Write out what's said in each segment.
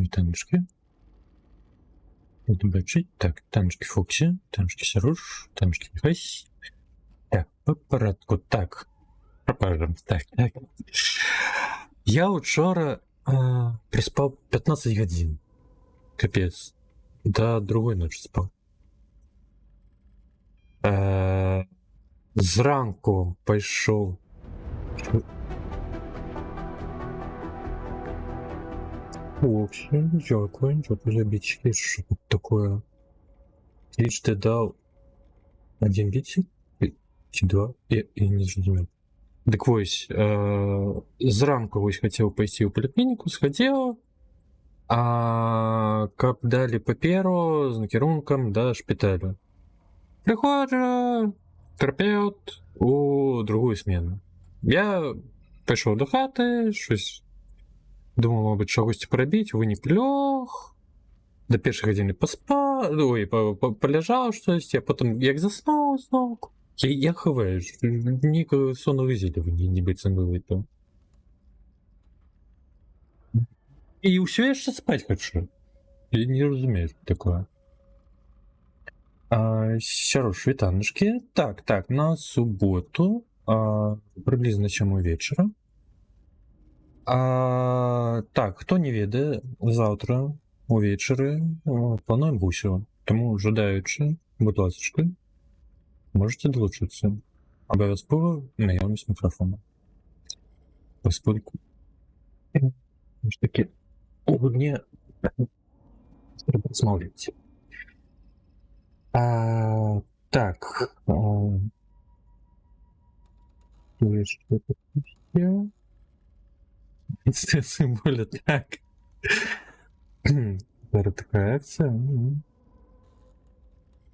Вітанечки. Буду бачити. Так, танечки Фоксі, танечки Саруш, танечки Михась. Так, по порядку. Так, пропажем. Так. Я учора приспав 15 годин. Капец. До другой ночи спав. Зранку пайшов. Фоксі, дякую за бічки. Що тут такое? Ліч ти дав 1 бітик? Чи 2? Я не зрозумів. Так вось, зранку вось хацеў пайсці ў паліклініку, схадзеў, каб далі паперу з накірункам да шпіталя. Прыходжу, тэрапеўт у другую смену. Я пайшоў до хаты, щось думаў, мабыць, чагосьці парабіць, вынік лёг, да першай гадзіны паспаў, паляжаў штосьці, а потым як заснуў зноў. Я хаваю, нейкага соннага зелення не быццам вылыпаў. І ўсё яшчэ спаць хачу. Я не разумею, што такое. Сярош, вітанечкі. Так, на суботу, прыблізна 7 вечара. Так, хто не ведае, заўтра увечары плануем бусіла. Таму жадаючы, будь ласачка, можете долучиться. Обовязково наявность микрофона. Поскольку таки мне смотреть. Так. Символя так. Зараз такая акция.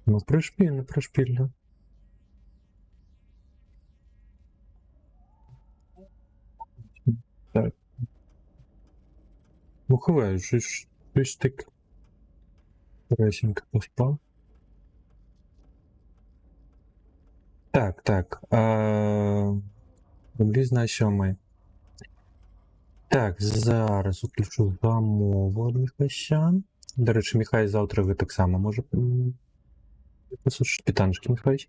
Ну, прошпільно. Так. Ну, ховаю, щось так красенько поспав. Так. Приблизно 7. Так, зараз уключу замову ад Міхася. До речі, Міхай завтра ви так само може послушати питаночки, Міхай.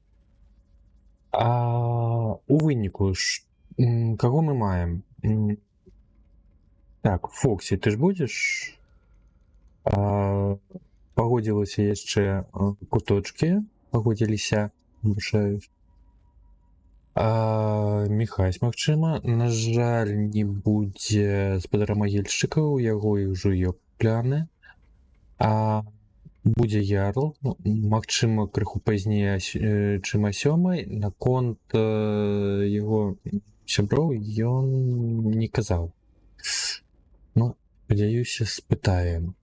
У виніку, кого ми маємо? Так, Фоксі, ти ж будеш? Погодилися яшчэ куточки, погодилися, вибачаюсь. Міхась, магчыма, на жаль, не будзе спадарамагільшчыкаў, яго і ўжо ёсць пляны. Будзе ярл, магчыма, крыху пазней, чым а 7. Наконт яго сяброў ён не казаў. Ну, спадзяюся, спытаем.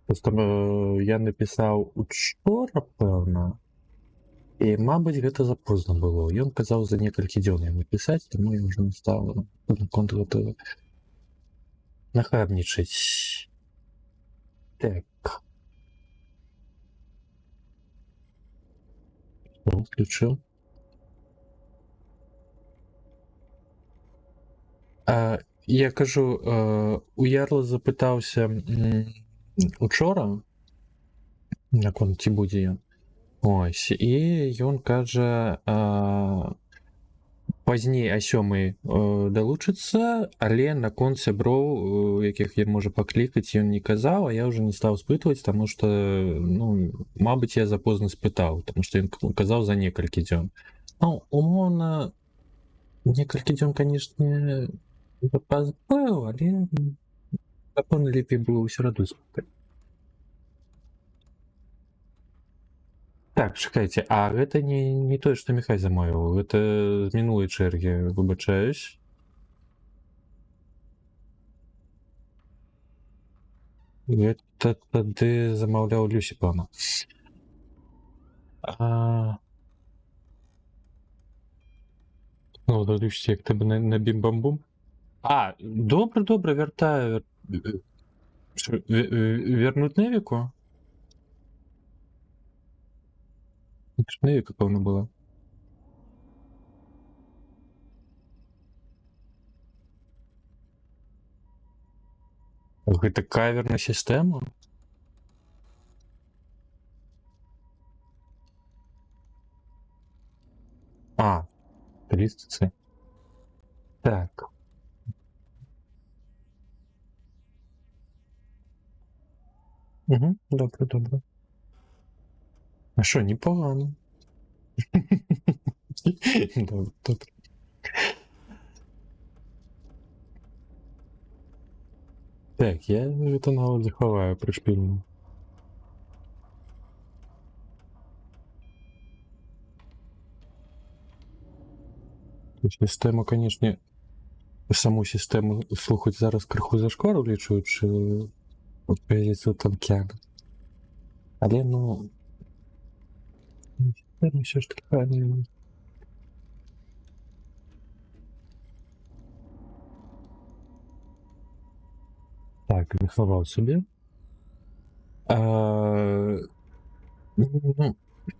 Просто я напісаў учора, пэўна, і, мабыць, гэта запозна было. Ён казаў за некалькі дзён яму пісаць, таму я ўжо не стала наконт гэтага нахабнічаць. Так. Включил. Я кажу, у ярла запытаўся учора, наконт ці будзе ён. Ось, і ён кажа, пазней а 7 далучыцца, але наконт сяброў, якіх ён можа паклікаць, ён не казаў, а я ўжо не стаў спытваць, таму што, ну, мабыць, я запозна спытаў, таму што ён казаў за некалькі дзён. Ну, умоўна, некалькі дзён, канешне, пазбыў, але напэўна, лепей было ў сераду спытаць. Так, чакайце, а гэта не тое, што Міхай замовіў, гэта з мінулай чэргі, выбачаюсь. Гэта тады замаўляў Люсі, пэўна. Ну, да Люсі, як тебе на бім-бам-бум. Добра, вяртаю. Вернуть Невіку? Невіка, певно, була. Гэта каверная сістэма? А, туристицы. Так. Угу, добре, добре. А що, непогано. Добре, добре. Так, я это навод заховаю пришпільно. Система, конечно, саму систему слухать зараз криху зашкварлюючи позицію танкяна. Але, ну, система все ж таки правильно. Так, заховав собі. Ну,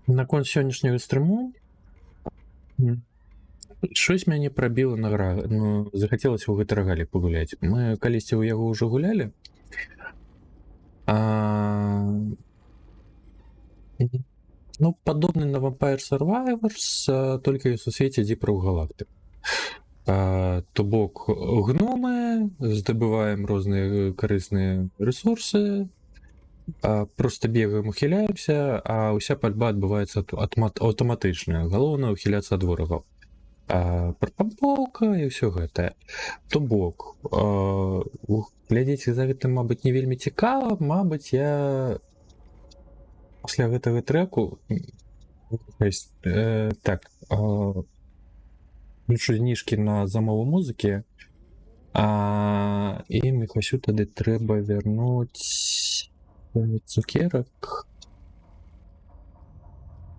наконт сённяшняга стрыму щось мяне прабіла на ну, захацелася ў гэты рагалік пагуляць. Мы калісьці ў яго ўжо гулялі. Ну, падобны на Vampire Survivors, толькі ў сусвеце дзіпраў галактык. То бок гномы, здабываем розныя карысныя рэсурсы, просто бегаем, ухіляемся, а ўся пальба адбываецца аўтаматычна. Галоўнае ухіляцца ад ворагаў. Прапампоўка і ўсё гэтае. То бок, глядзіце за гэтым, мабыць, не вельмі цікава. Мабыць, я пасля гэтага трэку так, лічу зніжкі на замову музыкі, і Міхасю тады трэба вярнуць цукерак.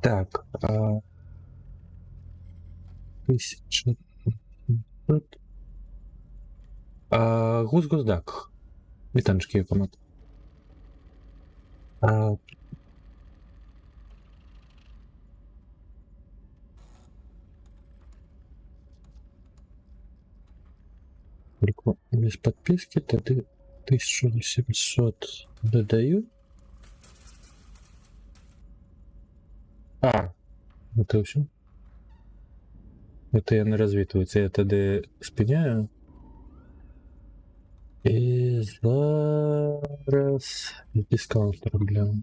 Так, 1000. Гуз-гуздак. Вітанчыкі, камат. Без подписки тады 1700 додаю. Это все. Это яны развітваюцца, я тады спыняю. І зараз дискаунт рубля.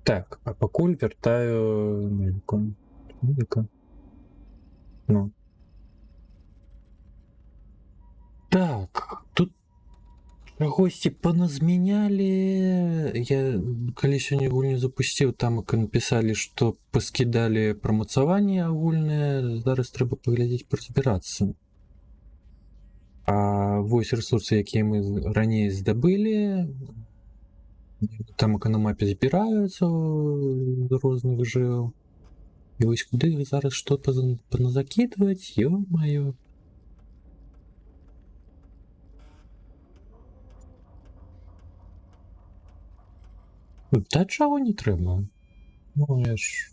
Так, а пакуль вяртаю музыка. Ну. Так, тут гости поназмянялі. Я калі сёння гульню запусціў, там напісалі, што паскідалі прамацаванні агульныя. Зараз трэба паглядзець, разбірацца. А вось рэсурсы, якія мы раней здабылі, там эканомапе збіраюцца з розных жыў. І вось куды зараз што паназакідваць, ё-маё. Та чаго не трэба? Ну, я ж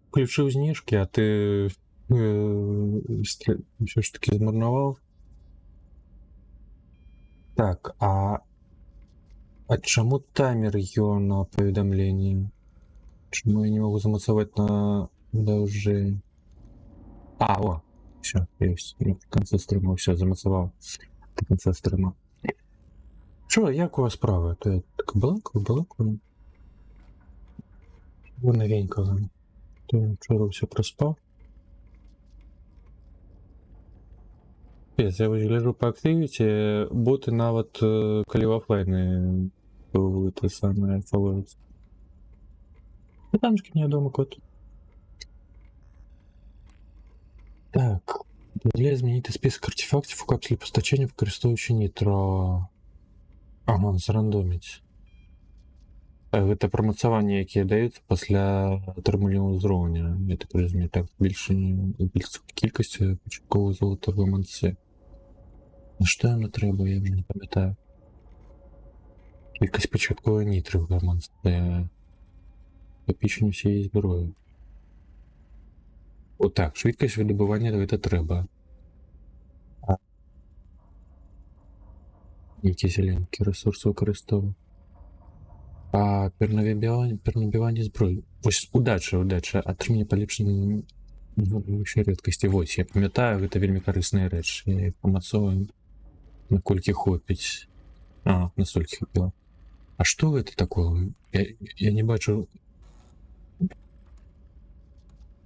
включыў зніжкі, а ты ўсё ж таки змарнаваў. Так, а чаму таймер ён на паведамленні? Чаму я не могу замацаваць на даўжэй? О, все, ёсць. В конце стрима все замацаваў. До конца стрима. Що, як у вас справа? Ти так балакаю? Ви новенького. Ти вчора все проспав? Я гляжу по активіті, боти навіть коли в офлайні те саме фоловуються. І там ж невідомо код. Так, дозволяє змінити список артефактів у капсулі постачання, використовуючи нітро. Ага, зарандомить. Гэта прамацаванні, якія даюцца пасля атрымання ўзроўня. Я так разумею, так більше кількасці пачатковых золота в манцы. На што яно трэба, я не памятаю. Кількасць пачатковай нітры в манцы. накопичення всієї зброї. Отак, швидкість видобування це треба. Які зеленкі ресурси використовую. А перенабивання зброї. Ось удача. Отримання поліпшення вищої рідкості. Ось, я пам'ятаю, це вельми корисна реч. Я їх помацовую. Накольки хопить. Настільки хопило. А що це таке? Я не бачу...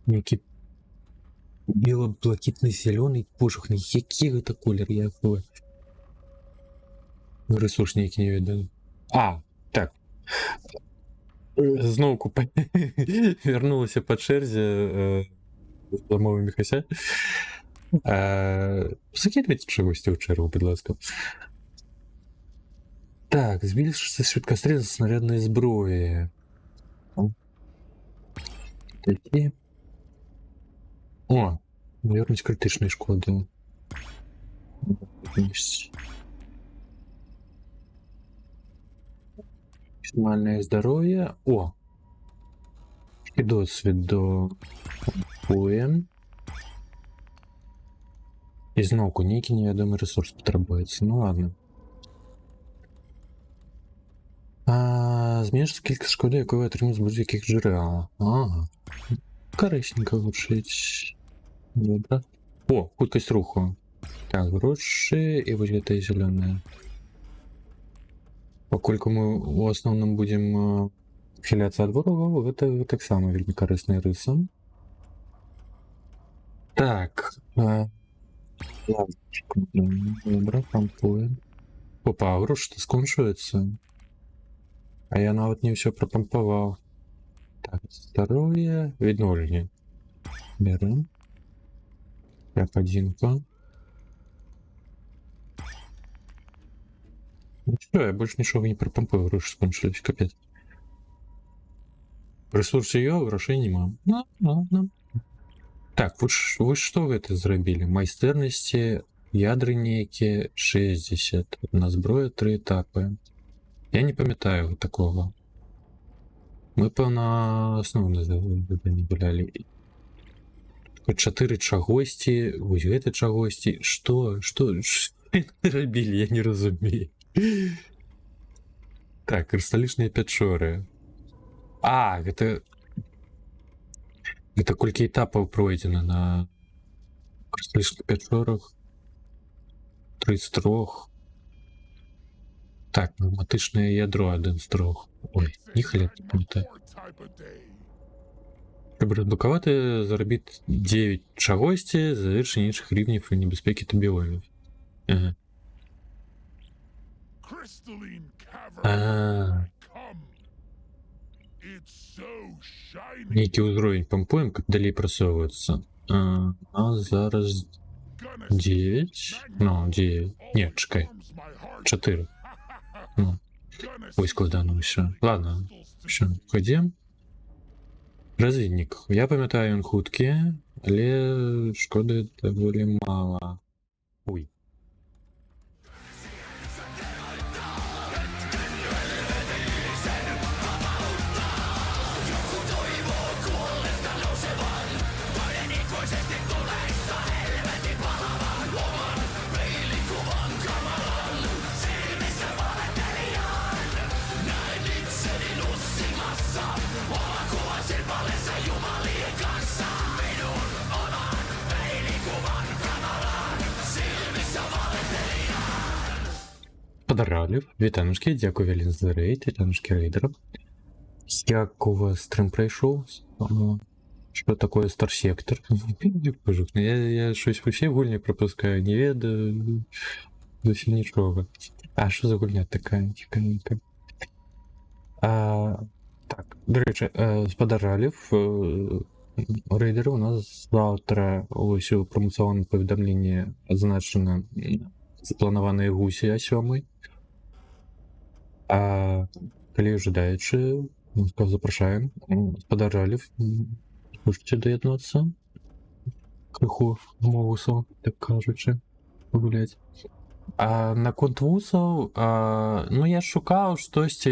Який біло-блакитний зелений пошук. Який це колір? Я його... Ресурс ніякий не видно. Так. Знову вернулася по черзі з мовами Міхася. Закидайте чогось у чергу, будь ласка. Так, збільшиться швидкострільність снарядної зброї. Такі. Вернуть критичної шкоди. Максимальное здоровье. И досвід до поем. І знову некий невідомий ресурс потребується. Ну ладно. Зменшиться кількість шкоди, яку ви отримуєте з будь-яких джерел. Ага. Корисненько звучить. Добре. Худкость руху. Так, гроши и вот это зеленое. Поскольку мы в основном будем ухиляться от ворогов, это так само вельми корисная риса. Так. Добре, помпуем. Опа, гроши-то скончуется. А я навіть не все пропомповал. Так, здоровье, відновлення. Берем. Подинка. Ну что, я больше ничего не пропомпую, гроши скончились, капец. Ресурсы ее, грошей нема. Ну, ладно. Так, вы что вы это зробили? Майстерності, ядри ніякі 60. На зброю 3 етапи. Я не пам'ятаю такого. Ми, певно, основне завдання гуляли. 4 чагості, ось гэта чагості. Что робили, я не розумію. Так, кристалічні пячоры. Это колькі этапаў пройдено на кристалічних пячорах. 33. Так, пневматичне ядро 1 з 3. Ой, ніхаля не пам'ятаю. Щоб розблокувати, заробіть 9 чагості, завершення інших рівнів і небезпеки та біомів. Некий узровень помпуем, как далее просовывается. Зараз 9. Ну, 9. Нет, чекай. 4. Ну. Ой, складано все. Ладно. Все, ходим. Розвідник. Я пам'ятаю, він худкий, але шкоди доволі мало. Ой. Подаралів. Вітанушки, дякую Велін за рейд, вітанушки рейдерам. Як у вас стрим пройшов? Що таке Star Sector? Я щось вообще в гульні пропускаю, не ведаю зовсім нічого. А що за гульня така цікавенька? Так, до речі, з подаралів рейдери у нас завтра ось у промоційному повідомленні означено запланованные гуси о 7. Коли ожидаючи, запрошаємо подаралів, можете доєднатися. Криху мовусов, так кажучи, погулять. А на конт вусов, ну я шукав щось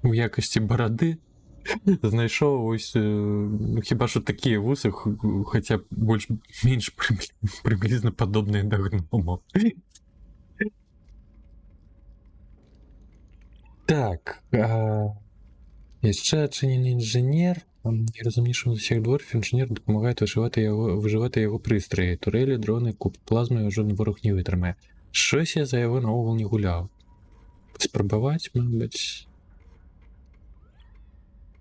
у якасці барады знайшоў ось ну, хіба што такія вусы, хаця б больш-менш прыблізна падобныя да гнома. Так, яшчэ адчынены інжынер. Найразумнейшым з усіх дворф інжынер дапамагае выжываць яго прыстраі. Турэлі, дроны, куб плазмы жодны вораг не вытрымае. Щось я за яго наогул не гуляў. Спрабаваць, мабыць.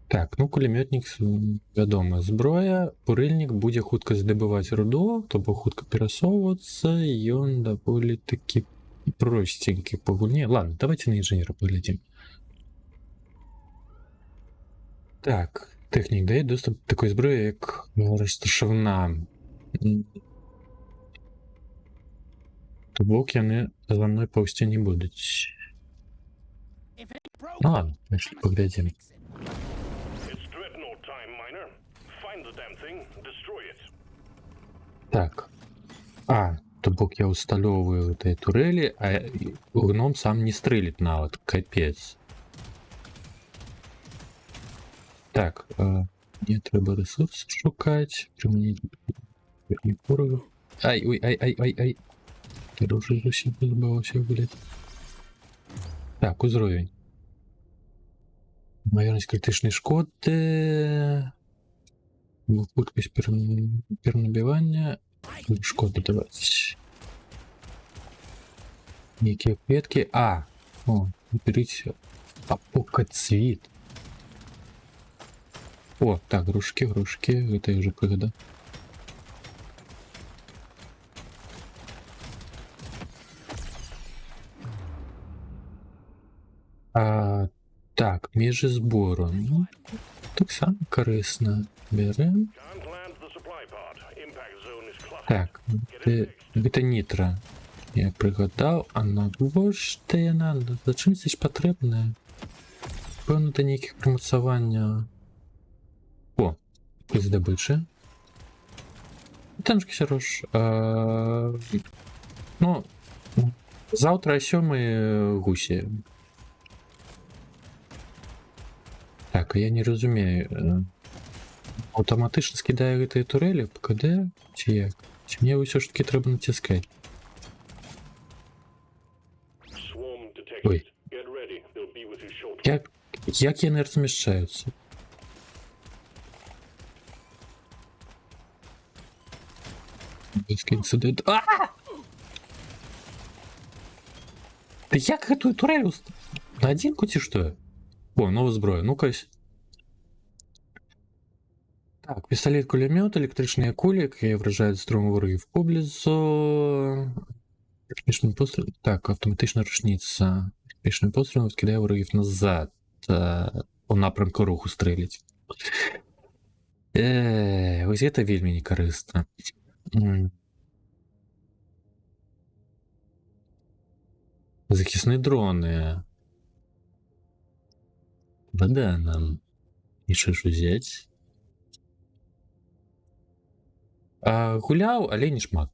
Так, ну кулемётнік, вядома, зброя. Курыльнік будзе хутка здабываць руду, то бок хутка перасоўвацца, ён даволі такі простенькі па гульне. Ладно, давайте на інжынера паглядзім. Так, тэхнік дае доступ да такой зброі, як рассташавана. То бок яны за мной паўсці не будуць. Ну ладно, значит, поглядим. Так. То бок я усталёўваю гэтай турэлі, а гном сам не стрэліць нават. Капец. Так, мне трэба ресурсы шукаць. Прымяніць порогу. Ай, ой, ай. Я уже зусім забываўся гуляць. Так, узровень. Маёмасць крытычнай шкоды. Хуткасць перанабівання. Шкоду даваць. Некія клеткі. Берыць апокацвіт. О, так, грушки, гэта я уже прыгадаў. Так, межы збору. Ну, таксама карысна. Бярэм. Так, гэта нітра. Я прыгадаў, а навошта яна? Зачым здесь патрэбная? Пэўна, да нейкіх прымацавання. О, пры здабычы. Танчкі сярож. Ну, заўтра о 7 гусі. Так, я не разумею. Аўтаматычна скідае гэтыя турэлі, ПКД, ці як? Ці мне ўсё ж таки трэба націскаць? Ой. Як яны размяшчаюцца? Інцидент. Ты як гэтую турэлю на адзінку ці што? О, новая зброя, ну-кась. Так, пісталет, кулемёт, электрычныя кулі, якія вражаюць строму ворагів поблізу. Технічний постріл. Так, автоматична рушниця. Технічний постріл скидає ворогів назад. У напрямку руху стрілять. Ось це вельми не корисно. Захисні дрони. Вода нам. І що ж взяти? Гуляў, але не шмат.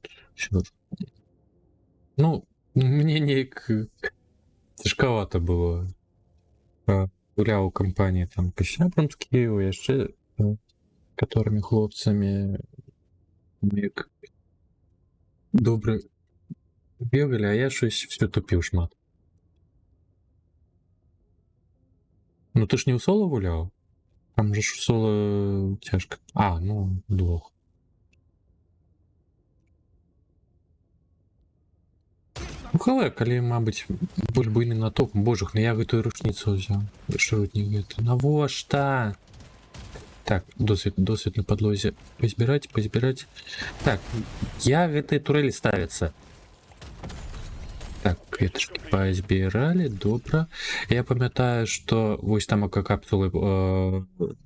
Ну, мне неяк цяжкавата было. Гуляў у кампаніі там па-сябрамскі, яшчэ каторымі хлопцамі неяк добра бегалі, а я щось все тупіў шмат. Ну ты ж не ў соло гуляў? Там же ж соло цяжка. Ну, двух. Ну, хавай, калі, мабыць, больш буйны натоўп. Божах, я гэтую ручніцу ўзяў. Шрутнік гэта. Навошта? Так, досвід на падлозе. Пазбіраць. Так, я гэтыя турэлі ставяцца. Так, клетачкі пазбіралі, добра. Я памятаю, што вось там капсулы,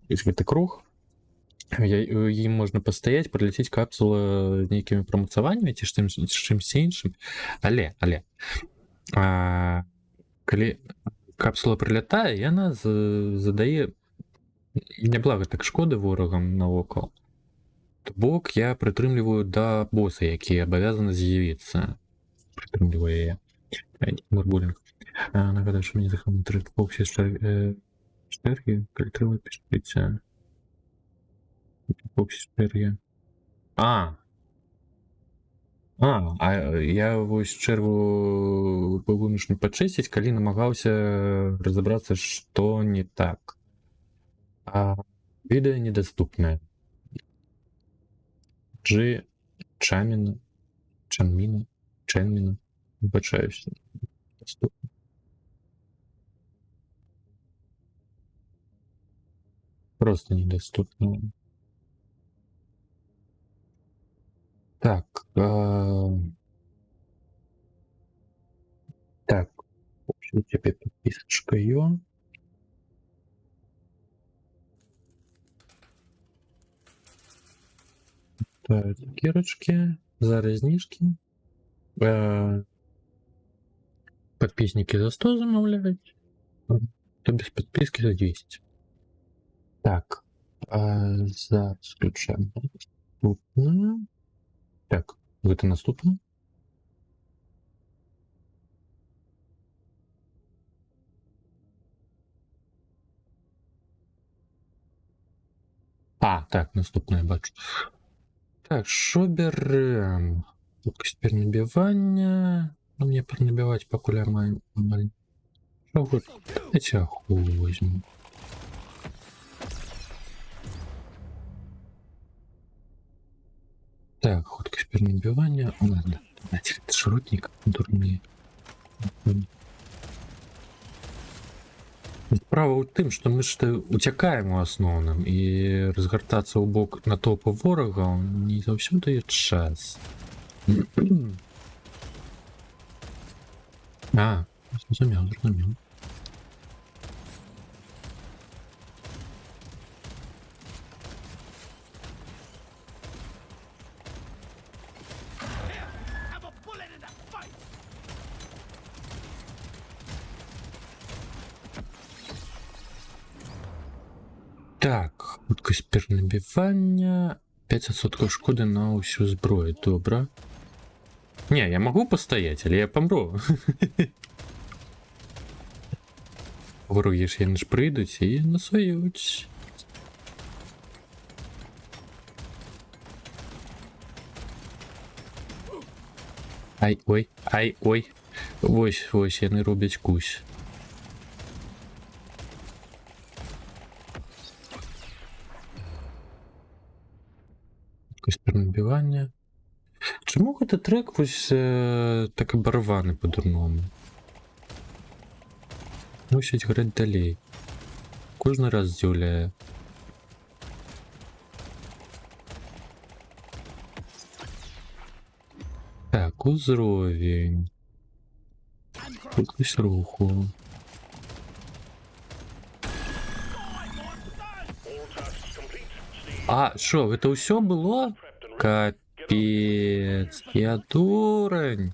гэты круг. Ім можна пастаяць, прыляцець капсула з нейкімі прамацаваннямі ці чымсь іншым. Але калі капсула прылятае, яна задае няблага так шкоды ворагам навокал. То бок я прытрымліваю да боса, які абавязаны з'явіцца. Прытрымліваю яе. Мурбулінг. Нагадаю, што мне захаваны трык боксе яшчэ Штерги, кольтове підшкриття. Епоксі штерги. А я вось чэрву вымушаны пачысціць, калі намагаўся разабрацца, што не так. Відэо недоступнае. Чэнміна. Выбачаюся. Доступна. Просто недоступно. Так. Так. В общем, тебе подписочка ее. Так, цукерочки, зараз знижки. Подписники за 100 замовляють, то без подписки за 200. Так, зараз включаємо. Наступне. Так, это наступне. Так, наступне бачу. Так, що берем? Тепер набивання. Ну, мне пронабивать покуля маю. Що хоч? Я тебя хуй возьму. Так, ходкость перенабивания. Ладно, знаете, это шротник дурные. Справа ў тым, што мы ж уцякаем у асноўным і разгартацца ў бок натоўпу ворагаў не заўсёды ёсць час. Зразумеў. Так, хуткасць перанабівання, 5% шкоды на ўсю зброю, добра. Не, я могу постоять, але я помру. Вороги ж яны ж прыйдуць і насуюць. Ой. Вось, яны робяць кусь. Перенабівання. Чому гэта трек вось так абарваны по-дурному? Мусіць граць далей. Кожны раз здзіўляе. Так, узровень. Хуткасць руху. Шо, гэта ўсё было? Капец, я дурань.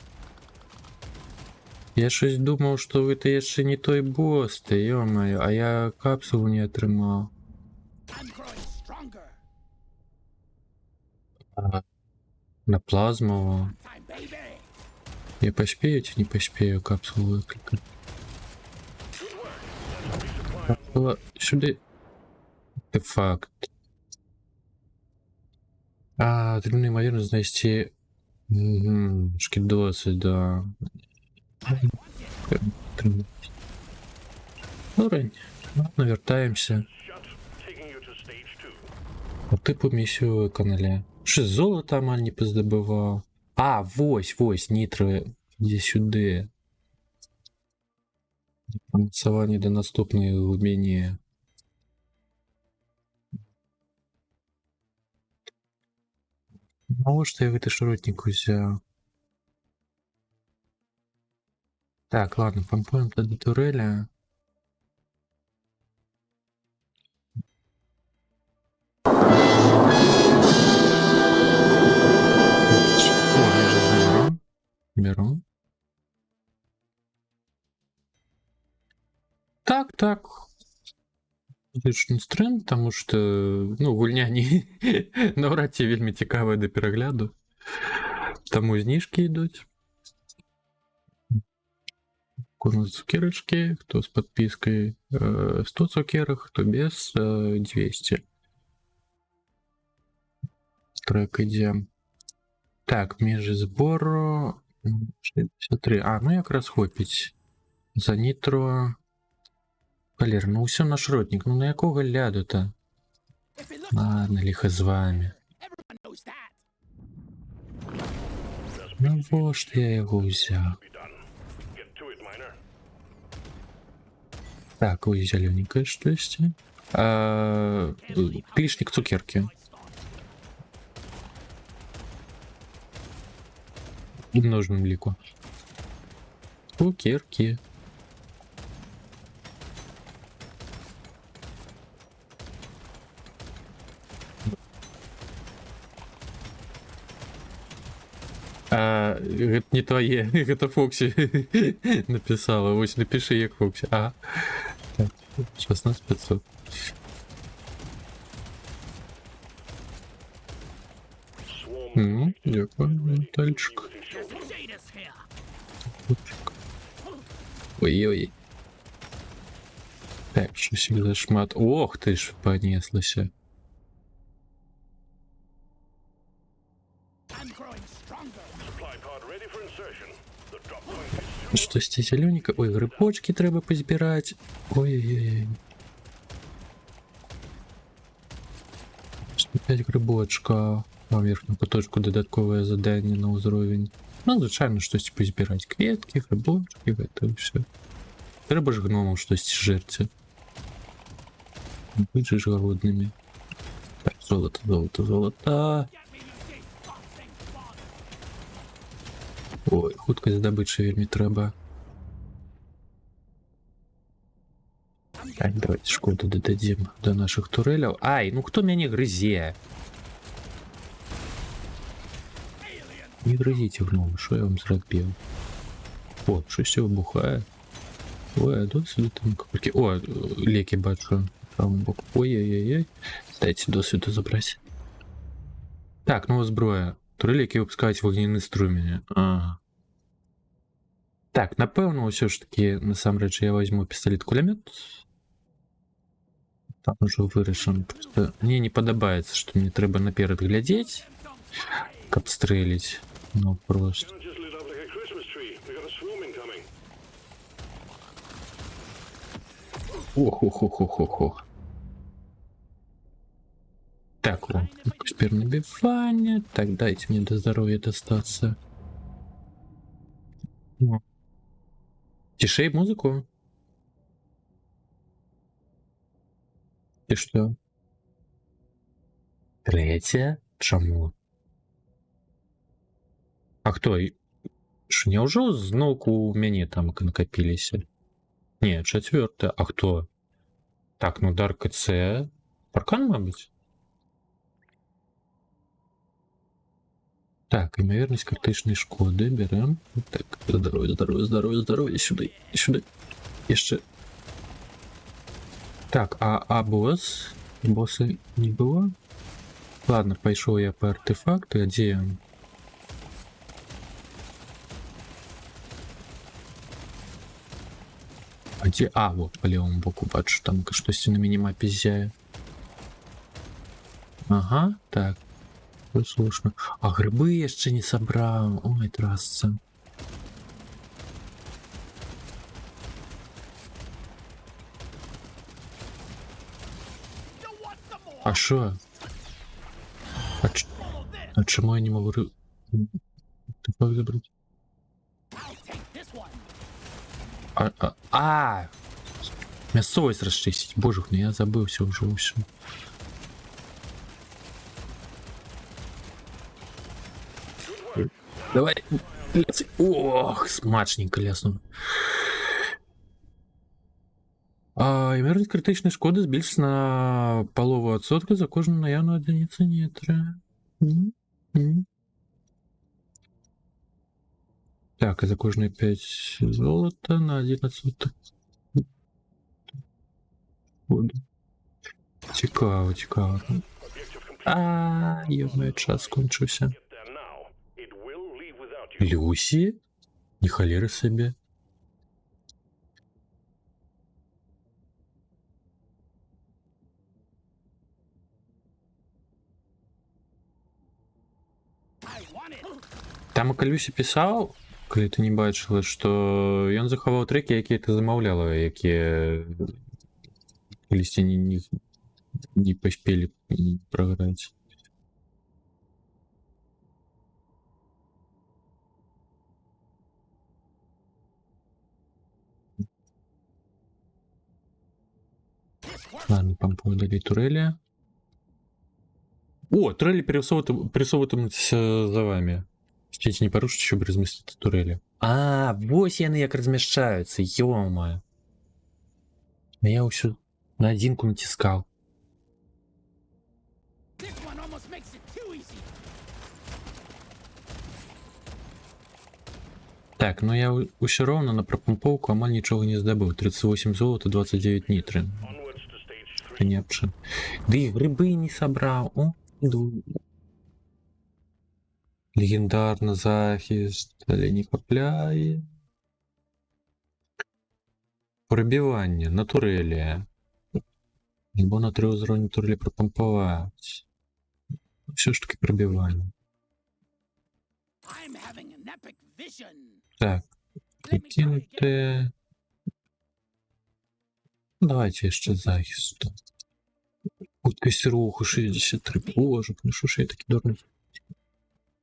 Я щось думав, що гэта яшчэ не той босс, ты, ё-моё, а я капсулу не атрымаў. На плазму. Я поспею ці не поспею капсулу выкликать? Капсула сюди. Артефакт. Трудно ймовірно знайти шкідоси, да. Дурень. Ладно, вертаємося. По типу місію виконали. Що золото амаль не поздобивав. Вось, нітро. Іди сюди. Інформацування до наступної глибині. Мало что я в этой шротнику взял. Так, ладно, помпоем до туреля. Беру. Так. Лічний стрим, тому що, гульня навряд чи вельми цікава до перегляду. Тому знижки йдуть. кожны цукерачкі, хто з подпіскай 100 цукерак, хто без 200. Трек ідзе. Так, межы збору 63. А, ну якраз хопіць. За нітро. Калер, ну ўсё наш ротнік, ну на якога ляду-то? Ладно, ліха з вами. Навошта я яго ўзяў? Так, ой, зелёненькое штосьці. Клішнік цукеркі. У множным ліку. Цукеркі. Гэта не твае, гэта Фоксі напісала. Вось напішы як Фоксі. А, так, 16500. Дякую, ментальчик. Ой-ой. Так, щось їх зашмат. Ох ти ж, понеслася. Штось зелененько. Ой, грибочки треба позбирать. Ой-ой-ой. 105 грибочка. А верхню куточку додаткове задання на узровень. Ну, звичайно, щось позбирать. Кветки, грибочки, это все. Треба ж гномам щось жерти. Быть же голодными. Так, золото, золото, золото. Ой, хутка здобича вельми треба. Так, давайте шкоду додадим до наших турелей. Ай, ну кто меня грызе? Не грызите гном, что я вам зробил? О, что все выбухает. Ой, а досвіду там какой-то... О, леки бачу. Ой-ой-ой. Дайте досвіду забрать. Так, нова зброя. Турелі, які випускають вогняні струмені. Ага. Так, напевно, все ж таки, насамрэч, я возьму пістолет-кулемет. Там уже вырашим. Просто мне не подобается, что мне треба наперед глядеть, как стрелить. Ну, просто. Ох. Так, вот. Теперь набивание. Так, дайте мне до здоровья достаться. Тишей музыку. И что? Третья? Чему? А кто? Что, неужели зноўку у мяне там накопились? Не, четвертая. А кто? Так, ну Дарк С. Паркан, мабуть? Так, имоверность критичної шкоди берем. Так, здоровье, сюди. Еще. Так, а босс? Босса не было? Ладно, пошел я по артефакту, а где он? А где? А, вот, по левому боку бачу, там что-то на минимапе зяє. Ага, так. Слушно. А грибы еще не собрал. Ой, трасса. А шо? А чему я не могу забрать? Мясовость расчистить. Боже, ну я забылся уже все. Давай. Ох, смачненько ляснув. Імерність критичної шкоди збільшиться на полову відсотка за кожну наявну одиницю нітра. Так, и за кожные 5 золота на 1%. Цікаво. Ё-моё, час скончився. Люсі? Ні холери собі. Там у Калюсі пісаў, калі ты не бачыла, што ён захаваў трэкі, якія ты замаўляла, якія калісьці не паспелі праграць. Ладно, пампую далей турэлі. О, турэлі пересоўватымуцца за вами. Сцець не парушыць, щоб разместити турелі. А, вось яны як размяшчаюцца, ё-моё. А я ўсё на адзінку націскаў. Так, ну я ўсё роўна на прапампоўку амаль нічога не здабыў. 38 золота, 29 нітры. Не аб чым. Ды грыбы не сабраў. О, іду. Легендарны захист, але не хапляе. Прабіванне на турэлі. Альбо на 3 ўзроўні турэлі прапампаваць. Все ж таки прабіванне. Так, прикинуты. Давайте яшчэ захисту. Хуткасць руху 63. Боже, ну що ж я такі дурний.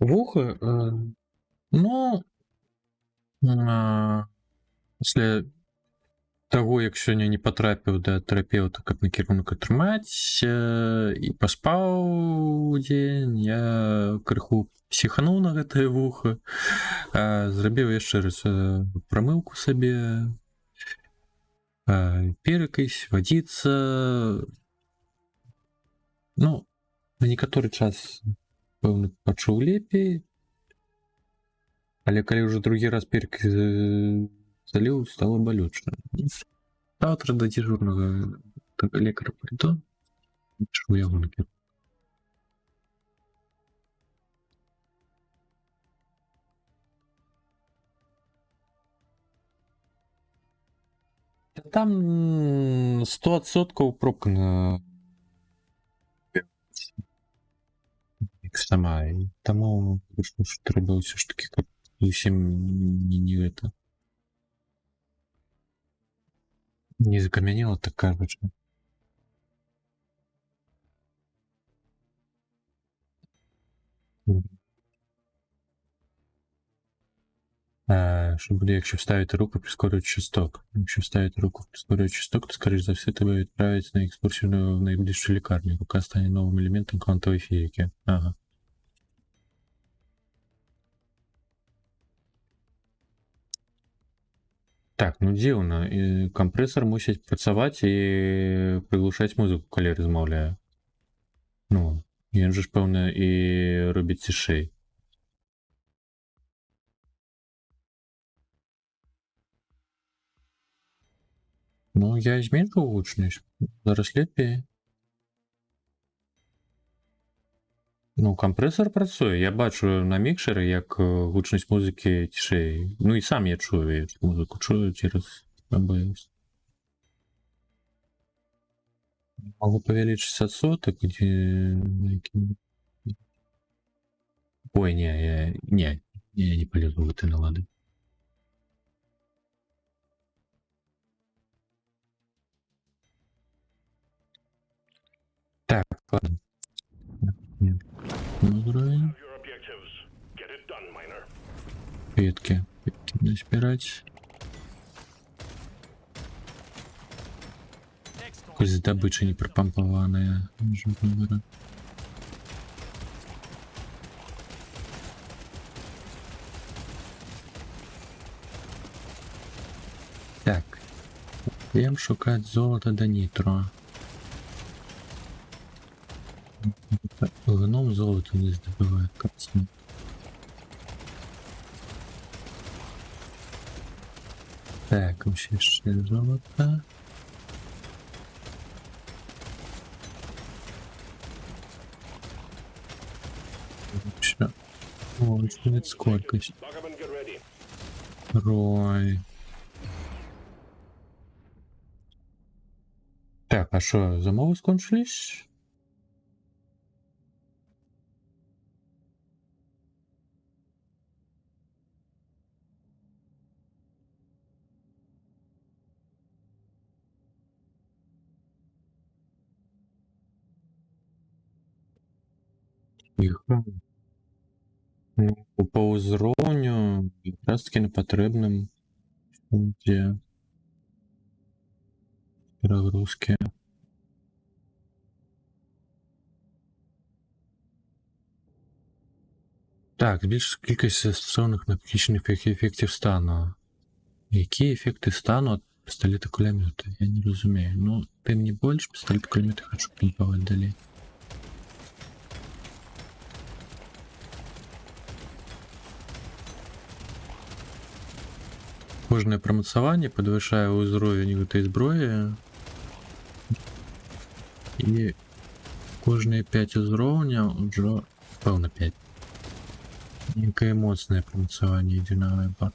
Вуха, ну, після того, як сёння не патрапіў да тэрапеўта, каб накірунак атрымаць, і паспаў дзень, я крыху псіхануў на гэтае вуха, зрабіў яшчэ раз прамыўку сабе, перакись, вадзіцца. Ну, на некаторы час, пэўна, пачуў лепей, але калі ўжо другі раз перакись заліў, стало балюча. Заўтра да дзежурнага лекара прыйду, чу яго накіру. Там 100% пробка на сама, і таму трэба ўсё ж таки каб зусім не гэта не закамянела, так кажучы. Что буде, якщо вставити руку, прискорюючи часток? Якщо вставити руку, прискорюючи часток, то, скоріш за все, тебе відправить на екскурсію в найближчу лікарню. Рука стане новим елементом квантової фізики. Ага. Так, ну дзіўна. І кампрэсар мусіць працаваць і прыглушаць музыку, калі размаўляе. Ну, ён же ж, пэўна, і робіць цішэй. Ну, я зменшыў гучнасць. Зараз лепей. Ну, кампрэсар працуе. Я бачу на мікшеры, як гучнасць музыкі цішэй. Ну, і сам я чую музыку. Чую через ABS. Могу павялічыць адсотак, где... Ой, не, я не полезу в этой налады. Так, ладно. Нет. Уровень. Ветки не спирать. Якось здобыча не пропампованная. Так. Идем шукать золото до нитро. Гном золото не здобывает, кажется. Так, вообще золото. О, это сколько? Рой. Так, а что, замовы скончились? Тихо. Ну, по ўзроўню якраз таки на патрэбным дзе перагрузкі. Так, збільшыць кількасць застосованых накопічаных эфектів стану. Які эфекты стану ад пісталета кулямёта? Я не разумею. Ну, тым не больш, пісталет кулямёта хочу пампаваць далей. Кожнае прамацаванне падвышае ўзровень гэтай зброі. І кожныя 5 узроўняў ўжо, пэўна, 5. Некае моцнае прамацаванне ідзе на вайбар.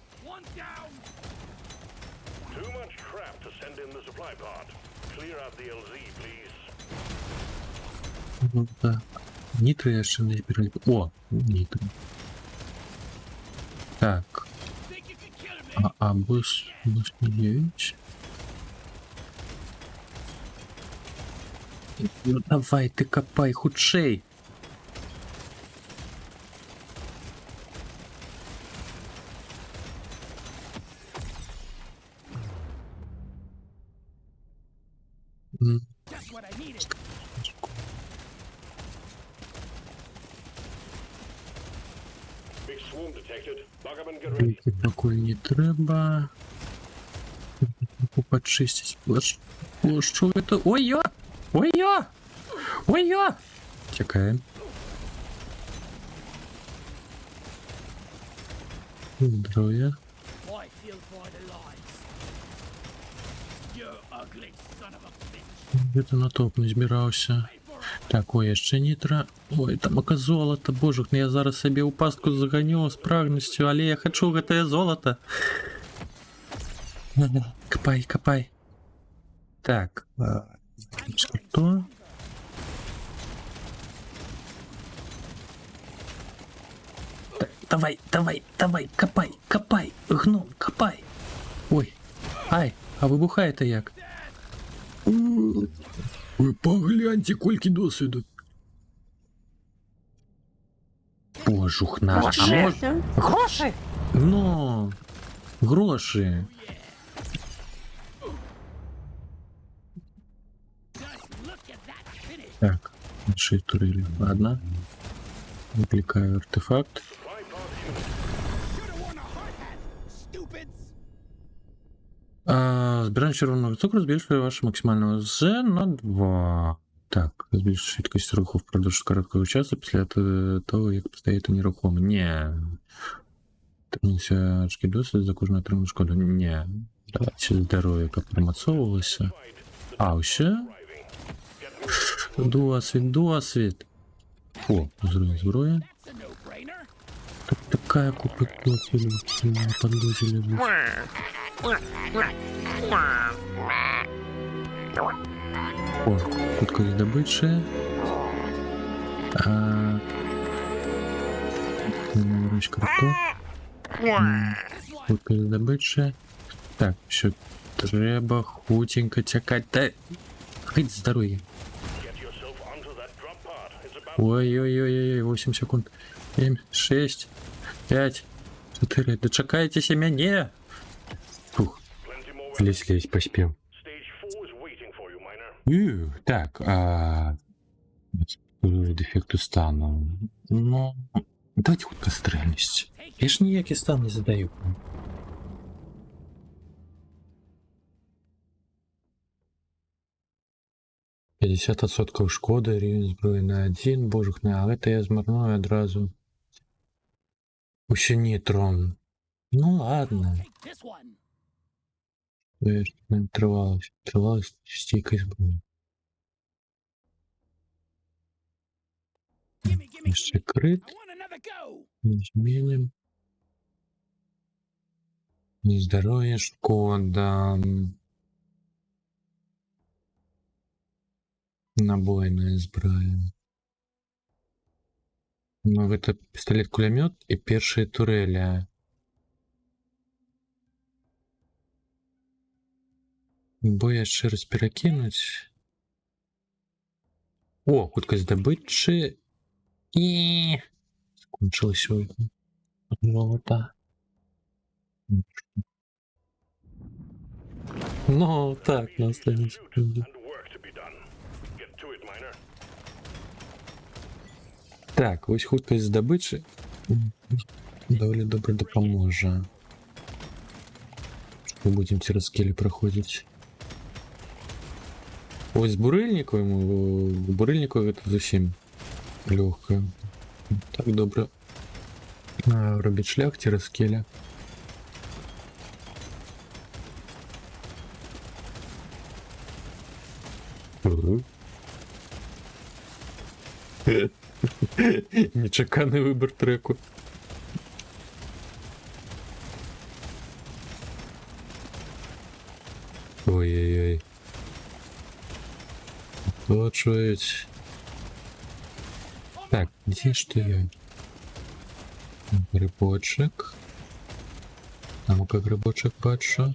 Ну так. Нітры яшчэ не збіралі. О, нітры. Так. Больш не едуць. Ну давай, ты копай хутчэй. Пакуль не трэба. Почистить площу. Это... Ой-ё! Ой-ё! Ой-ё! Чекаем. Здоровье. Где-то на топ не збирался. Так, ой, яшчэ нітра. Ой, там ока золото, божух, я зараз сабе ў пастку заганю з прагнасцю, але я хочу гэтае золото. Копай, копай. Так. Что? Давай, давай, давай, копай, копай, гном, копай. Ой, ай, а выбухает-то як? Вы погляньте, колькі досвіду. Божух наш. Гроші? Ну, гроші. Так, наши турели. Ладно. Выкликаю артефакт. Збираем червоного цукру, збільшує ваше максимальне ОЗ на 2. Так, збільшує швидкість руху впродовж короткого часу після того, як стаєте нерухомо. Ні. Тренуйся очки досвід за кожну отриману шкоду. Ні. Давайте здоров'я, яка промацовувалася. А, все? Досвід, досвід. О, зброя. Тут такая купа досвіду. Подгрузили. О, хутка здобыча. Ручка рту. Хутка здобыча. Так, все треба хутенько тякать. Да, хоть здоровье. Ой-ой-ой-ой, 8 секунд. 7, 6, 5, 4. Дочекайтеся мяне. Фух. Лезь, поспел. Так, дефекту стану. Ну, давайте хутка стрельность. Я ж ніякі стан не задаю. — 50% шкоди, рівень зброї на 1, божух не, але це я змарную одразу. Усе нітром. Ну ладно. Тривалость стійкої зброї. Ще крит. Зміним. Здоров'я, шкода. Набойная зброя. Ну, это пистолет-кулемет и першие турели. Бо яшчэ раз перакінуць. О, хуткасць здабычы І скончилось сьогодні. Золота. Ну, так, на останній секунді. Так, ось хутка здобичі доволі добре допоможе. Ми будемо ці розкілі проходити. Ось з бурильником це зовсім легко. Так добре. Робить шлях ті розкілі. Нечеканий вибір треку. Ой-ой-ой. Точують. Так, где что я? Грибочек. А ну-ка грибочек бачу.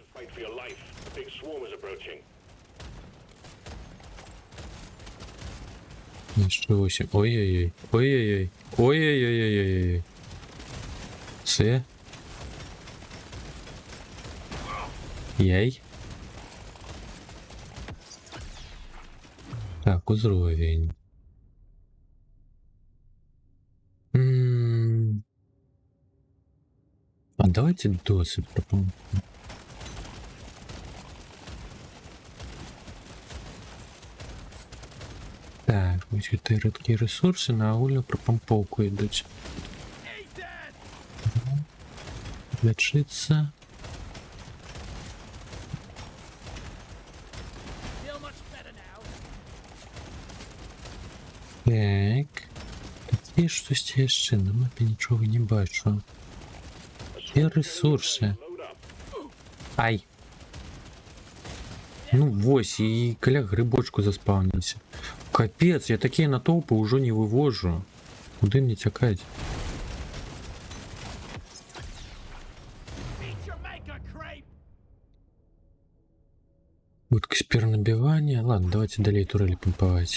Еще 8. Ой-ой-ой. Ой-ой-ой. Ой-ой-ой-ой-ой. Все. Яй. Так, уровень. А давайте досвід пропонуємо. Так, ось ці рідкі ресурси на огульну пропомповку йдуть. Лечиться. Так. Є щось ще, на мапі нічого не бачу. Є ресурси. Ай. Ну ось, і каля грибочку заспавнився. Капець, я такі натовпи уже не вивожу. Куди мені тякать? Будет набивания. Ладно, давайте далее турели помповать.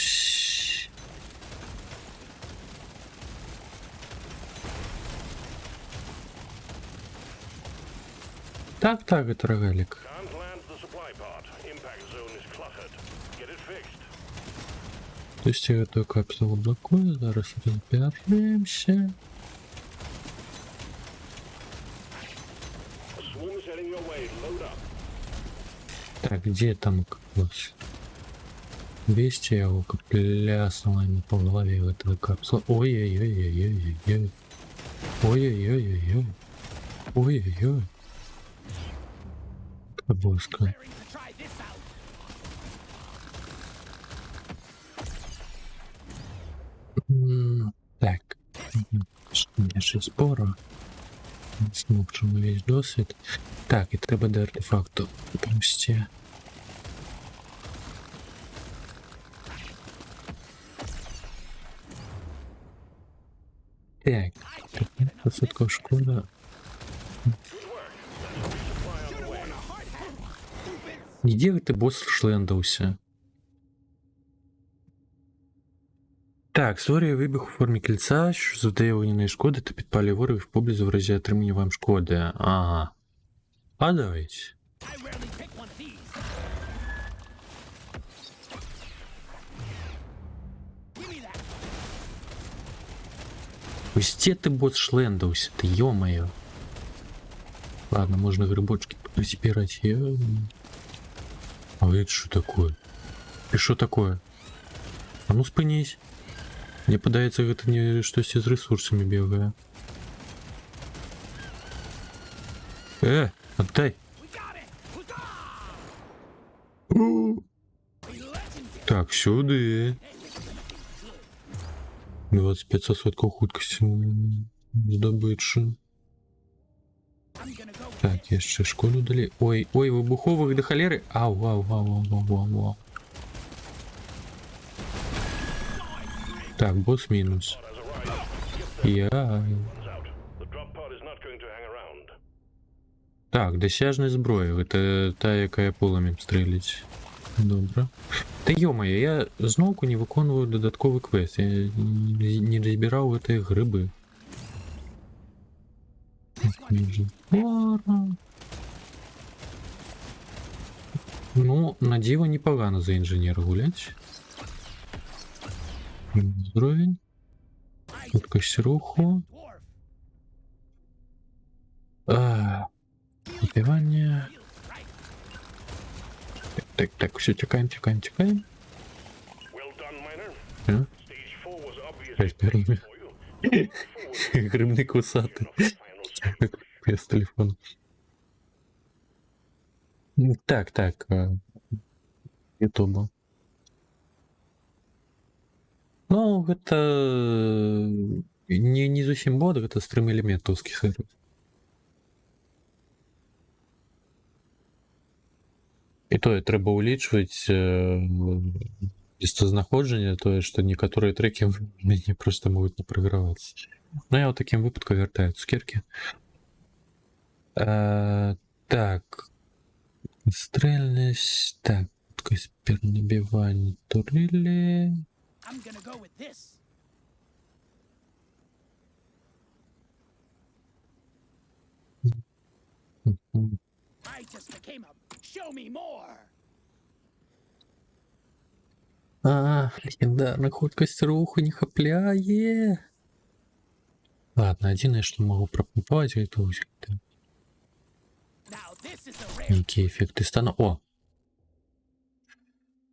Так, это рогалик. То есть я эту капсулу блокую, зараз разбираемся. Так, где там капсул? 200 я его пляснула ему по голове в этого капсула. Ой-ой-ой-ой-ой-ой. Ой-ой-ой-ой-ой. Ой-ой-ой. Обоска. Так. Я ще спору. Смокчимо весь досвід. Так, і треба до артефакту помсти. Так, 15% шкода. Где ты босс шлендався? Так, створює вибух у формі кільця, що завдає вогняної шкоди та підпалює ворогів поблизу в разі отримання вам шкоди. Ага. А давайте. Ось где ты босс шлендався, ты ё-моё. Ладно, можно грибочки забирать. А это что такое? И что такое? А ну спынись. Мне подается, это не что-то с ресурсами бегаю. Отдай. Так, сюда. 25% хуткості здобичу. Так, я ще шкоду далі. Ой, вибухових до холери. Ау. Так, босс мінус. Так, досяжна зброя. Це та, яка я полами стрілять. Добре. Та ё-моё, я знову не виконував додатковий квест. Я не розбирав эти гриби. Ну, на диво непогано за інженера гулять. Уровень. Швидкость руху. Напивание. Так, все, текаем. А? Первыми. Грибный кусатый. Без телефона. Так. Ютуба. Ну, это не зусім бот, это стрим элементовский сервис. І то треба улічваць местазнаходжанне, тое, што некаторыя трекі мяне просто могуць не прагравацца. Ну, я ў такім выпадку вяртаю цукеркі. Так. Стрэльнасць. Так. Хуткасць перанабівання турэлі. Легендарная хуткасць руху не хапляе. Ладно, адзінае, што магу прапампаваць, гэта ўсё. Нейкія эфекты стану. О!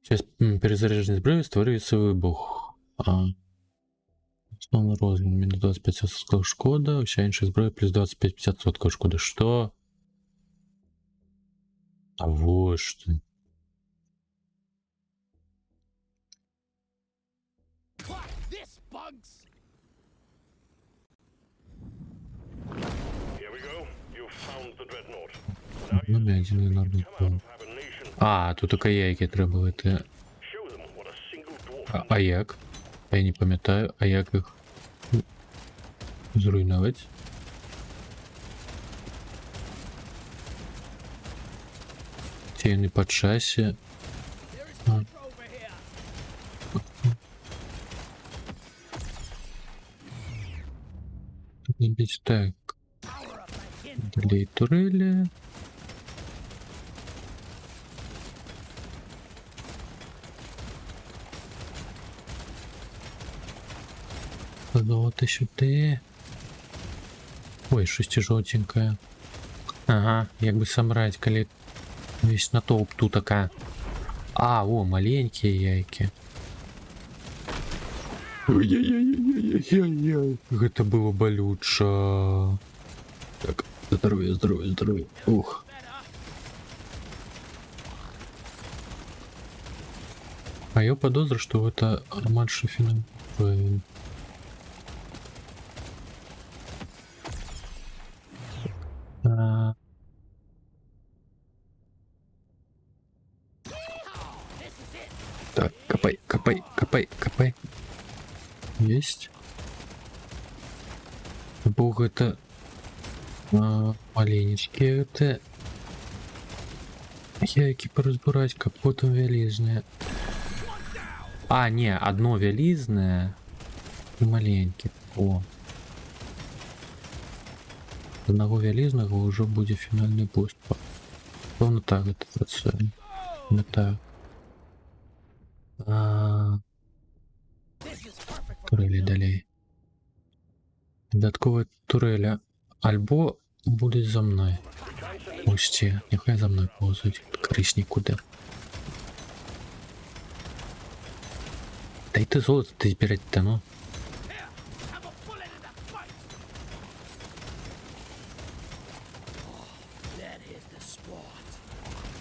Сейчас перезаряженной зброі створюється вибух. Основний розмір мінус 25% шкода, вся інша зброя плюс 25% шкода. Що? А вот что. Ну, один нормальный план. Тут только яйки треба это. А як? Я не пам'ятаю, а як їх зруйнувати? Ті не по часі. Так. Для турелі. Золото сюди. Ой, щось жовтеньке. Ага, як би собрать, коли весь натовп тут така. О, маленькие яйки. Ой-ой-ой-ой-ой-ой-ой. Это было болюче. Так, здоровье. Ух. А я подозрю, что это Роман Шефин. Так, копай. Есть. Бог, это маленечки, это яйки поразбирать, капотом вялизное. Не, одно вялизное и маленький. О. Одного вялизного уже будет финальный босс. Ровно так это процесс. Не так. Турелі далей. Додатковая туреля. Альбо будет за мной. Пусти, нехай за мной ползать. Крысь никуда. Да и ты золото-то избирать-то, ну.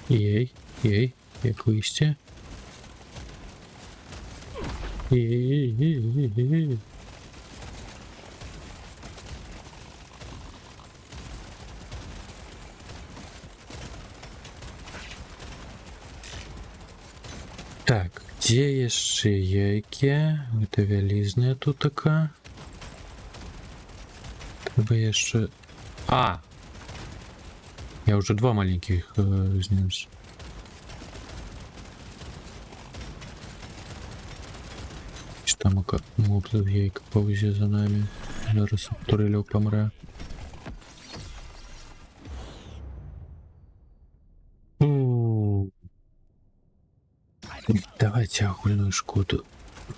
Ей, як вийсти. Ей. Так, где еще яйки? Это вялизная тут такая. Треба еще... Я уже два маленьких знаешь. Чи там моб зав'єйка повзе за нами. Зараз Туреля помре. Давайте огульную шкоду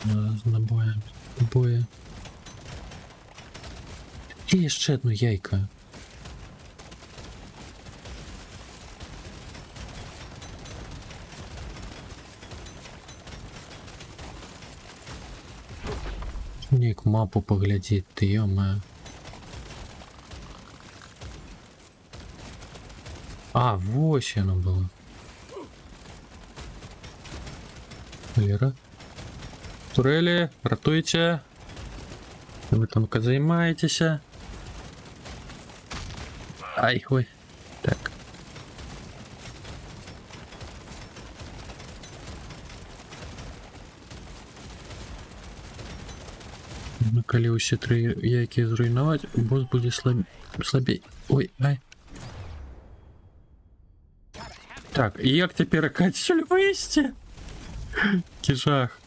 с набоем. Набои. І jeszcze одно яйко. Ник мапу поглядит, ты ё-моё. А, вось оно было. Лера. Турели, ратуйте. Вы там займаетесь? Ай, ой. Так. Ну, калі ўсе тры яйкі зруйнаваць, босс будзе слабей. Ой, ай. Так, і як цяпер адсюль выйсці? Кіжах.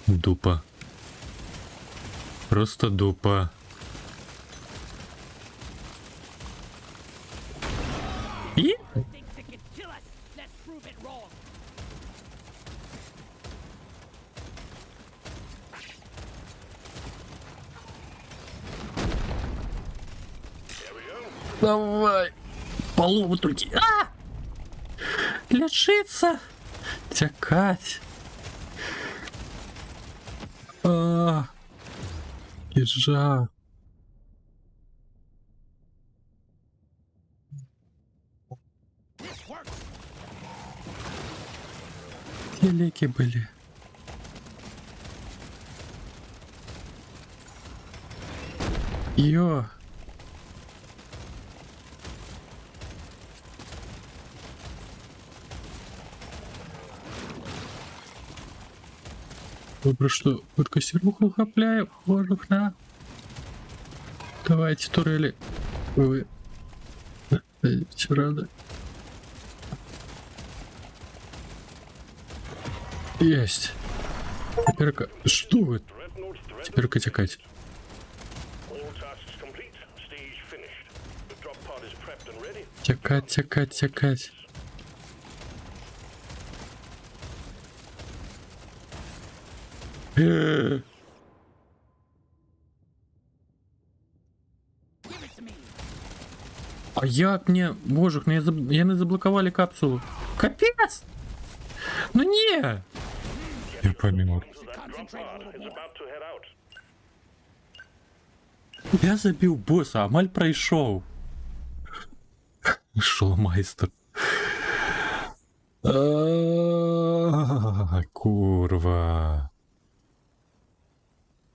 Дупа. Просто дупа. І? Давай. Полову только. А! Лишиться. Тякать. А! Ежа. Телеки были. Йо. Добре, что только сервуху хапляю, воздухна. Давайте, турели. Вы. Все рады. Есть. Теперь-ка... Что вы? Теперь-ка текать. Текать, текать, текать. А як мне, боже, яны заблокували капсулу. Капец! Ну не! Я помянул. Я забил босса, амаль пройшов. Шо, майстер? Курва.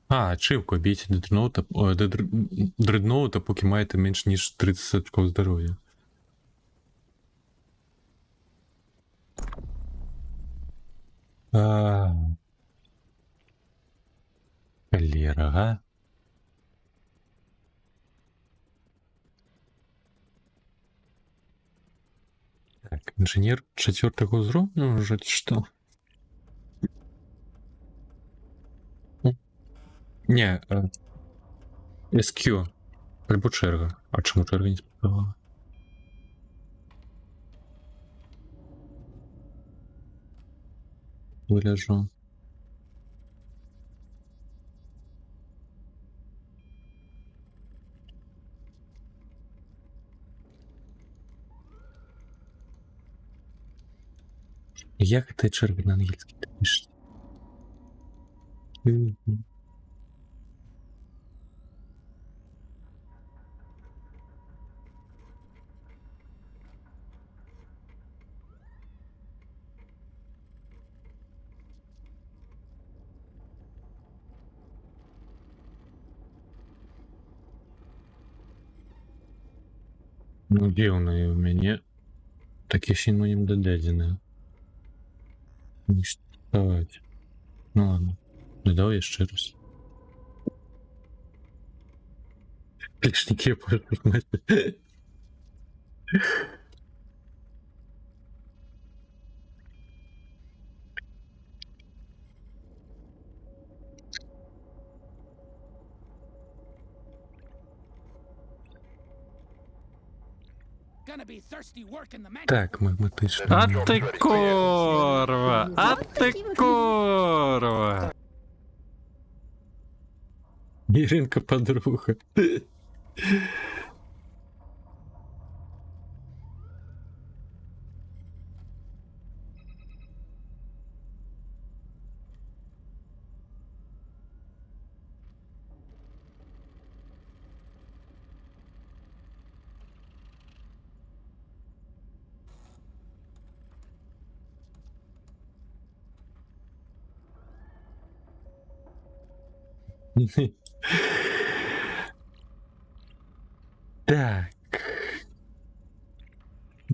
А, ачивку, бійте дредноута, поки маєте менш ніж 30 очков здоров'я. Холера, га? Так, инженер 4-го уровня уже что? Не, SQ. Альбо черга. А чому черга не спрацювала? Виляжу. Як ти черга на англійській ти пишеш? Ну, дивно, у меня таке синоним додадено. Не давайте. Ну ладно. Давай еще раз. Лишники, пожалуйста. Так, магматично. А ти корва! А ти корва! Іринка подруга. Так.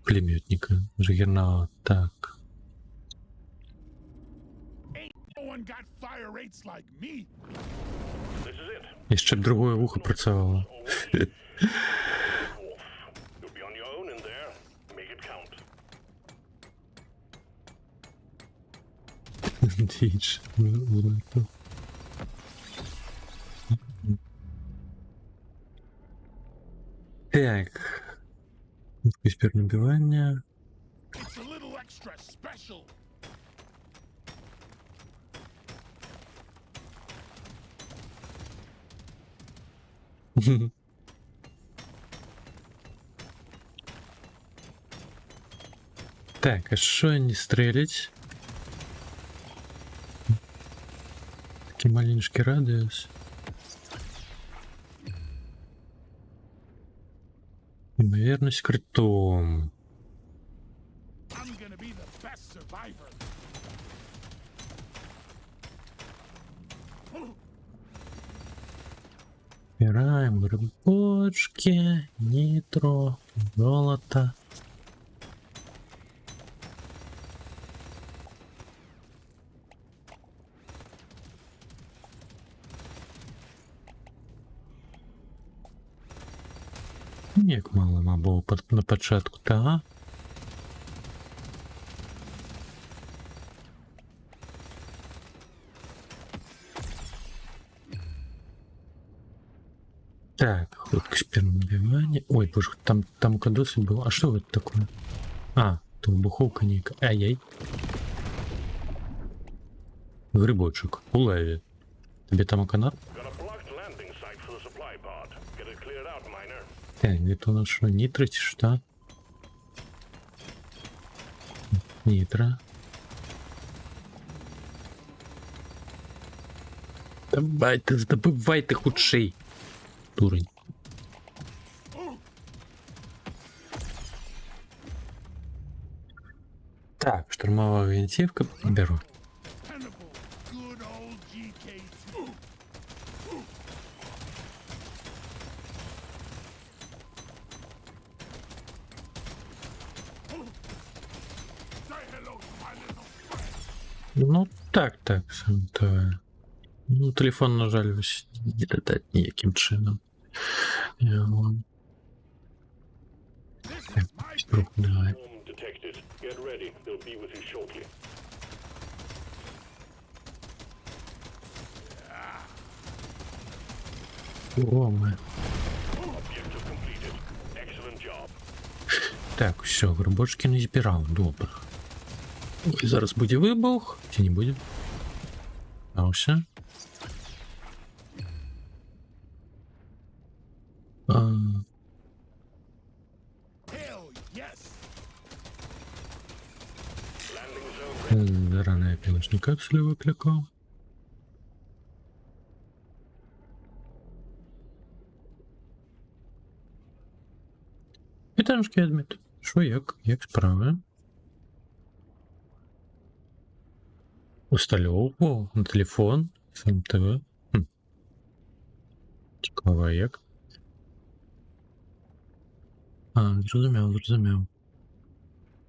Пулеметника. Жигернаут. Так. І ще б другое вухо працювало. Діч. Так. Теперь набивание. Так, а что не стрелять? Такий маленький радиус. Имоверность критом. Убираем рыбочки, нитро, золото. Як мало мабо на початку, та? Так, ход к набивание. Ой, боже, там кадосы был. А что это такое? А, то буховка ника. Ай-яй. Грибочек. У леві. Тобі там канат? Так, это у нас что, нитро, что? Нитро. Давайте, здобивайте худший. Дурень. Так, штурмовая винтовка беру. Ну, так, сам то. Ну, телефон, на жаль, ось не додати ніяким чином. Я вам. Так, руку давай. О, ми. Так, все, грибочки не збирав, добре. Ой, зараз буде вибух, чи не буде? А все. Заранее пилочный капсуль выкликал. Вітанушки, Адміт. Що, як справи? Устальовку на телефон, ФМТВ. Цікаво, як? А, зрозумів.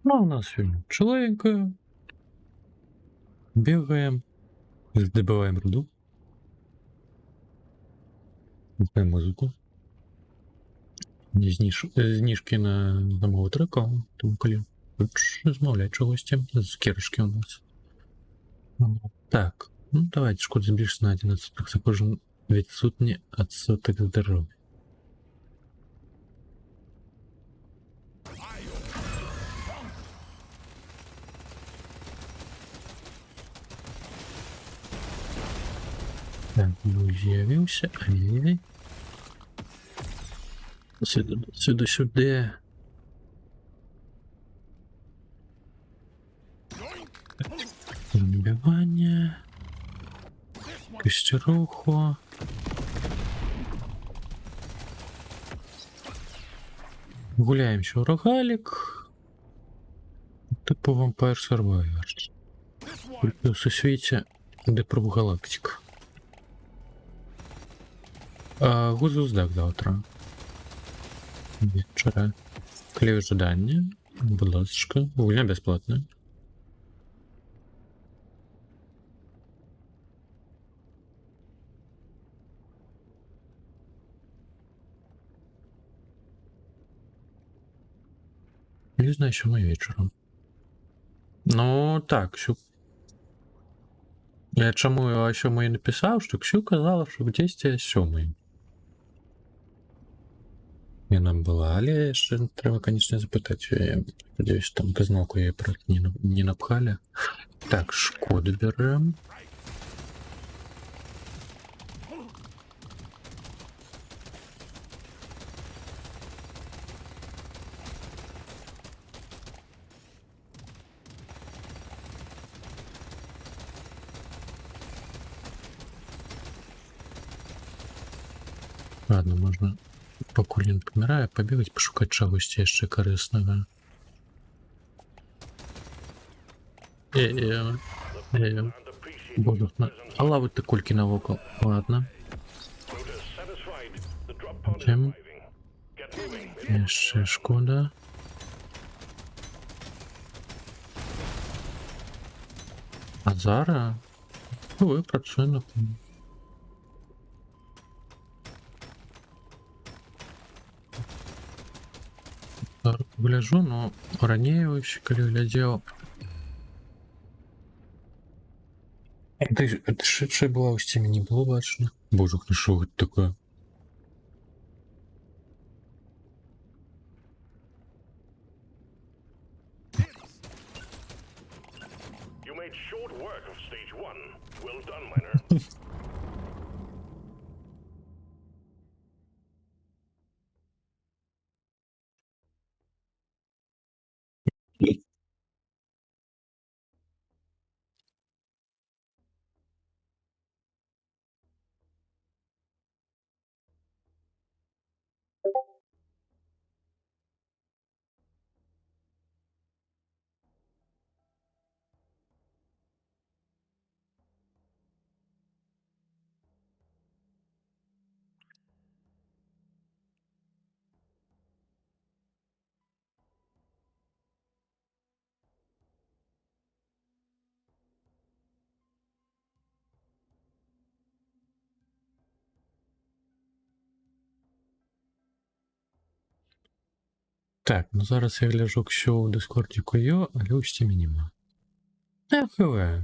Ну, у нас сьогодні чоловіка. Бігаємо. Здобиваємо руду. Слухаємо музику. Зніжки на мову треку, тому коли змовлять чогось тим, з кірочки у нас. Так, ну давайте шкода збільшиться на 11 за кожен відсутній відсоток здоров'я. Так, ну з'явився. Ай-яй-яй. Сюди. Зомбівання. Кистеруху. Гуляємо ще у рогалік. Типу Vampire Survivors. Тільки у всесвіті, де про галактику. Гузуздак завтра. Вечора. Клей ожидання. Будь ласка. Гуляємо безплатно. Не знаю, що ми вечором. Ну, так, що... Я чому о 7 написав, що Ксю казала, що в 10 7. Я нам була, але ще треба, конечно, запитати, чи я сподіваюсь, там казноку її просто не напхали. Так, шкоду берем. Ладно, можна, поки він помирає, побігати, пошукати чогось ще корисного. Буду. А лавити кульки навокал. Ладно. Чим? Ще шкода. А зараз? Ви працює на плані. Зараз гляжу, но ранее ще коли глядел. Ты шедшая была у стены, не было бачно. Боже, ну что это такое? You made short work of stage 1. Well done, miner. Так, ну зараз я гляжу, що у Дискорді кою, але у стімі нема. ХВ.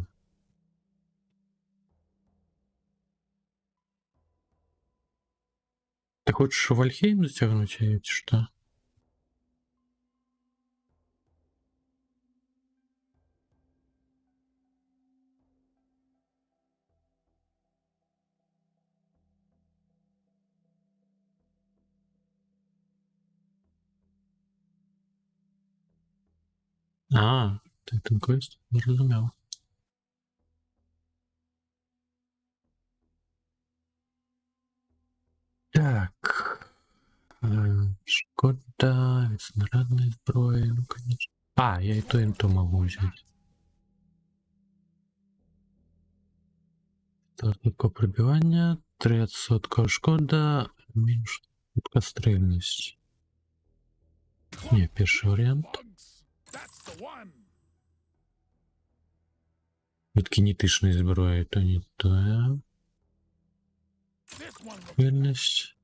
Ты хочешь Вальхейм затягнуть или что? А, ты там квест? Не разумел. Так. Шкода, снарядная зброя, ну конечно. А, я и то могу взять. Легко пробивання, 3% шкода, менш швидкострільність. Ні, перший варіант. Від кінетичної зброї то не то. Вільність.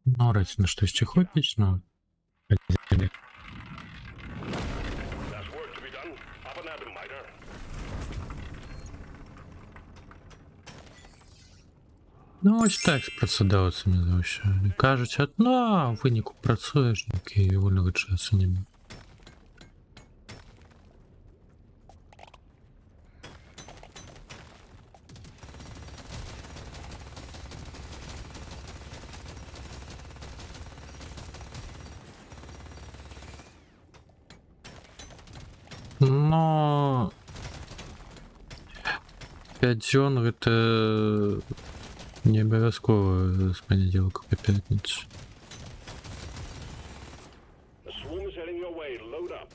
Ну, раз на щось хопить, но... There's work to be done. Up and at 'em, miner. Ну, ось так з працедавцями завжди. Кажуть одно, а в виніку працюєш, який вольного часу немає. Но 5 зон это не обов'язково з понеділка по п'ятницю. A swarm is heading your way. Load up.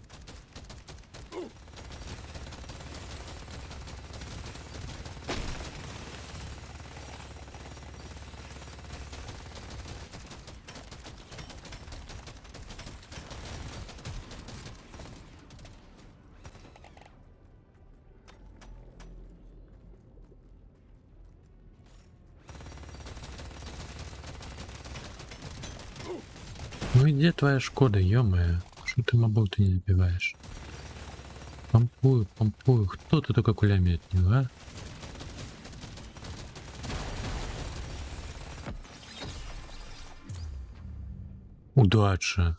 Ну и где твоя Шкода, ё-моё? Что ты мобов-то не забиваешь? Помпую, помпую. Кто ты такой кулеметник, а? Удача.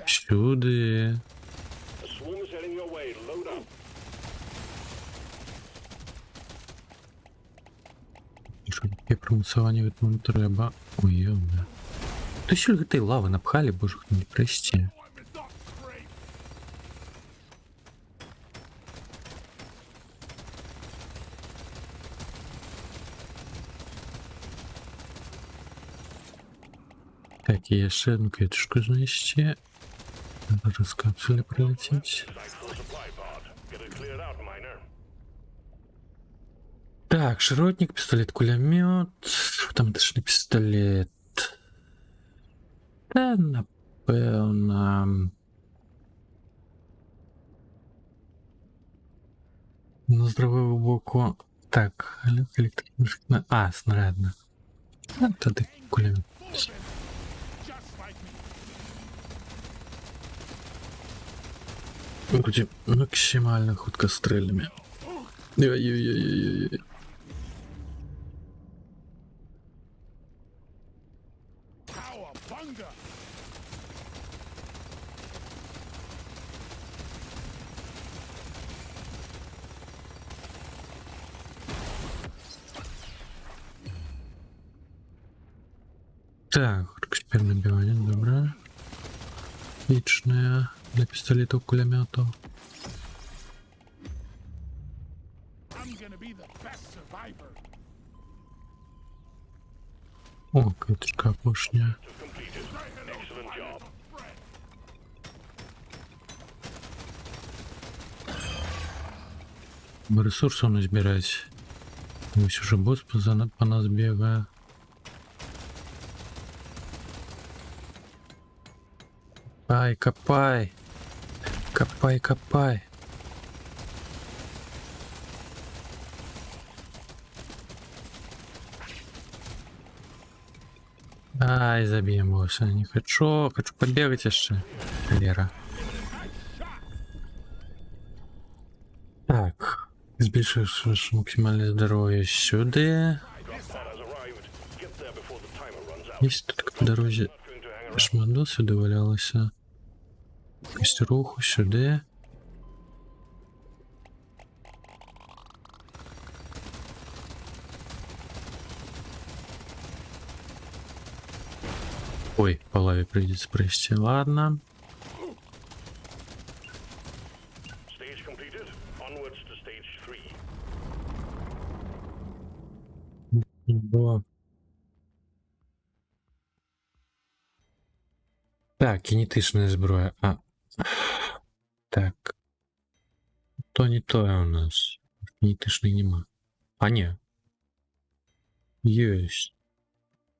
Сюди. A swarm is heading your way. Load up. Що таке промусування від мене треба? Ой, ё-моё. Ти що ти лави напхали, боже, не прости. Так, є ще одну квіточку знищити. Зараз капсуля прилетить. Site for a supply pod. Get it cleared out, miner. Так, широтник, пистолет, кулемет. Автоматичний пістолет. Та напевно. Ну, з другого боку. Так, електрична. А, снарядна. А, тоді кулемет. Вроде максимально худкострельными. Ой-ой-ой-ой-ой. Так, теперь набивание, добро. Отличное для пистолетов, кулеметов. О, квіточка опошня. Completed. Excellent job. Ресурсы не збирать. Ось уже босс по нас бегает. Копай, копай. Копай, копай. Ай, забьем босса. Не хочу. Хочу побегать еще. Лера. Так. Збільшиш максимальне здоров'я сюди. Drop pod has arrived. Get there before the timer runs out. Є тут по дорозі Not going to hang around. шмат сюди валялося. Якось руху сюди. Ой, по лаві прийдеться прийти. Ладно. Stage completed. Onwards to stage 3. Было. Так, кинетичная зброя. А. Так. То не то у нас. Кинетичной нема. А, не. Есть.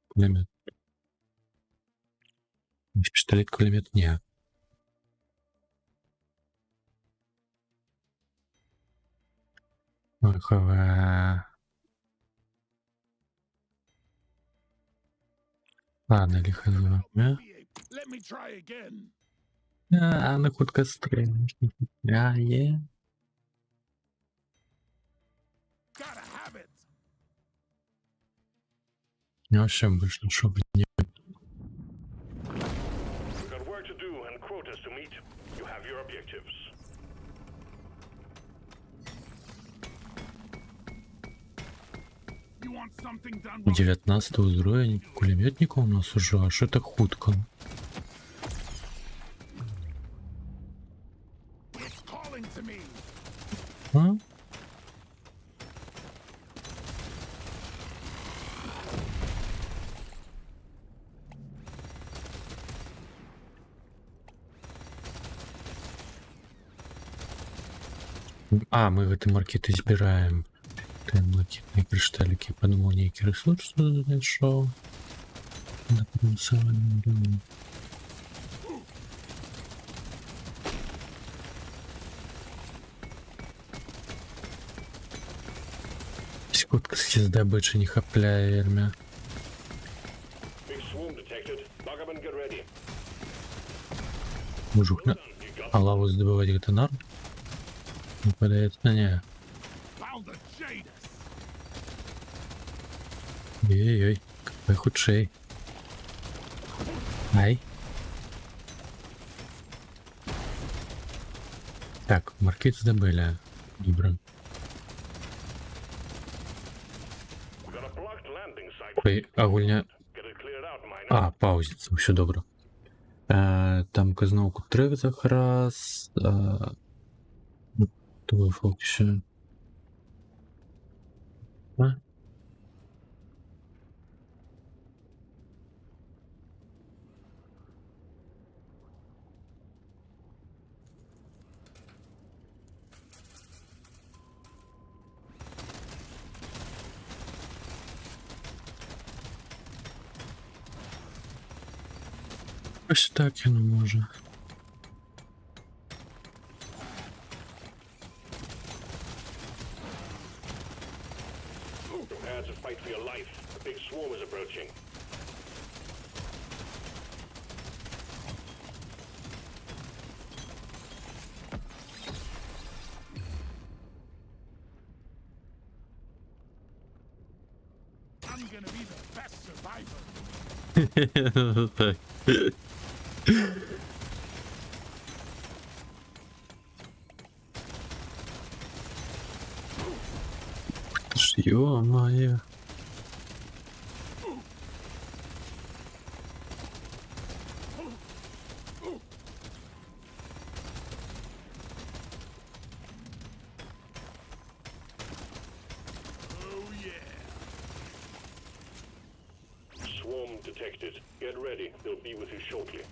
Кулемет. Пистолет, кулемет, не. Ой, ладно, лихо звук, а? Let me try again. А, на хутка стрельнуть. А, е. Gotta have it. Не вообще больше ничего не. We've got work to do and quotas to meet. You have your objectives. You want something done? 19 узброєння кулеметника у нас уже, а що так хутко? Let's call calling to me. А? А, мы в этой маркете збираем блакитные кришталики. Подумал, некий ресурс знайшов. На потенциальному рівні. Скутка з здобичі не хапляє вельми. Big swarm detected. Lock up and get ready. Мужик на... You got А лаву здобивати гетонар? Не подається, не. Found the Jadis. Ой-ой-ой, какой худший. Ай. Так, маркет здобили. Добре. We got a blocked landing site. Ой, агульня... Get it cleared out, miner. А, паузиться, все добре. Там казновку трек якраз. То фокусі. А? Ось так я не можу. Prepare to fight for your life. A big swarm is approaching. I'm gonna be the best survivor. Так. Ж ё-моё. Oh yeah. Swarm detected. Get ready. They'll be with you shortly.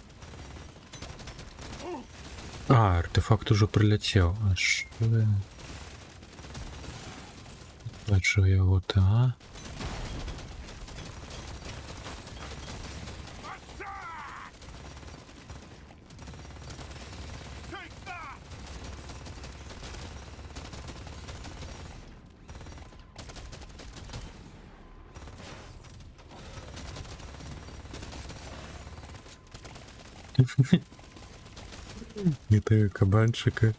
А, артефакт уже прилетел. Аж. Бачу його, та. Attack! Take that! Вітаю кабанчика.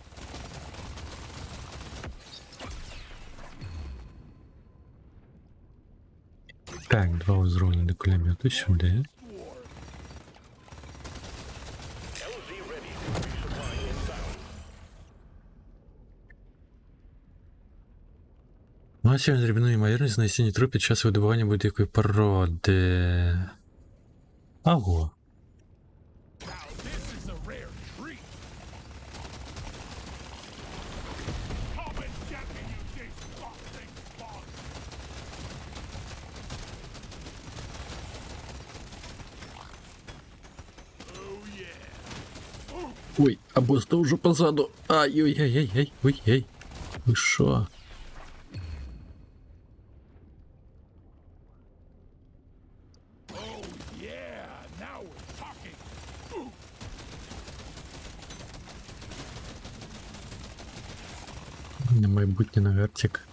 Так, два узрони до кулемету сюди. LZ ready. Resupply inbound. Максимум дрібну ймовірність знайти нітро під час видобування будь-якої породи. Ого. Now this is a rare treat. Come and get me, you disgusting bug! Oh yeah. Ой, а босс то вже позаду. Ай-ой-ой-ой-ой, ой-ой. Ви що? Oh yeah. Now we're talking. На майбутнє на вертик.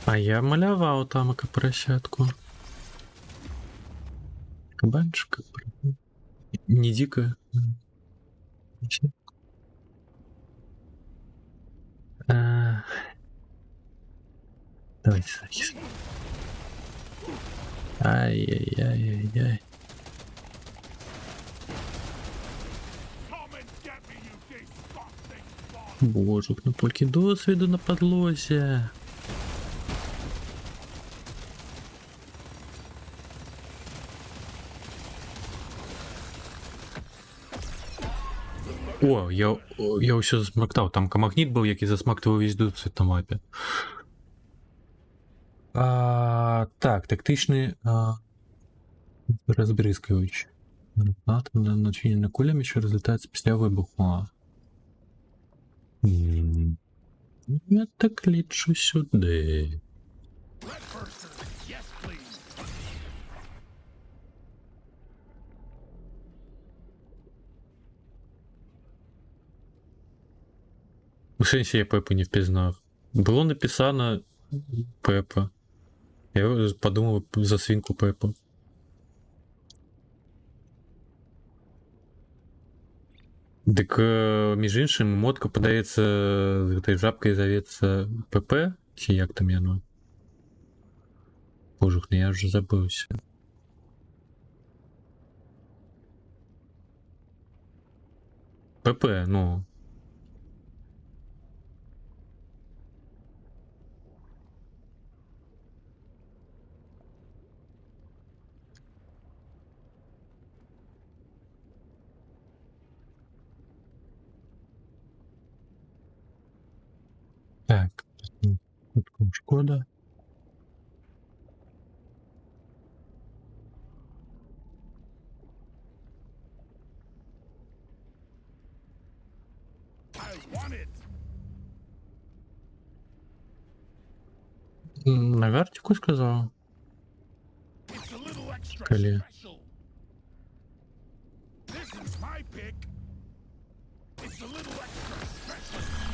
А я малював там поросятку. Кабанчика. Не дико. Давайте захист. Ай-яй-яй-яй-яй. Come and get me, you disgusting bug! Божук, ну поки досвіду на подлозі. The Я ўсё засмактаў, там камагніт быў, які засмактваў увесь досвед на мапе. Так, тактычны разбрызгивач. Атомна начинена кулями, що результат після вибуху. Я так лічу сюди. Lead burster. Yes, please. У сенсі я Пепу не впізнав. Було написано Пепа. Я подумав за свинку Пепу. Дык, між іншым, мотка падаецца з гэтай жабкай завецца ПП, ці як там яно? Божух, ну я вже забыўся. ПП, ну. Так, тут шкода. I want it. На вертику сказав? It's a little extra Коли? special. This is my pick. It's a little extra special.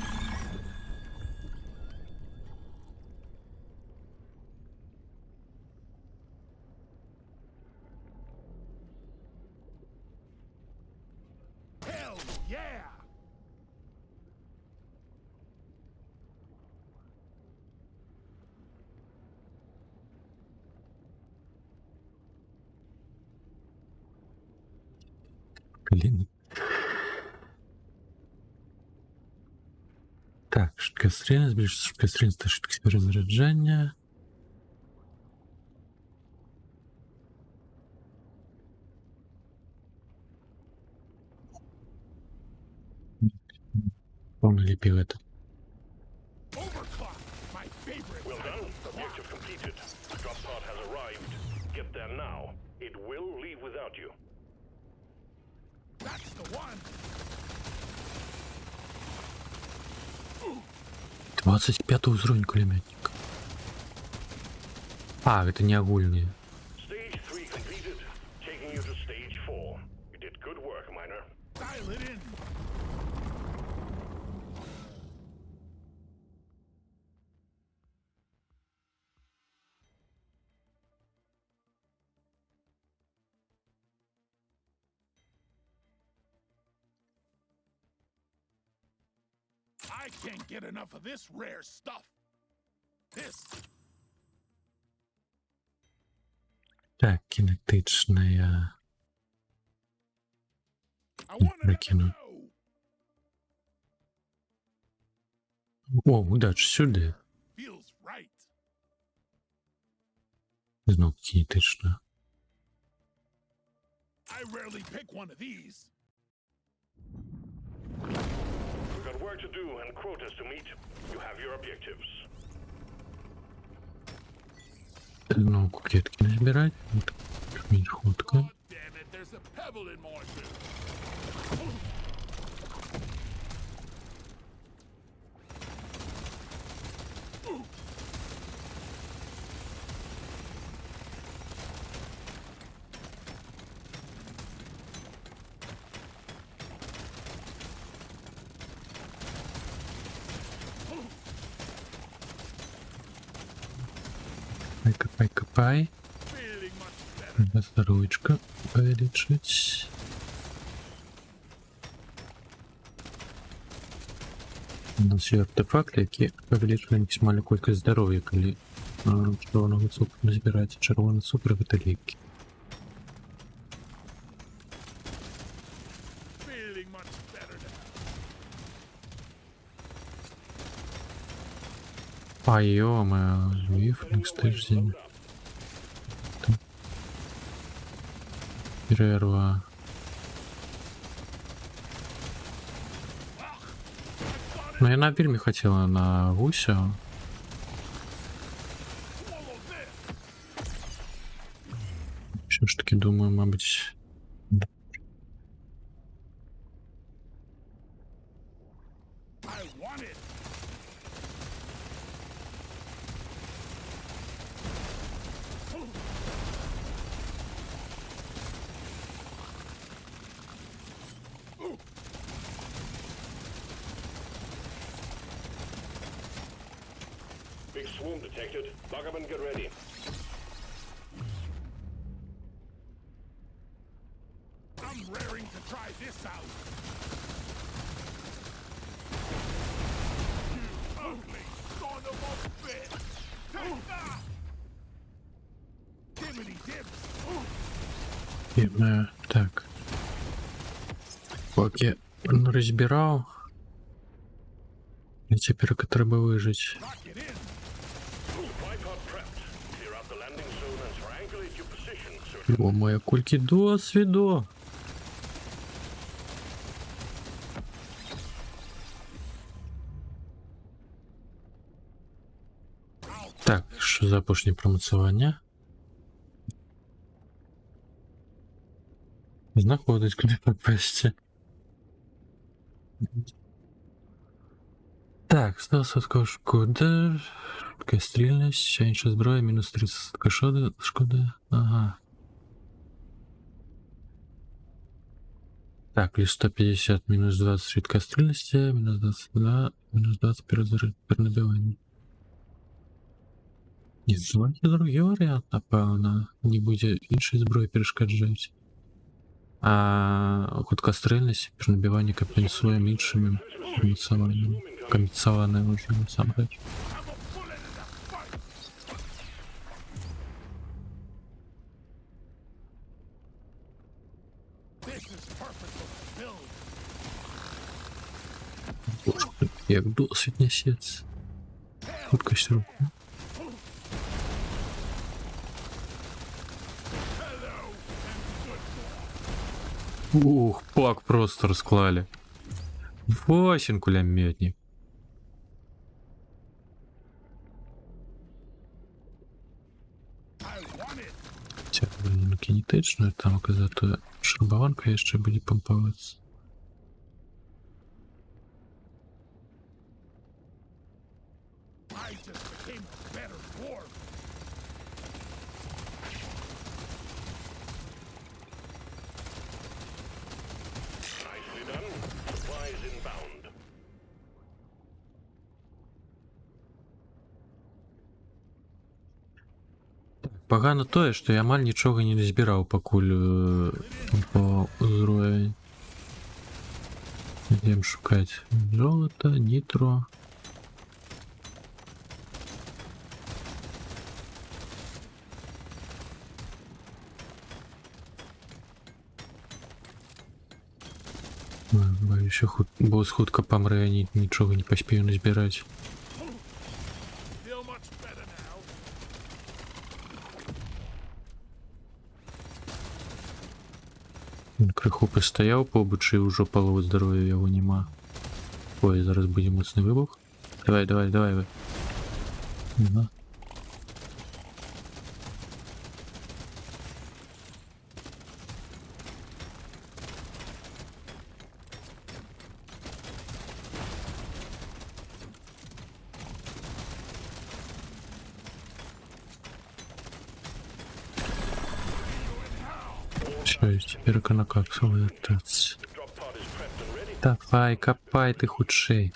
Hell yeah! Блін. Так, швидкострільне, збільшити швидкострільність та швидкість перезаряджання. Повно ліпів это. Overclock, my favorite. Well type done. of clock. Objective completed. Drop pod has arrived. Get there now. It will leave without you. That's the one. 25 уровень кулеметника. А, это не огульные. Stage 3 completed. Taking you to stage 4. You did good work, Miner. Dial it in. I can't get enough of this rare stuff. This. Так, кинетичная. I want to Викину. know. О, удач, сюди. Feels right. Знов кинетична. I rarely pick one of these. We've got work to do and quotas to meet. You have your objectives. Знов кукетки не збирать. Жміть ходка. God damn it, there's a pebble in motion. Копай, копай. Feeling much better. Здоровичка вилічить. У нас є артефакти, які увеличують максимальну кількість здоров'я, коли червоного цукру не збирається. Червоний цукор – це ліки. Feeling much better now. А йома, віфлінг тиждень. Ну, яна вельмі хацела на гуся. Все ж таки, думаю, мабуть... I want it. Big swarm detected. Buggerman, get ready. I'm raring to try this out. You ugly son of a bitch! Take that! Dimmity dips! Бідна. Так. Поки розбирав. І тепер треба вижити. Lock it in! Supply pod prepped. Clear out the landing zone and triangulate your position, sir. О, моя кульки досвіду. Так, що за апошнє промоцювання? Знаходить, куди попасти. Так, 100% шкода. Швидка стрільність, ще інша зброя, мінус 30% шкода. Ага. Так, плюс 150, минус 20 швидкая стрельности, минус 22, минус 20 перенабивання. Ні, давайте другий варіант, напевно. Не буде іншої зброї перешкоджати. А худкострільність, перенабивання компенсуємо іншими коміцованими. Коміцоване вже насамперед. This is perfect for the build. Боже, як досвід несеться. Худкость рук. Ух, пак просто розклали. Восемь кулеметник. I want it. Ця блін, кінетичною, там казати шрубованка ще буде помпуватися. I just became a better dwarf. Nicely done. Supplies inbound. Погано тое, што я амаль нічога не збіраў пакуль по ўзроўні. Ідзем шукаць золата, нітро. Боюся, босс хутка памрэ, я нічога не паспею назбіраць. Feel much better now. Він крыху пастаяў побач, і ўжо паловы здароўя яго няма. Ой, зараз будзе моцны выбух. Давай, давай, давай вы. Ага. Все, теперь на капсулу вертаться. Drop pod is prepped and ready. Давай, копай ты худший.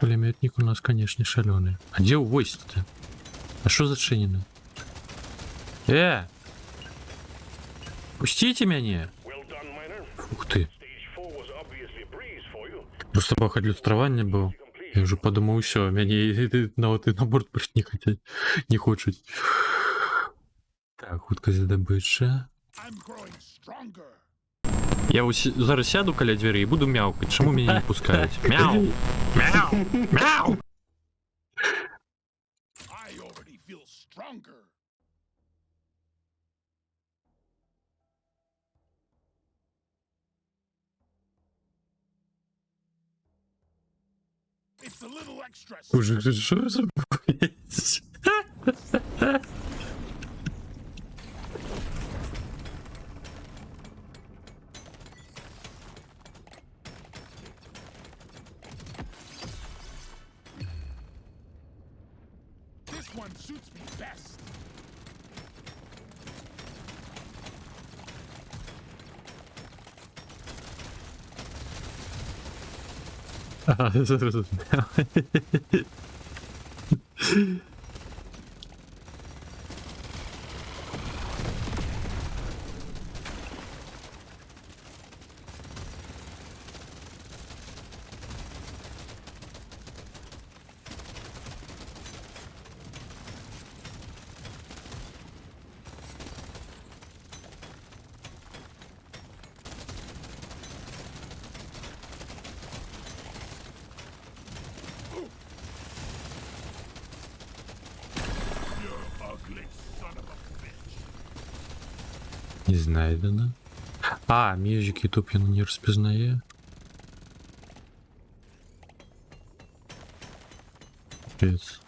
Пулеметник у нас, конечно, шаленый. А где увозить-то? А что зачинено? Пустите меня! Well done, miner. Ух ты. Stage 4 was obviously a breeze for you. Просто пахать люстрование был. Я уже подумал, все, меня на борт просто не хотят, не хочут. Так, хутка здобыча. I'm growing stronger. Я зараз сяду каля двері і буду мяукать. Чому мене не пускають? Мяу! Мяу! Мяу! I stronger. It's a little extra. Боже, що ви зробили? This one suits me best. А, зрозумів. You ugly son of a bitch. Не знайдено. А, Music YouTube він не розпізнає. Капець.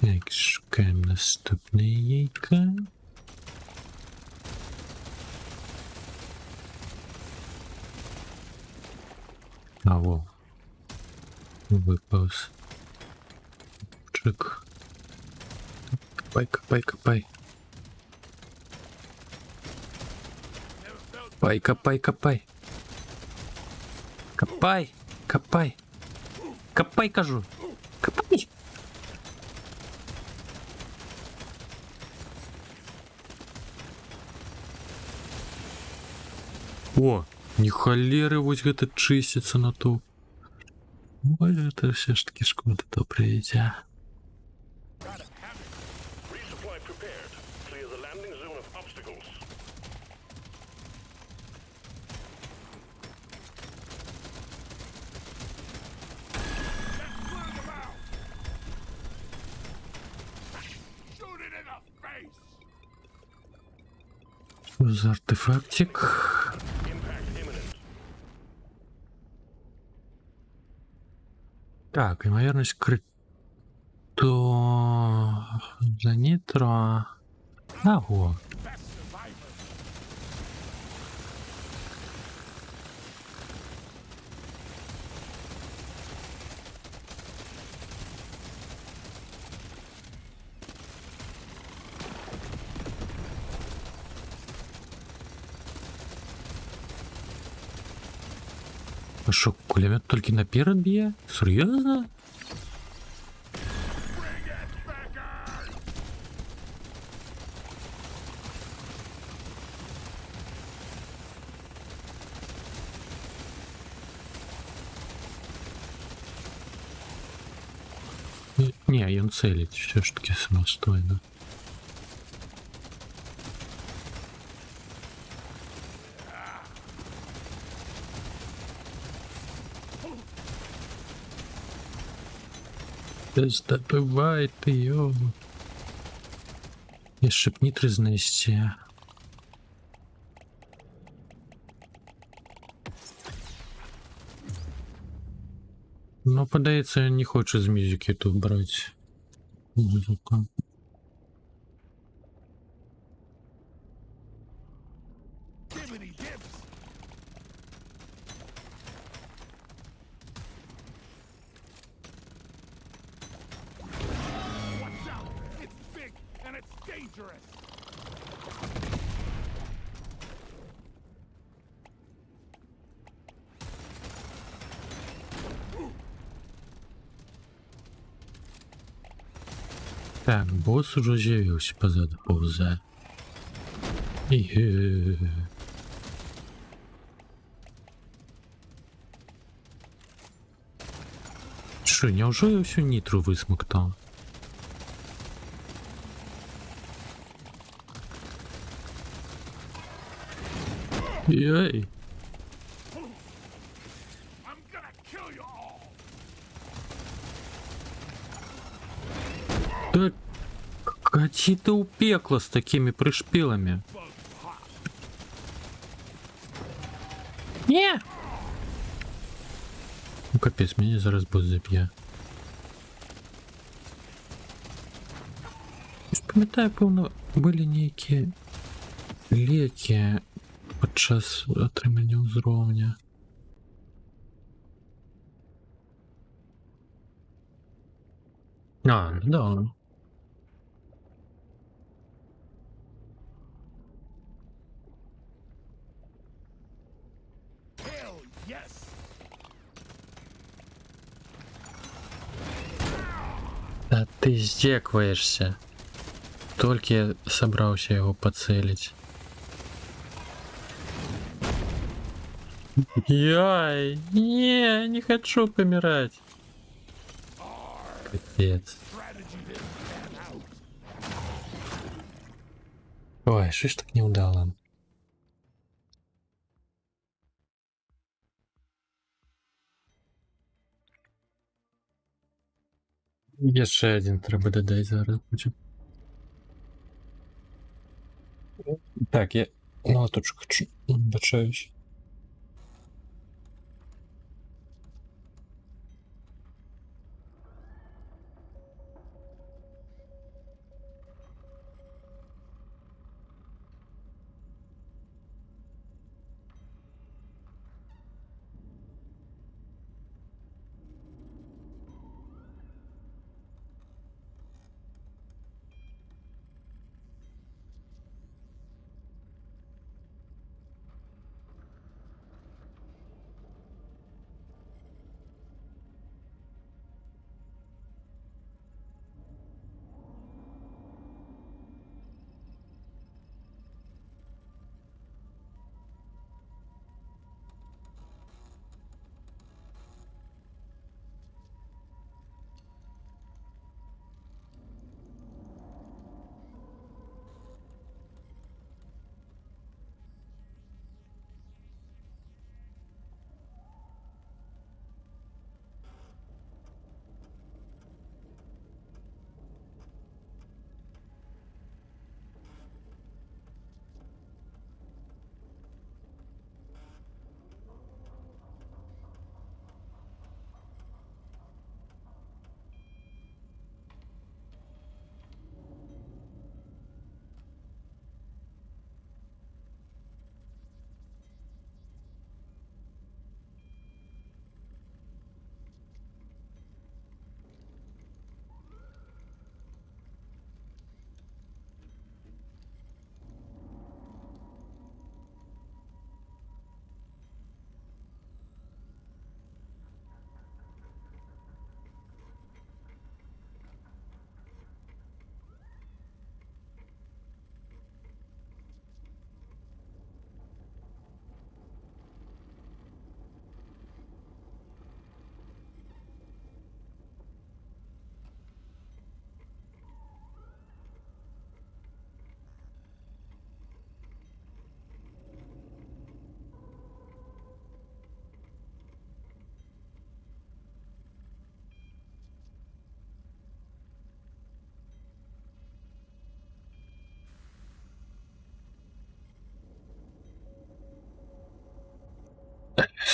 Так, шукаємо наступне яйко. А, во. Виповз. Чик. Копай, копай, копай. Копай, копай, копай. Копай, копай. Копай, кажу. Копай. О, не холеры, вось гэта чысціцца на то. Ой, гэта все ж таки шкода добрае дзіця. Resupply prepared. Clear the landing zone of obstacles. Clear them out. Shoot it in the face. Що за артефактик? Impact imminent. Так, ймовірність крито за нітро. Аго. Best survivor. А що, кулемет тільки наперед б'є? Серйозно? Bring it, Becker. Ні, він целить все ж таки самостійно. Добивайте його. І щоб нітри знести. Ну, подається, я не хочу з музики тут брати. Музику. Gibbity dibs. Watch out. It's big and it's dangerous. Так, босс уже з'явився позаду повзе. Іге. Що, неужели я всю нітру висмоктав? Ей! I'm gonna kill you all. Да кати ты у пекла с такими пришпилами. Не! Ну капец, меня зараз босс заб'є. Пам'ятаю, певно, були ніякі леки подчас отримання узровня. А, ну да. Hell yes. Да ты здекваешься. Только я собрался его поцелить. Яй, не хочу помирать. Капец. Strategy didn't pan out. Ой, що ж так не удало? Ще один треба додати зараз. Так, я на точку хочу. Бачаюсь.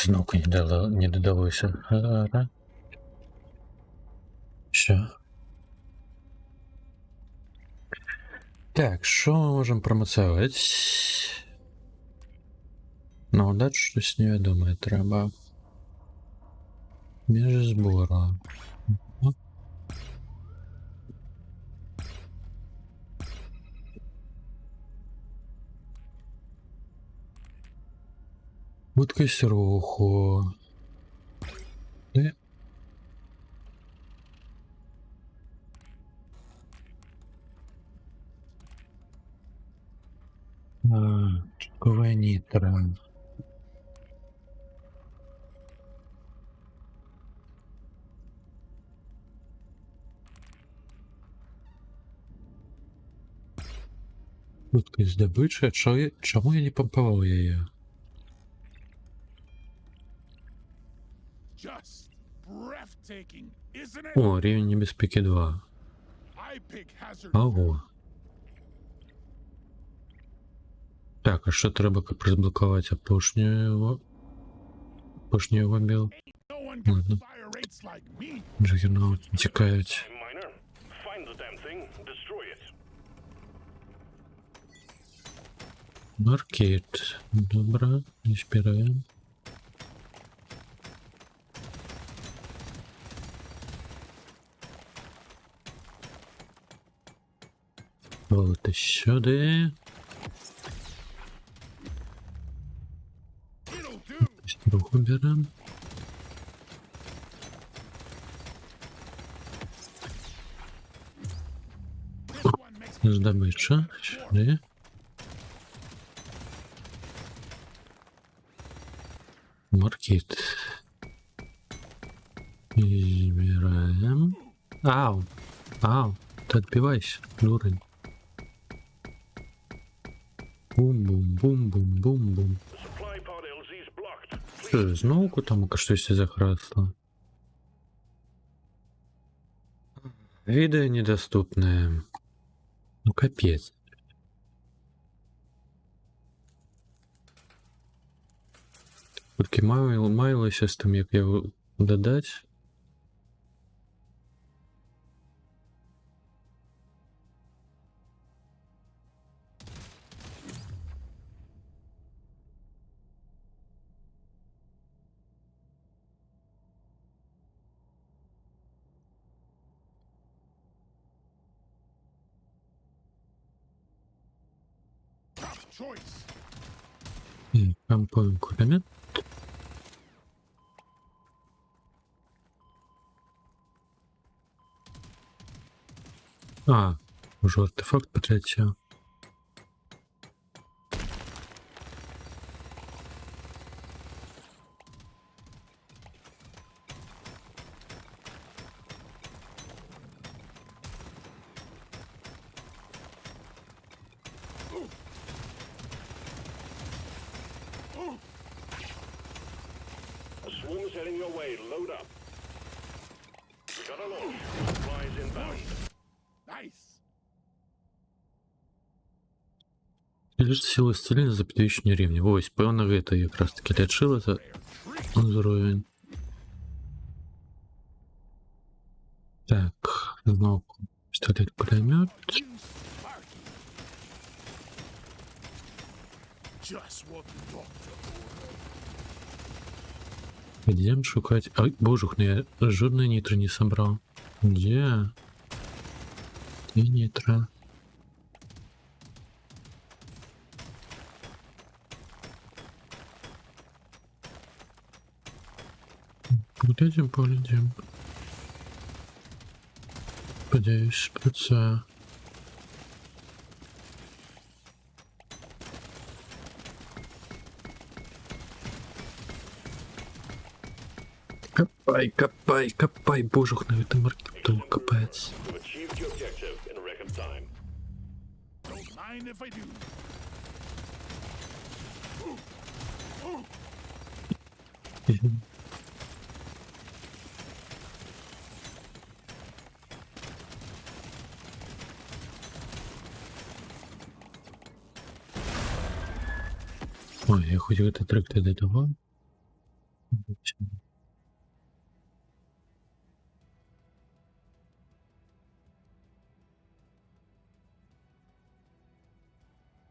Знову не додалося. Ага. Що? Так, що ми можемо промоцевати? На удачу щось невідоме треба. Між збору. Швидкість руху. Ковая нитро. Швидкість здобичі. Чому я не помпував її? Just breathtaking, isn't it? О, рівень небезпеки 2. I pick hazard. Ого. Так, а що треба розблокувати опошнього вибіл? No one can Ладно. fire rates like me. Джагернаут тікають. Time miner. Find the damn thing. Destroy it. Маркет. Добре, не збираємо. Валити сюди. It'll do. Руку беремо. This one makes me Здобича. Сюди. Маркет. І збираємо. Ау. Ау. Ты отбивайся, дурень. Бум-бум-бум-бум-бум-бум. Supply pod LZ is blocked. Що, знову там щось захрасло? Видео недоступное. Ну капец. Тільки майлося з тим, як його додати. tough choice. Кампуем кулемет. А, уже артефакт потрачал. A swarm is heading your way. Load up. We got a launch. Supplies inbound. Nice. Лишь силы исцеления за підвищення рівня. Ось, певно, это якраз таки лечило за уровень. Так, знову пістолет пулемет. Sparky. Just what the doctor ordered. Идем шукать. Ай, божух, ну я жодной нитро не собрал. Где? Где нитро? Поглядим. Подаюсь шприца. Копай, божух, на этом маркету копается. You've achieved your objective in record time. Don't mind if I do. Ой, я хоть этот трек тогда давал.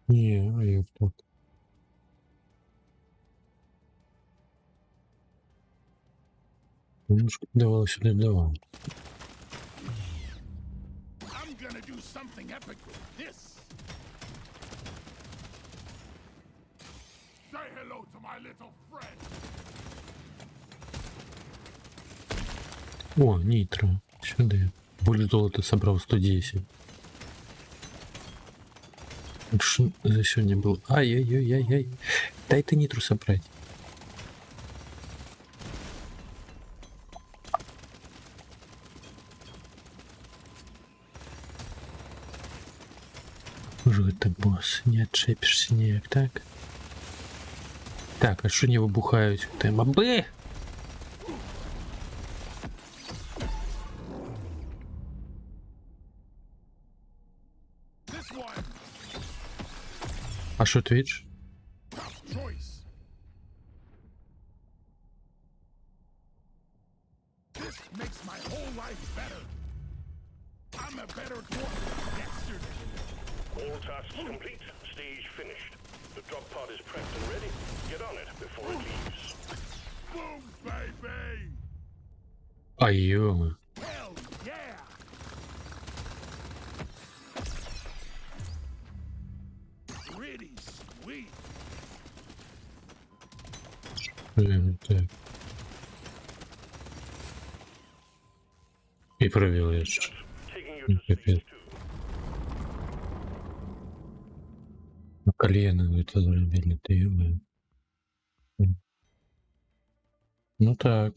Не, а я так. Немножко давал сюда давал. I'm gonna do something epic with this. Say hello to my little friend. О, нитро. Сюда. Более золота собрал 110. Что за сегодня был? Ай-яй-яй-яй-яй. Дай ты нитру собрать. Уже это босс, не отшепишься никак, так? Так, а что не выбухают? ТМБ? This one. А что Twitch? Tough choice. This makes my whole life better. I'm a better dwarf than yesterday. All tasks complete. Stage finished. The drop pod is prepped and ready. Get on it before it leaves. Boom, baby! А ё. Hell yeah! Pretty sweet. Так. И провел я ж. Taking you to Капец. stage 2. На колено это зарубили, ты ё-моё. Ну так.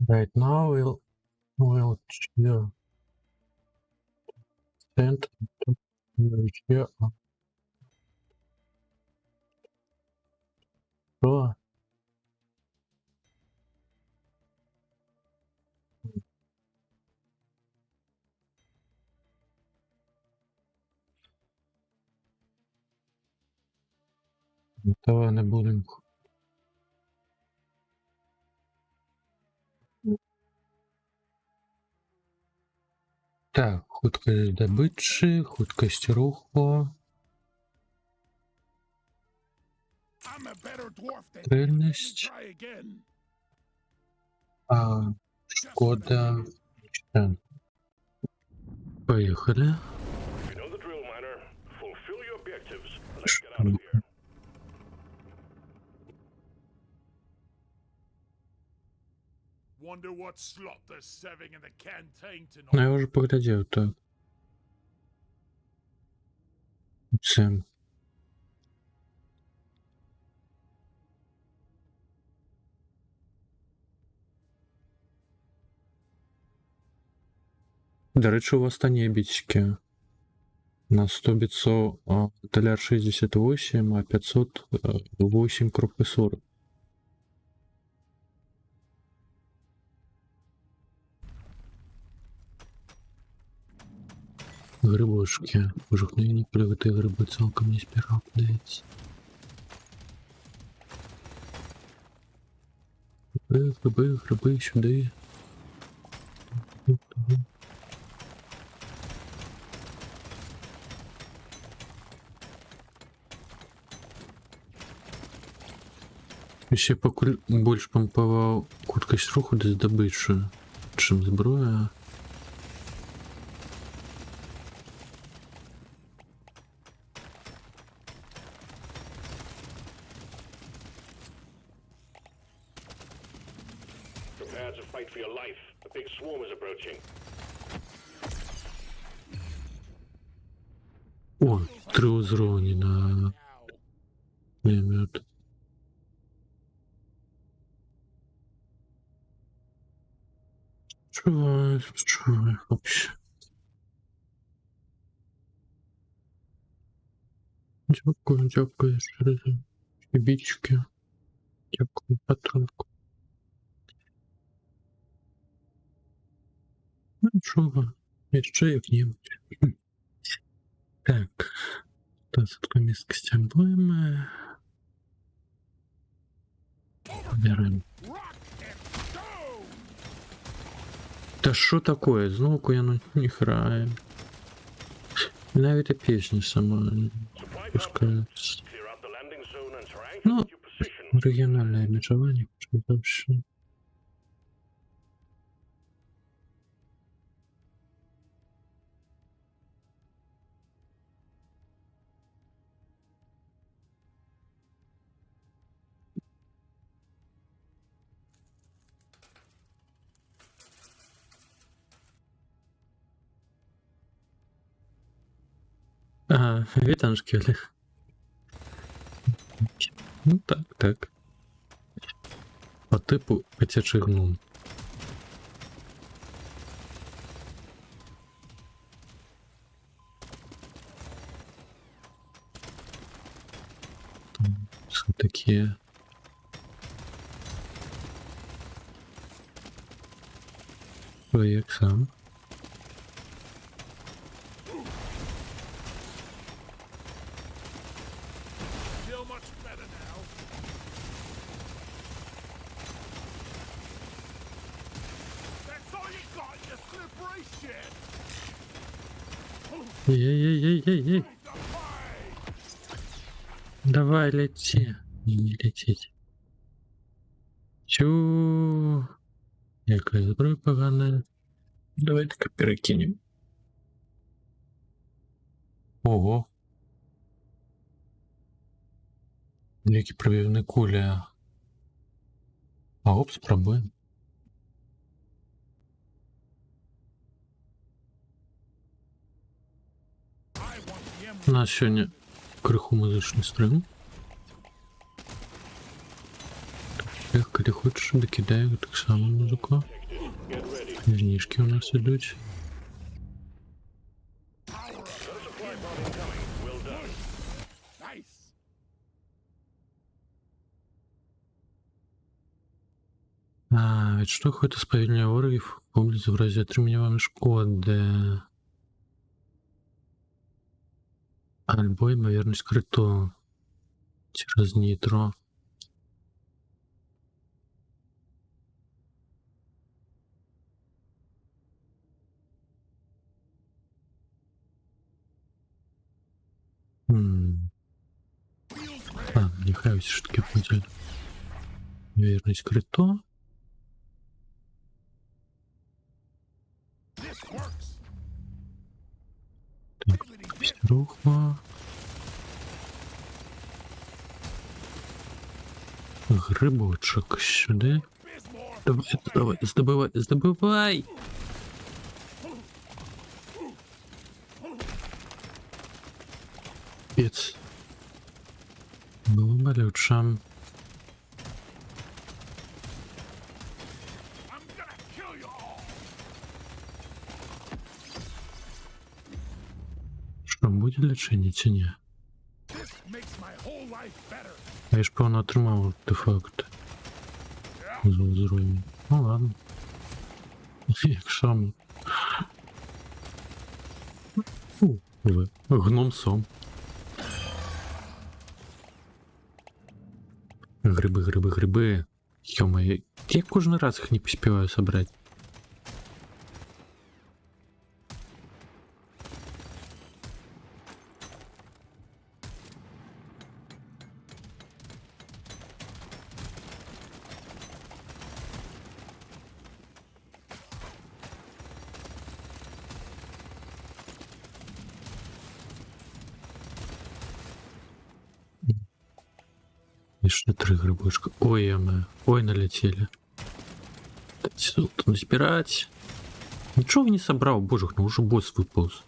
Right now we'll chill. Stand here. Что? Давай не будемо. Так, хуткость добычи, хуткость руху, I'm a better dwarf than стрельность, try again. а, шкода. Так, поехали. You know the drill, miner. Fulfill your objectives. Let's get out of here. Wonder what slot they're serving in the canteen Ну, tonight. я уже поглядел, так. Сэм. До речі, у вас останні бітики. На 100 битцов доляр 68, а 508 крупы 40. Грибочки. Жухнені привити гриби цілком не збирав, подається. Гриби сюди. Ще больш пампаваў хуткасць руху да здабычы, чым зброя. Prepare to fight for your life. A big swarm is approaching. О, 3 узроўні на Now. пулемёт. Чувай, вообще. Дякую, через бічки. Дякую, патронку. Ну, чого? Ще як-небудь. Так. Досадка місткості обойми. Берем. Rock and stone! Та що такое? Знову куяну не грає. Навіть і пісня сама Supply drop. пускається. Clear out the landing zone and triangulate Ну, your position. регіональне межування, що вообще. Ага, вітаншки, Олег. Ну так, так. По типу котячий гном. Там все такі. Ой, як сам. Feel much better now. That's all you got, you slippery shit. Ей-ей-ей-ей-ей. The fight. Давай, лети. Не лететь. Чу. Якая зброя поганая. Давай-ка перекинем. Ого. Які пробивні кулі. А оп, спробуємо. I want the emerald. У нас сьогодні криху музичний стрим. Так, коли хочеш, докидаю так само музику. Get ready. Знижки у нас ідуть. Got a supply pod incoming. Well done. Nice. Відштовхуйте сповільнення ворогів поблизу в разі отримання вам шкоди. Або ймовірність криту через нітро. А, нехай ось ж таки буде. Ймовірність криту. This works. Так, руху. Грибочок сюди. Bismore. Давай, давай, здобивай, здобивай! Пец. Было болючим. I'm gonna kill you all. Що, буде лічення чи ні? This makes my whole life better. А я ж певно отримав артефакт. Yeah. З озероєм. Ну ладно. Як саме. Гном сом. Грибы, грибы, грибы. Ё-моё, я кожен раз их не поспеваю собрать. Еще 3 грибочка. Ой, я ой, налетели. Тут насбирать. Ничего не собрал, боже, ну уже босс выполз.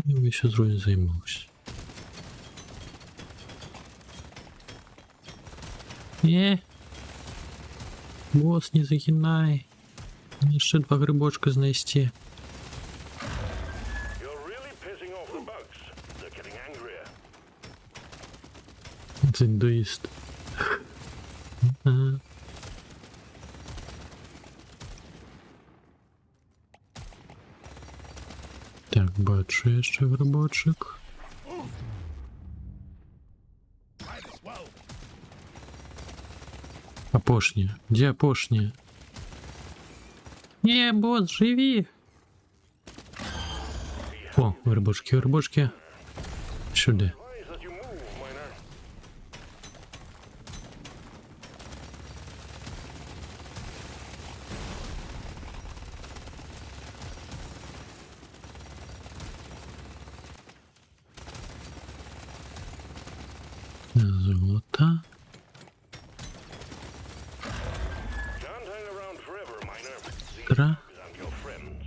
Я еще зрою займусь. Босс, не загинай. Мне еще 2 грибочка знайти. You're really pissing off the bugs. They're getting angrier. Це індуїст. Ага. Так, бачу я ще грибочок. Might as well. Апошні. Де апошні? Ні, бос, живі! О, грибочки, грибочки. Сюди. Why is that you move, miner? Золото. Can't hang around forever, miner. These Кра. bugs aren't your friends.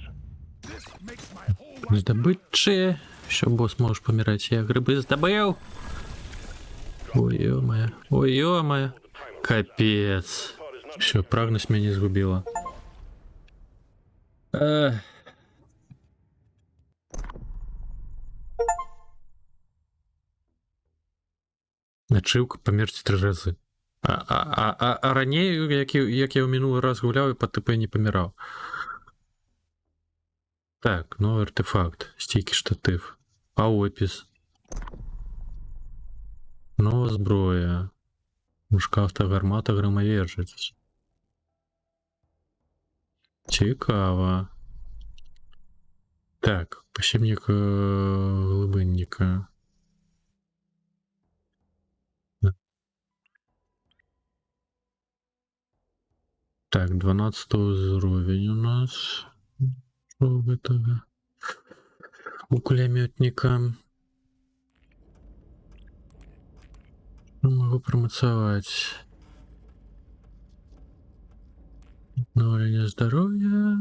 Здобычи. Що бос можеш помирати? Я гриби здобив. Ой, ё-моё. Ой, ё-моё. Капец. Все, прагнусь меня згубила. Начивка померці 3 рази. А ранее, як я в минулий раз гуляв, і по ТП не помирав. Так, новий артефакт. Стійкий штатив. Аопіс. Нова зброя. Мушка автогармата громовержець. Цікаво. Так, посібник глибинника. Так, 12 уровень у нас. Что в этого? У кулеметника. Могу промацевать. Обновление здоровья.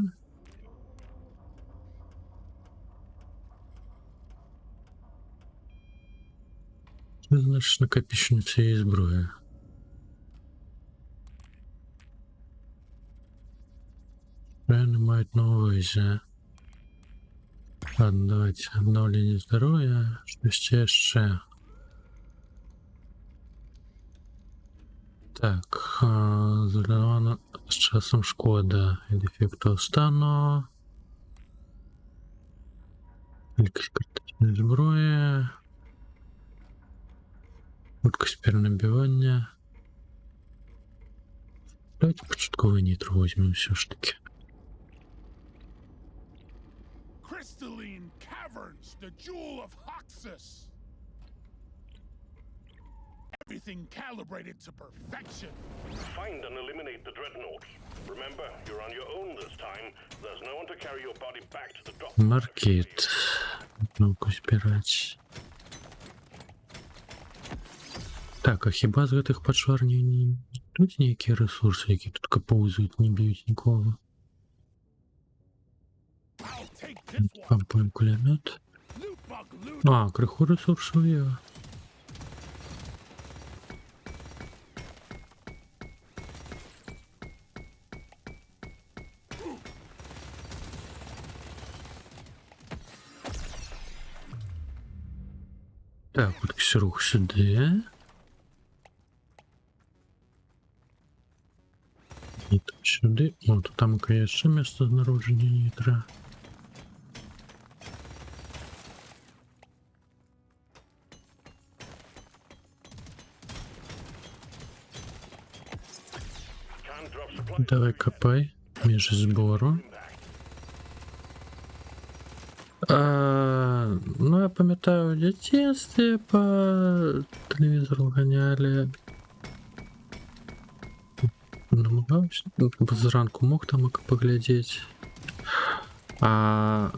Значит, накопичница и зброя. Правильно мать на увазі. Ладно, давайте. Обновление здоровья. Что ще? Так, зелена з часом шкода. Дефекту стану. Кількість критичної зброї. Швидкість перенабивання. Давайте початковий нітро візьмемо все ж таки. Crystalline caverns, the jewel of Hoxus. Everything calibrated to perfection. Find and eliminate the dreadnoughts. Remember, you're on your own this time. There's no one to carry your body back to the drop. Маркет. Ну-ка збирать. Так, а хіба з гэтых пачвар не тут ніякія ресурси, які тут капоўзують, не б'ють нікого? I'll take this one. Пампуем кулемет. Loot bug loot. А, криху ресурсів є. Так, от рух сюди. І тут сюди. О, тут там є ще місце знародження нітра. Can't drop supplies. Давай копай між збору. Ну, я пам'ятаю, в дитинстві по телевізору ганяли. Намагався, зранку мог там поглядеть. А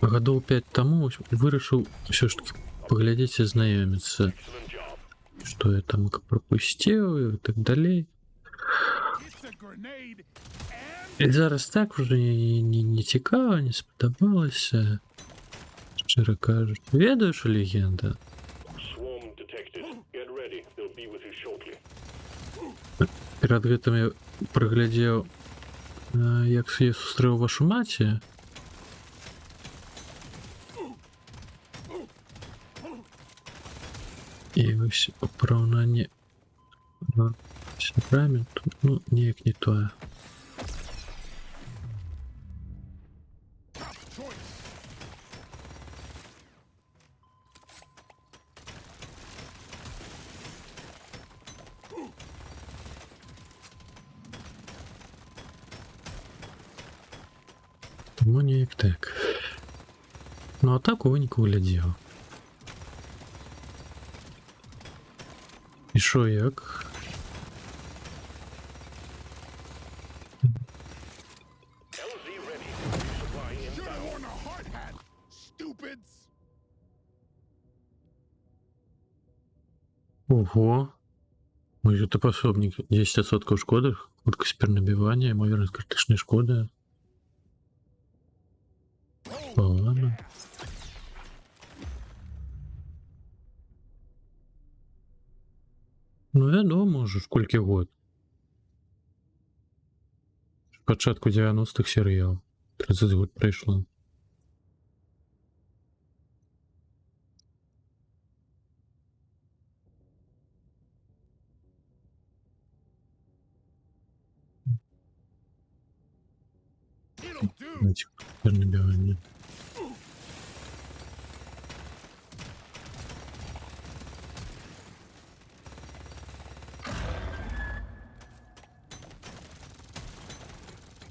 годов 5 тому вирішив все ж таки поглядеть і знайомиться. Excellent job. Що я там пропустив і так далі. It's a grenade and І зараз так вже не цікаво, не сподобалося. Щиро кажучи. Ведаєш легенда? Swarm detected. Get ready. They'll be with you shortly. Перед гэтым я праглядзеў, як я сустрэў вашу маці. І вось у параўнанні з сябрамі тут, ну, неяк не тое. tough choice. Тому неяк так. Ну а так у выніку глядзеў. І шо як? LZ ready. Resupply Should have inbound. worn a hard hat, stupids. Ого. Ой, это пособник. 10% шкоди, швидкість перенабивання, ймовірність критичної шкоди. Hold Ладно. Ну, вядома уже, сколькі год. З пачатку 90-х серыял. 30 год прайшло. It'll do. Давайте набивание.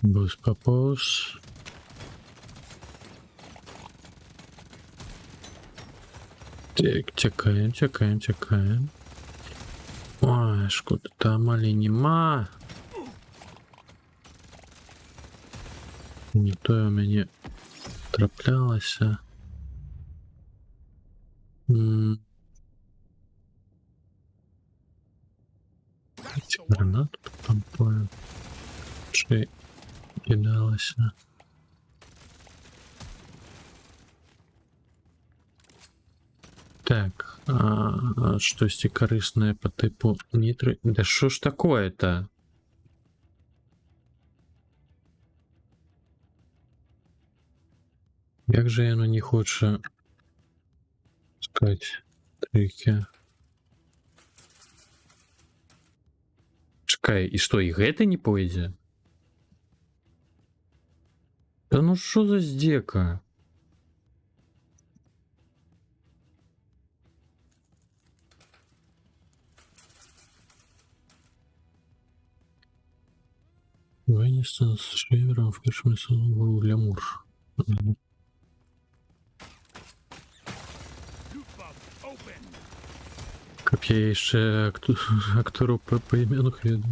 Босс пополз. Так, чекаем. Ой, шкода, там алі нема. Не то у мяне траплялася. That's the one. Гранату помпою. Чи кидалася. Так, штосьці карыснае по типу нитры. Да что ж такое-то? Як же яно не хоча сказать трыкі? Чакай, і што, і гэта не пойдзе? Да ну что за здека? Вынесен с шевером в первом сезоне был лямур. Loot bug open. Как я еще актору по имену хрену.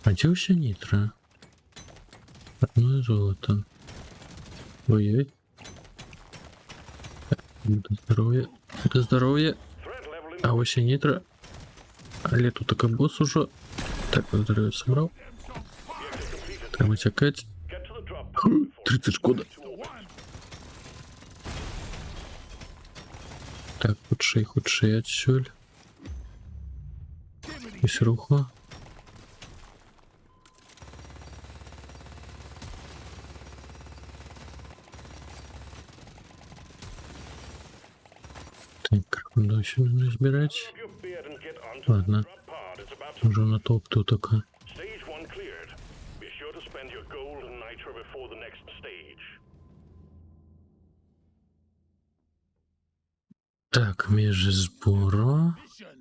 А где все нитро? Одно золото. Ой-ой. До здоровья. До здоровья. Threat level А ось і нітро. Але тут такой босс уже. Так, здоровье собрал. Треба тякать. get to the drop point before 30 шкода. The one. Так, худший отсюль. Ось руху. Так, как он дальше нужно избирать? Grab your beard and get onto Ладно. the drop pod. It's about to Уже на топ тут только. Stage 1 cleared. Be sure to spend your gold and nitro before the next stage. Так, межи збору. Mission.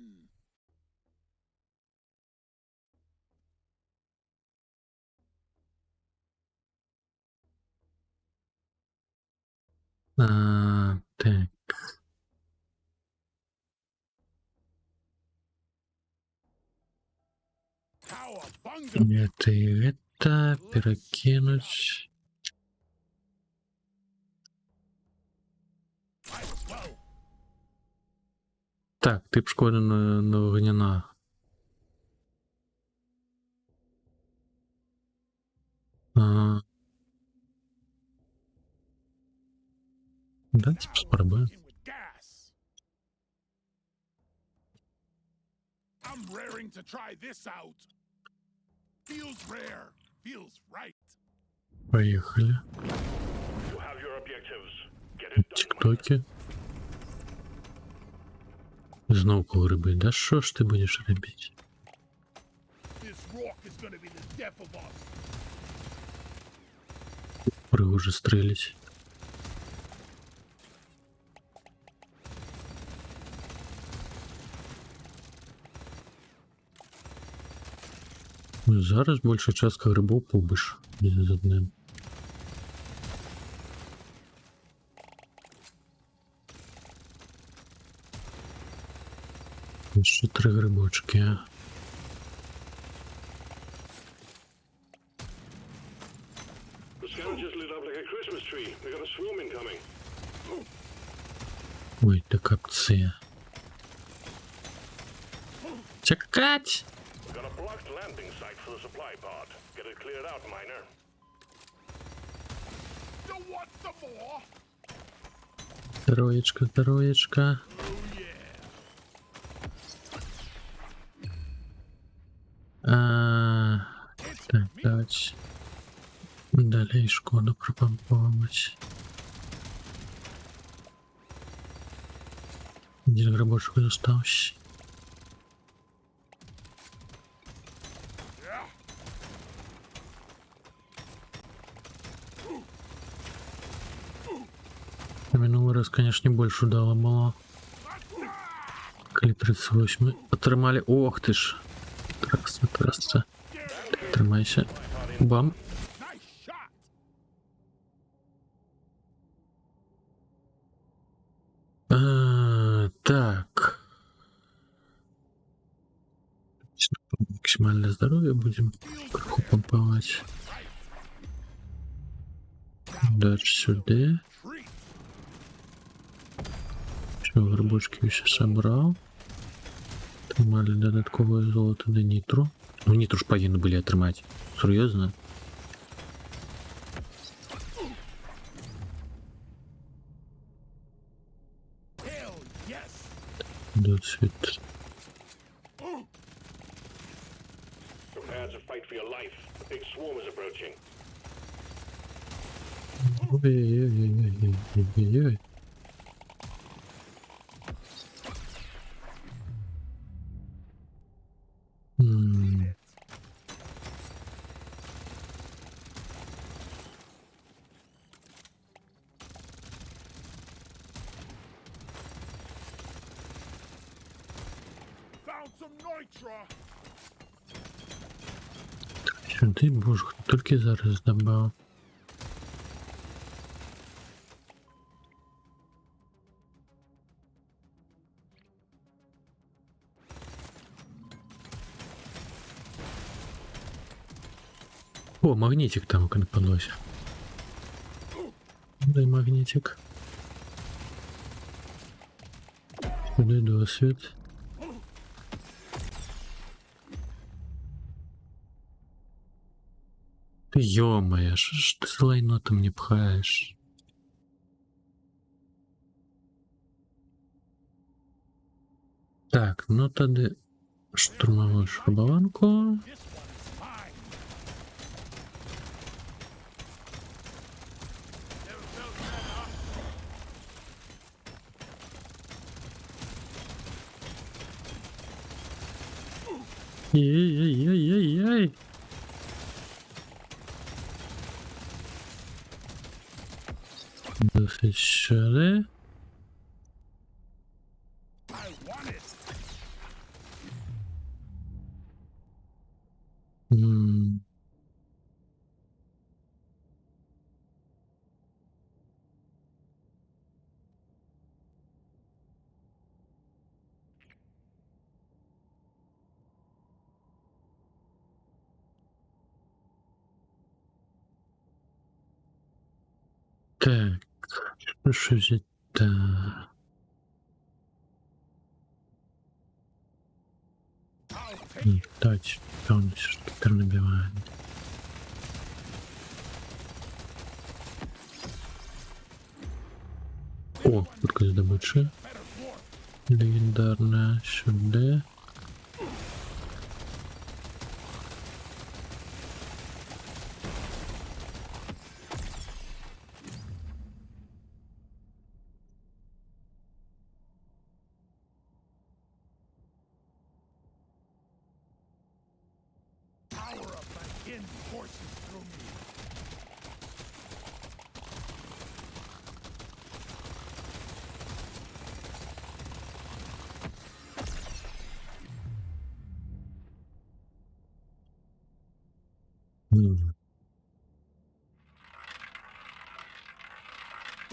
Так. Cowabunga. Это и это перекинуть. Might as well. Так, тип шкоди на вогняна. Давайте спробуем. In with gas. I'm raring to try this out. Feels rare. Feels right. Поехали. You have your objectives. Get it done. Тіктоки. Знов коло риби. Да що ж ти будеш робити? This rock is gonna be the death of us. Пригоже стрелять. Ну, зараз більша частка грибов побиш з одним. Ще 3 грибочки. The scavengers lit up like a Christmas tree. We got a swarm incoming. Ой, так акція. Чекать! We got a blocked landing site for the supply pod. Get it cleared out, miner. You want some more? Троечка, троечка. Oh yeah. It's Так, me. давайте. Далее шкоду пропомповывать. Один рабочий остался. Yeah. Минулый раз, конечно, не больше дало было. Коли 38 отримали. Ох ты ж. Трасса, трасса. Тримайся. Бам. Nice shot. Так. Максимальное здоровье будем кругу помповать. Дальше сюда. Treat. Все, горбочки все собрал. Тримали додаткове золото до нітру. Ну, нітру ж повинні були отримати. Серйозно? Hell yes. Досвід. Prepare to fight for your life. The big swarm is approaching. Ой-ой-ой-ой-ой-ой-ой. Found some nitro. Сюди, боже, хто тільки зараз добав. О, магнитик там на подносе. Дай магнитик. Сюди досвід. Ты ё-моё, что ж ты с лайнотом не пхаешь? Так, ну тогда штурмовую шрабованку. This one is mine. Never felt better. Ей-ей-ей-ей-ей. Досить сюди. I want it. Так, що ж це? I'll take it. Давайте полностью набиваем. О, только добыча. Better form. Легендарная сюда. Power of my kin courses through me.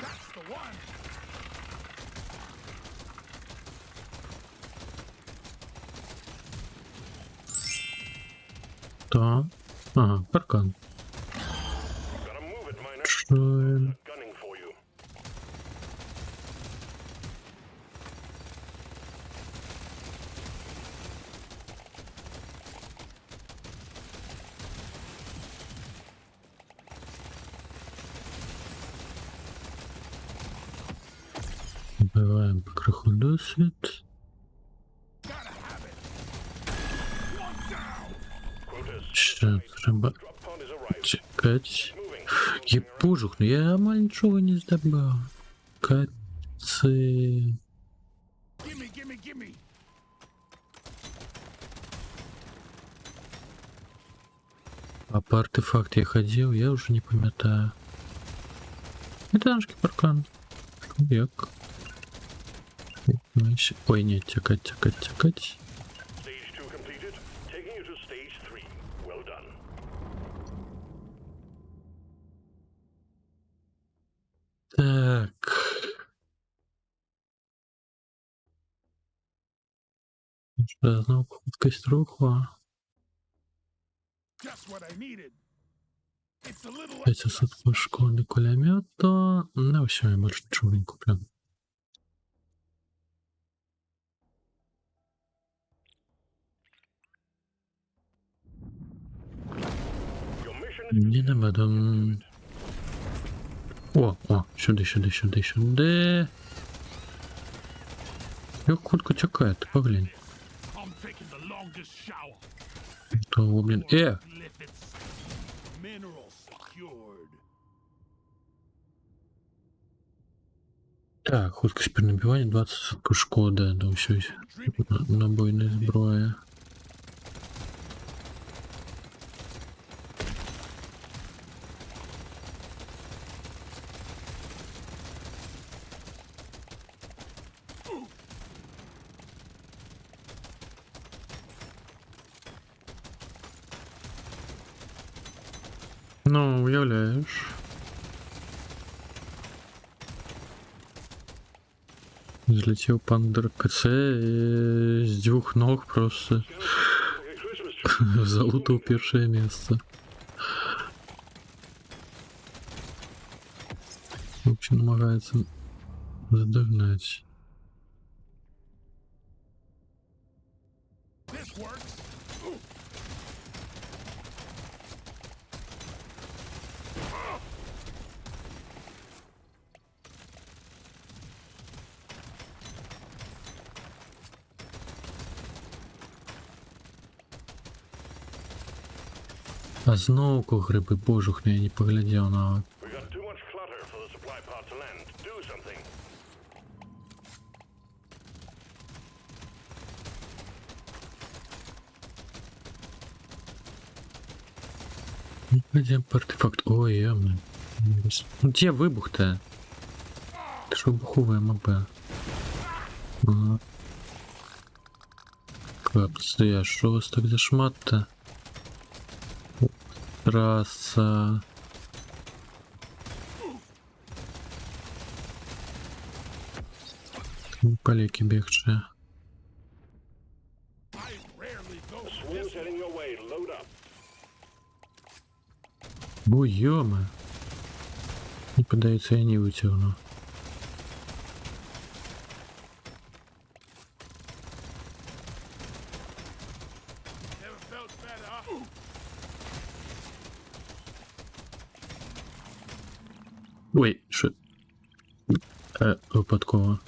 That's the one. Да. Ага, паркан. Gotta move it, miner. Правильно. Gunning for you. Даваємо покриху досвід. Gotta have it. One down. Quotas. Ще треба Drop pod is arrived. чекати. Moving. Є пожух, ну я мало нічого не здобав. Каці. Gimme, gimme, gimme. А по артефакту я ходив, я вже не пам'ятаю. Это наш паркан. Як? Ой, ні, тікать. Stage 2 completed. Taking you to stage 3. Well done. Так. Що, знову худкость руху. Just what I needed. It's a little 500 пошкоди кулемета. Ну, все, я больше ничего не куплю. Your mission is Не надо. О, сюди. Як хутко тікає, ти поглянь. I'm taking the longest shower. То, блін, Glyphids. Minerals secured. Так, худкость при набиванні 20 шкоди, да, все, набойна зброя. Ну, уявляєш. Злетів пан ДРКЦ і з двох ног просто Christmas. залутав перше місце. В общем, намагається задогнать. This works. А знову гриби, божух, я не поглядів на... We got too much clutter for the supply pod to land. Do something. Пойдем по артефакт. Ой, явно. Ну где выбух-то? Ты что, выбуховая МП? Ага. Капці, а що у вас так за шмат-то? Трасса. Поляки бегче. I rarely go Swarm's heading your way. Load up. Бо йома. Не подається, я не витягну. Never felt better. Ой, що? Випадково.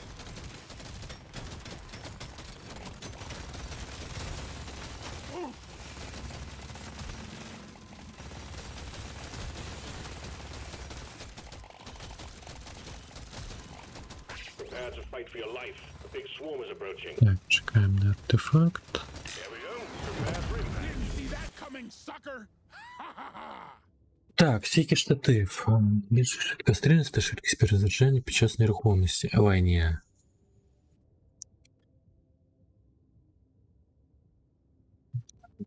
Prepare to fight for your life. A big swarm is approaching. Так, чекаємо на артефакт. Here we go. Prepare for impact. Didn't see that coming, sucker. Ha ha ha. Так, стійкий штатив. Більш швидка стрільність та швидкість перезаряджання під час нерухомості. Ой, ні.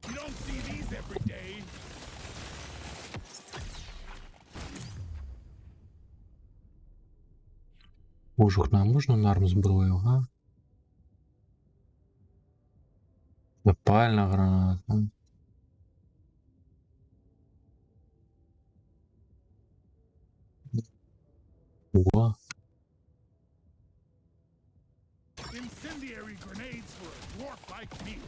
You don't see these every day. Божух, нам можна на арм зброю, га? Запальна граната. О, Incendiary grenades for a dwarf like me.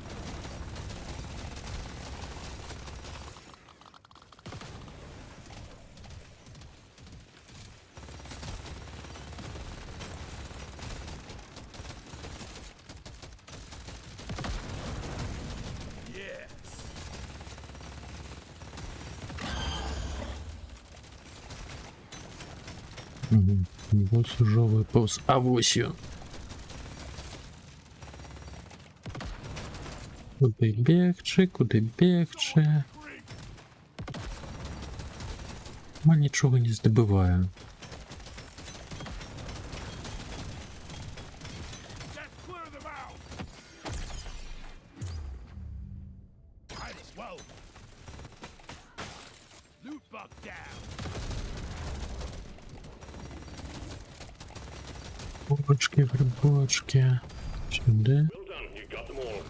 Вот уже выполз авосью. Куди бігче, куди бігче. Ма нічого не здобиваю. Let's clear them out. Might as well. Loot bug down. Бочки, грибочки. Сюди. Well done. You got them all.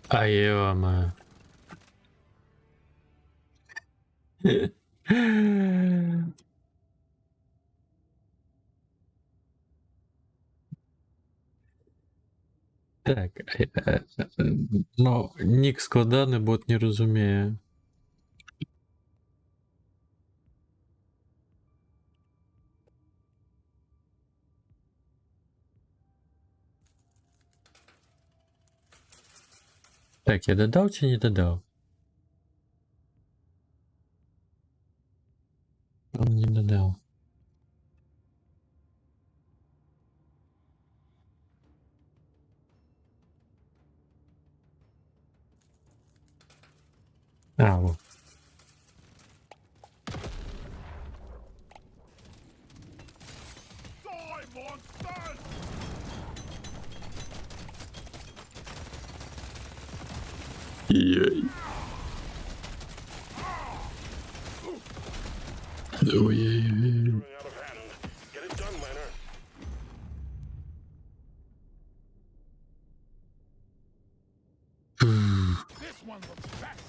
А йома. Так, ну, нік складаний, бот не розуміє. Так, я додав чи не додав? Не додав. А, вот. Die, monsters! Ой. Ой-ой-ой. Running out of hand. Get it done, miner. This one looks best.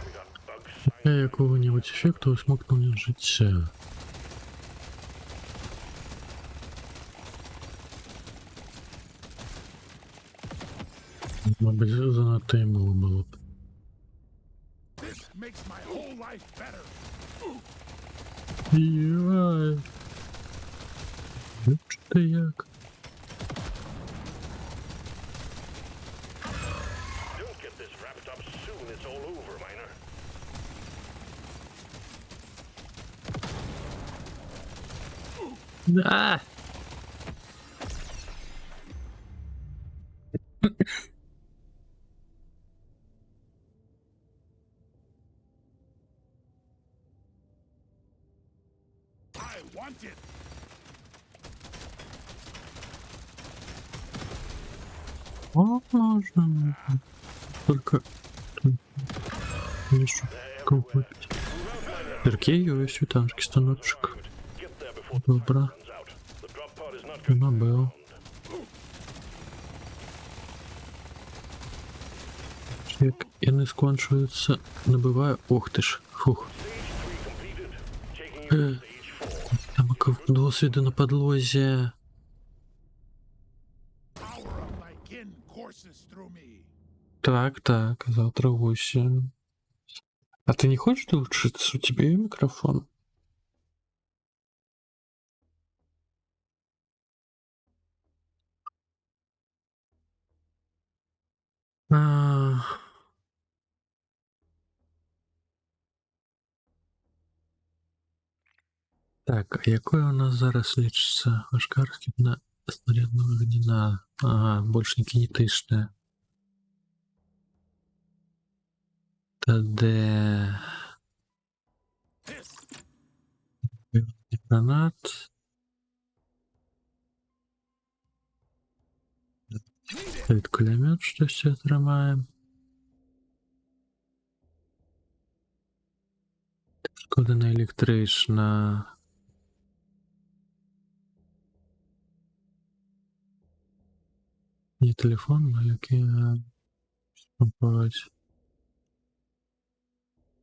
We got bugs. Я якого-нибудь ефекту усмокнення життя. Мабуть, занадто йому було б. This makes my whole life better. Йой. Чи ти як? Don't get this wrapped up soon. It's all over, miner. Да! I want it. Можно. Только... Еще купить. Перки ось світанський станочок. Get there before the Добре. runs out. The drop pod is not going to be Набив. around. Як і не скончується, набиваю. Ох ти ж. Фух. Stage 3 completed. Taking you to stage 4. Там досвіди на подлозі. Power of my kin courses through me. Так, так, завтра в 8. А ты не хочешь улучшиться? У тебя и микрофон. А... Так, а якое у нас зараз лічиться? Важка розхідна снарядна вогняна. Ага, больше не кинетичне. Та де... This Гранат. Від кулемет щось отримаємо. Шкодина електрична. Не телефон, а який спробувати.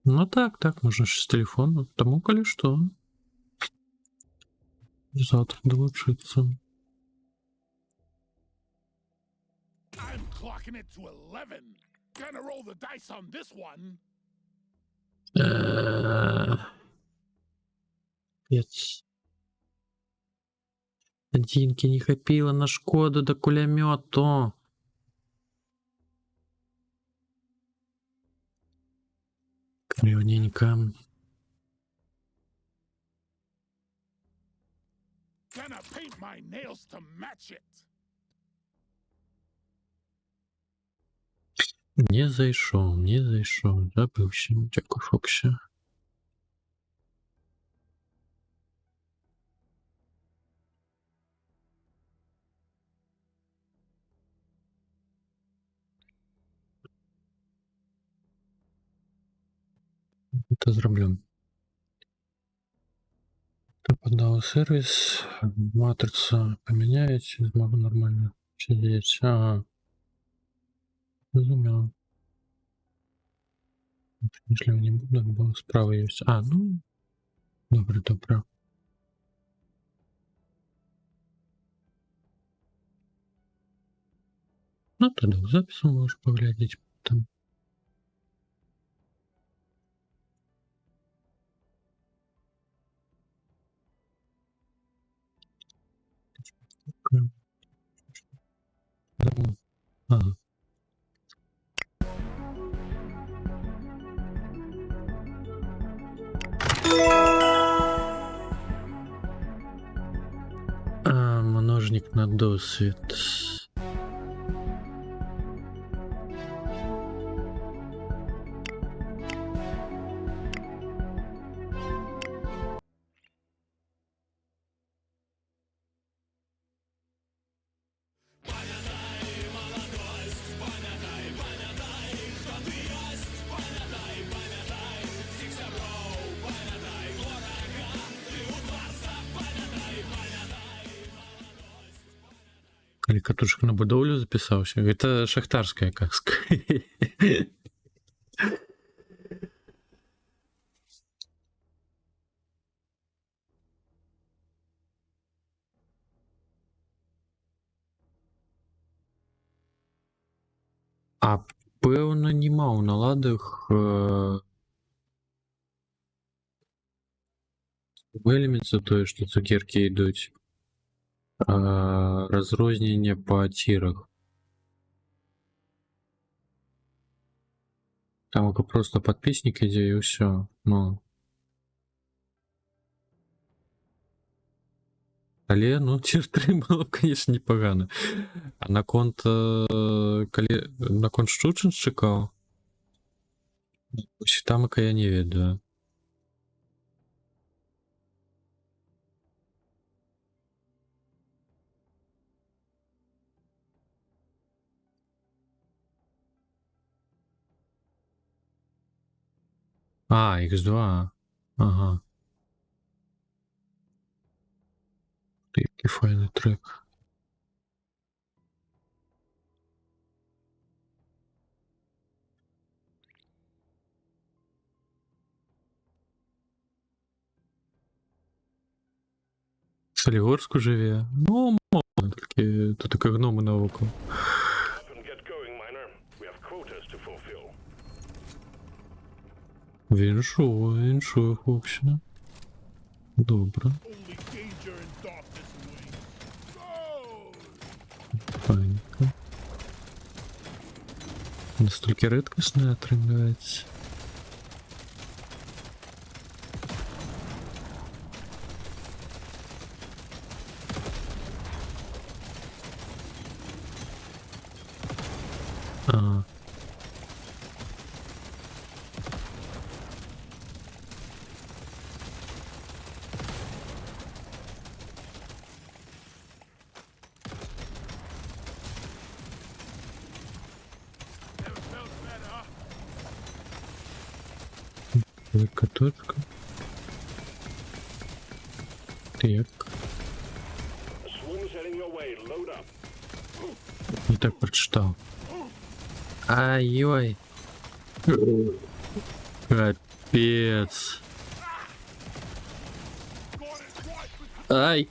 Ну так, так, можна ще з телефону. Тому коли що. Завтра долучиться. Rocking it to 11. Gonna roll the dice on this one. Пец. Одинки не хапило на шкоду до кулемету. Кривненько. Gonna paint my nails to match it. Не зайшов, не зайшов. Забився. Дякую, Фоксі. Это зроблю. Ты подал сервис, матрица поменяется, змогу нормально сидеть. Ага. Разумел. Если не буду, бо справа есть. А, ну. Добре, добре. Ну, тогда в запису можешь поглядеть там. Ага. Множник на досвід. Катушек на будовлю записался. Это шахтарская казка. А певно нема у наладах элемент за то, что цукерки идут. Разрознення по тирах. Там просто подписник іде і все. Ну. Але, ну, тир 3 було б, конечно, непогано. А на конт на конт Штучин чекав? Там я не ведаю. А, X2. Ага. Який файний трек. Солігорську живе. Ну, можна, тільки тут таке гноми на око. Up and get going, miner. We have quotas to fulfill. Віншую, Фоксі. Добре. Only danger and darkness awaits. Go! Файненько. Настільки рідкісне отримується. Ага. Never felt better. Велика точка. Так. Swarms heading your way. Load up. Не так прочитал. Ай-ой. Капец. Ай.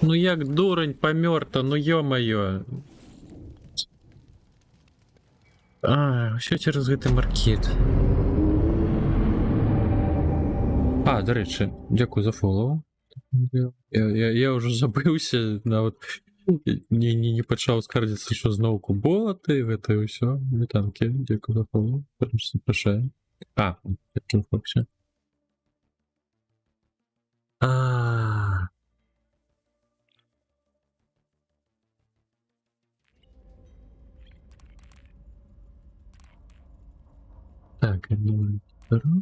Ну як дурень помер-то, ну ё-моё. Ўсё цераз гэты маркет. Дарэчы, дзякую за фоллоу. Я ўжо забыўся, нават не пачаў скардзіцца, што зноўку боты, гэта ўсё. Вітанкі, дзякую за фоллоу. Запрашаем. Такім фоксе. Так, я думаю, беру.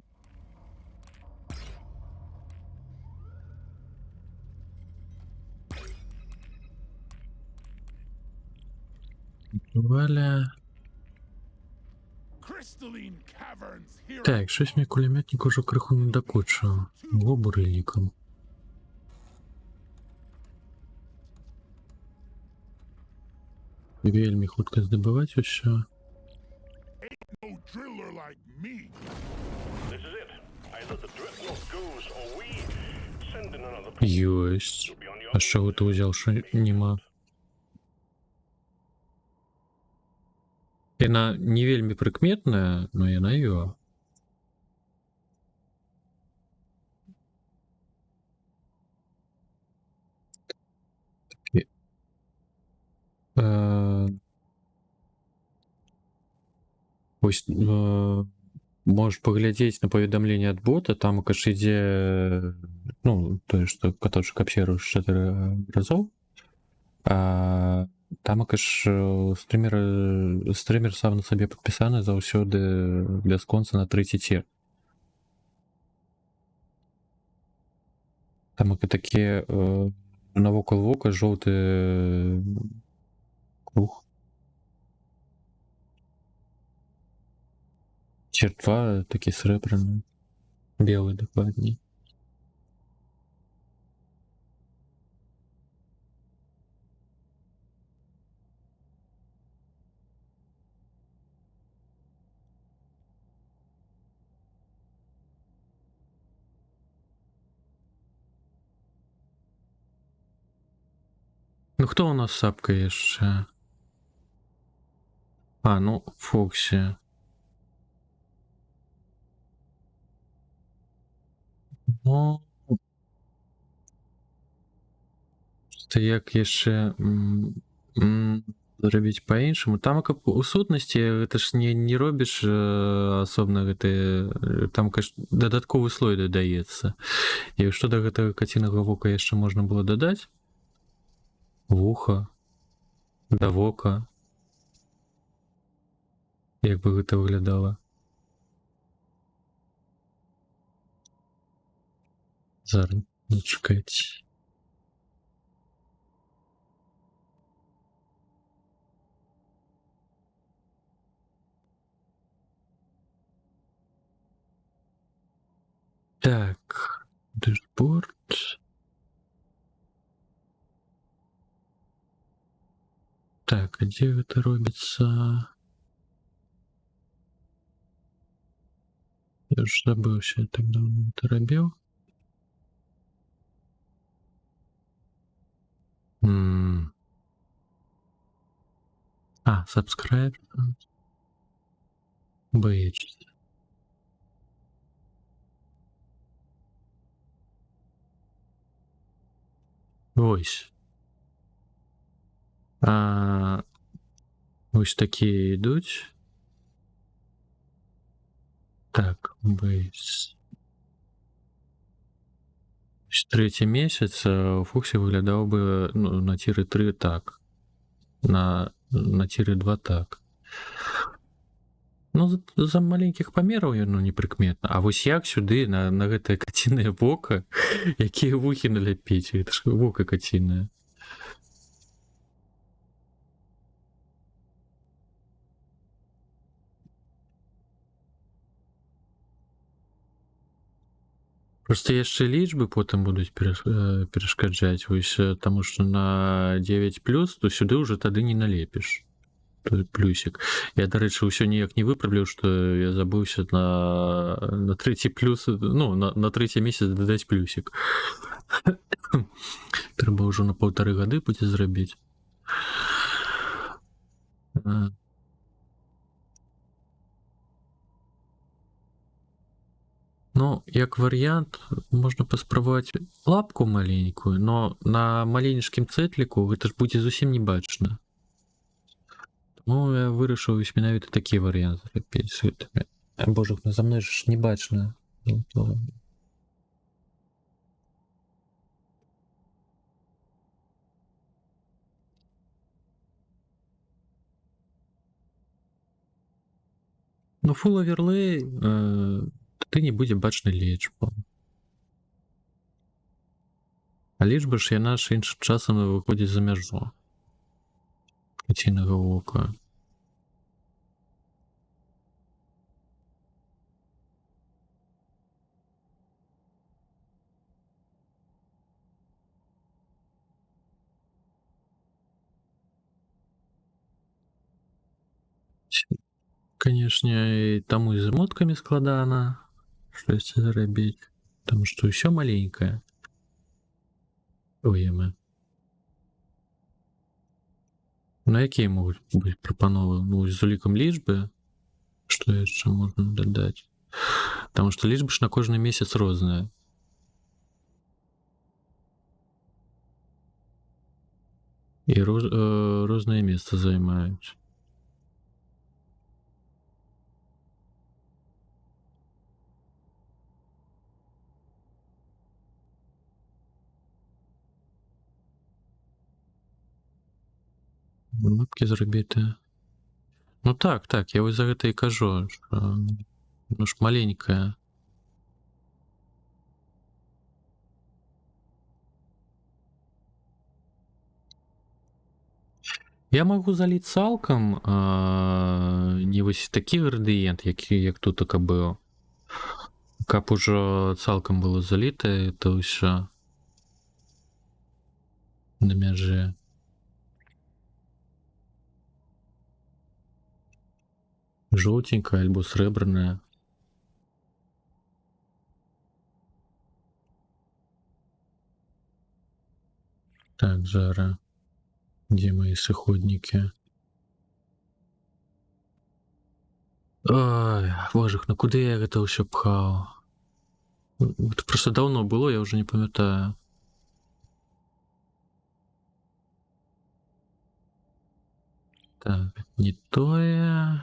Валя. Crystalline caverns here. Так, щось мій кулеметник уже криху не докучив. Бурильником. Вельми хутко здобувати усё. No driller like me. This is it. Either the dreadnought goes or we send in another Ёсть. to be on А your що ти взяв, що нема? Яна не вельмі прыкметная, но яна ёа. Вось можешь паглядзець на паведамленне ад бота, там каш ідзе тое, што каточак абсеру 4 разоў. Там каш стрымер сам на сабе падпісаны заўсёды бясконца на 3 цер. Там такі навокал вока жоўты круг. Цер 2 такі срэбраны, белы дакладней. Ну хто у нас сапка яшчэ? Фоксі. Як яшчэ зрабіць па-іншаму, там у сутнасці гэта ж не робіш асобна гэты, там дадатковы слой дадаецца. І што да гэтага кацінага вока яшчэ можна было дадаць? Вуха, да вока. Як бы гэта выглядала? Зараз, зачекайце. Так, дэшборд. Так, а дзе гэта робіцца? Я ж забыўся, я так давно это рабіў. Subscribe. Боїться. Ось. Ось такі йдуть. Так, бейс. Третій місяць у Фоксі виглядав би на тірі 3 так. На тірі 2 так. За маленьких памераў яно непрыкметна. А вось як сюды на гэтае кацінае вока, якія вухі наляпіць? Гэта ж вока кацінае. Просто яшчэ лічбы потым будуць перашкаджаць, вось, таму што на 9+, то сюды ўжо тады не налепіш. Той плюсик. Я, до речі, ўсё ніяк не выправлю, што я забыўся на трэці плюс, на трэці месяц дадаць плюсик. Трэба ўжо на 1,5 гады будзе зрабіць. Ну, як варыянт, можна паспрабаваць лапку маленькую, но на маленечкім цэтліку гэта ж будзе зусім не бачна. Таму я вырашыў вось менавіта такі варыянт зрабіць з гэтымі. Боже, ну за мной ж не бачна. Ну, то... Ну, full оверлей тады не будзе бачна лічбу. А лічба ж яна ж іншым часам выходзіць за мяжу кацінага вока. Канешне, і таму і з эмоткамі складана штосьці зарабіць, таму што ўсё маленькае. Уеме. Ну, якія могуць быць прапановы? Ну, з улікам лічбы, што яшчэ можна дадаць? Таму што лічбы ж на кожны месяц розныя. І рознае месца займаюць. Лапкі зрабітыя. Ну так, так, я вось за гэта і кажу, што ну ж маленькая. Я магу заліць цалкам не вось такі градыент, як тут быў. Каб ужо цалкам было залітае, то ўсё на мяжы. Жоўтенькая альбо срэбраная. Так, жара. Дзе мои сыходнікі? Ой, божах, ну куды я гэта ўсё пхаў? Гэта проста даўно было, я ўжо не памятаю. Так, не тое.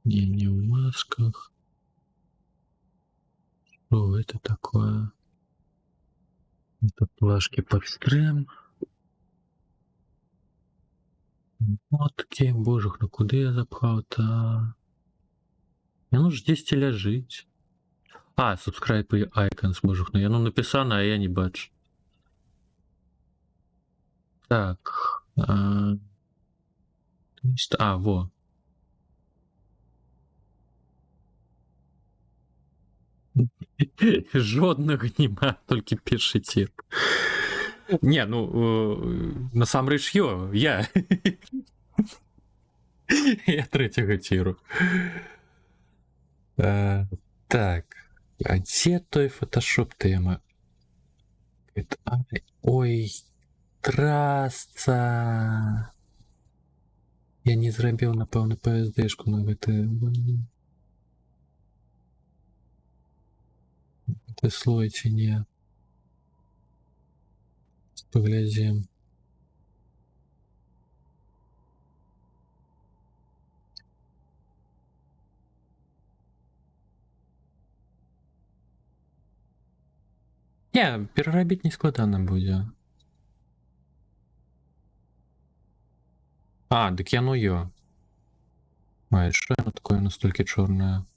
Не в масках. Что это такое? Это плашки под стрим. Мотки, божах, ну куды я запхаў-то? Яно ж дзесьці ляжыць. А, subscribe і icons, божах, ну яно напісана, а я не бачу. Так. Во. Жоднага нема, толькі першы цір. Не, ну, насамрэч я. Я трэцяга ціру. Так, а дзе той фотошоп тэма? Ой, трасца. Я не зрабіў, напэўна, PSD-шку на гэты слой ці не. Паглядзім. Не, перарабіць не складана будзе. А, дык яно ё. А, што яно такое настолькі чорнае?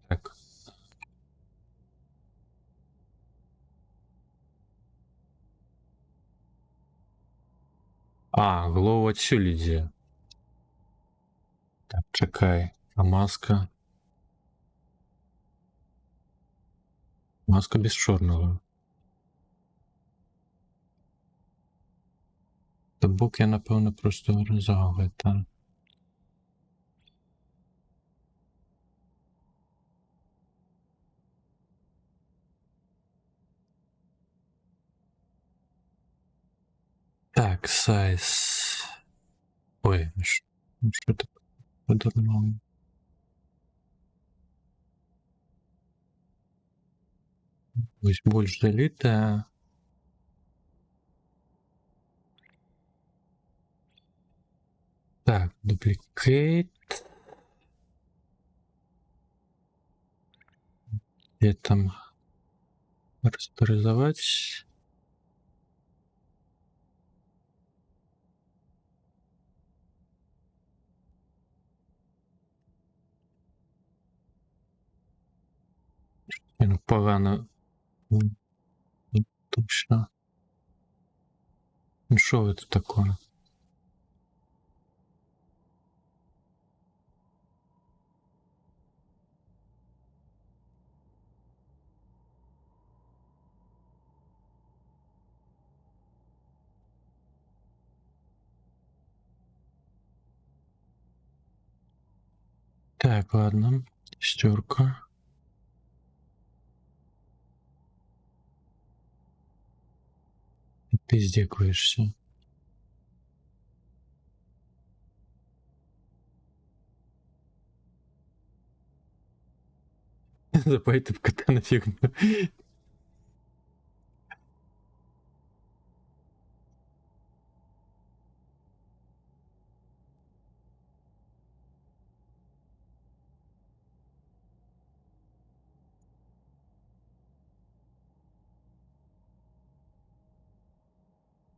Так. А, глоў адсюль ідзе. Так, чакай. А маска? Маска без чорнага. То бок я, напэўна, проста вырезаў гэта. Так, сайз. Ой, що так по-дурному? Ось больш залітая. Так, дупликейт. Где там расторизовать? Ну, погано. Точно. Ну, що це таке? Так, ладно. Шестерка. Ты здекаешься. Запай ты в кота на фигню.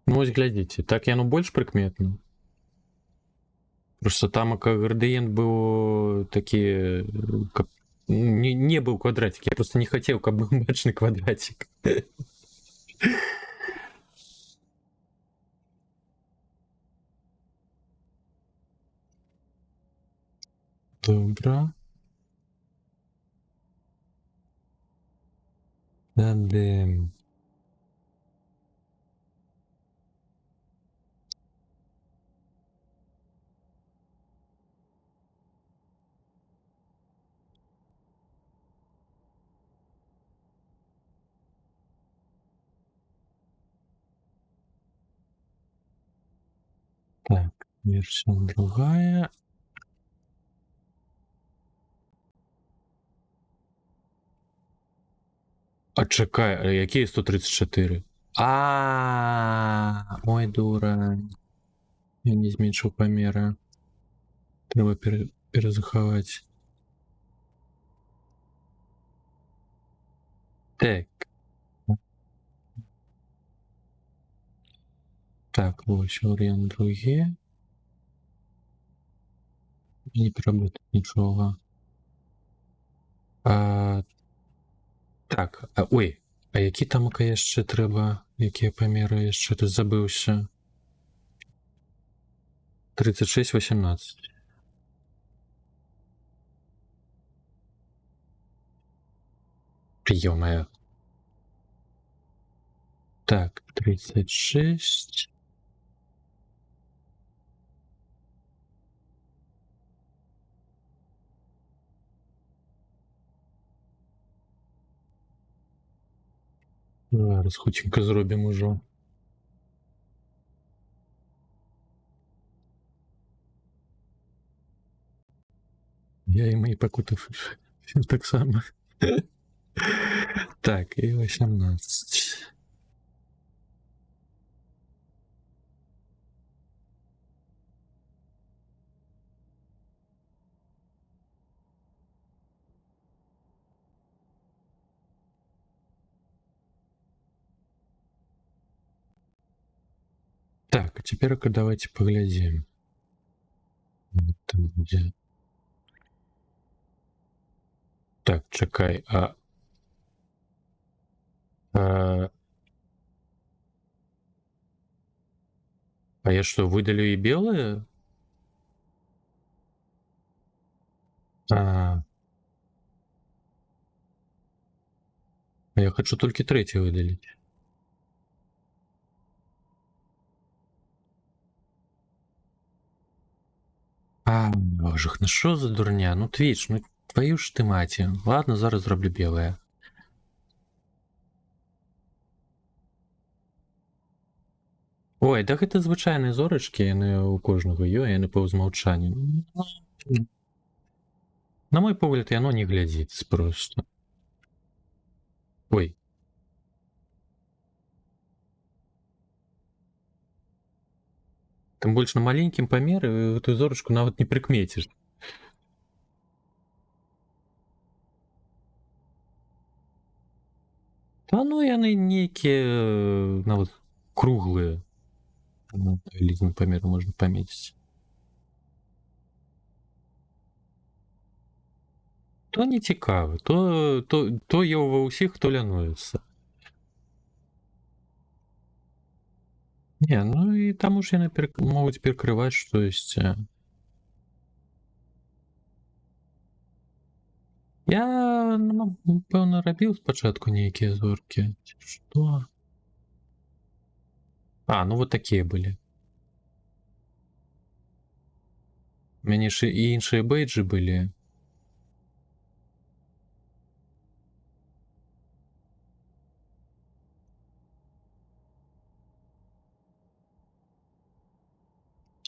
Ну, ось глядите, так яно больш прыкметна. Просто там градыент быў такі, каб не быў квадратик. Я просто не хотел, каб быў бачны квадратик. Добра. Дадым. Так, версия другая. А чакай, а якія 134? Ой, дура. Я не зменшыў памеры. Трэба перазахаваць. Так. Так, вось варыянт другі. Не пераблытаць нічога. Так, ой, а які там яшчэ трэба, якія памеры яшчэ тут забыўся? 36-18. Ё-моё. Так, 36. Зараз хутенька зробім ужо. Я і мої пакутав так само. Так, і 18. Так, а теперь-ка давайте поглядим. Там где... Так, чекай, а я что, выдалю и белые? А я хочу только третий выдалить. Боже, ну что за дурня? Ну, Twitch, ну твою ж ты мать. Ладно, зараз зроблю белое. Ой, да гэта звычайныя зорачкі, яны ў кожнага яны па ўзмаўчанню. На мой погляд, яно не глядзіць просто. Ой. Тым больш на маленькім памеры гэтую зорачку нават не прыкмеціш. Та ну яны нейкія нават круглыя. Вялізным памерам можна памеціць. То не цікава, то є ва ўсіх, хто лянуецца. Не, ну і таму ж яны могуць перакрываць штосьці. Я, пэўна, рабіў спачатку нейкія зоркі. Што? А, ну вот такія былі. У мяне ж і іншыя бейджы былі.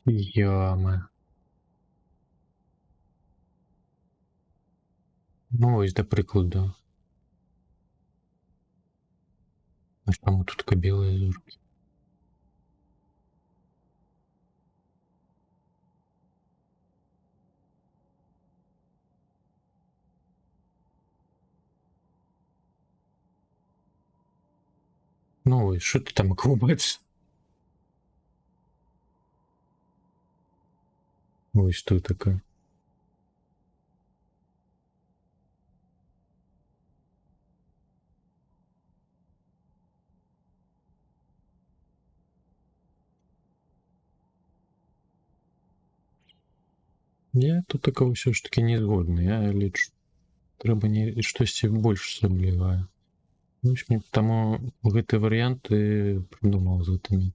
Ёма. Ну, ось, да прыкладу. А чаму тут белыя зоркі? Ну, ось, що ти там бачиш? Ось тут така. Я тут такого все ж таки не згодны. Я лічу, трэба не штосьці больш саблівае. Ну, таму гэты варыянт і прыдумаў з гэтымі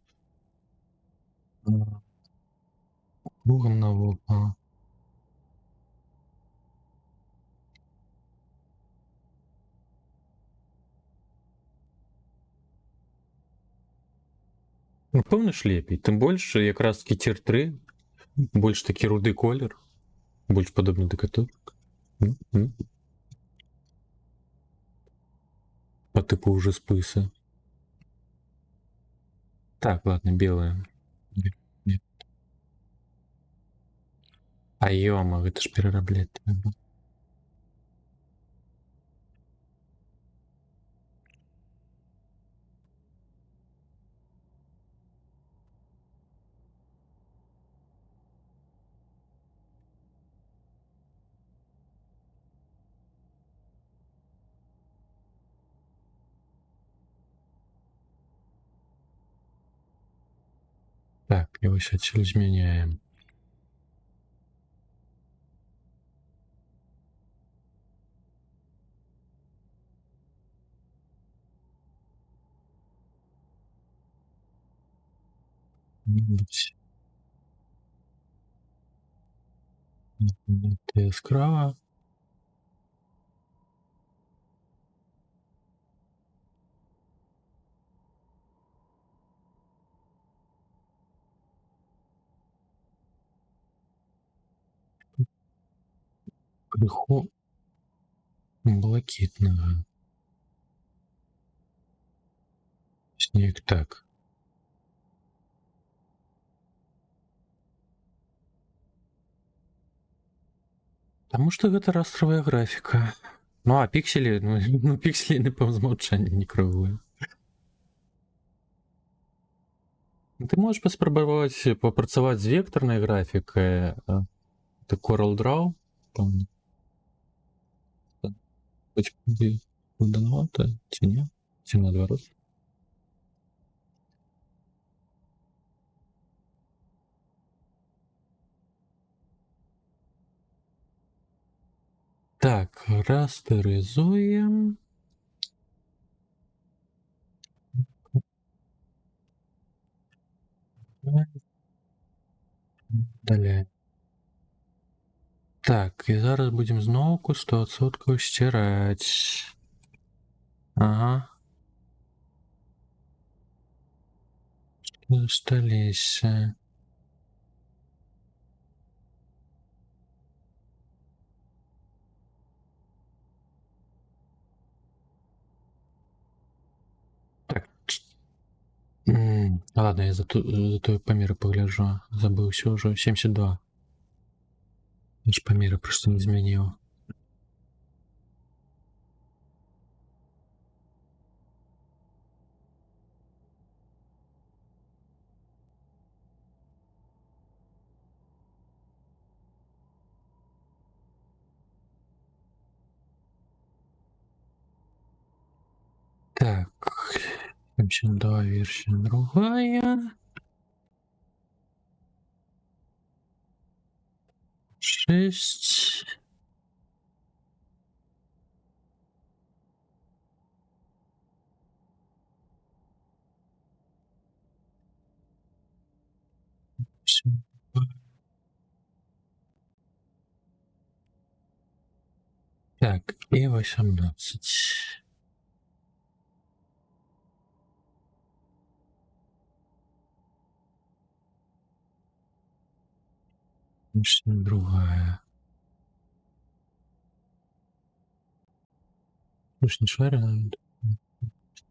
кругам навокал. Ну, пэўна ж лепей. Тым больш, якраз такі тир 3, больш такі руды колер, больш падобны да каточак. По типу уже спыса. Так, ладно, белая. Нет. А ёма, гэта ж перараблять трэба. Так, і ось адсюль змяняем. Це яскрава. Крыху блакітнага. Снег так. Таму што гэта растравая графіка. Ну, а пікселі, ну пікселі не па ўзмаўчанні не круглыя. Ты можаш паспрабаваць папрацаваць з вектарнай графікай. Это Coral Draw. Хоць будзе складанавата, ці не? Ці наадварот? Так, растеризуем. Далее. Так, і зараз будем зноўку 100% сціраць. Ага. Сталіся. Так. Ладно, я зато памеры погляжу. Забыўся ўжо. 72. Я ж памеры просто не змяніў. Так. 72 версия другая. 6. Так, и 18. Другая. Уж не шарю.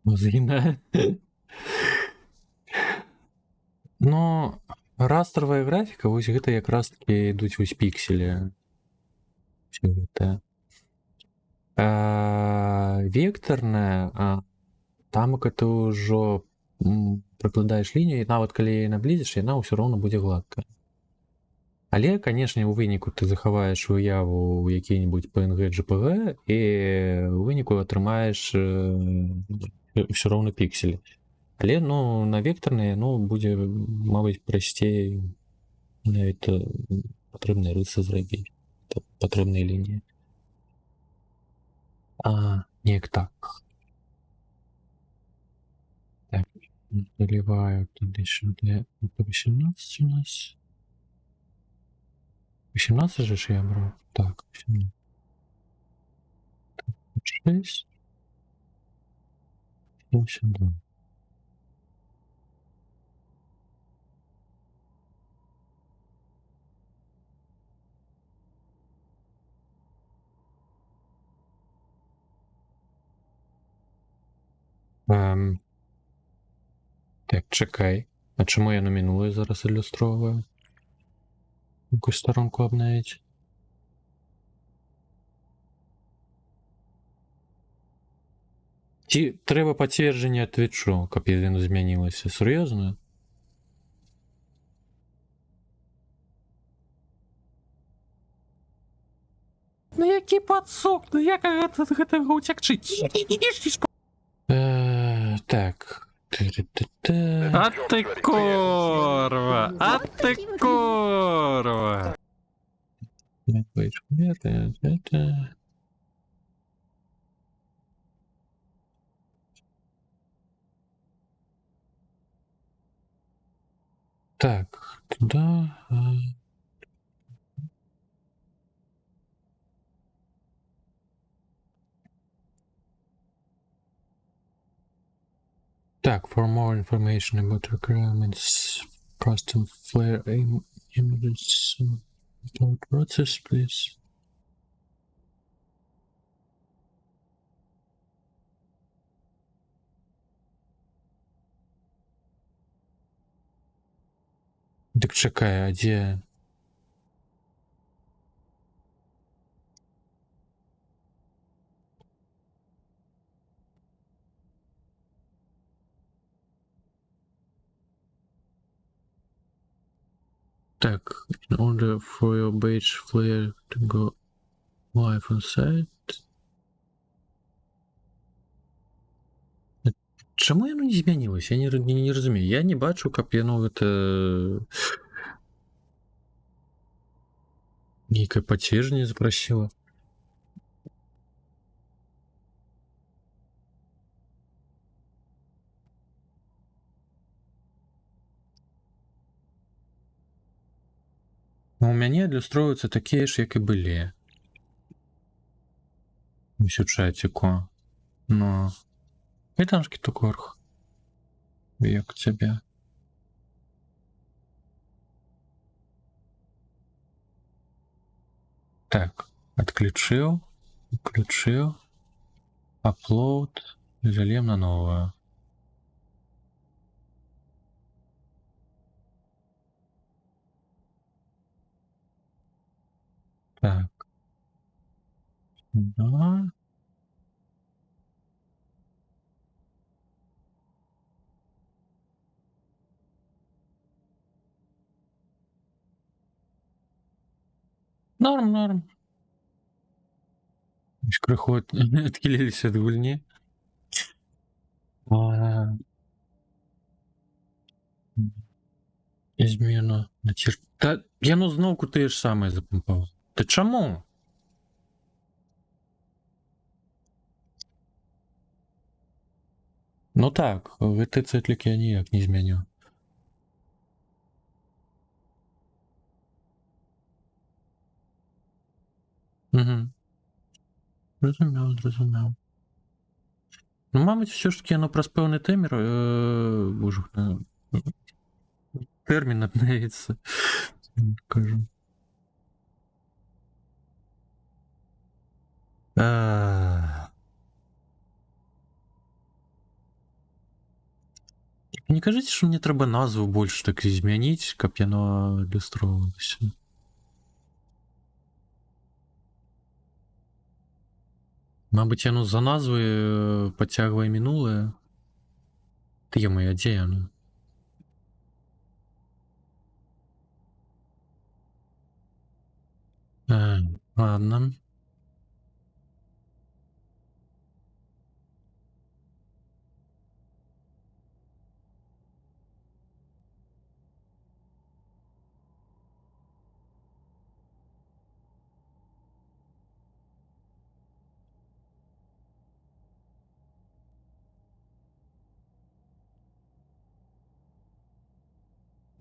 Мозгина. Но растровая графика, вось гэта якраз таки ідуць вось пікселі. Всё гэта. Векторная, там как ты ўжо прыкладаеш лінію, і нават калі яе наблізіш, яна ўсё роўна будзе гладкая. Але, канешне, у выніку ты захаваеш выяву ў які-небудзь PNG, JPG, і ў выніку атрымаеш ўсё роўна пікселі. Але, ну, на векторныя, ну, будзе, мабыць, прасцей нават патрэбныя рысы зрабіць, патрэбныя лініі. Неяк так. Так, заливаю туда сюда. Это 18 у нас. 18 же я брал. Так, 18. 6. 72. Так, чекай. А чому я на минуле зараз ілюстровую? Якусь сторонку обновить. Ці треба підтвердження твічу, каб яно змянілося. Серйозно? Ну які пацук, ну як гэтага уцякчы? Так. А ты корва! А ты корва! Это... Так, туда... Так, for more information about requirements, custom flare images, process, please. Так чекай, а где... Так, in order for your beige flare to go live on site. Чаму яно не змянілася? Я не разумею. Я не бачу, каб яно гэта нейкае пацверджанне запрасіла. У мяне адлюстроўваюцца такія ж, як і былі. Усю чаціку. Но... Кайтаншкі то корх. Як цябе. Так, отключил, включил, upload, залем на новое. Так. Да. Норм, норм. Крыху адхіліліся ад гульні. Измена на цір... Та яно зноўку тыя ж самае запампаў. Ты чаму? Ну так, гэты цэтлік я ніяк не змяню. Угу. Зразумеў, зразумеў. Ну, мабыць, все ж таки яно праз пэўны тэмер тэрмін аднаецца. Кажу. Не кажыце, што мне трэба назву больш так змяніць, каб яно адлюстроўвалася. Мабыць, яно за назвы падцягвае мінулае. Ты е-моё, дзе яно? Ладно.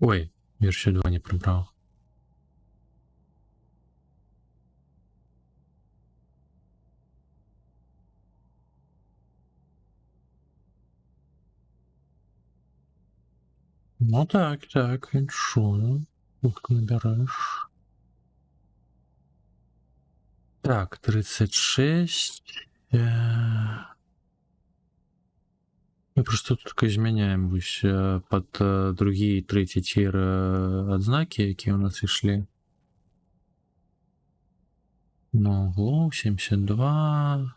Ой, версию 2 не прибрал. Ну так, так, іншую. Хутка набираешь. Так, 36. Мы просто тут изменяем под другие и третий тир адзнаки, якія у нас ішлі. На углу 72.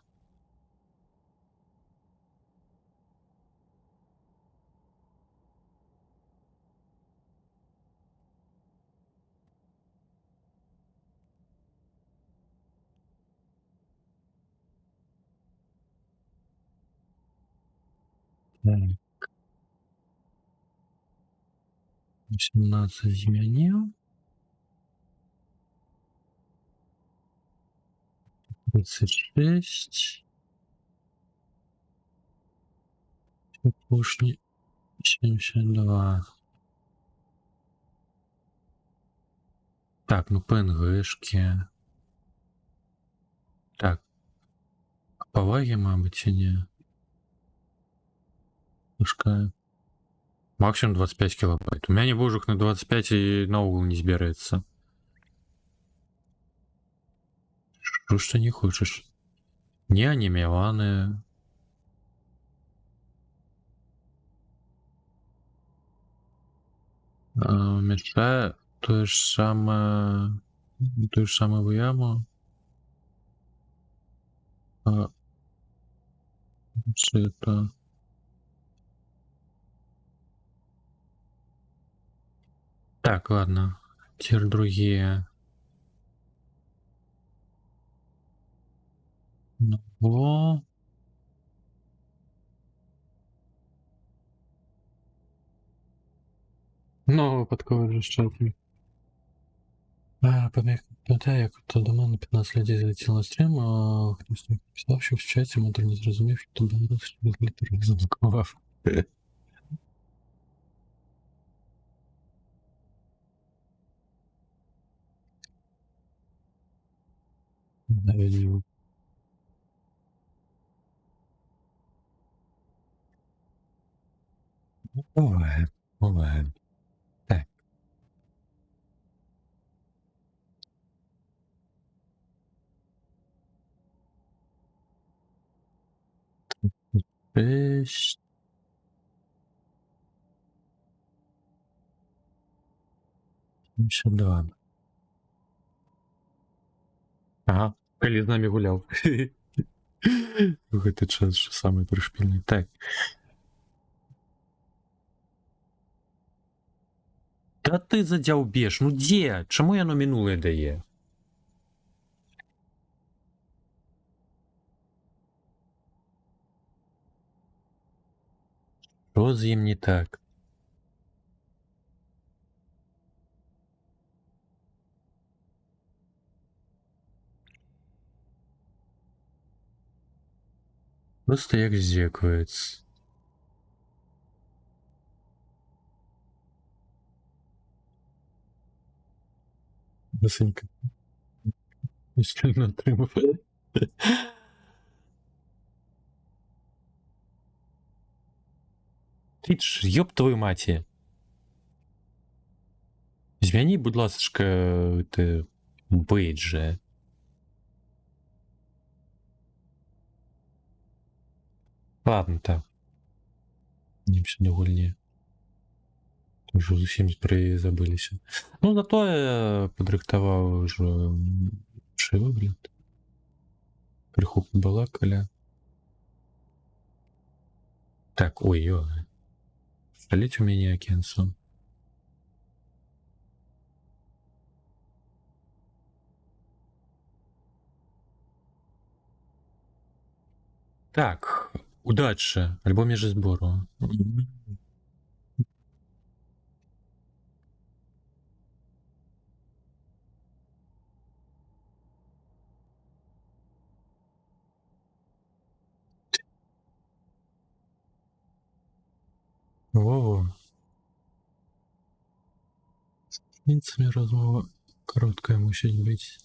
Так. 18 змяніў. 36. Апошні 72. Так, ну ПНГшки. Так. Поваги, мабуть, чи ні? Пускай. Максимум 25 килобайт. У меня не божух на 25 и на угол не збирається. Что ж ты не хочешь? Не анимированы. Мечта то же самое в яму. Что это? Так, ладно. Теперь другие. Ну, ну, випадково розчатний. Пам'ятаю, як то до мене 15 людей залетіло на стрім, а хтось не писав, що в чаті модер не зрозумів, що то було, що літерах заблокував. Навіть буває, буває. Так. 6. Два. Ага, Калі з нами гуляв. В гэты час що самый прышпільны. Так. Да ты задзяўбеш, ну дзе? Чаму яно мінулае дае? Що з ім не так? Просто як здзекуецца. Васенька. Если не отримав. Твіч, ёб твою маті. Змяні, будь ласочка, ты бейджа. Ладно, так. Не сьогодні гульні. Уже зусім забыліся. Ну, зато я падрыхтаваў уже лепшы выгляд. Крыху побалакалі. Так, ой-ой. Шаліць у мяне акенцо. Так, удача. Альбо межзбору. Во-во. С принципе, размова короткая мусить быть.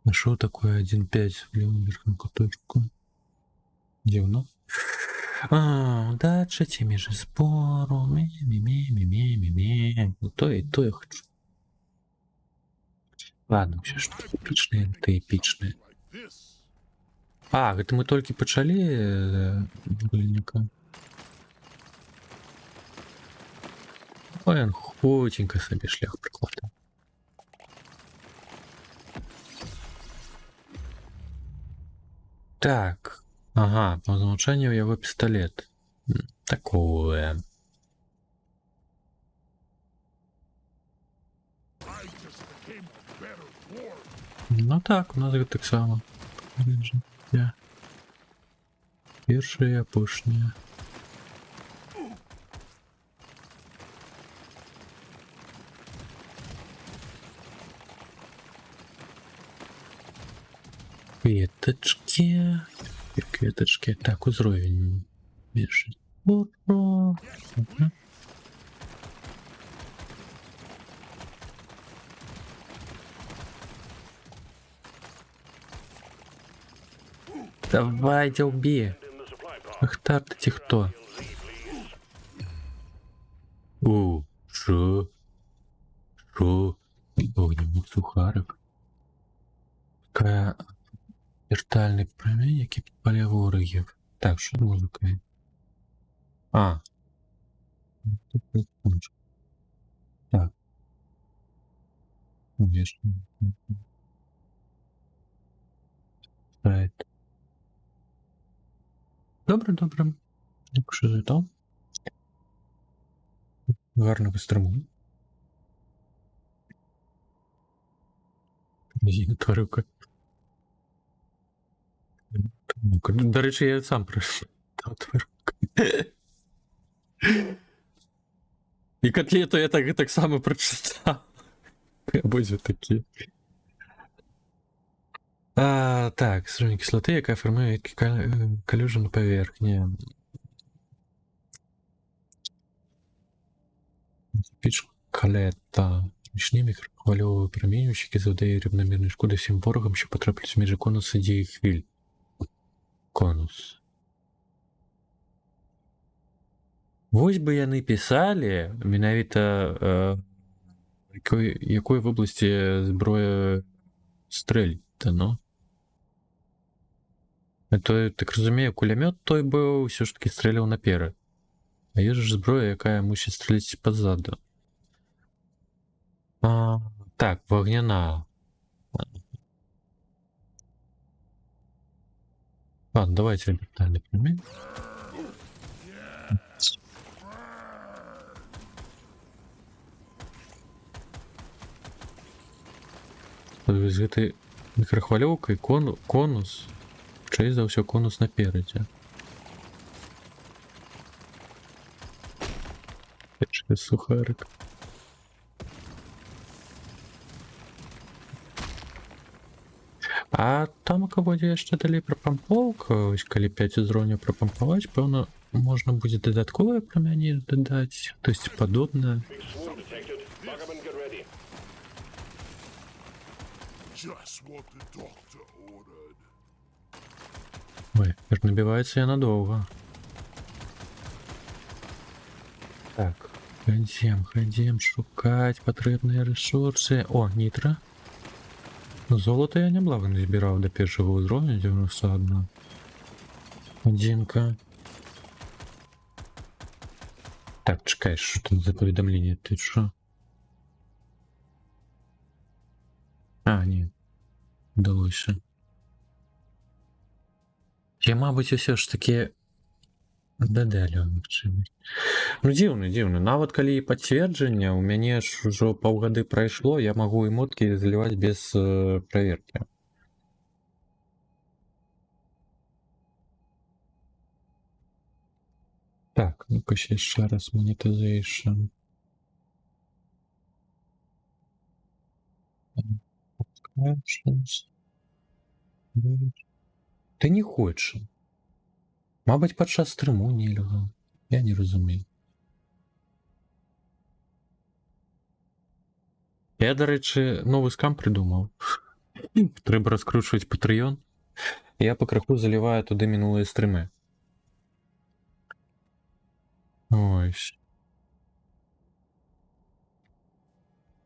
Нашел такое 1.5 в левую верхнюю куточку. Дивно. Удача, теми же спору. Ми-ми-ми-ми-ми-ми. То я хочу. Ладно, все что эпичное, это эпичное. Like this. Это мы только почали Гульника. Ой, он худенько собі шлях прикладав. Так. Ага, по умолчанию его пистолет. Такое. I just became a better dwarf. Ну так, у нас так само. Першая і апошняя. Кветочки. Кветочки. Так, узровень більше. Ура. Давайте убей. In the supply pod. Ахтар, ти хто? Шо? Огневик сухарик. Такая вертальний промінь, який підпалює ворогів. Так, що з музикою? Так. Конечно. Right. Добре. Якщо за то. Гарно вистріму. Її тварюка. До речі, я сам прийшов. Та тварюка. І котлету я так само прочитав. Обидві такі. Так, стружні кислоти, яка формує калюжу на поверхні. Піч калета. Нічні мікрохвильові промінювачі завдає рівномірної шкоди всім ворогам, що потраплять між конуси дії хвиль. Конус. Вось би яны писали, менавіта якой в области зброя стрэль-то, ну? То, так розумію, кулемет той быў ўсё ж таки стрэляў наперад. А є ж зброя, якая мусіць стрэліць пазаду. Так, вогняна. Ладно, давайте вертальный пулемет. З гэтай мікрахвалёўкай конус, хутчэй за ўсё конус наперадзе. Печка сухарик. А там у кого яшчэ далей прапампоўка, ось калі 5 узроўняў прапампаваць, пэўна, можна будзе дадатковыя прамяні дадаць, то есть падобнае. Big swarm detected. Buggerman, get ready. Just what the doctor ordered. Ой, як набіваецца яна доўга. Так, хадзем шукаць патрэбныя рэсурсы. О, нітра. Золото я няблага назбіраў да першага ўзроўня 91. Адзінка. Так, чакай, што тут за паведамленне? Ты што? А, не. Удалося. Я, мабыць, усё ж такі дадалі магчымасць. Ну, дзіўна. Нават калі і пацверджання, у мяне ж ужо паўгады прайшло, я магу эмоткі заліваць без праверкі. Так, ну-ка яшчэ раз monetization. Ты не хочаш. Мабыць, падчас стрыму нельга. Я не разумею. Я, дарэчы, новы скам прыдумаў. Трэба раскручваць Patreon. Я пакрыху заліваю туды мінулыя стрымы. Ой.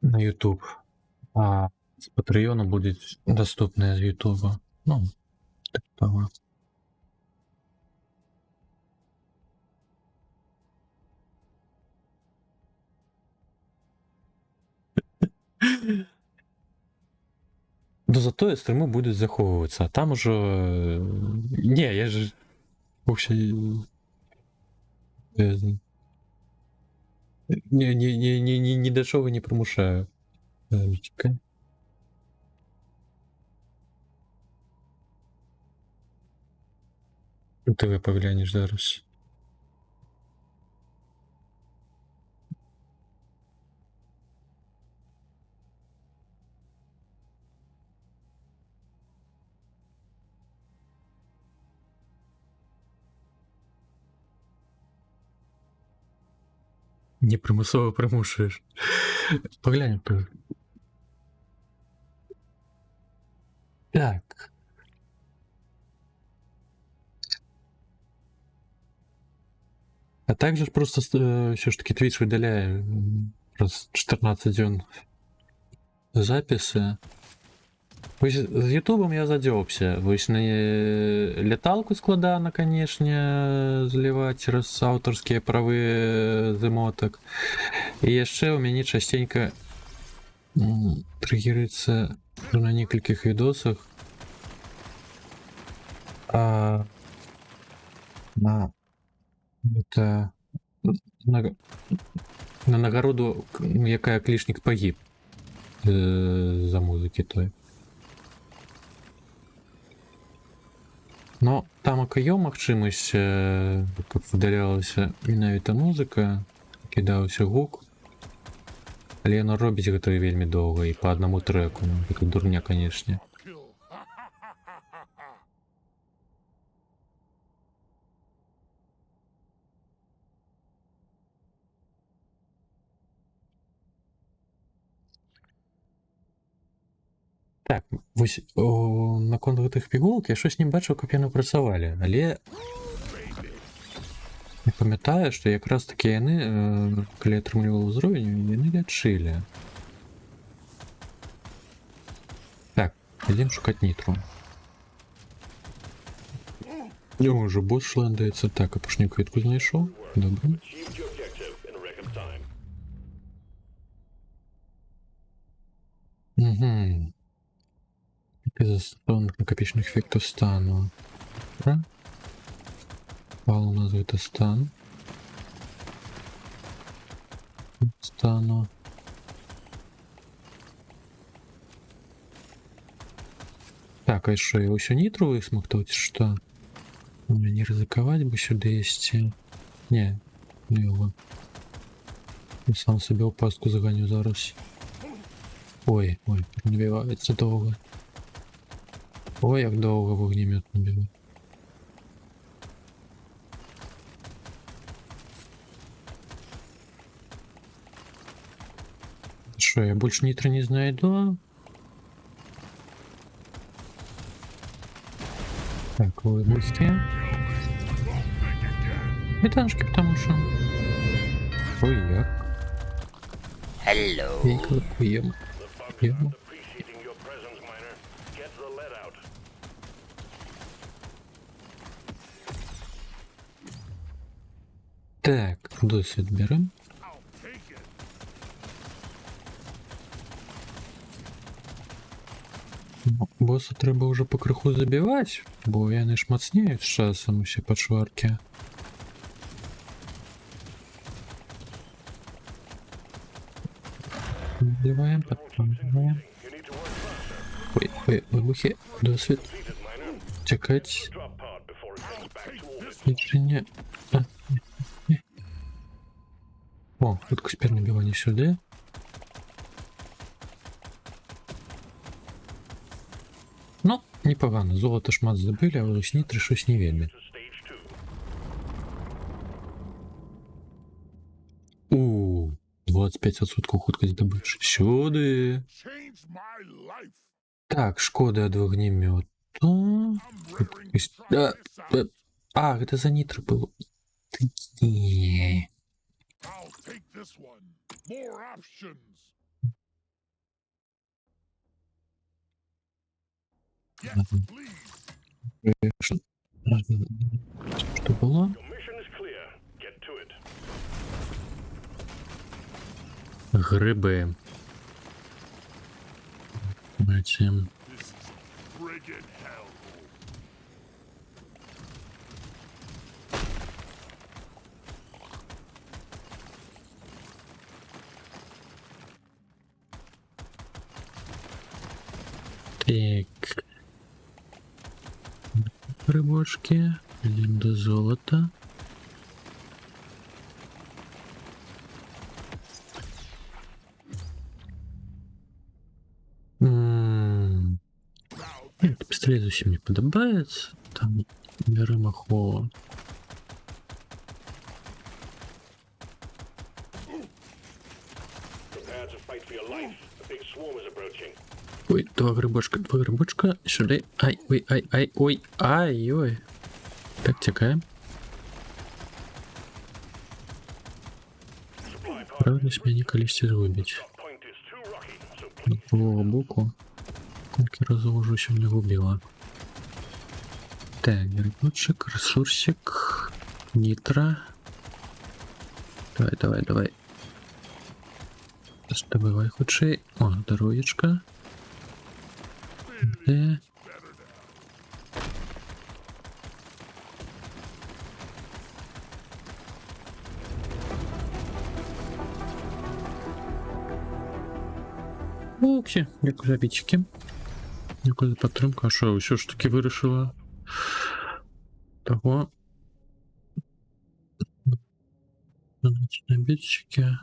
На YouTube. А з Patreon будуць даступныя з YouTube. Ну, так того. Да затое стрымы будуць захоўвацца, а там ужо не, я ж вообще ні да чого не прымушаю. Чакай. Ты паглянеш зараз. Не прымусова прымушаеш. Паглянем. Так. А также просто все ж таки Twitch выдаляе раз 14 дзён записи. Вось з Ютубом я задзёгся. Вось на леталку складана, канешне, зліваць цераз аўтарскія правы з эмотак. І яшчэ ў мяне часценька трыгерыцца на некалькіх відосах на это на нагароду, якая клішнік пагіб за музыкі той. Но там акаё магчымасць, каб выдалялася менавіта музыка, кідаўся гук, але яно робіць гэта вельмі доўга і па аднаму трэку, як дурня, канешне. Kill. Так, вось наконт гэтых пігулак я щось не бачыў, каб яны працавалі, але не памятаю, што якраз такі яны, калі атрымліваў узровень, яны лячылі. Так, ідзем шукаць нітру. О, вже бос шландається. Так, а пушню квітку знайшов. Добре. Achieved your objective in record time. Угу. Застон накопичных эффектов стану. Добре. Пал назву это стан. Стану. Так, а що, його ще нітру висмоктувати, чи що? Не ризикувати би сюди єсти. Ні, не його. Я сам собі опаску заганю зараз. Ой, набивається довго. Ой, як довго вогнемет набиває. Що, я більше нітра не знайду? Так, выбухи. Метаншки, потому что... Ой, як. Hello. Я кликуємо. The bugs aren't appreciating your presence, miner. Get the lead out. Так, досвід берем. I'll take it. Боса треба вже по криху забивати, бо я не шмацніють з часом ще почварки. Забиваємо, потім забиваємо. You need to work faster. Ой, вибухи, досвід. Defeated, miner. Чекать. Drop pod before it comes back to orbit. Рішення. Ні. О, швидкость перенабивання сюди. Ну, непогано. Золото шмат забили, а ось нітри щось не вельми. To stage 2. 25% хутка здобич. Сюди. Changed my life. Так, шкода від вогнемету. I'm raring to try this out. А, це за нітри було. Ні. I'll take this one. More options. Yes, please. Що було? Your mission is clear. Get to it. Гриби. Бачимо. This is friggin' hell. Так. Грибочки. Йдемо до золота. Пістолет зовсім не подобається. Там беремо холод. Prepare to fight for your life. A big swarm is approaching. Ой, два грибочка. Сюди. Ай, ой. Так, тікаємо. Supply pod. Правильність мені колись згубить. Drop point is too rocky, so please. Другого боку. Скільки разів уже сьогодні губила. Так, грибочек, ресурсик, нитро. Давай. Добивай худший. О, здоров'ячка. Де? Окей, дякую за бічки. Дякую за підтримку. А що, все ж таки вирішила того. На бічки.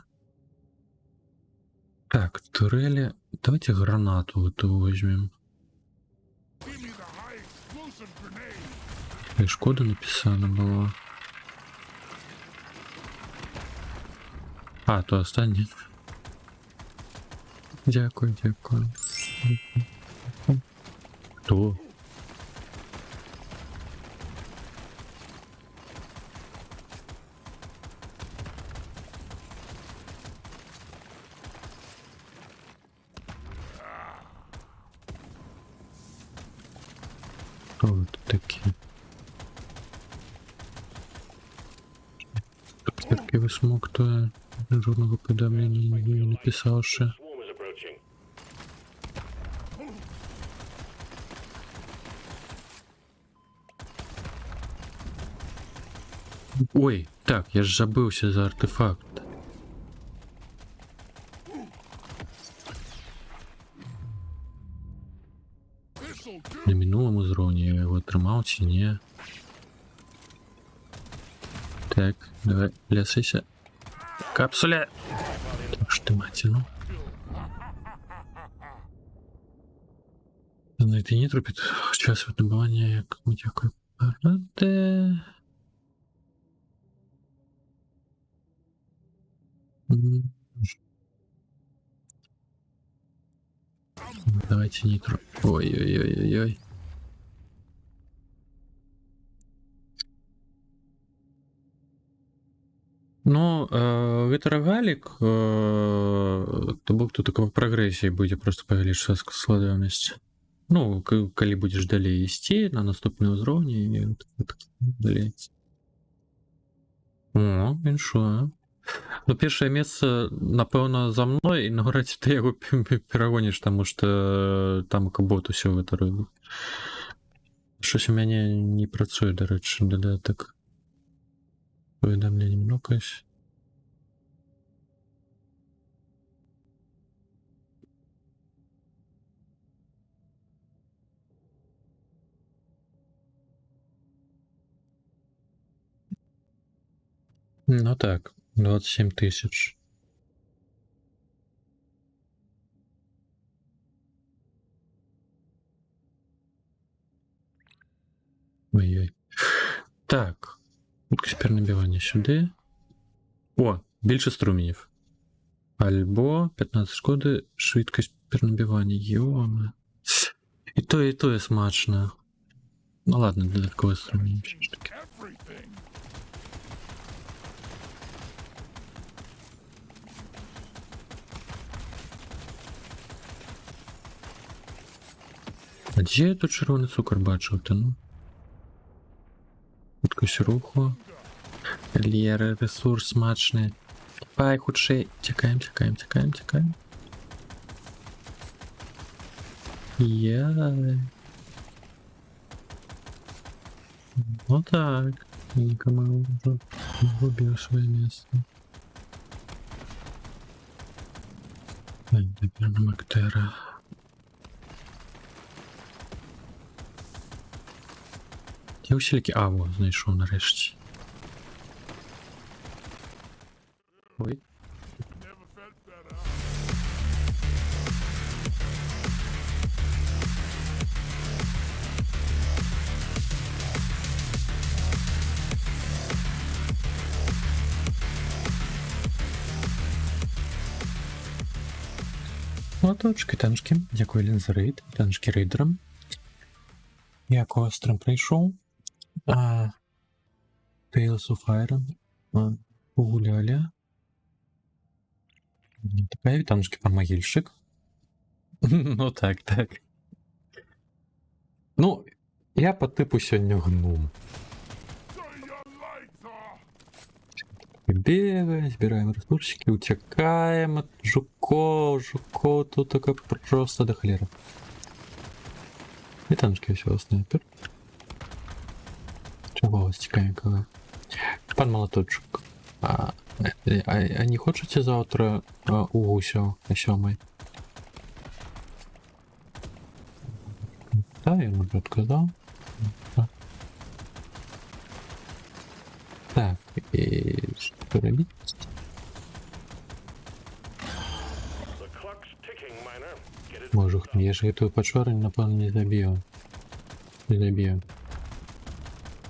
Так, турели. Давайте гранату вот эту возьмем. Give me the high explosive grenade. И Шкода написано было. А, то останнє. Дякую. Хто? Хто ви тут такі? Поки висмоктує, жодного повідомлення не написавши. Swarm is approaching. Ой, так, я ж забився за артефакт. This'll do. На минулому зроні я його тримав чи ні. Так, давай, лясися. Капсуля! Так що ти мать, ну. Знайти нітро під час віднабування, як дякую. Де? Давайте нитро. Ой-ой-ой-ой-ой. Ну, гэта рогалік, то бок тут такого прагрэсіі будзе просто павялічваць складанасць. Ну, калі будзеш далей ісці на наступны ўзроўні і так далей. О, іншое. Ну, першае месца, напэўна, за мной, і наўрад ці ты яго перагоніш, таму што там кабот усё гэта робіць. Щось у мяне не працуе, дарэчы, дадатак. Повідомлення мнокось. Ну так, 27 тисяч. Ой-ой. Так. Швидкість перенабивання сюди. О, більше струменів. Альбо 15 шкоди, швидкість перенабивання. Йома. І то є смачно. Ну ладно, додаткове струмені. Everything. А де я тут червоний цукор бачив-то, ну? Швидкість руху. Кар'єри, ресурс смачний. Пай, худший. Тікаємо. Яй. Ну так. Никому уже выбил свое место. Теперь на Мактера. Я усілякі... А, во, знайшов нарешті. Ой. Never felt better. Оточки, танчки. Дякую, Лін, за рейд. Танчки рейдерам. Як острим прийшов. Tales of Iron. Погуляли. Така вітаночки, пан могильщик. Ну так. Ну, я по типу сьогодні гном. Do your lighter. Бігаємо, збираємо ресурсики, утікаємо от жуков, тут таке просто до холєри. Вітаночки всього снайпер. Чого вас тікаємо, коли? Пан молоточок. А не хочете завтра у Гусю на 7? Да, я уже отказал. Так, и что робить? The clock's ticking, miner. Get it. Можух, я же эту почварень, напевно, не забью.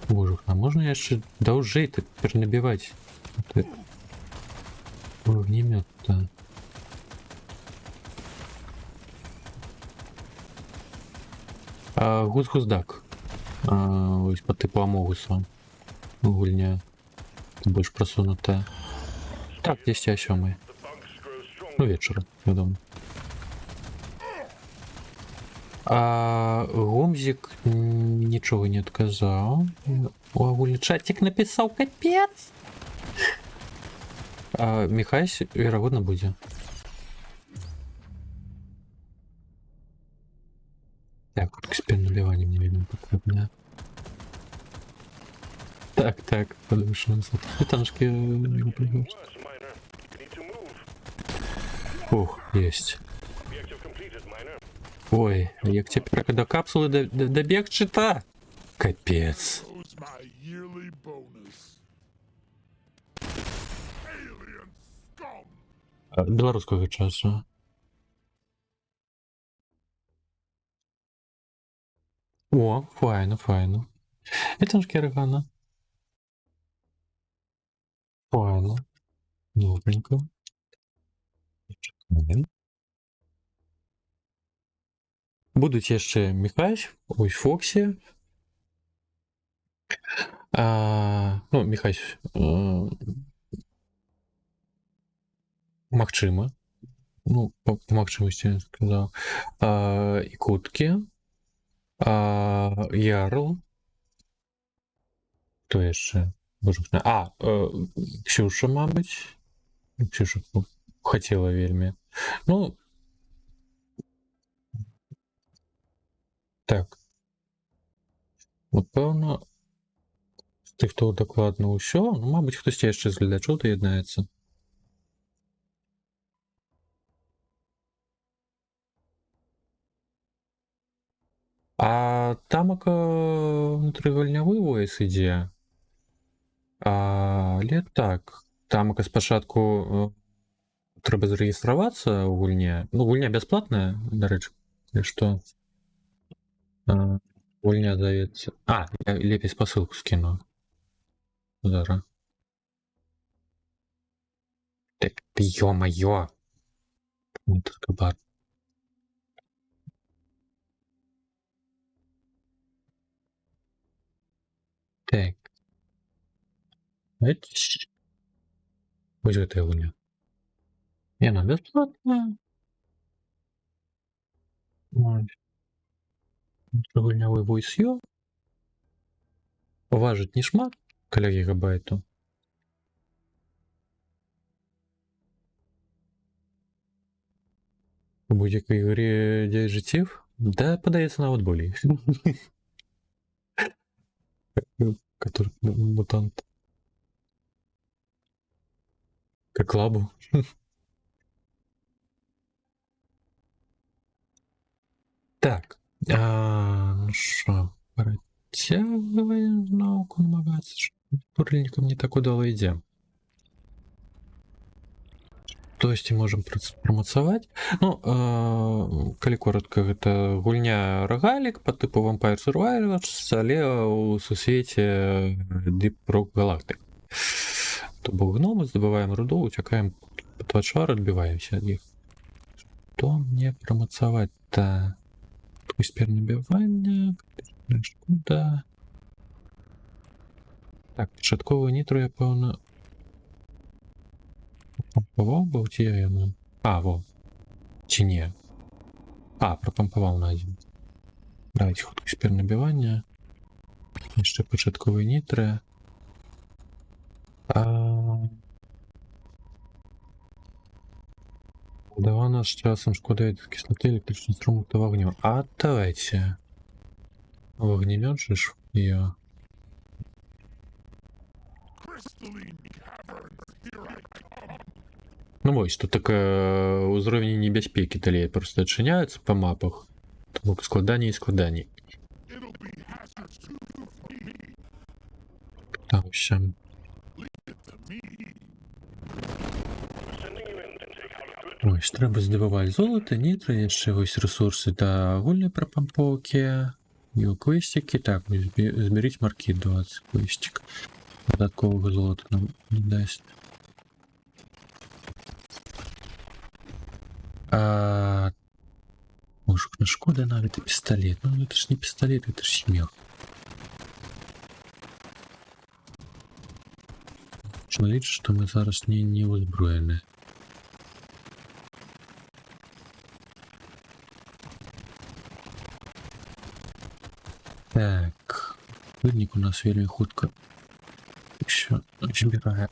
Можух, а можно я ще довжий тепер набивать? Огнемет-то. Гуз-гуздак. Ось по типу Амогуса. Гульня. Больш просунута. Так, 10-7. The bunks grow stronger. Ну, вечора, вядома. Гомзик нічого не адказаў. У агульны чатик написал капец. А Міхась, верагодна, будзе. Так, эксперт набивание мне видно покупная. Так, так, подумаешь, танчики его прыгают. Worse, Miner. You need to move. Ух, есть. Objective completed, Miner. Ой, як тепер до капсули добег чи-то? Капец. Goes my yearly bonus. Alien scum! Белорусского часу. О, файно, файно. І танчики регана. Файно. Добренько. Будуть яшчэ Міхась, ось Фоксі. Ну, Міхась, магчыма. Ну, по магчымасці я сказаў. І Куткі. Ярл. Хто яшчэ? Ксюша, мабыць. Ксюша хацела вельмі. Ну, так. Вот, пэўна, з тых, хто дакладна ўсё, ну, мабыць, хтосьці яшчэ з гледачоў даяднаецца. А тамака внутрыгульнявы войс ідзе. Але так, тамака спачатку трэба зарэгістравацца ў гульне. Ну, гульня бясплатная, дарэчы, што гульня даецца. Я лепей спасылку скіну. Зараз. Так, ё-маё. Тут кабар. Так. Вось гэтая гульня. Яна бясплатная. Гульнявы войс ё. Важыць не шмат, каля гігабайту. У будь-якій ігрі 9 життів? Да, подається навіть болей. Который мутант. Как лабу. Так. Ну что, протягиваем науку намагаться. Турельникам не так удало идем. То есть можем промацаваць. Ну, калі коротко, гэта гульня рогалік по типу Vampire Survivors, але у сусвеце Deep Rock Galactic. То бок гномы, здабываем руду, уцякаем под твачвар, адбіваемся ад іх. Што мне прамацаваць-то? Эксперт набівання, шкода. Так, пачатковую нітру я, пэўна, прапампаваў быў, ці я яно? Во. Ці не? Прапампаваў на адзін. Давайте хутка эксперт набівання. Яшчэ пачатковыя нітры. Давана з часам шкода кіслоты, электрычны струм то вогню. Давайте. Вогнемёт же ж я. Crystalline cavern, here I come. Ну вось, тут так узровень небяспекі далей просто адчыняюцца па мапах. То бок складаней і складаней. It'll be hazardous to me. Там ще. Leave it to me. Sending you in to take out a good Ось, трэба здабываць золата, нітра, яшчэ вось ресурсы да агульнай прапампоўкі. І ў квесцікі. Так, зберіць маркі 20 квестік. Дадатковага золота нам не дасць. Может, на шкода навіть і пістолет. Ну, это ж не пістолет, это ж смех. Лічу, што мы зараз не узброены. Так. Вынік у нас вельмі хутка. Еще збірае.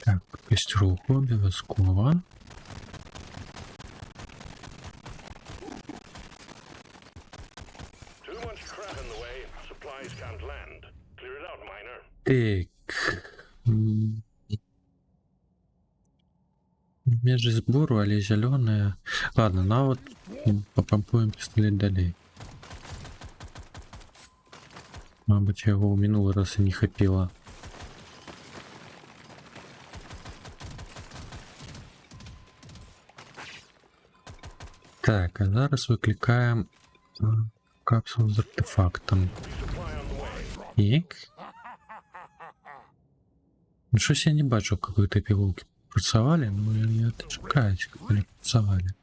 Так, есть руху обов'язково. Too much crap in the way. Supplies can't land. Clear it out, miner. Так. Межі збору, але зеленая. Ладно, на вот попампуем пістолет далей. Мабуть, його у минулий раз і не хапіло. Так, а зараз викликаємо капсулу з артефактом. Так. Ну, щось я не бачу, какой-то пилулки працевали, но я чекаю, как они працевали.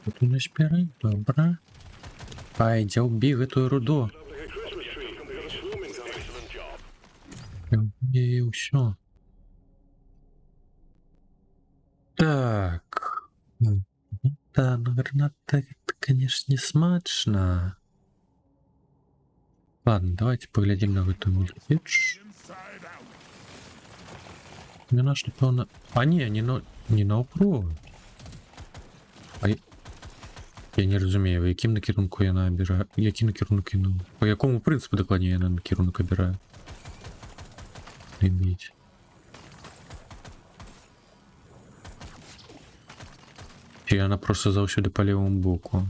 Тут у нас перы, добра. Пайдя, убей эту руду. Like a Christmas tree. We got a swarming gun. Excellent job. И все. Так. Да, ну граната, это, конечно, не смачно. Ладно, давайте поглядим на эту мультипедж. Inside out. Не наш, напевно. А ні, не на опру. А я не розумію, яким накерунку я набираю. Який накерунок я ну. По якому принципу докладніше я на накерунок обираю? Прибіть. Чи вона просто завжди по лівому боку?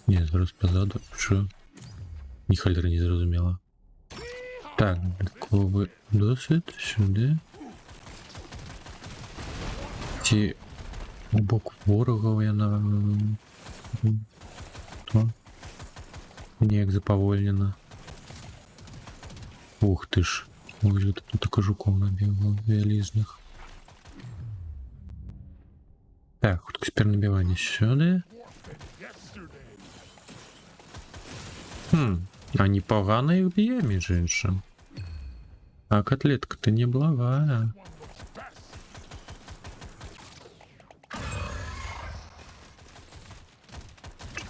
Ні, зараз позаду. Що? Ні холера не зрозуміла. Так, далеко ви досить, сюди. Ті у бок ворога я на... То. Мені як заповольнено. Ух ти ж. Ой, же тут така жуков набігало, віалізних. Так, худкоспір набивання сюди. А непогано їх б'є, між іншим. А котлетка-то не благая.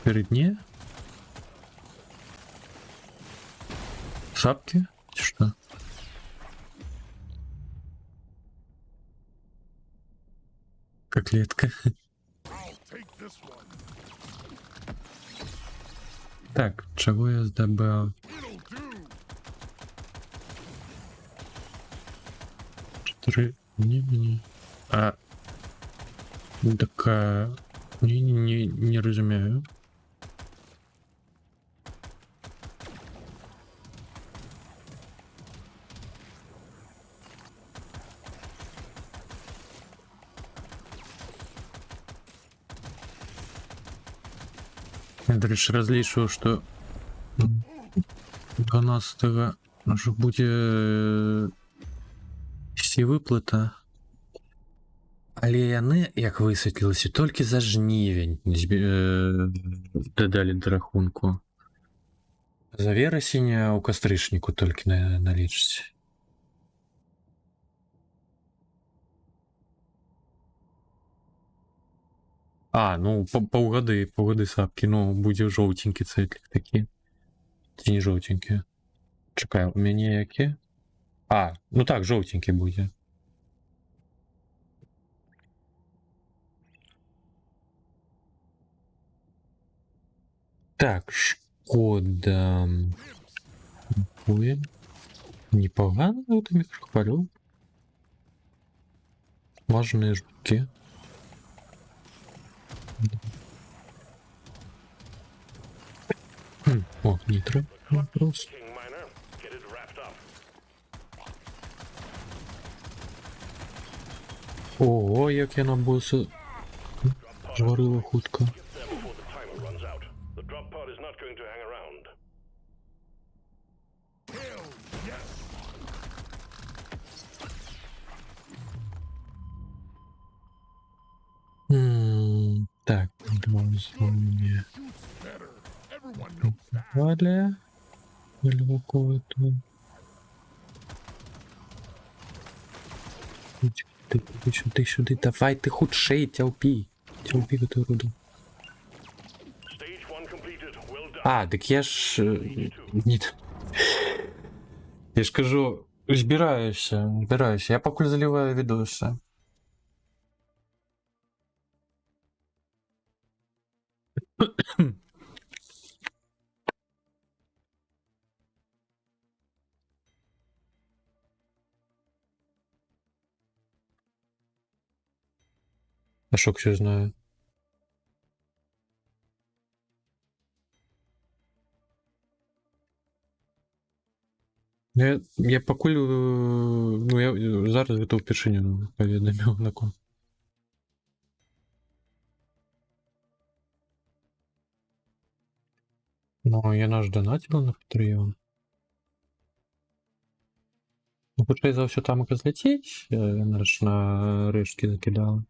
Перед ней? Шапки? Что? Котлетка. I'll take this one. Так, чего я сдобыл? It'll do. 4. Не. А. Такая. Не разумею. Я, до речі, розлічував, що 12-го вже буде всі виплата. Але яны, як висвітлилося, тільки за жнівень додали до рахунку. За вересень у кастричнику тільки налічиться. А, ну, погоди сапки, ну, буде жовтенький цвітлик такі. Ці не жовтенькі. Чекай, у мене які? А, ну так, жовтенький буде. Так, шкода. Ой. Непогано это микрохвалю. Важные жуки. О, нитро. Вопрос. King miner. Get it wrapped up. Ого, як я на боса зварила хутко. Get there before the timer runs out. The drop pod is not going to hang around. Hell yes. Так, дозвольте. Shoots better. Everyone knows that. Валя. Глибоко тут. Ти сюди, давай, ти худший, тялпі. Тялпі эту руду. Stay А, так я ж... Ні. Я ж кажу, збираюся. Я покуль заливаю відоси. А що, що знаю? Я покуль, ну я зараз готов пішеню повідомив на кон. Ну, я наш донатил на Patreon. Ну, хоча за все там і злетіть, я наш на решки закидав.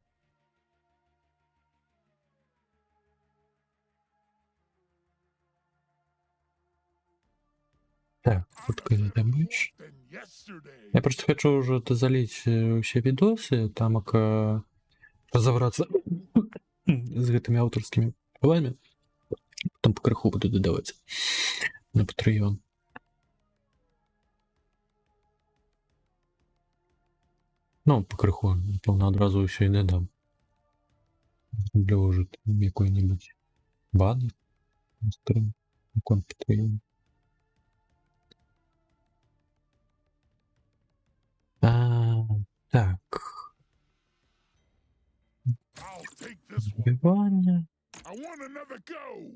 Так, фотка не добавишь. Than yesterday. Я просто хочу уже залить все видосы, там разобраться с этими авторскими правами. Потом по краху буду додавать на Patreon. Ну, по краху, напевно, одразу ще й не дам. Зроблю уже там який-небудь банер на сторон, на Patreon. Так. I'll take this one. Вбивання. I want another go.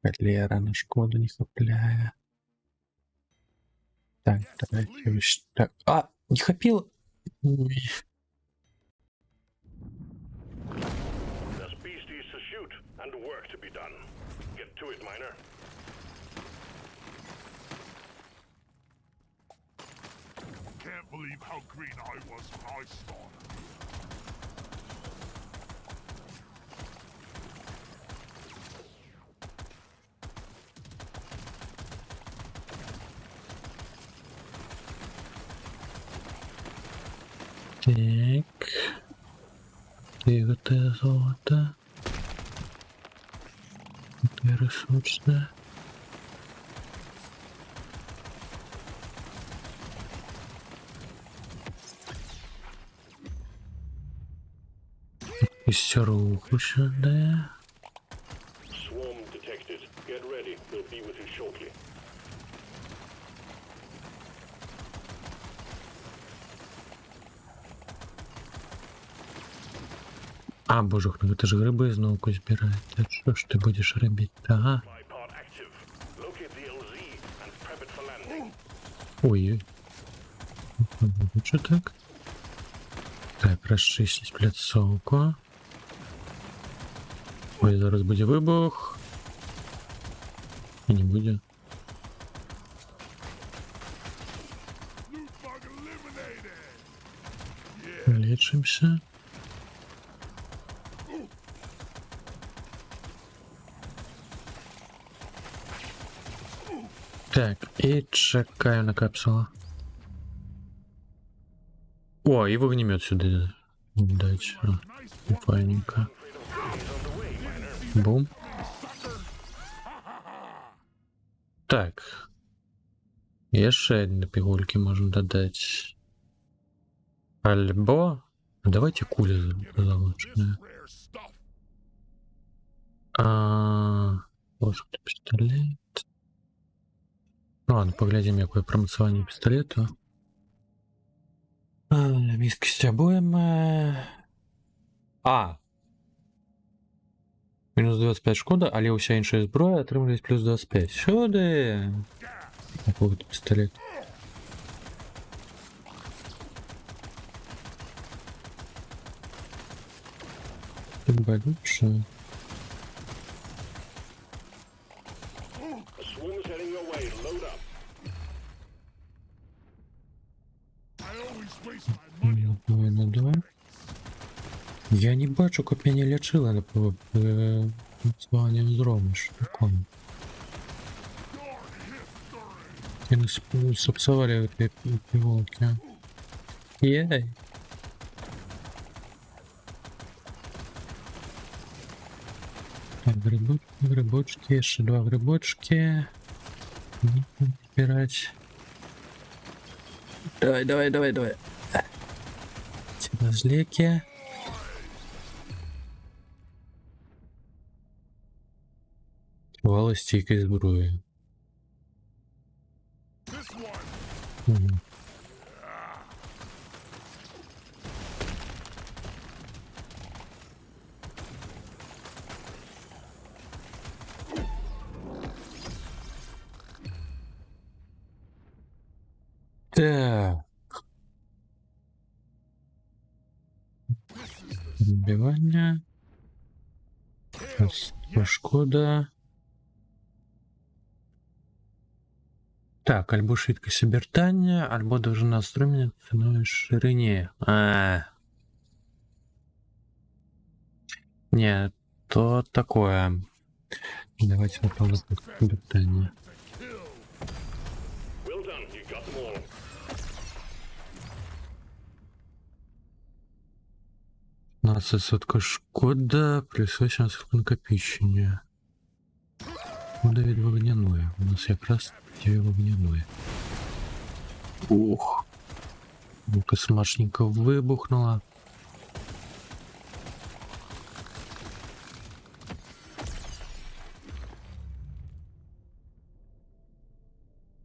Галера на шкоду не хапляє. Так, давай. Так. Не хапил. There's beasties to shoot and work to be done. Get to it, miner. Can't believe how green I was when I started. Так. И вот это золото. Это ресурсное. И серуху сюда. Swarm detected. Get ready. We'll be with you shortly. А, божух, ну это же грибы знову збирають. А що ж ти будеш робити? Ага. Fly pod active. Locate the LZ and prep it for landing. Ой. Що так? Так, розчистить пляцовку. Ой, зараз буде вибух. І не буде. Loot bug eliminated. Лечимся. Так, і чекаю на капсулу. О, і вогнемет сюди дать. Файненько. Бум. Так. Є ще одні пігульки можемо додати. Альбо... Давайте кулі залучимо. This rare stuff. Ложка пістолет. Ну ладно, поглядим, якое промацування пістолету. Містки стягуємо. Мінус 25 шкода, але уся інша зброя отримує плюс 25. Сюди! Такой пістолет. Тебе лучше. A swarm is heading your way. Load up. I always waste my money. Давай на 2. Я не бачу, как меня лечило по названию зробиш. Такому. Я не сапсовали эти пиволки. Ей. Так, Грибочки, еще 2 грибочки. Убирать. Давай. Разлики. Вала стійкої зброї. This one. Мгм. Так. Відбивання. Шкода. Так, альбо швидкість обертання, альбо довжина струміння ціною ширині. Не, то такое. Давайте напевно обертання. Well done, you got them all. На 100% шкода, плюс 80% накопичення. Шкода від вогняної. У нас якраз є вогняної. Ух. Ну-ка смачненько вибухнула.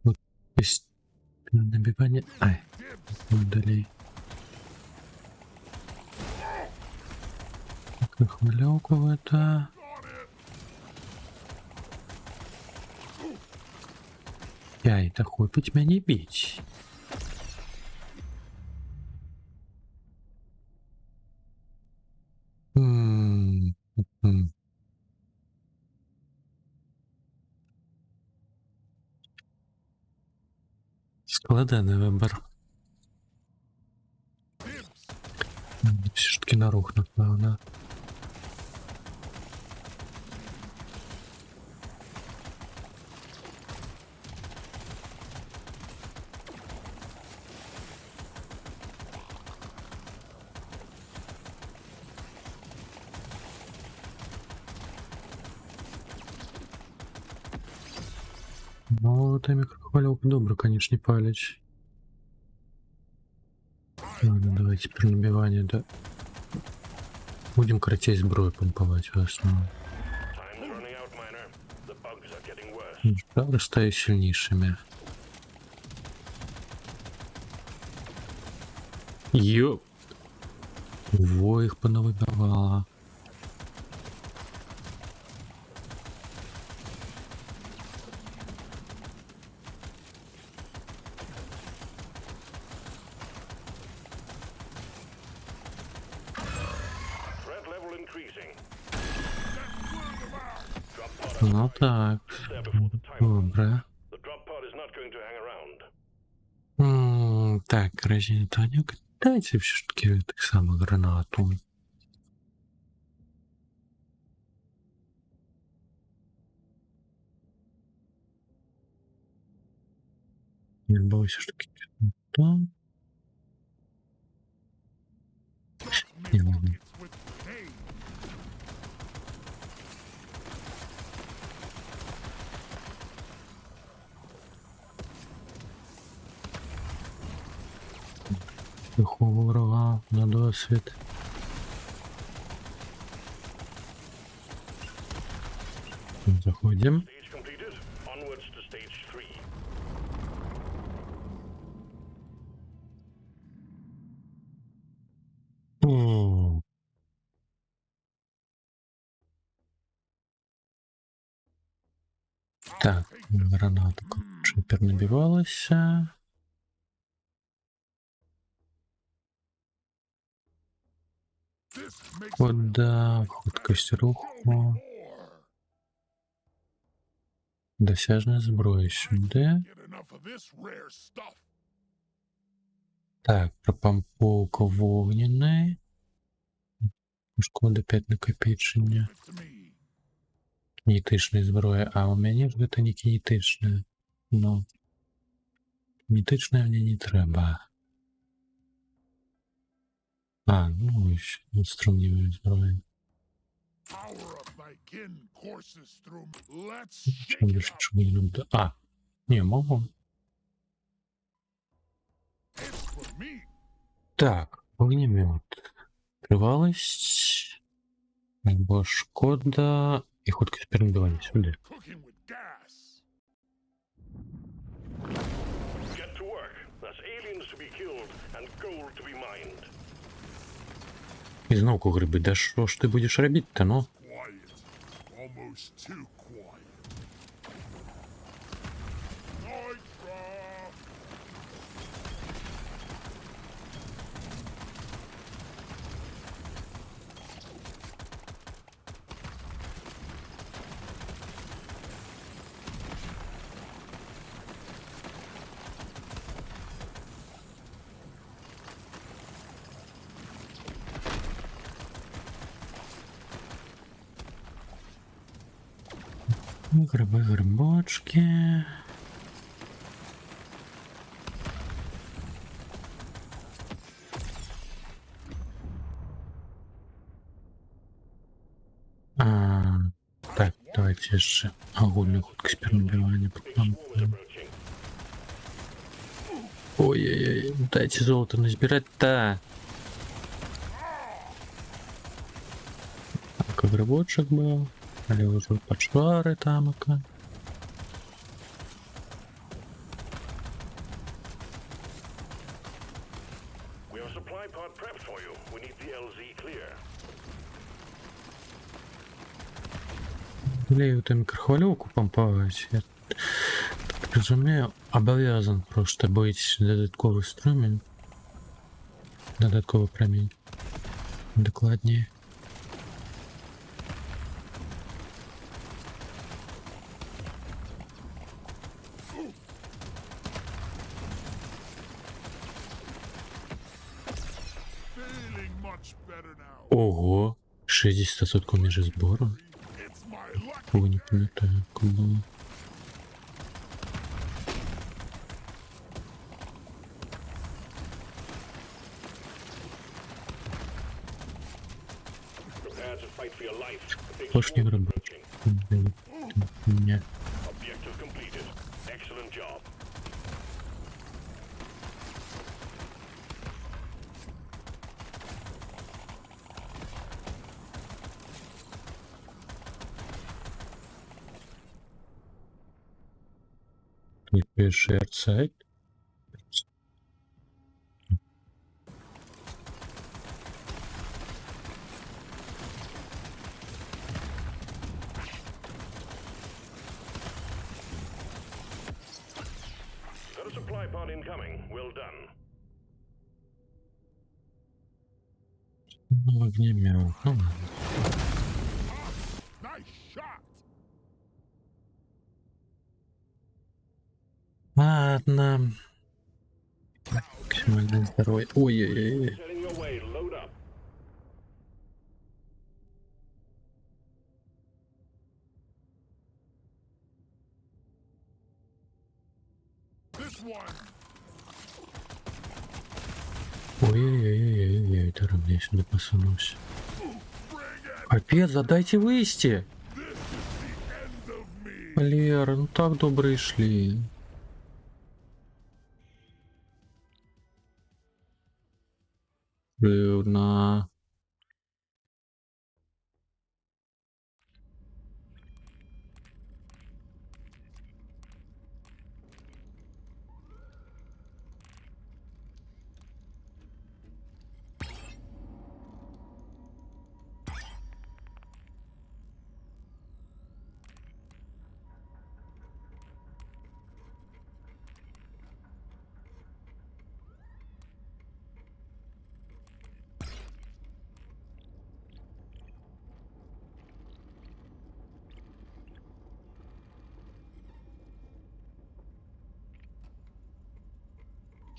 Вот есть набивание. Ай, удали. Хмелевку это. Яй, да хопить меня бить. Складаний вибір. Все ж таки на рух, напевно. Ну, эта микрохвалилка добре, конечно, палить. Ладно, давайте теперь набивание, да. Будем короче зброю помповать в основном. Time's running out, miner. The bugs are getting worse. Правда, стаю сильнейшими. Ёп. Во, их понавыбивала. Threat level increasing. Drop pod Ну так. there before the time. Добре. The drop pod is not going to hang around. Так, разі Танюк. Дайте все ж таки так само гранату. Не боюсь, все ж таки. То. Не ладно. It's with grenades. Лихого ворога на досвід. Заходим. Stage completed. Onwards to stage 3. О. Так, граната тепер набивалася. This makes Вода, худкость руху, more. досяжна зброя сюди. Get enough of this rare stuff. Так, пропамповка вогняний. Шкода 5 накопичення. Give it to me. Кинетичної зброї, а у мене ж це не кинетичне. Ну, кинетичне мені не треба. А, ну ось, струмнівої зброї. Power of thy skin courses through. Let's Чому shake it більше up. чому не буде? А, ні, можу. It's for me. Так, огнемет. Тривалість. Або шкода. І хутке перебивання сюди. Cooking with gas. Get to work. There's aliens to be killed and gold to be mined. І знову гриби. Да що ж ти будеш робити-то, ну? Quiet. Almost too quiet. Nitra! Гриби, грибочки. Так, давайте ще огульну худкість перебивання. Swarm is approaching. Ой-ой-ой, дайте золото назбирать-то. Так, грибочек был. Але уже почвары там. We have a supply pod prepped for you. We need the LZ clear. Или эту микрохвильовку помповать. Я так розумію, обов'язан просто бути додатковий струмінь. Додатковий промінь. Докладніше. Feeling much better now. Ого! 60% між збору. It's my lucky Ой, не пам'ятаю, як було. Prepare to fight for your life. The big Пошли swarm is грибочки. approaching. Ні. Objective completed. Excellent job. Тут перший сайт. Got a supply pod incoming. Well done. Ну, огнемет. Ну ладно. nice shot. Ладно. Максимальное здоровье. Ой-ой-ой. Heading your way. Load up. This one. Ой-ой-ой-ой-ой. Даром я сюда посунулся. Капец, задайте высти. End of me. Валера, ну так добрые шли. Ревно.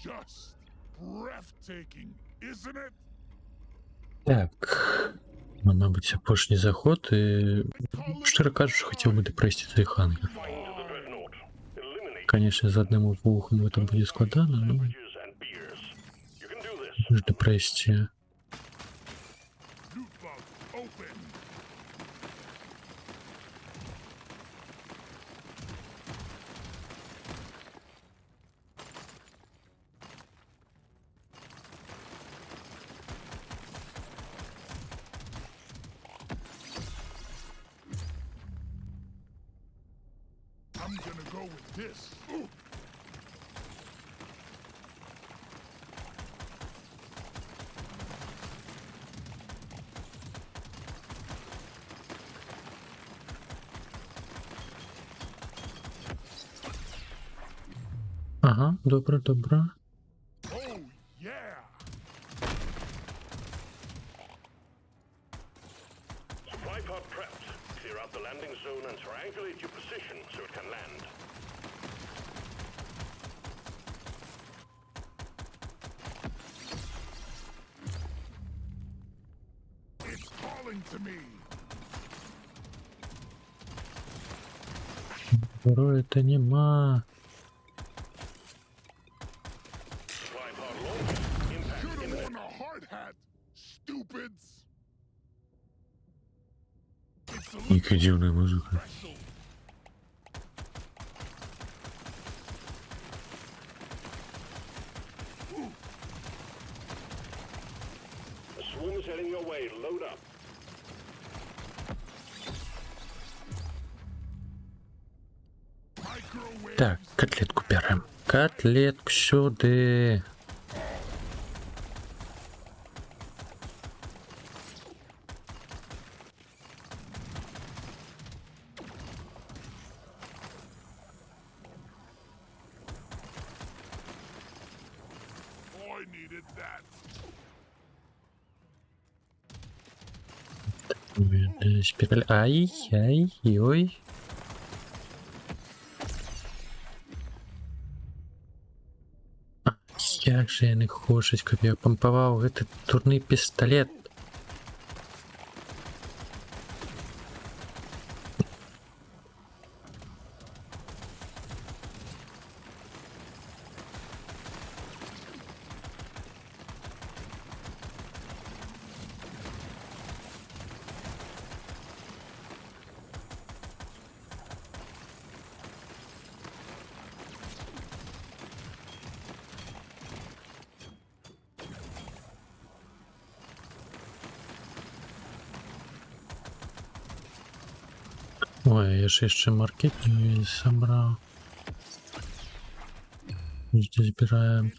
Just breathtaking, isn't it? Так. Ну, мабуть, опошній заход і, щиро кажучи, хотів би допрести цей хангер. Find the dreadnought. Eliminate Конечно, з одним вухом це буде складно, но bridges and beers. You can do this. ж допрести. Loot bug open. I'm gonna go with this. Ooh. Ага, добре, добре. Oh, yeah. Supply pod prepped. Clear out the landing zone and triangulate your position so it can land. It's calling to me. Зброї-то нема. Supply pod launched. Impact Should've imminent. worn a hard hat, stupids. It's a little Яка дивна музика. special. A swarm is heading your way. Load up. Microwave. Так, котлетку берем. Котлетку сюди. Oh, I needed that. Спираль. Ай, ай, ой. А, як же я не хочу, каб я пампаваў гэты дурны пісталет. Ой, я ж яшчэ маркетню не сабраў. Здесь збіраем.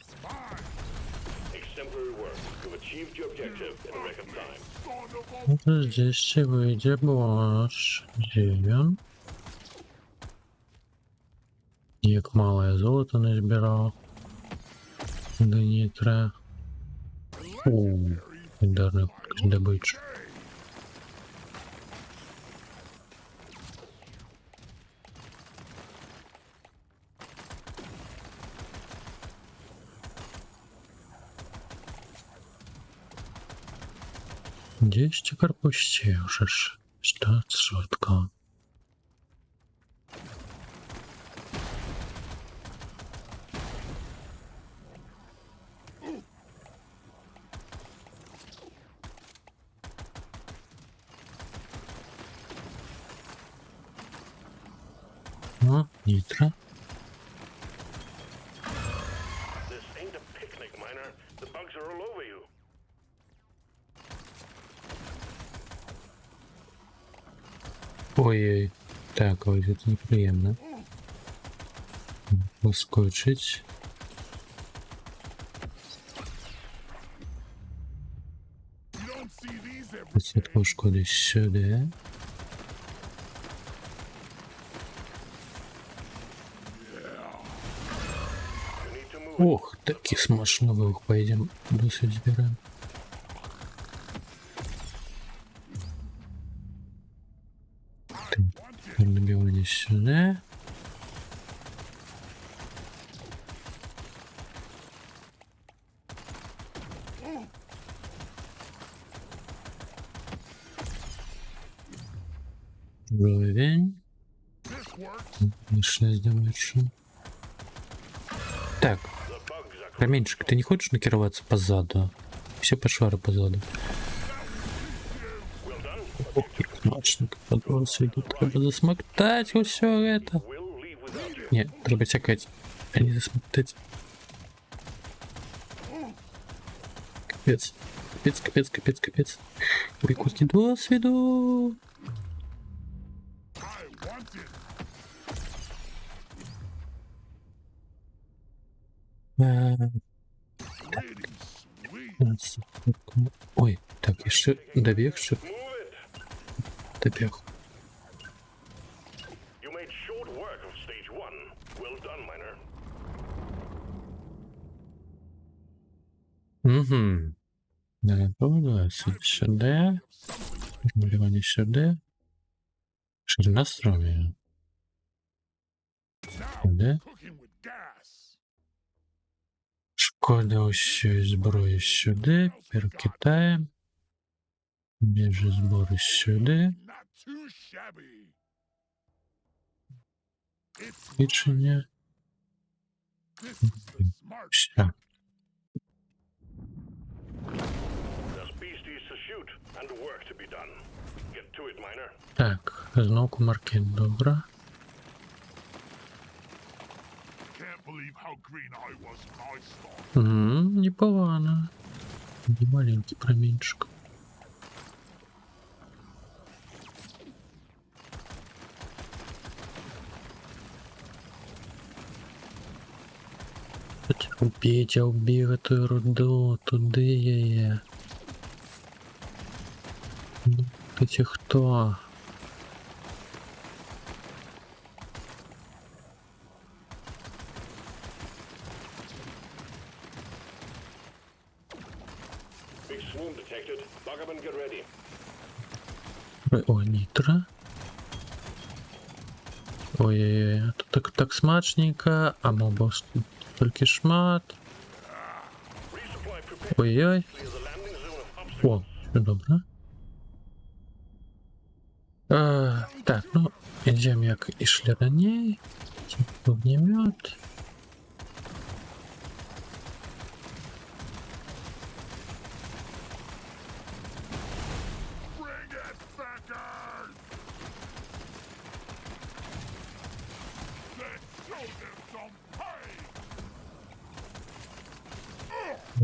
Exemplary work. You've achieved your objective in a record time. Son of a... Ну, здесь выйдзе бонус. Дзе ён? Як малае золото назбіраў. Да не трэба. О, легендарная добыча. Десять корпусів вже ж 100%. О, нітро. This ain't a picnic, miner. The bugs are all over you. Ой-ой. Так, ось це неприємно. Поскочить. You don't see these every Посвятку шкоди сюди. You need to move. Ох, такі смачно пойдем. Досить збираємо. Набивание сюда. Уровень. This works. Нашли дальше. Так, The bugs are Каменчик, ты не хочешь накироваться позаду? Все пошвары позаду. well done. Ох, смачник, подброс идут. Треба засмоктать все это. We'll leave without you. Не, треба тякать, а не засмоктать. Капец. Капец, капец, капец, капец. Ой, курки досвиду. I want it. Ой, так, я ще добіг, ще Move it. добіг. You made short work of stage 1. Well done, miner. Угу. Подивилися сюди. Формулювання сюди. Ширина струмі. Сюди. Cooking with gas. Шкода усієї зброї сюди. Перекидаємо. Біжи збори сюди. Not too shabby. It's Свідчення. this is the smart. Все. There's beasties to shoot and work to be done. Get to it, miner. Так, знову кумарки, добре. Can't believe how green I was when I started. Непогано. І маленький промінчик. Петя убіг эту руду, туди її. Ти хто? Big swoon detected. Buggerman, get ready. О, нітро. Ой-ой-ой, тут так смачненько, а мобос тільки шмат. Resupply prepared. Ой-ой. Clear the landing zone of upstairs. О, все добре. Так, ну, идем як і шли ранее. Вогнемет. Bring it, backers! Let's show them some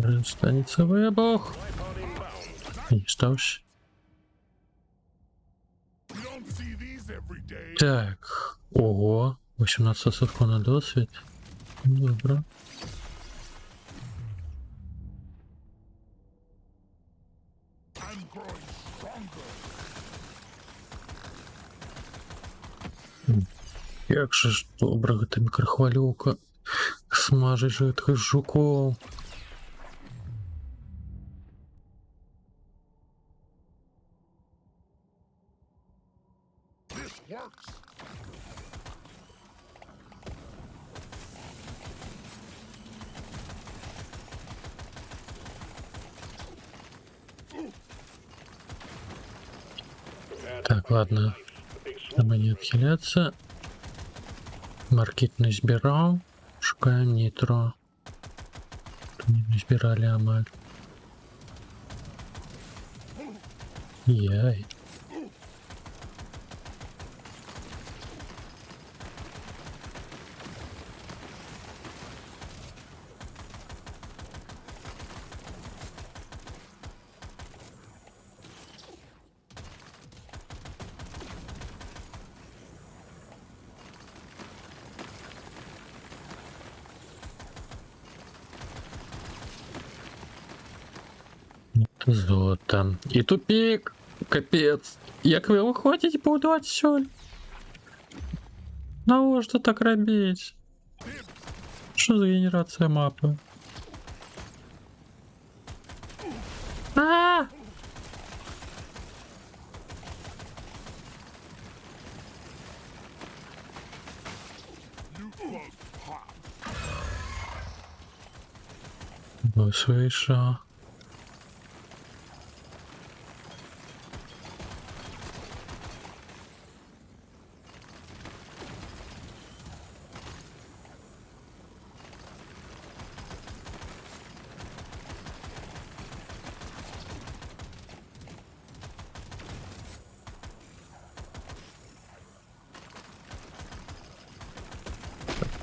pain! Станется вибух. Tripod inbound. І стався. You don't see these every day. Так. Ого. 18 сотку на досвід. Добре. I'm growing stronger. Як же ж добре эта мікрохвильовка смажить же этих жуков. This works. Prepare to Так, ладно. The big swoon. Треба не відхиляться. Маркет не збирав. Шукаємо нітро. Тут не збирали амаль. Яй. Золото. І тупик. Капець. Як ви виходите будувати сюль? Навіщо так робити? Що за генерація мапи? А! New bug pop. Ось вийшов.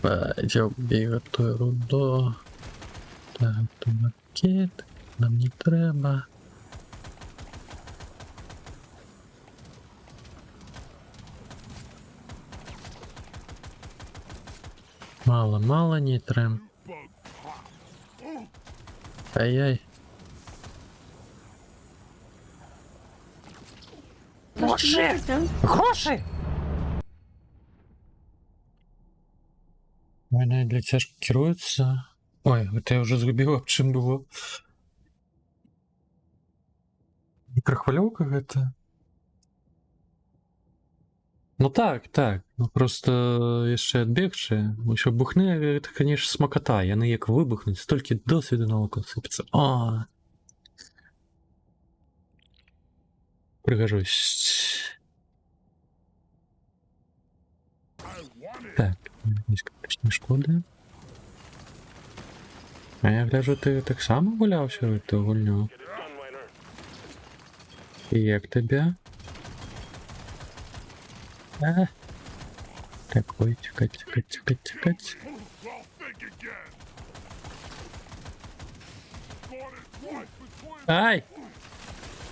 Пойдем бігати ту руду. Так, то макет. Нам не треба. Мало не треба. Bug pop. Ай-яй. Гроші! Гроші! У мене для ця ж керується. Ой, это я вже згубив, об чим було. Мікрохвильовка гэта? Ну так, так. Ну просто яшчэ адбегчы. Усё бухны, гэта, конечно, смакота. Яны як выбухнуць, столькі досведу на око сыпецца. А. Прыгажусь. I want it. Так, есть критичні шкоди. А я гляжу, ти так само гулявся в эту гульню. Get it done, miner. І як тебе? А. Так, ой, тікать, тікать, тікать, тікать. Well, think again. Got it twice between. Ай!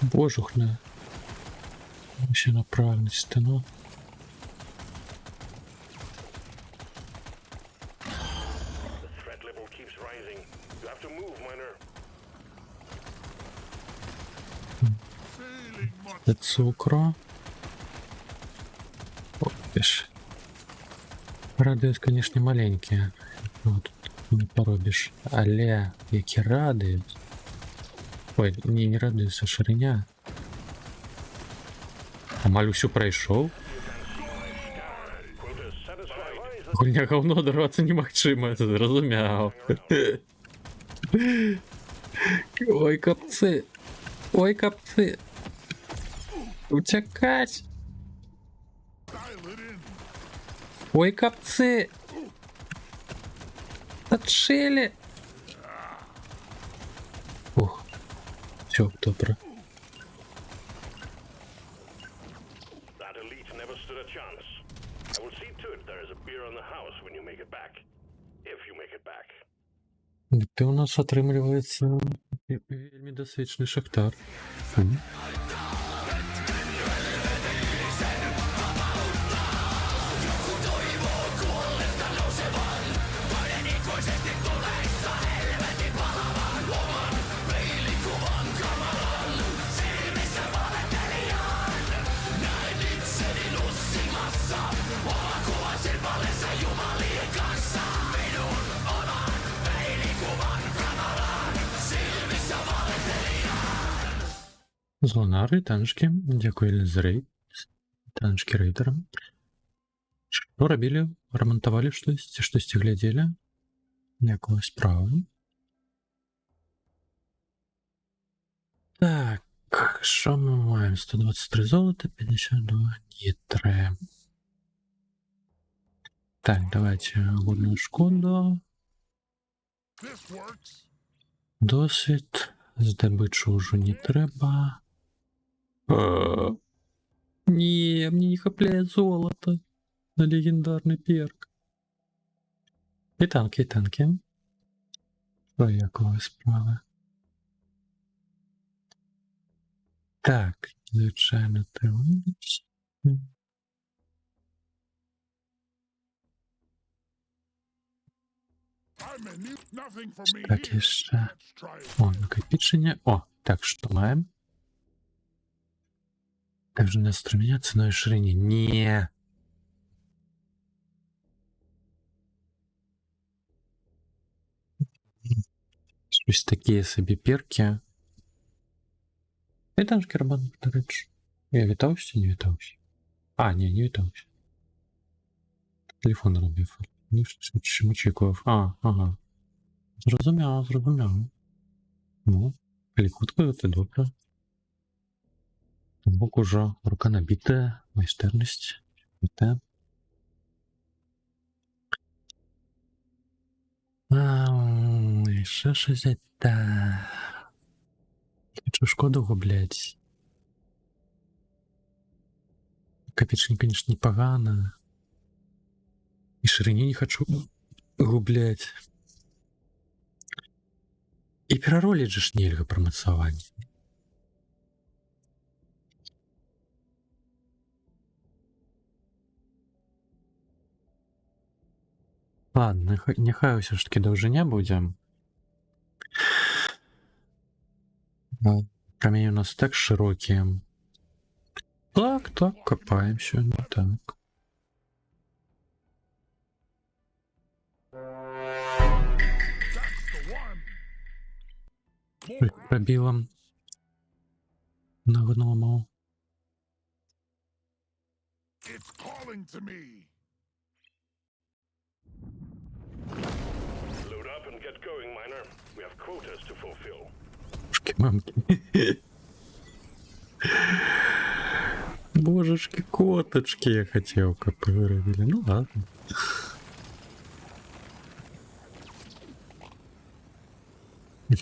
Божухна. Ще на правильність стану. The threat level keeps rising. You have to move, miner. Feeling much. Це цукру. О, пиш. Радіус, конечно, маленький. Ну, тут не поробиш. Але які радіус. Ой, не радіус, а шириня. Амаль усю пройшов. Quota satisfied. Гульня говно дорватися немагчыма, це зрозумяв. Ой, капці. Ой, капці. Утекать. Dial it in. Ой, капці. Отшили. Ух. Все, добре. That elite never stood a chance. I will see to it there is a beer on the house when you make it back. If you make it back. Ти у нас отрымлівається вельми досвідчений шахтар. Хм. Злонари, танчики, дякую за рейд. Танчики рейдерам. Что робили? Ремонтовали штось глядели? Якого справа. Так, що ми маємо? 123 золота, 52 нітри. Так, давайте годную шкоду. This works. Досвід. Здобичу вже не треба. Ні, мені не хапляє золото на легендарний перк. І танки, і танки. Що якого справи? Так, звичайно, тривалість. I'm a new. Nothing for me Так, here. і ще. Let's try it. О, накопичення. О, так, що маємо? Также на струменя ценой ширині. Ні. Щось такі собі перки. І там ж кербан, до речі. Я вітався, не вітався? А, ні, не вітався. Телефон робив. Ні, що очікував. А, ага. Зрозуміло, зрозуміло. Ну, лікутко, це добре. Бок уже рука набита, майстерність. Це. І ще щось це. Хочу шкоду гублять. Копічні, конечно, непогано. І ширині не хочу гублять. І переролить же ж нельга промацавання. Ладно, нехай все ж таки довжиня будем. Камень у нас так широкий. Так, так, копаем сегодня, так. That's the one. Ой, More пробилом на гному. It's calling to me. Load up and get going, miner. We have quotas to fulfill. Мамки. Божечки, коточки, я хотел, как говорили. Ну ладно.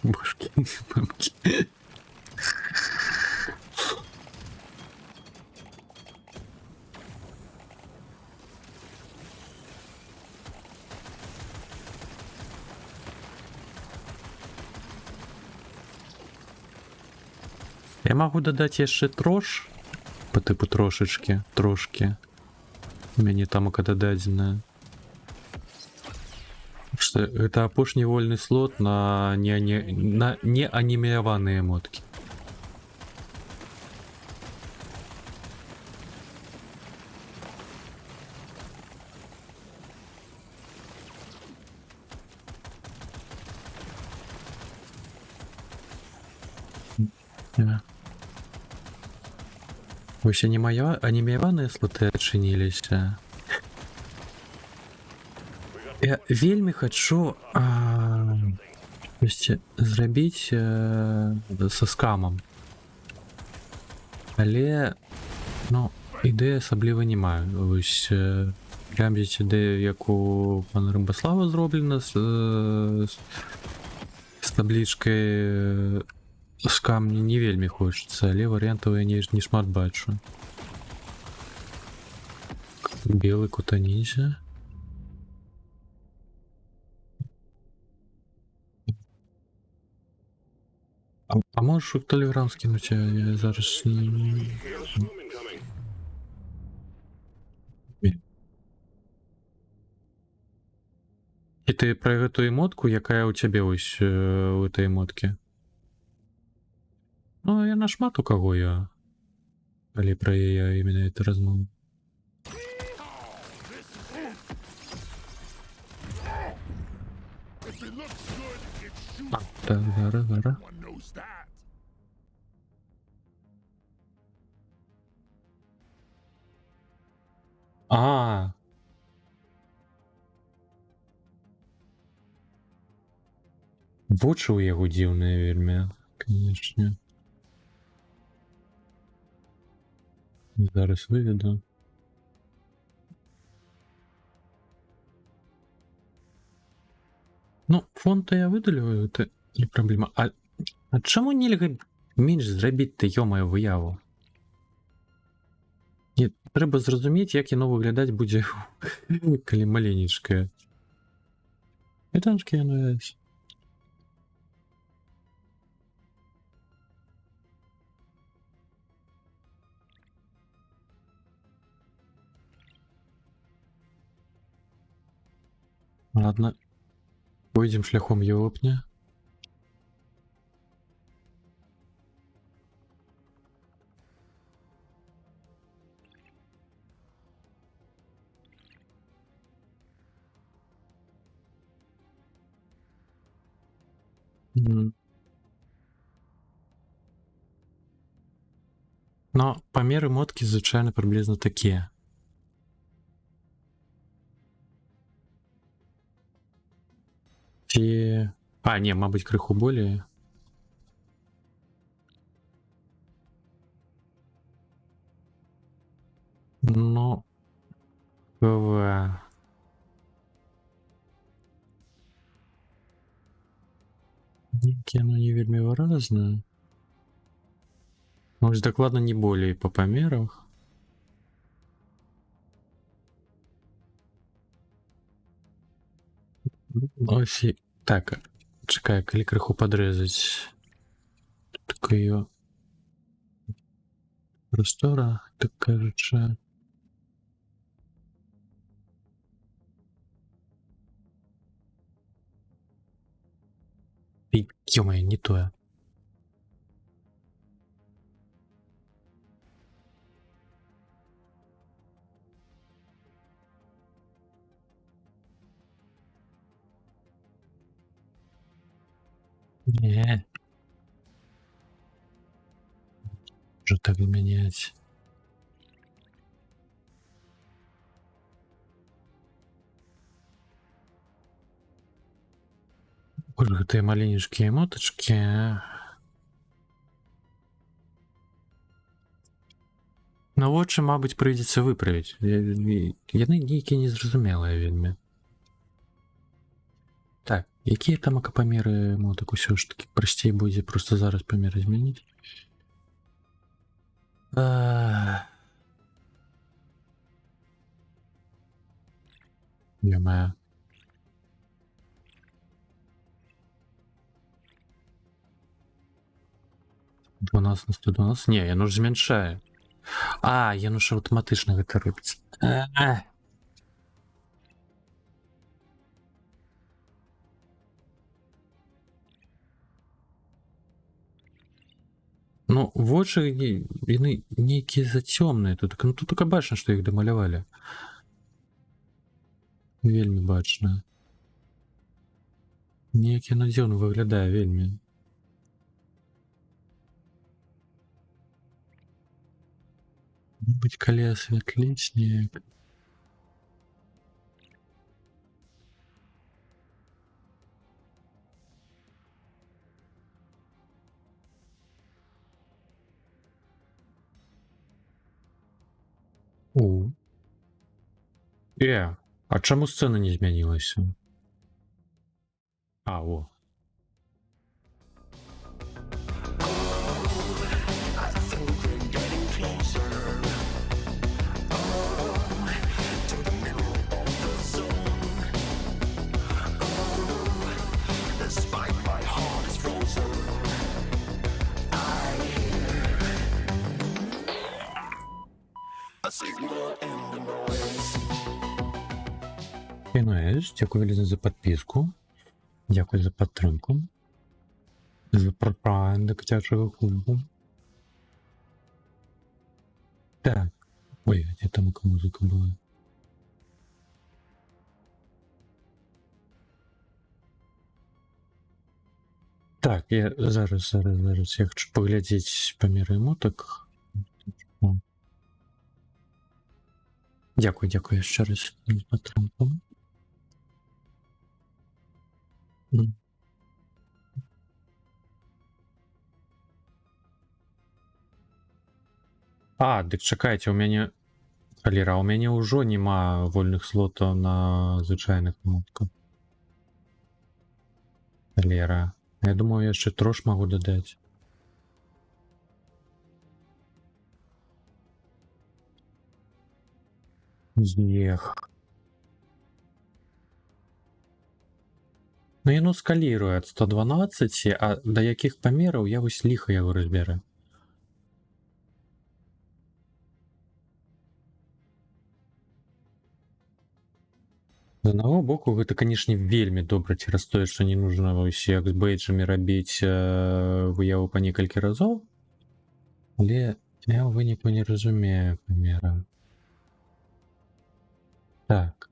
Божки, мамки. Я могу додать яшчэ трош по типу трошечки, трошки. У мяне тамака дададзеная. Что это апошні вольны слот на неаніміяваныя моткі. Вось аніміяваныя слоты адчыніліся. Я вельмі хачу зрабіць са скамам. Але ну, ідэі асабліва не маю. Вось глядзіць ідэю, як у пана Рыбаслава зроблена з таблічкай скам мне не вельмі хочацца, але варыянтаў я не шмат бачу. Белы кутанізя. А можешь в Телеграм скинуть? Я зараз не... Here's swarm incoming. І ти про эту эмотку, якая у тебе ось у этой эмотке? Ну, я нашмат у кого я. Али про я именно это размову. If it looks good, it shoots. Так, зараз. One knows that. А. Вочы ў яго дзіўныя вельмі, канечне. Зараз выведу. Ну, фон-то я выдалю, это не праблема. А чаму нельга менш зрабіць-то, ё-маю, выяву? Не, трэба зразумець, як яно выглядаць будзе, калі маленечкае. Этаншкі яно есть. Ладно. Пойдем шляхом ёлопня. Но памеры моткі звычайна прыблізна такія. Ці... А, не, мабыць, крыху более. Ну... ПВ... Некие оно не вельмі выразное. Может, докладно не более по памерах. Ось і... Так, чекай, калі крыху падрэзаць такую прастора, так кажучы. І, ё-моё, не тое. Не. Уже так менять. Боже, гэтыя маленечкія мотачкі. На вочы, мабыць, прыйдзецца выправіць. Яны нейкія незразумелыя вельмі. Так, якія там акапамеры мотак усё ж таки прасцей будзе просто зараз памеры змяніць. Ё-моё. У нас на 112. Не, яно ж змяншае. А, яно ж аўтаматычна гэта робіць. Ну, вочы яны нейкія зацёмныя тут. Ну тут только бачна, што іх дамалявалі. Вельмі бачна. Нейкі надзёўна выглядае вельмі. Быць, калі асвятліць неяк. У. А чаму сцэна не змянілася? А, о. Знаешь, дякую велике за подписку. Дякую за підтримку. За пропаганда до котячого клубу. Так. Ой, где там яка музика була? Так, я зараз. Я хочу поглядеть паміри моток. Дякую ще раз за підтримку. А, дык чакайце, у мяне халера, у мяне ўжо няма вольных слотаў на звычайных мотках. Халера. Я думаю, яшчэ трош магу дадаць. Ех. Ну яно скаліруе ад 112, а да якіх памераў я вось ліха яго разбярэ. З аднаго боку, гэта, канешне, вельмі добра цераз тое, што не нужна вось як з бейджамі рабіць выяву па некалькі разоў, але я ў выніку не разумею памера. Так.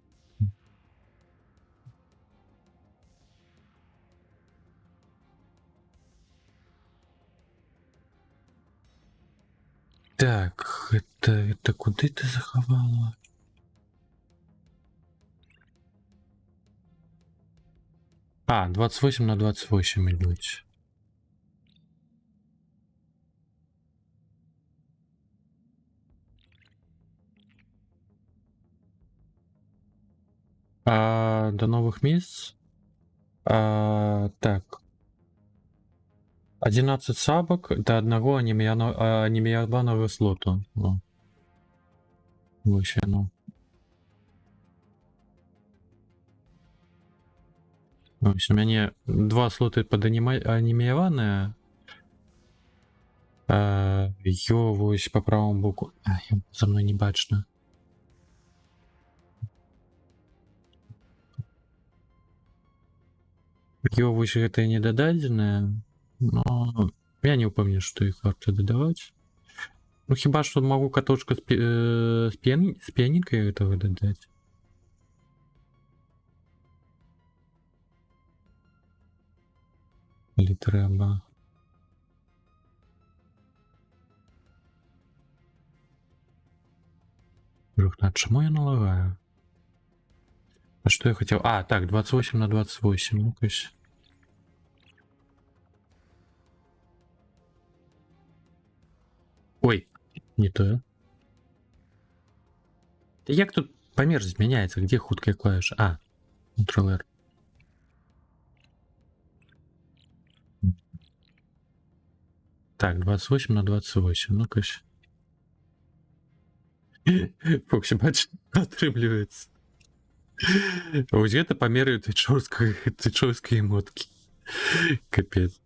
Так, это куды ты захавала? А, 28 на 28 ідуць. До новых месяц. Так. 11 сабак до одного аніміяванага слоту. Вось яно. Ось у мяне 2 слоты пад аніміяваныя. Ё вось па правому боку. За мной не бачна. Ё вось гэтае недададзенае. Но я не упомню, что их варто додавать. Ну, хіба что могу каточка с пианинкой этого додать. коли треба. Жухна, чому я налагаю? А что я хотел? А, так, 28 на 28. Ну-ка. Ой, не то. Да як тут помер змяняется? Где хуткая клавиша? А, Ctrl-R. Так, 28 на 28. Ну-ка. Фокси, бачиш, отрымливается. Ось гэта памеры тычоўскай моткі. Капец.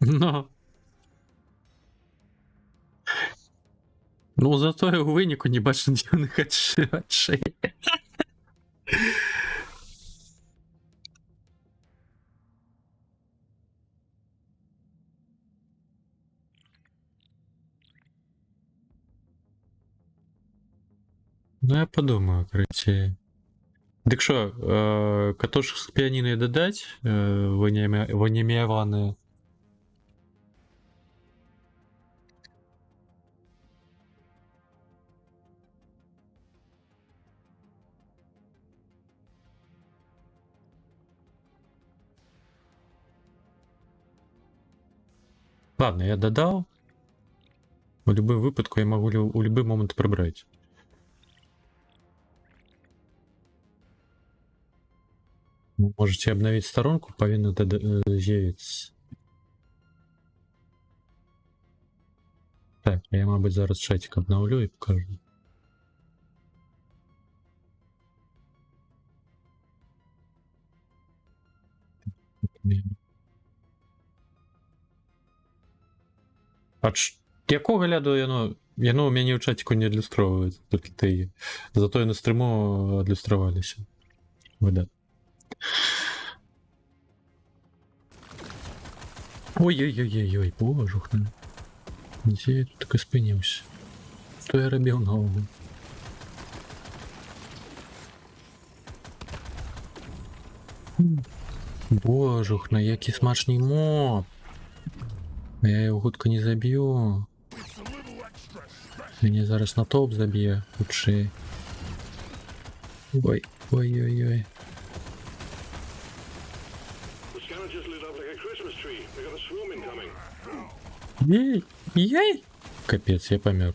Но. Ну, зато я у выніку не бачу дзіўных адчэй. Ну, я подумаю, короче. Дык що, катошок з піаніною дадаць ванімяваныя? Ладно, я додал. В любом выпадку я могу у любой момент прибрать. Можете обновить сторонку, повинно з'явиться. Так, я, мабуть, зараз чатик обновлю и покажу. А якого гляду яно у мяне ў чатику не адлюстроўваецца, толькі ты. Зато я на стрыму адлюстраваліся. Выдат. Ой-ой-ой-ой-ой, божухна. Дзе я тут так і спыніўся? Што я рабіў наогул? Божухна, які смачний моб! Я його хутка не заб'ю. Мяне зараз на топ заб'є хутчэй. Ой, ой-ой-ой. The scanner just lit up like a Christmas tree. We got a swarm incoming. Ей, ей! Капець, я помер.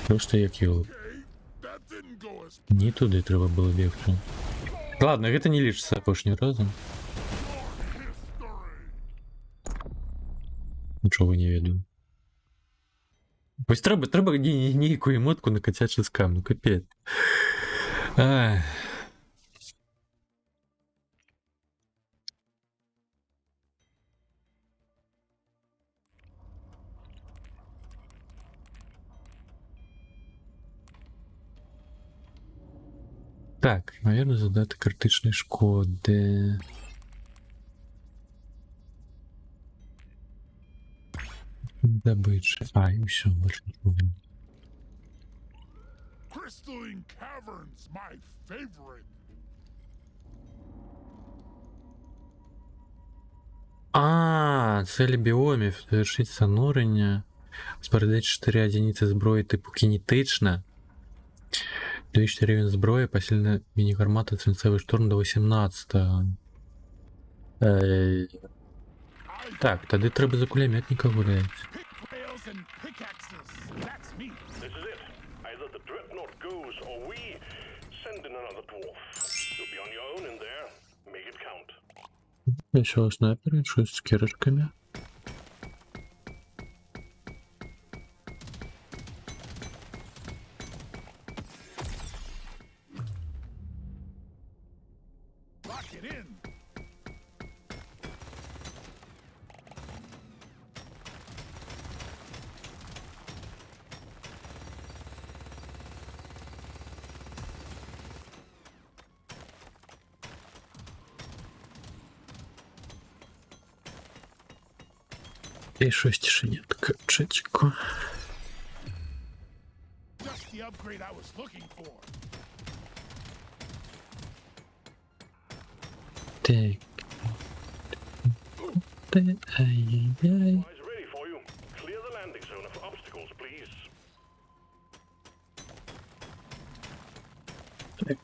Просто як йолоп. That didn't go as Не туди треба було бігти. Ладно, гэта не лічыцца апошнім разам. Нічого не ведаю. Ось треба нейкую емотку накачаць шискам, ну капець. Ай. Так, наверное, задати критичної шкоди. Добыча. А, и все, больше ничего. Crystalline Caverns, my favorite. А, цель біомів. Завершить занурення. Спорядити 4 одиниці зброї типу кинетична. Довічний рівень зброї, посильна міні-гармата, свинцевий штурм до 18. Так, тоді треба за кулеметника гуляти. Pick rails and pickaxes. That's me. This is it. Either the dreadnought goes or we send in another dwarf. You'll be on your own in there. Make it count. Еще снайперы, что с кирочками. Lock it in. І щось тишенятка, чечко. Just the upgrade I was looking for. Так. Ай-яй-яй. Eyes ready for you. Clear the landing zone of obstacles, please. Так,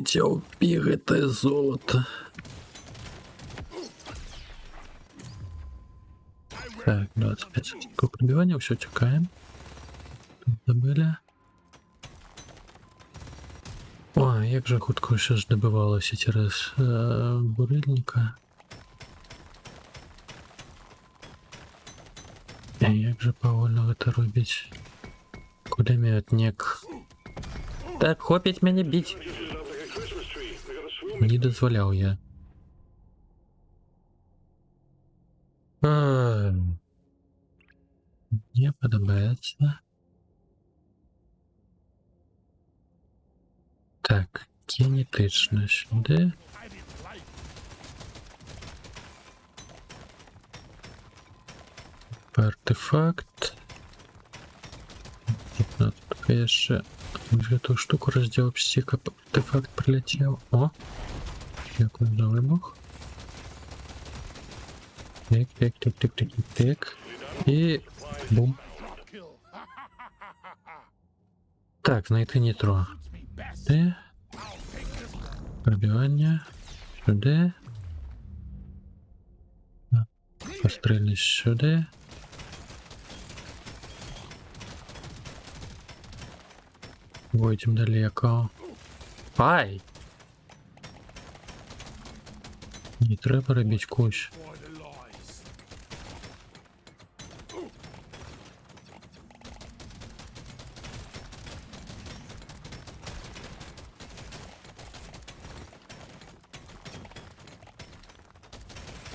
тя убігайте золото. Так, 25 секунд пробивання, все, чекаємо. Забили. О, як же хутко ще ж добивалося через бурильника. Як же повольно це робить? Кулеметник. Так, хопіть мене бить. This is not like a Christmas tree. We got a swim. Не дозволяв я. Не подобається. Так, кинетично сюди. I didn't like. Артефакт. Ну, тут я ще вже ту штуку розділ стіка, артефакт прилетів. О! Дякую за вибух. Так. І бум. Kill. Так, знайти нітро. Suits me best. Де? I'll take this one. Пробивання. Сюди. Пострільність сюди. Войдем далеко. Ай! Не треба робити кущ. For the lies.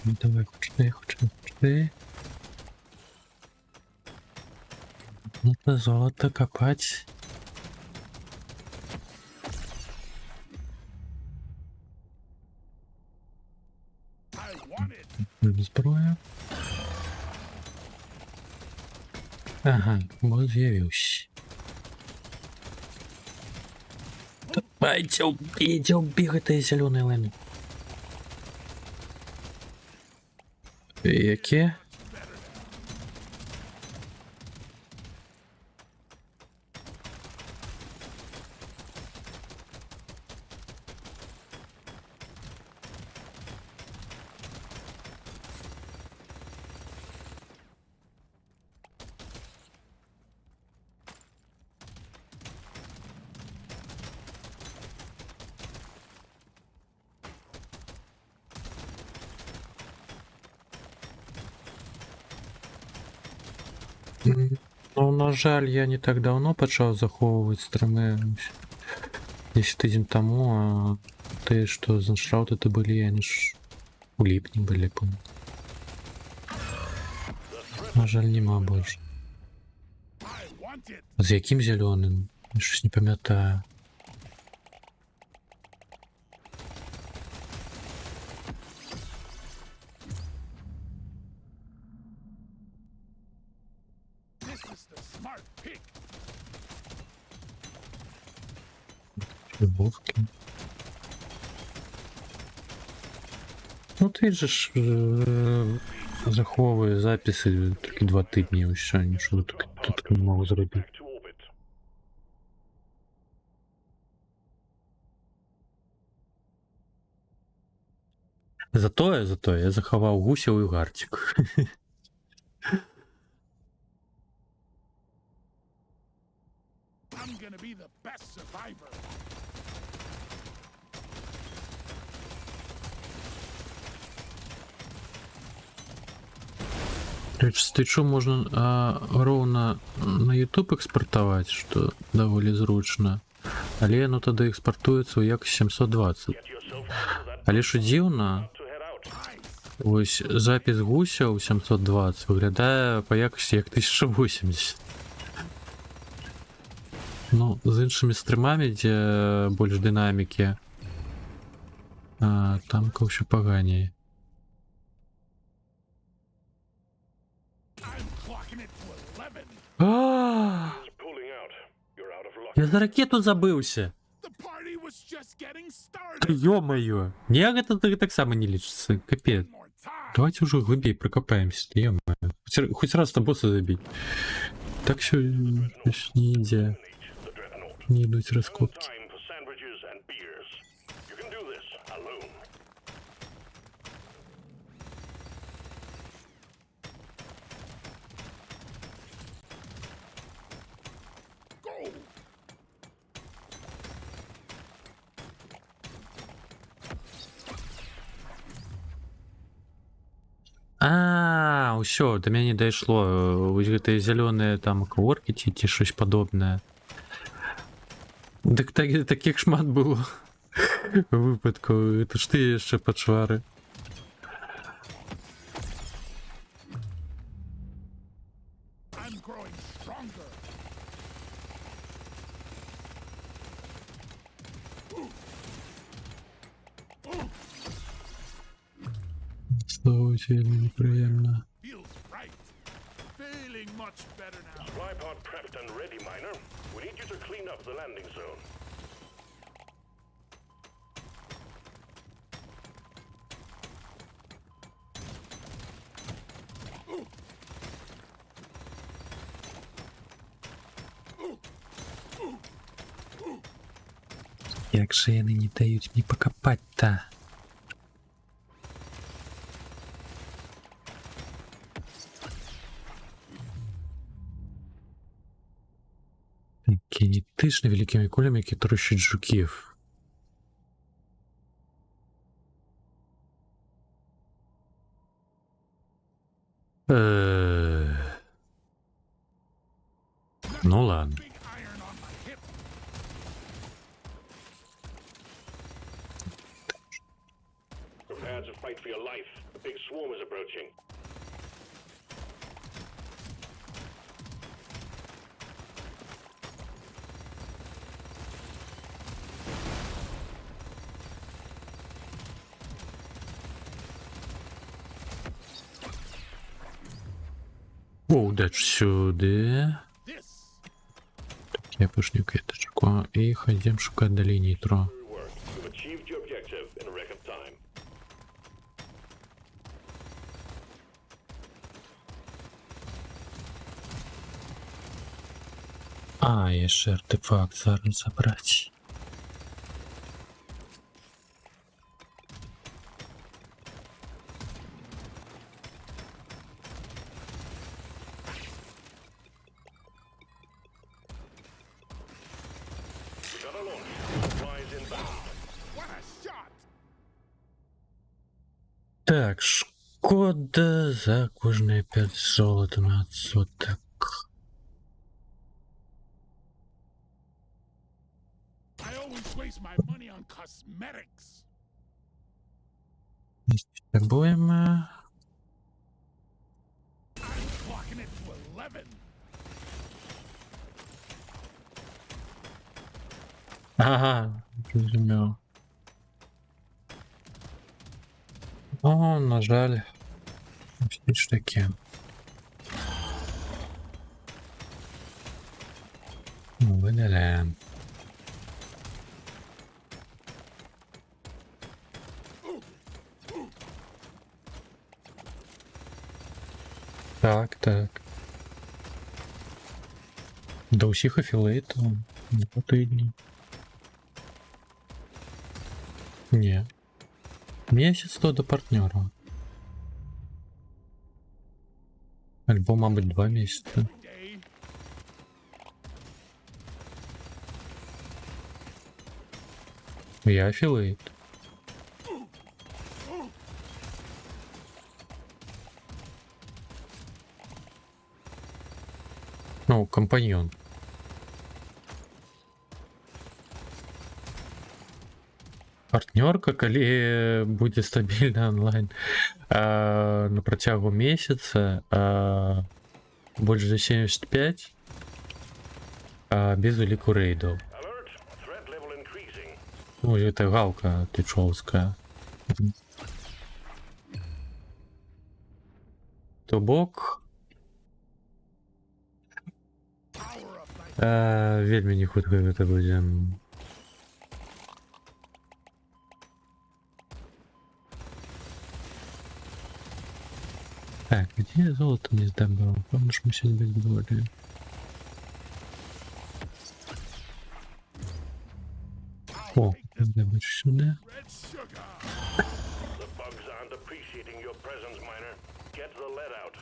Ну, давай, хоч ти. Нужно золото копать. I want it. Зброя. Ага, вот з'явився. Давайте убігайте, зелений лен. Яке? Ну, на жаль, я не так давно почав заховувати стріми. Десь тиждень тому, а те, що з аншраути то були, вони ж у липні були, по-моєму. На жаль, нема більше. I want it. З яким зеленим? Я щось не пам'ятаю. This is the smart pick. Вовки. Ну ти же ж заховує записи тільки 2 тижні, ось що, нічого тут не можу зробити. Back to orbit. Зато я заховав гуся і гартик. I'm gonna be the best survivor. Ты что, можно ровно на YouTube экспортовать, что довольно зручно. Але ну тогда экспортуется у як 720. Get yourself onto that Але що дивно, to head out. ось запис гуся у 720 виглядає по якості як 1080. Ну, з іншими стрімами, де більш динаміки, там ще поганіше. clocking it to 11. А, It's pulling out. You're out of luck. я за ракету забився. The party was just getting Та started. ё-моё. Ні, це так само не лічиться. Капець. More time. Давайте уже глубей прокопаемся, ё-моё. Хоть раз-то босса забить. Так що не йде. The dreadnought. Не йдуть No розкопки. time for sandwiches and beers. You can do this alone. Go. А, ўсё, до мяне дайшло. Вось гэтыя зялёныя там кворкі ці щось падобнае. Дык такіх шмат было выпадкаў. Это ж ты яшчэ пачвары. I'm growing stronger. Слухай, вельмі непрыемна. Feels right. Feeling much better now. Supply pod prepped and ready, miner. We need you to clean up the landing zone. Як же яны не даюць мне пакапаць-то? Кинетичні великими кулями, які трощать жуків. Ну ладно. Big iron on my hip. Prepare to fight for your life. A big swarm is approaching. Удач сюди. This. Я пошню квіточку. І ходім шукати далі нітро. Good work. You've achieved your objective in a record time. А, є ще артефакт зараз забрати. We got a launch. Supplies inbound. What a shot. Так, шкода за кожне 5 золота на соток. I always waste my money on cosmetics. Торгуємо. I'm clocking it to 11. Ага, зрозумів. О, на жаль. Всі ж таки. Видаляємо. Так, так. До усіх афілейтів не потрібні. Ні. Місяць то до партнера. Альбо, мабуть, 2 місяці. Day. Я афілейт. Ну, компаньон. Партнерка, калі будзе стабільна онлайн на працягу месяца больш за 75 без уліку рэйдаў. Alert. Threat level increasing. Ну, гэта галка тычоўская. То бок Вельмі не хутка гэта будзе. Так, где я золото не сдобыл? Помнишь, мы сегодня были? О, добыть сюда. Red sugar. The bugs aren't appreciating your presence, miner. Get the lead out.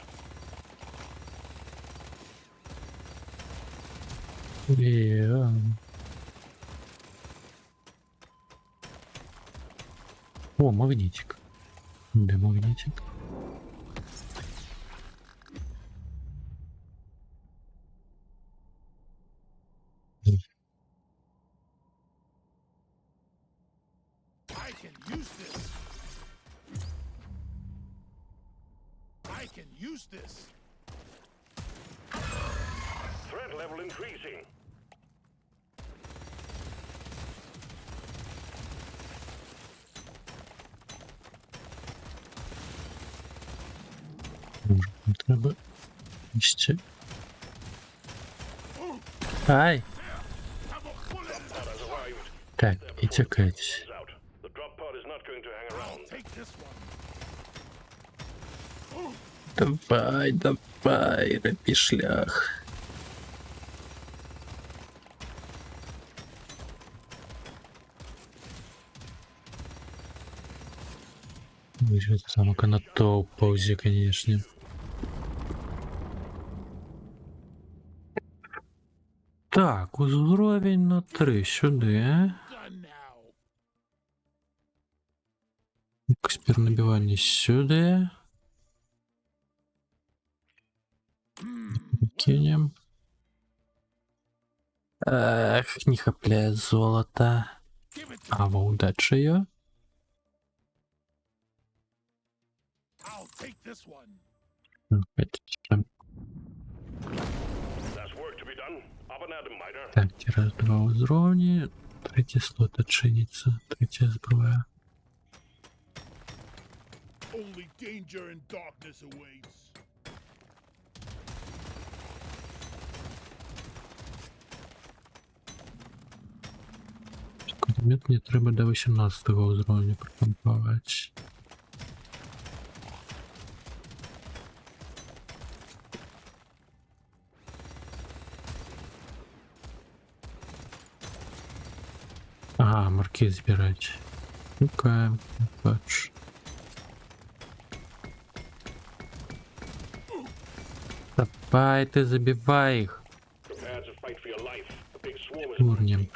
О, магнитик. Да, магнитик. I can use this. I can use this. Threat level increasing. Може, не треба ще. Ай! Pod has arrived. Так, і тікать. It's out. The drop pod is not going to hang around. Take this one. Давай, роби шлях. Выживет самка на топ паузе, конечно. Так, уровень на 3 сюди. Done now. Експер набивання сюди. Кинем. Эх, не хапляет золото. Give it to А во удача ее. I'll take this one. There's work to be done. Up and at 'em, miner. Так, раз, два уровні. Третій слот отчинится. Третя зброя. Only danger and darkness awaits. Кулемет мені треба до 18-го уровня пропомпувати. Ага, марки збирати. Ну-ка, бач. Давай, ти забивай їх. Prepare to fight for your life. A big swarm is Турнем.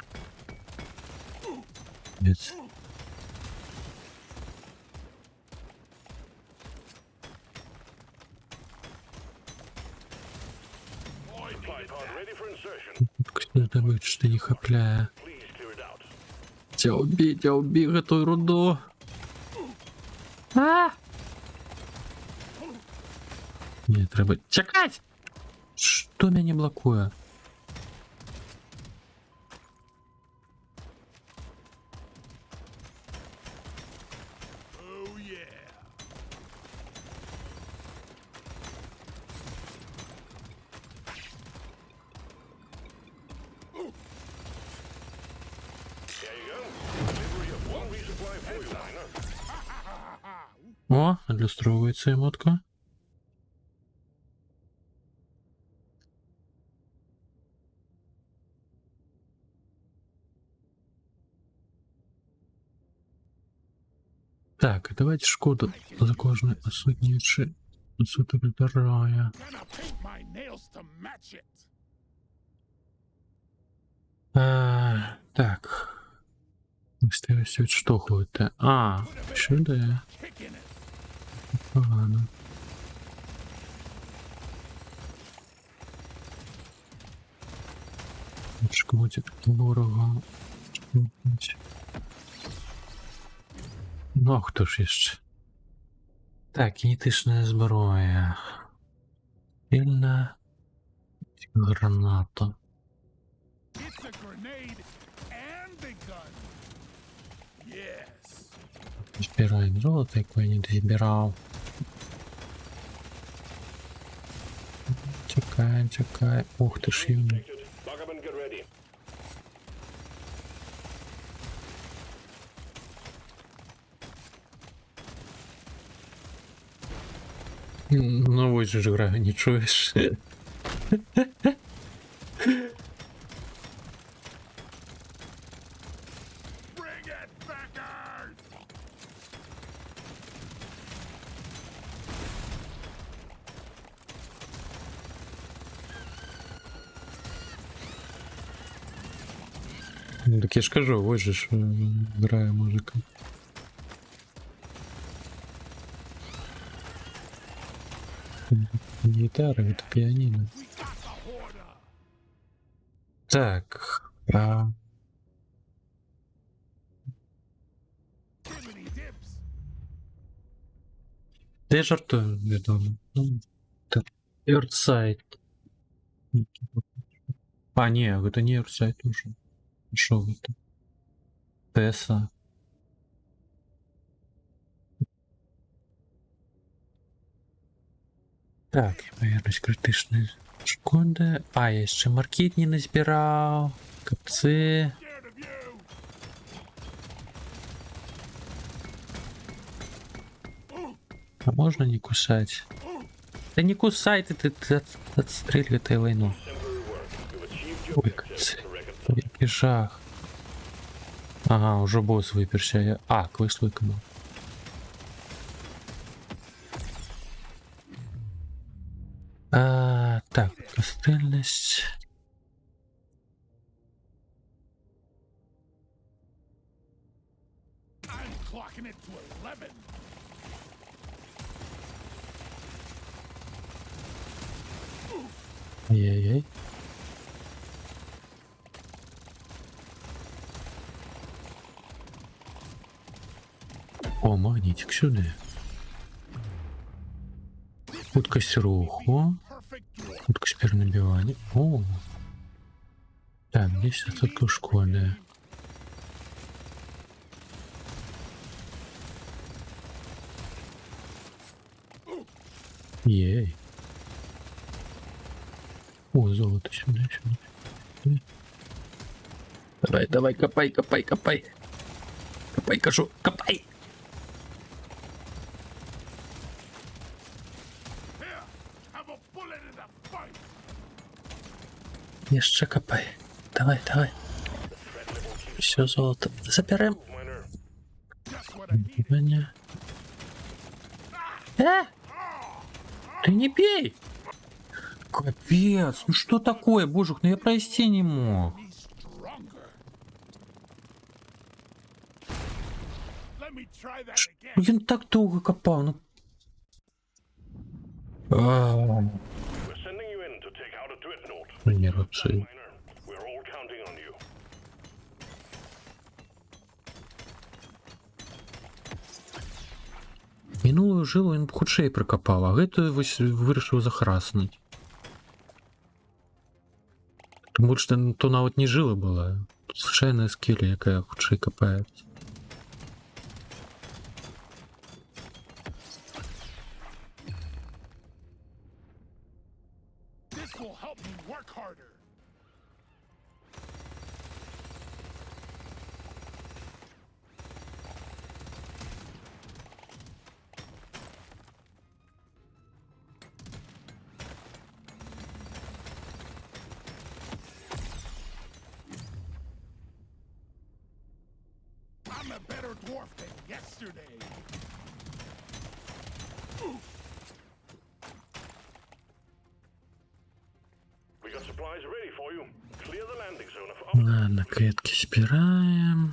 Нет. supply pod ready for insertion. Кто добыть, что не хапляя. Please clear it out. Тебя убей, готовь руду. А! Не, треба чекать. Что меня не блокує? Oh yeah. There you go. Delivery of one resupply for you, miner. О, адлюстровується емотка. Так, давайте шкоду за кожне осудніче. Суток здоров'я. Gonna paint my nails to match it. Так. Мистерість відштовхувати. Сюди. Kick in it. Погано. Шкодить ворога. Ну, а хто ж іще? Так, кінетична зброя. Пільна граната. It's a grenade and the gun. Yes. Збираємо золото, яке я не збирав. Чекай. Ух ти ж юний. Lock up Ну ось же ж граю, не чуєш. Bring it, backers! Ну, так я ж кажу, ось же ж грає музика. Гітара, это піаніно. We got the hoarder! Так. А... Dibbity dips! Де жартую, відомо. Ну, так. Earthside. А, ні, это не Earthside уже. Що ви там? Теса. Так, я повернусь критичної шкоди. А, я ще маркетні не збирав. Капці. Scared of you! А можна не кусать? Да не кусай ты отстреливай этой войну. Temporary work. You've achieved your Ой, objective. капці. Recompense. Який жах. Ага, уже босс виперся. А, квест виконав. Так, пострільність. I'm clocking it to 11! Ай-яй-яй. О, магнітик сюди. Худкость руху. Perfect draw! Худкость перенабивания. О. Так, 10% шкоды. Ей. О, золото сюда, сюда. Давай, давай, копай, копай, копай. Копай, кажу, копай. Here! Have a bullet in the fight! Jeszcze копай. Давай, давай. Все золото. Заберем. Miner. Just what I needed! Внимание. Ты не бей! Капец, ну что такое, божух, ну я прости не мог. Me stronger! Let me try that Ну again! він так довго копав, ну. We're sending you in to take out a dreadnought. Мені вообще. Miner, we're all counting on you. Минулую жилу він б худше прикопав, а гэтую ось вирішив захраснуть. Тому що то навіть не жила була. Тут звичайна скеля, яка худше копається. This will help me work harder! I'm a better dwarf than yesterday! We got supplies ready for you. Clear the landing zone of Ладно, клетки збираємо.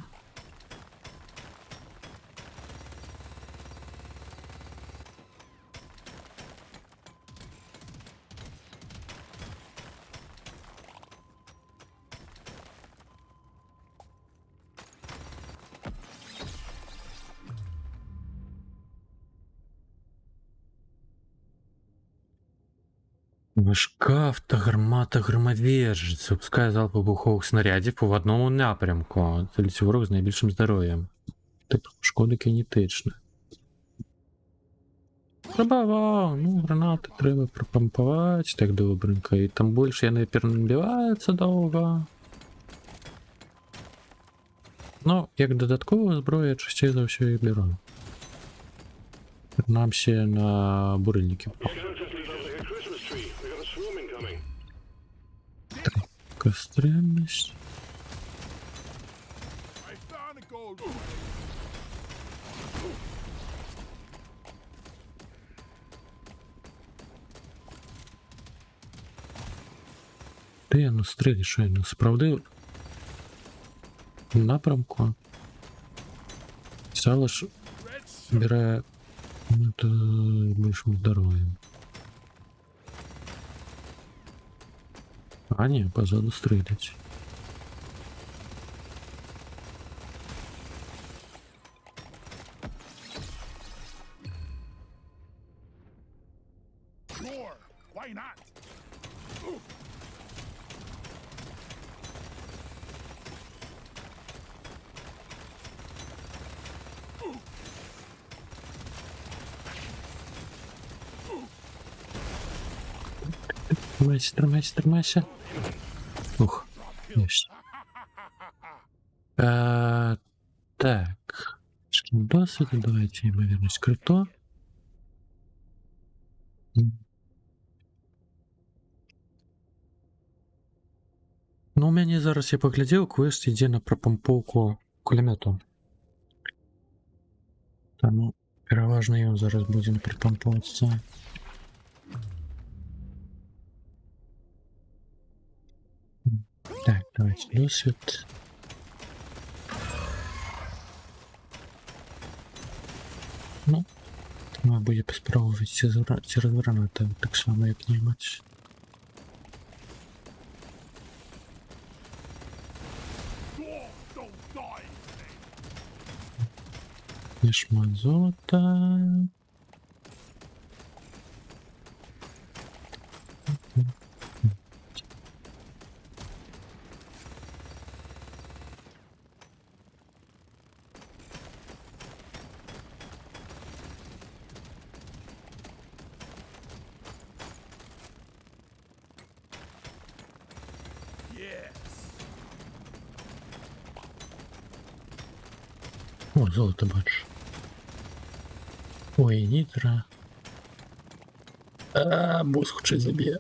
Важка гармата громовержець випускає залп вибухових снарядів в одному напрямку. Цілиться ворог з найбільшим здоров'ям. Типу шкоди кинетична. Пробував. Ну, гранати треба пропомпувати так добренько. І там більше я не перенабивається довго. Ну, як додаткова зброя, частіше за все і беру. Нам ще на бурильники. Excellent, just leave us like a Christmas tree. We got a swarm incoming. Костремність. I found a gold. Де я на стрілі, що я не справдив? Напрямку. Сало ж Red бере більшим здоров'ям. А ні, позаду стрілять. Sure, why not? Тримайся. Ух, єсть. Так. Шкін досвіду, давайте ймовірність крито. Ну, у мяне зараз я паглядзеў, квест ідзе на прапампоўку кулямёту. Таму пераважна ён зараз будзе на прапампоўцы. Так, давайте досвід. Ну, треба буде паспробувати ці розгранати так само, як німець. Dog, don't die. Є шмат золота. Yes. О, золото бачу. Ой, нітро. Бос хоче заб'є.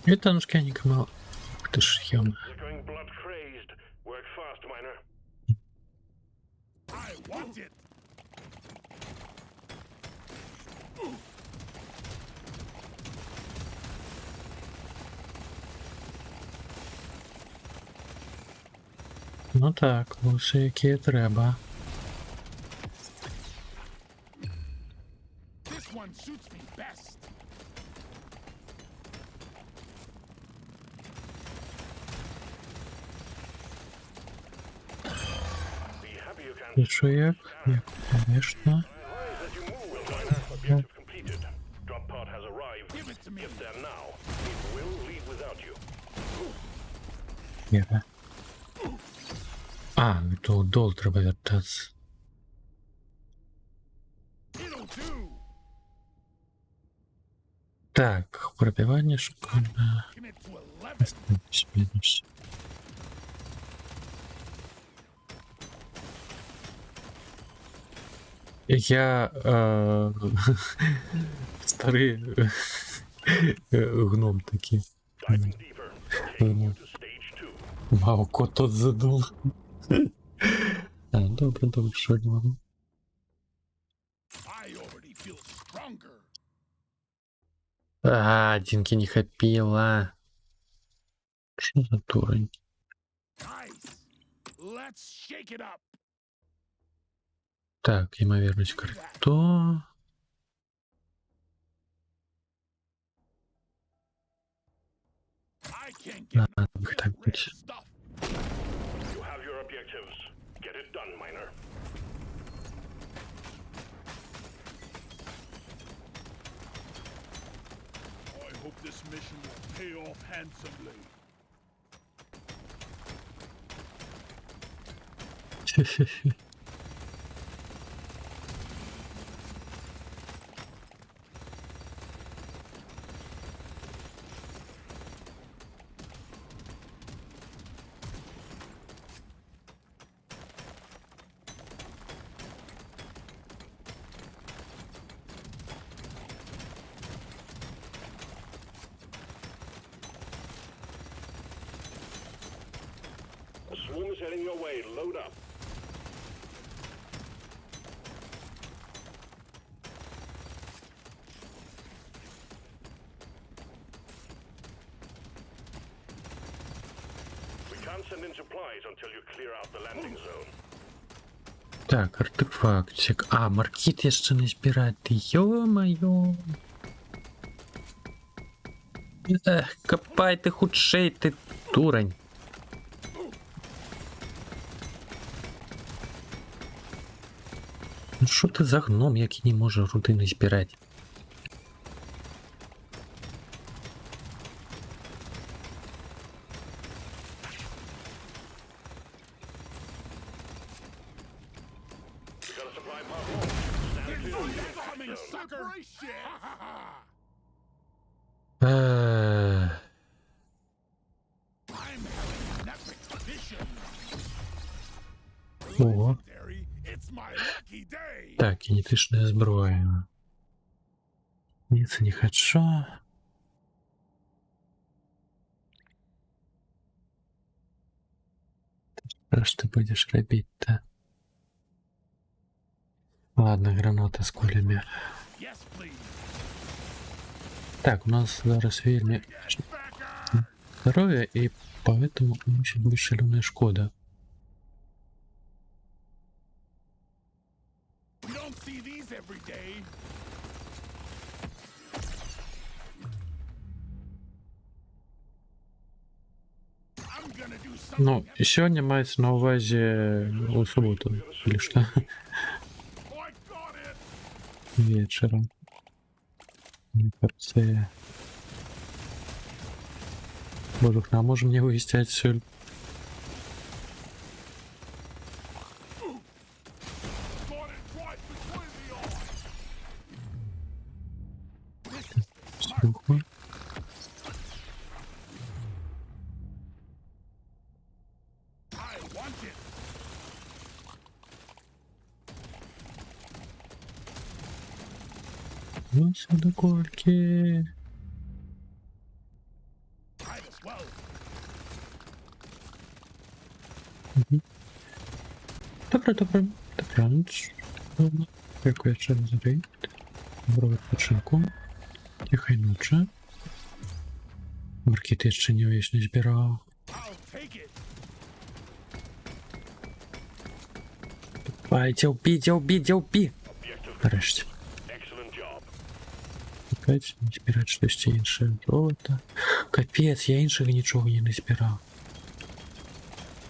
Вітанушки, Аніка, мало. Ти ж йома. They're going blood crazed. Work fast, miner. I want it. Ну так, лише які треба. This one suits me best. Be happy you can. І що як? Як, конечно. That you move, miner. Objective completed. Drop pod has arrived. Give it to me. Get there now. It will leave without you. Є. А, то дол треба вертатися. It'll do. Так, пробивання шукаємо. Commit to 11. Мінус. Я старий гном такий. Diving deeper. Taking you to stage 2. Вау, кот задул. Добре, що не можу. I already feel stronger. Дінки не хапіла. Що за дурень? Nice. Let's shake it up. Так, ймовірність крито. I can't get enough of так this red быть. stuff. You have your objectives. Get it done, miner. I hope this mission will pay off handsomely. flying your way. Load up. We can't send in supplies until you clear out the landing zone. Так, артефактик. А, маркіт jeszcze не збирати. Йо-моє. Копайте худшей, ти дурень. Ну що ти за гном, який не може руди не збирати? We got a supply pod launch. Stand clear of the impact Coming, zone. sucker! Shit! I'm having an epic vision. Ого. Legendary, it's my lucky day. Так, кинетичная зброя. Ні, це не хочу. Що ти будеш робити-то? Ладно, граната з кулями. Yes, please. Так, у нас зараз вельми Backer! здоровье, и поэтому мусит быть шаленая шкода. You don't see these every day. I'm gonna do something. Ну, сегодня мається на увазі у суботу, или что? Oh, I got it. Вечером. Мне кажется, я... Боже, а можем не вывести отсюда? Got it right between the eyes. Слухай. I want it. Ну, сюда кольки. Might as well. Добре, добре. Добраніч. Дякую через рейд. Доброго відпочинку. Тихої ночі. Маркіти ще не весь не збирав. I'll take it. Давайте, убейте, убейте, убей! Objective. Нарешті. Excellent job. Опять не збирати щось інше. Золото. Капець, я іншого нічого не збирав.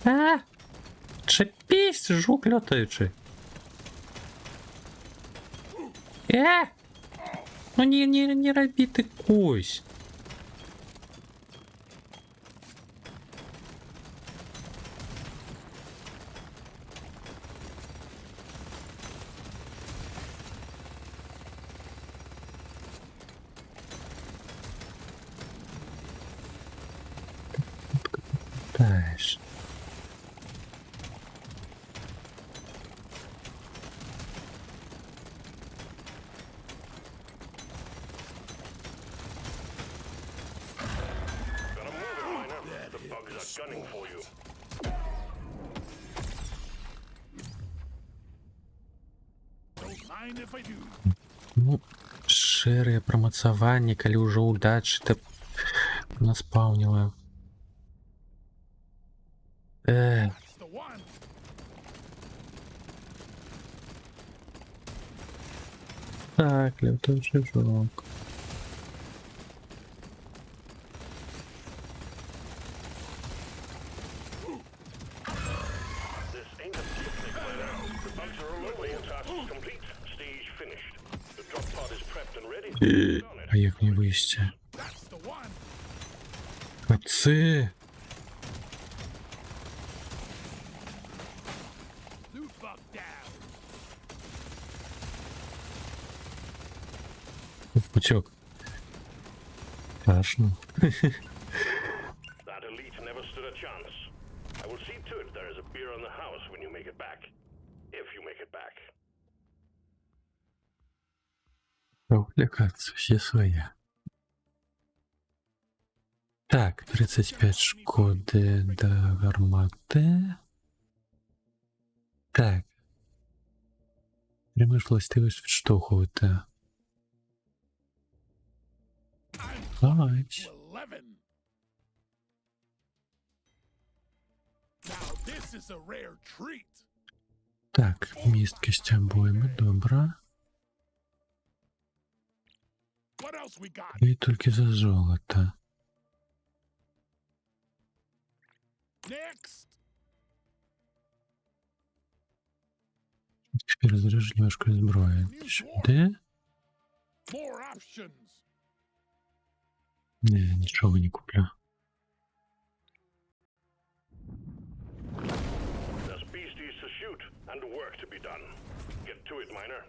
А! Чепись, жук льотаючий. Ну не робіть кось. Дальше. Gotta move it, Miner. The bugs are gunning for you. Don't mind if I do. Ну, шэрые прамацаванні, калі ўжо ўдачы ты наспаўніла. That's the one. Так, лётаючы жук. This ain't a picnic, Miner. The bugs are all over you. Task complete. Stage finished. The drop pod is prepped and ready. Get on А it. як мне выйсці? That's the one. Капцы! Loot bug down. Утёк. Страшно. That elite never stood a chance. I will see to it there is a beer on the house when you make it back. If you make it back. Увлекаться все своя. Так, 35 шкоди до гармати. Так. Тримаєш властивість відштовхувати. Бач. 11. Now this is a rare treat. Так, містки з обоями, добре. What else we got? І тільки за золото. Next. Перезарядження важкої зброї. Де? More options. Ні, нічого не куплю. There's beasties to shoot and work to be done. Get to it, miner.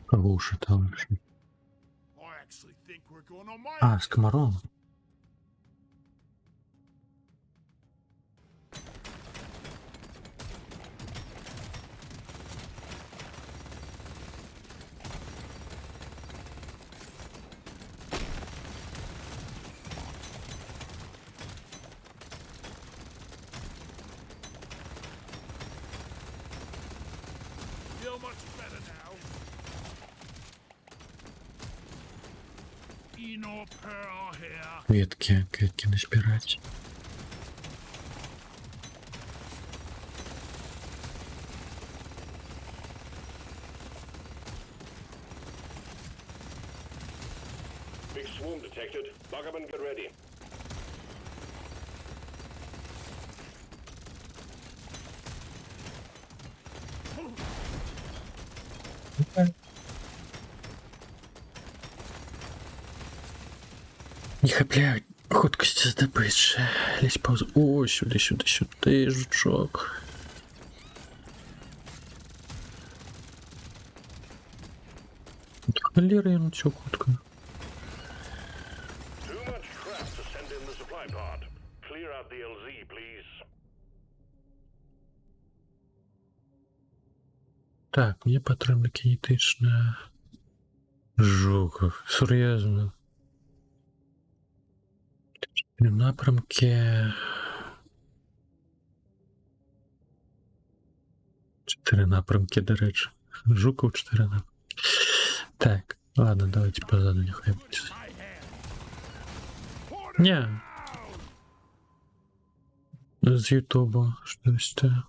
Кого там? I actually think we're going to mine. А, з комаром. Feel much better now. Eno Pearl here. Квітки не збирати. Big swarm detected. Buggerman, get ready. Не хапляй хуткості здобичі. Лізь паузу. О, сюди, жучок. Холера я на цю кутку. Too much crap to send in the supply pod. Clear out the LZ, please. Так, мені потрібно кінетичне. Жуков. Серйозно. Напрямки. 4 напрямки, до речі. Жуков 4 напрямки. Так, ладно, давайте позаду нехай буде. My hand. Не. З Ютубу щось те.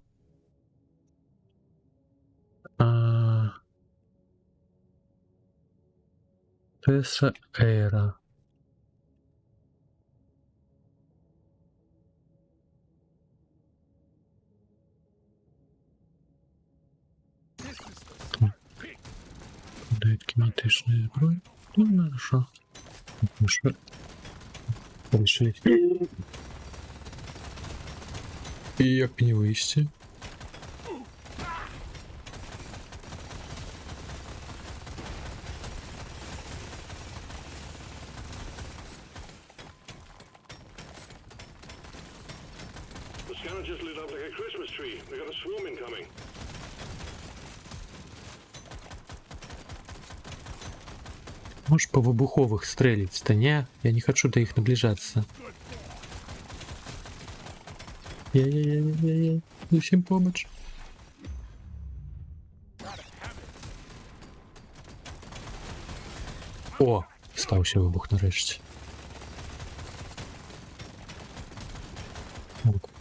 Теса Ейра. This is the pick. Дають кинетичної зброї. Ну, хорошо. Ну що? Решить. І як не вийти? The scanner just lit up like a Christmas tree. We got a swarm incoming. Можешь по выбуховых стрелить-то, не? Я не хочу до их наближаться. Я. Всем помощь. О, стався вибух нарешті.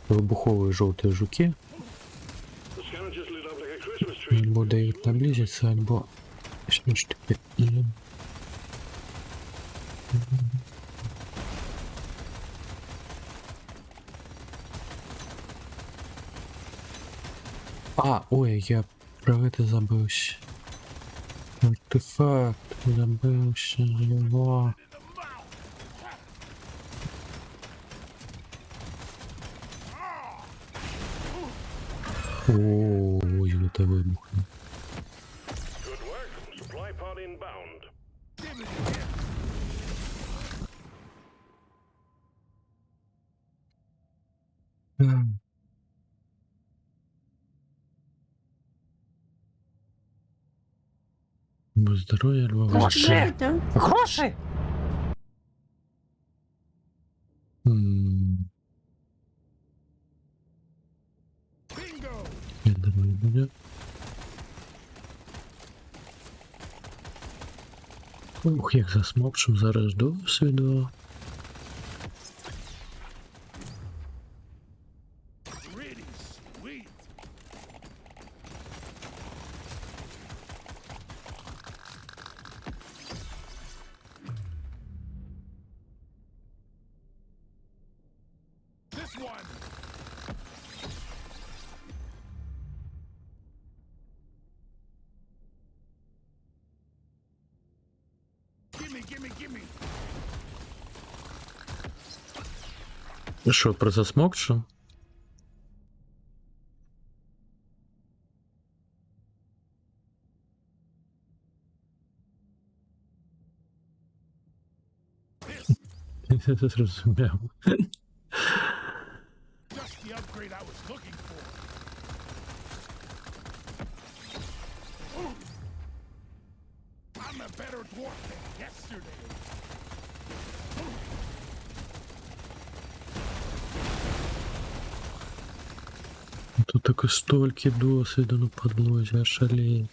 Вибухові жовті жуки. The scanner just lit up like a Christmas tree. Або дають наблизиться, або... Що ж таке? А, ой, я про это забылся. Артефакт, забылся его. Ой, это выбухнул. Good work. Supply pod inbound. Бо здоров'я Львова. Гроші! Гроші! Ух, як засмокчим зараз досвіду. Pretty sweet. This one. Gimme, gimme. Що, про засмокчу? Я зрозумів. Just the upgrade I was looking for. I'm a better dwarf than yesterday. Тут таке стільки досвіду на подлозі, аж шаліє.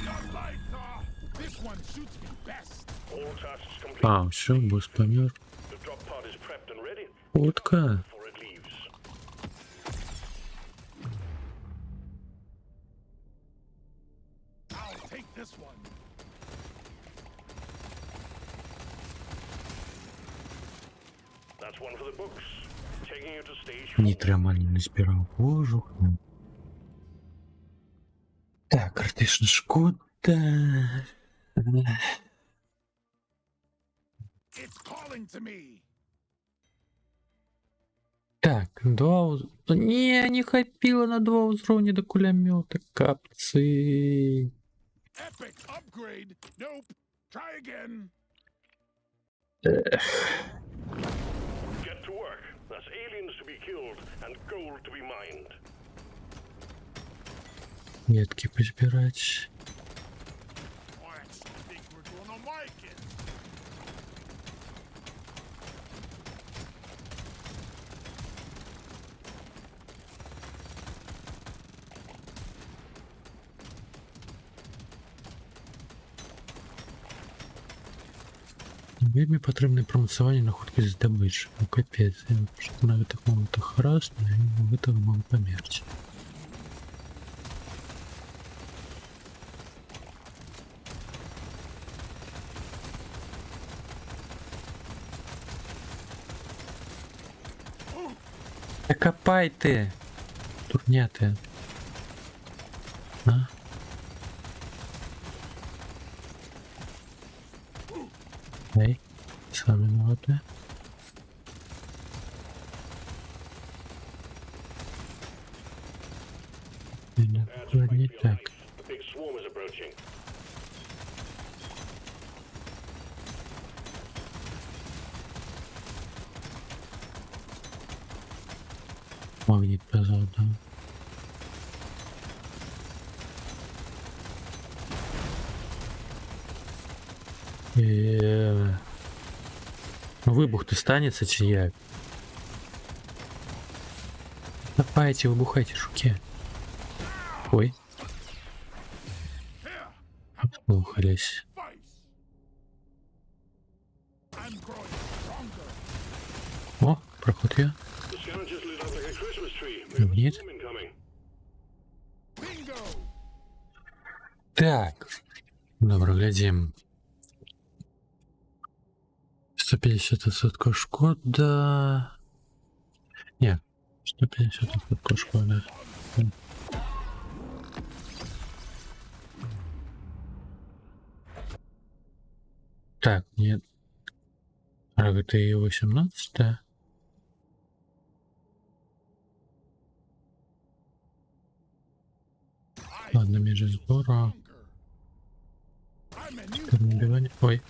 Not like this one suits me best. All tasks complete. А, все, бос помер. The drop pod is prepped and ready Утка. before it leaves. I'll take this one. That's one for the books. Taking you to stage 4. Нітримально не збирав кожух. Так, критична шкода. It's calling to me. Так, два... Не, не хапило на два уровня до кулемета. Капцы. Epic upgrade. Nope. Try again. Get to work. That's aliens to be killed and gold to be mined. Метки позбирать. Oh, I actually think we're doing on my kid. Вельми потрібне промоцювання находки здобичі. Ну капець, я просто на таких моментах раз, но я в этого могу померти. Та копай ти! Турня ти. А? Эй, сами виноваты. That's Не right for your так. life. A big swarm is approaching. Магнит позал, да. Вибух-то станется чи як? Давайте, вибухайте, жуки. Ой, слухались. Vice. I'm growing stronger. О, проход я. The scavengers lit up like a Christmas tree. We have a Нет. swarm incoming. Bingo. Так. Добро, глядим. 150% шкода. Не, 150% шкода. Так, нет. А это и 18. Ладно, между сбора. I'm a new Набивание. Ой.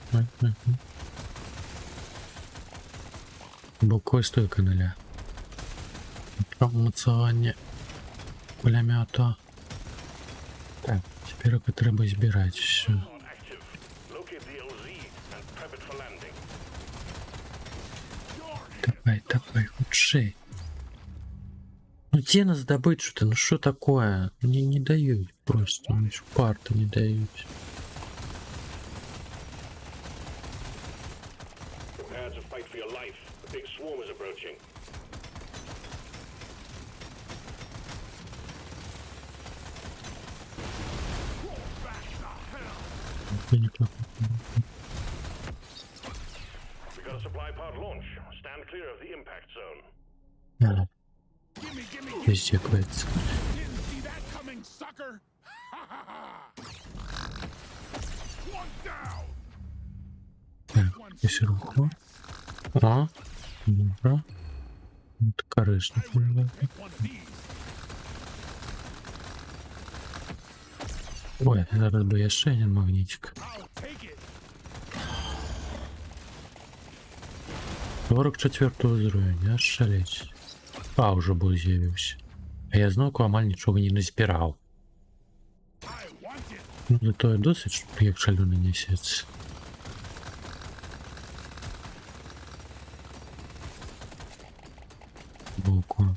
Бокой стойка нуля. Промоцование кулемета. Так, теперь треба збирать все. Not active. Locate the LZ and prep it for landing. Давай, лучшей. Ну где нас добыть что-то? Ну что такое? Мне не дают просто. Мне ж парты не дают. Big swarm is approaching. Back the hell. Я не так. We got a supply pod launch. Stand clear of the impact zone. А, Gimme. пиздец. Didn't see that coming, sucker. Ha ha ha. One down. Так, здесь руку. А, добре. От корисник. I will take one of these. Ой, зараз би я ще один магнітик. I'll take it. 44 уровень, аж шалеть. А, уже був з'явився. А я знову кламаль нічого не збирав. I want it. Ну, зато я досить, як шалюний несеться. Боку.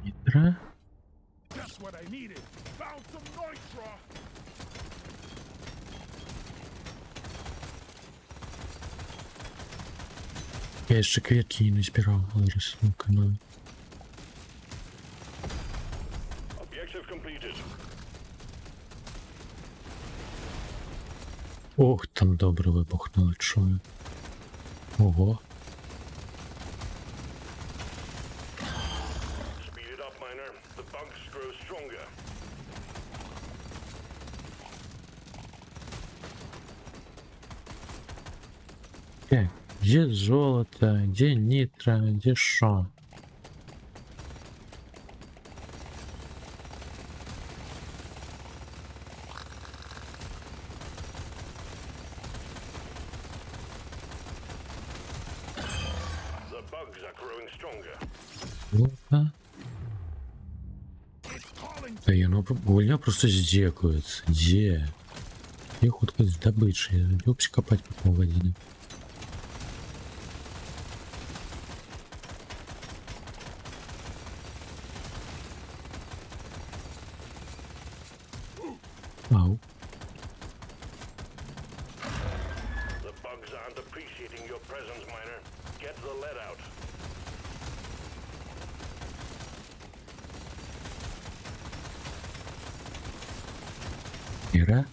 Нітра. Just what I needed. Found some nitro. Я ще квітки не збирав, зараз на каналі. Objective completed. Ох, там добре вибухнуло, чую. Ого. Speed it up, miner. The bugs grow stronger. Так, где золото, где нитро, где шо? The bugs are growing stronger. Золото. It's calling. Да я, ну, гульня просто здекается. Где? Я хоть как добычи, я любишь копать по поводине. Ау. The bugs aren't appreciating your presence, miner. Get the lead out. Ира?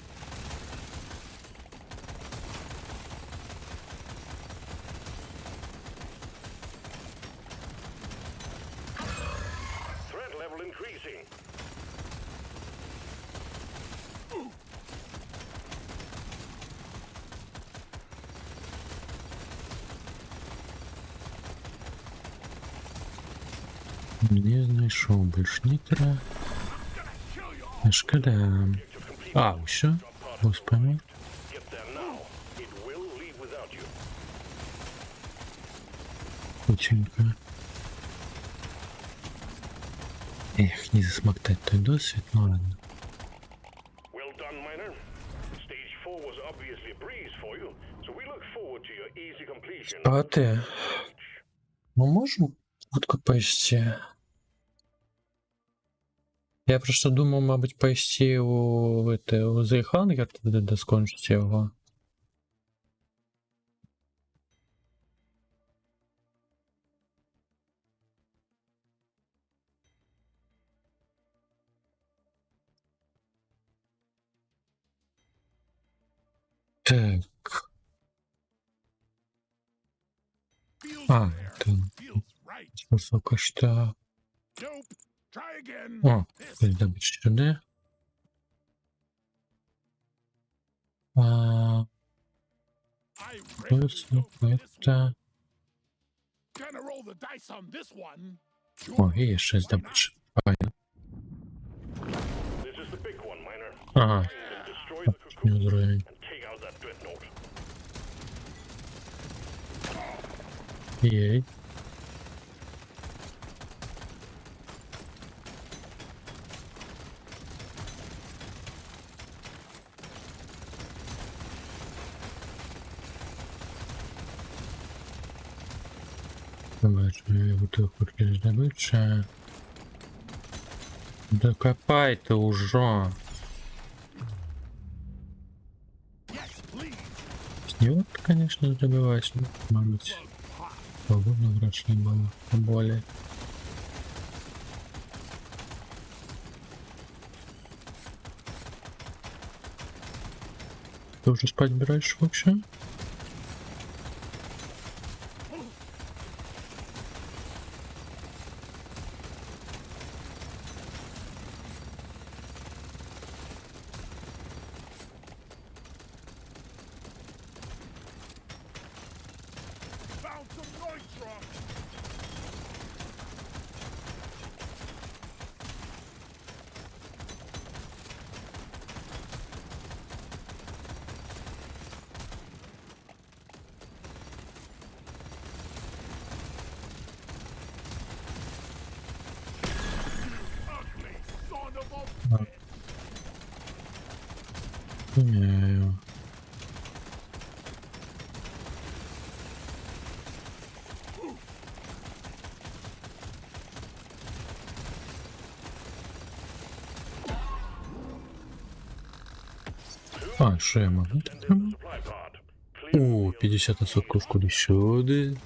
Threat level increasing. Не знайшов больше нитро. А шкода. Objective complete. А, все? Господи. Get there now. It will leave without you. Кученько. Эх, не засмоктать той досвід, ну ладно. Well done, miner. Stage 4 was obviously a breeze for you, so we look forward to your easy completion. А ти? Ми можемо хутко поїсти? Я просто думав, мабуть, поїсти у The Hunger, тоді доскончити його. Так. Feels А, fair. это Feels right. высоко что... Nope. Try again. О, This. добавить сюда. А, I rarely плюс go for this one. это... Gonna roll the dice on this one. О, и еще добавить. Правильно. This is the big one, miner. Ага, And destroy the не cocoon уровень. and take out that dreadnought. Ей. Побачу, бутылку здобыча. Да копай ты уже. Yes, please. Снег, конечно, добиваешь, но, может быть, Hot. погода хорошая была, более. Ты уже спать собираешься вообще? Found some nitro. Ugly son of a bitch. Поняю. А, что я могу? Supply pod. Clear О, 50% куда сюда.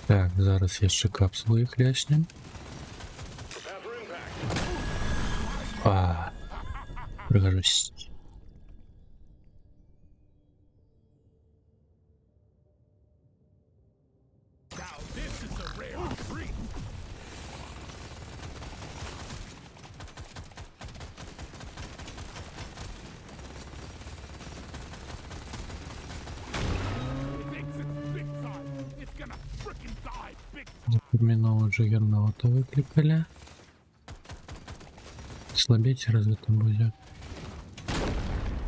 Так, зараз jeszcze капсулу їх ляснем. prepare for impact. А, пригожусь. Now this is a rare treat. Thinks it's big time. It's gonna frickin' die big time. Терминал Джаггернаута выкликали. Слабеть разве там будет?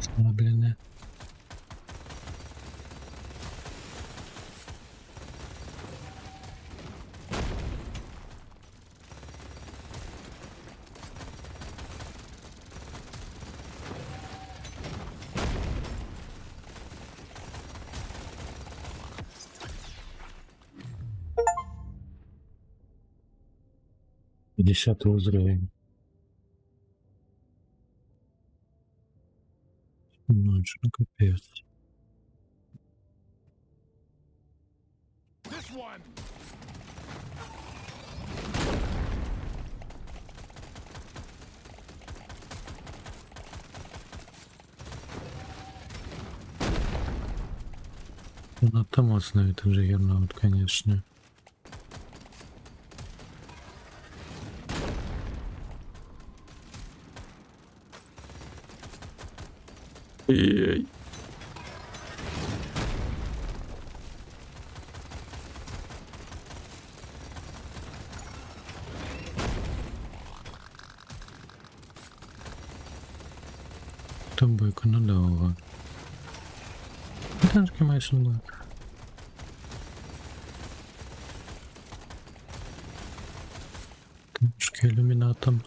Слаблены. Десятый уровень. Ночь, ну капец. This one. Ну там остановит Джаггернаут, конечно. Ей. Там бойко надовго. Танки маєш лак. Трошки ілюмінатом.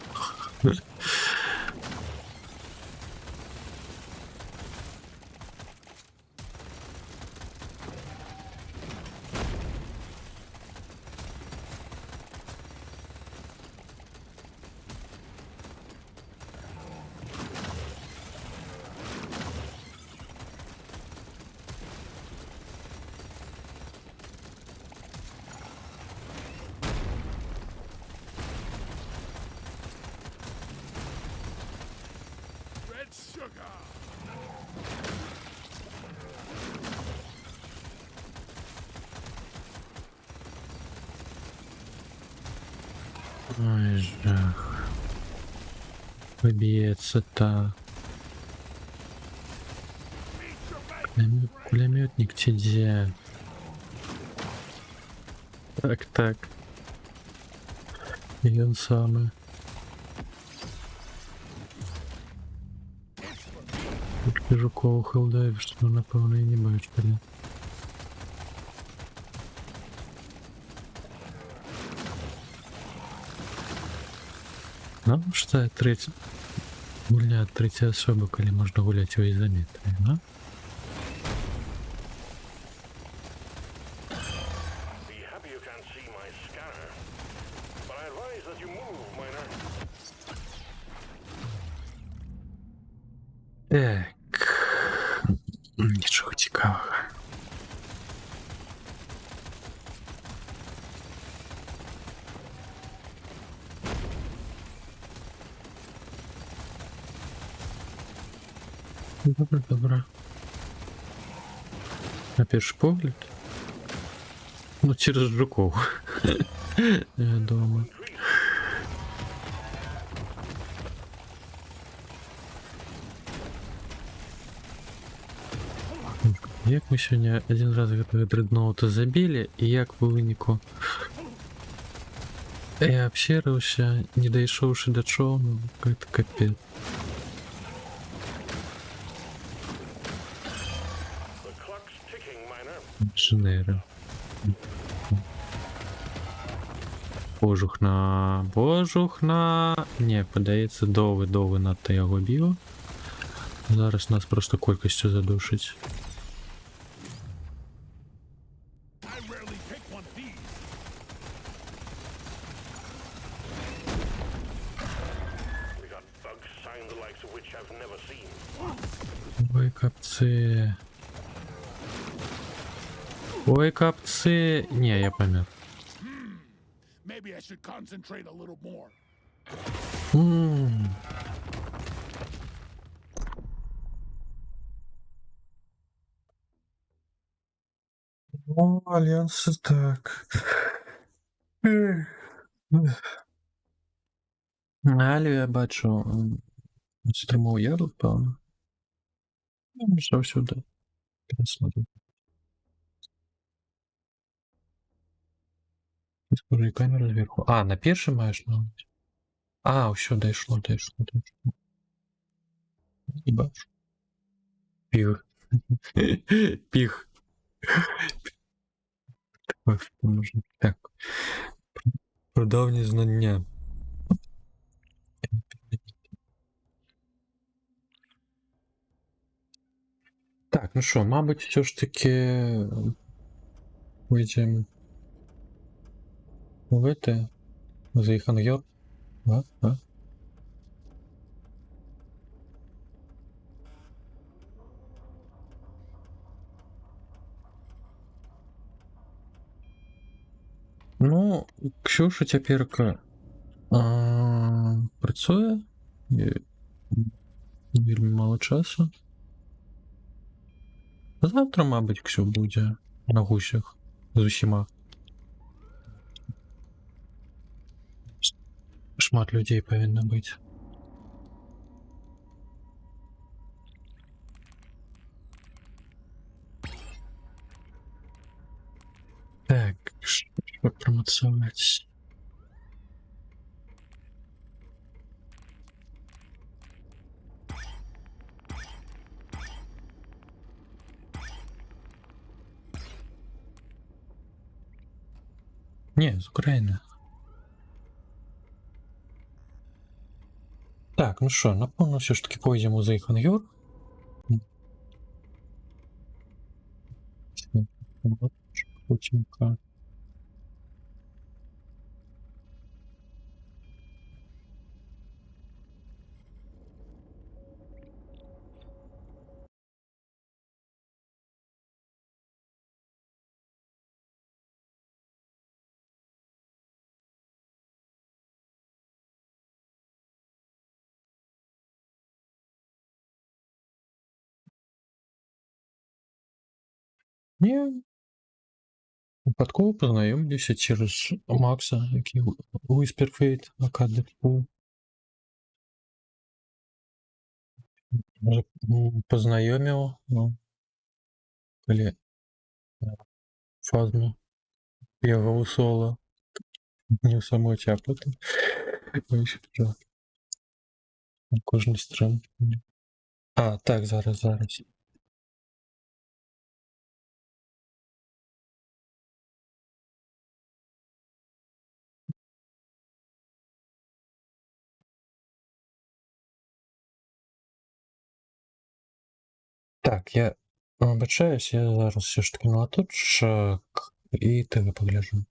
Red sugar. Ой, жах. Побьется так. Пулеметник тебе. Так. И он самый. Тільки жукову хелдайв, що напевно і не бачили. Ну, что треть... Гульня ад трэцяй асобы, калі можна гуляць у ізаметрыі, да? Be happy you can't see my scanner. But I advise that you move, miner. Так. Нічого цікавого. Добре, добре. На перший погляд? Ну, через жуков. Невідомо. Як мы сёння один раз гэтага дрэдноута забілі, і як па выніку я абсерыўся, не дайшоўшы да чоўну, гэта капец. The clock's ticking, miner. Інжынеры. Божухна, божухна. Не, падаецца, довы надта яго біла. Зараз нас просто колькасцю задушыць. I rarely pick one of these. We got bugs sign the likes of which I've never seen. Ой, капцы. Ой, капцы. Не, я памер. Maybe I should concentrate a little more. О, альянсы так. Але я бачу стрімов яру, певно. Заўсёды пересмотрю. Скажи, камера зверху. А, на перший маєш навіть? А, все, дійшло. Не бачу. Піг. Піг. Так. Про давні знання. Так, ну що, мабуть, все ж таки вийдемо ловити за їх ангел. А? Ну, Ксюша цяперка працуе. Вельмі мало часу. Завтра, мабуть, Ксю буде на гусях з усіма. Шмат людей повинно бути. Так, що промоцувати? Не, з України. Так, ну що, напевно, все ж таки поїдемо за їх ангел. Путінка. Не, випадково познайомилися через Макса, який Whisperfate Академку. Може, познайомив, ну, коли фазму його у соло. Не в самого тяпати. Кожен стрім. А, так, зараз. Так, я вибачаюсь, я зараз все ж таки на латочок і тебе погляжу.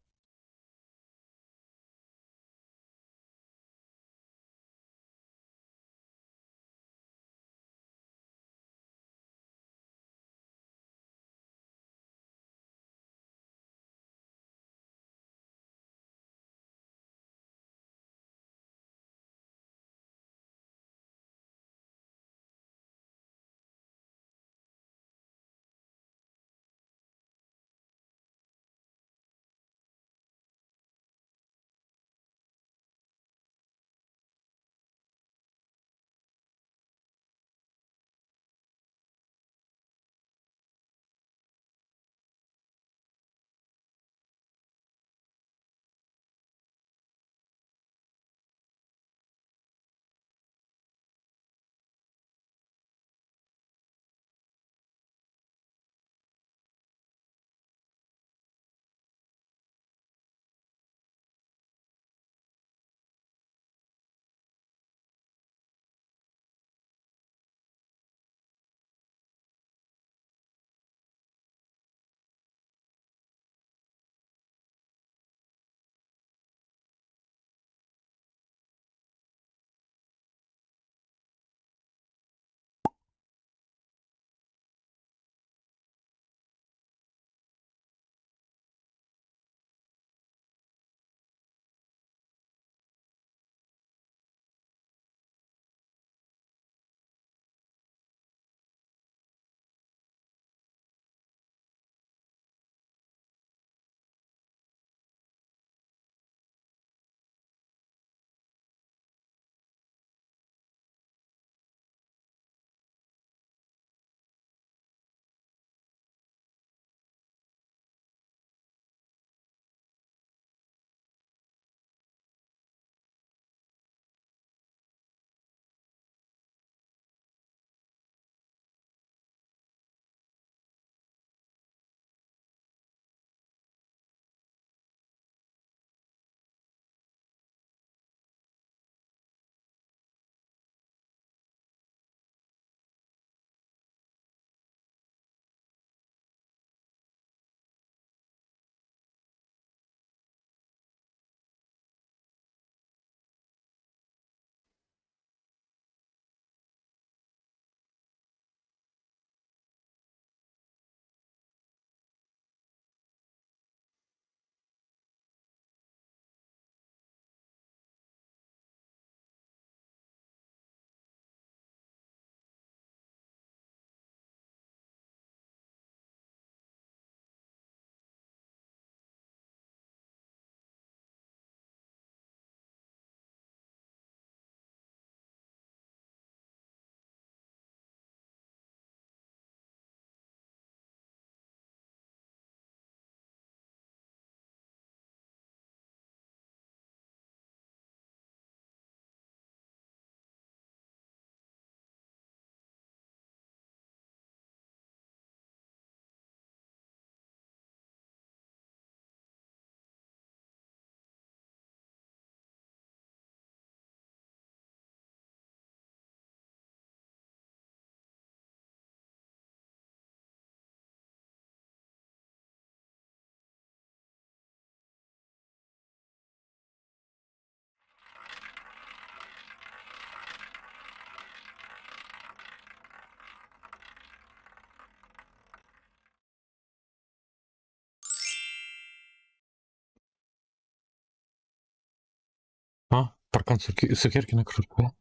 А, паркан цукерки на кружку.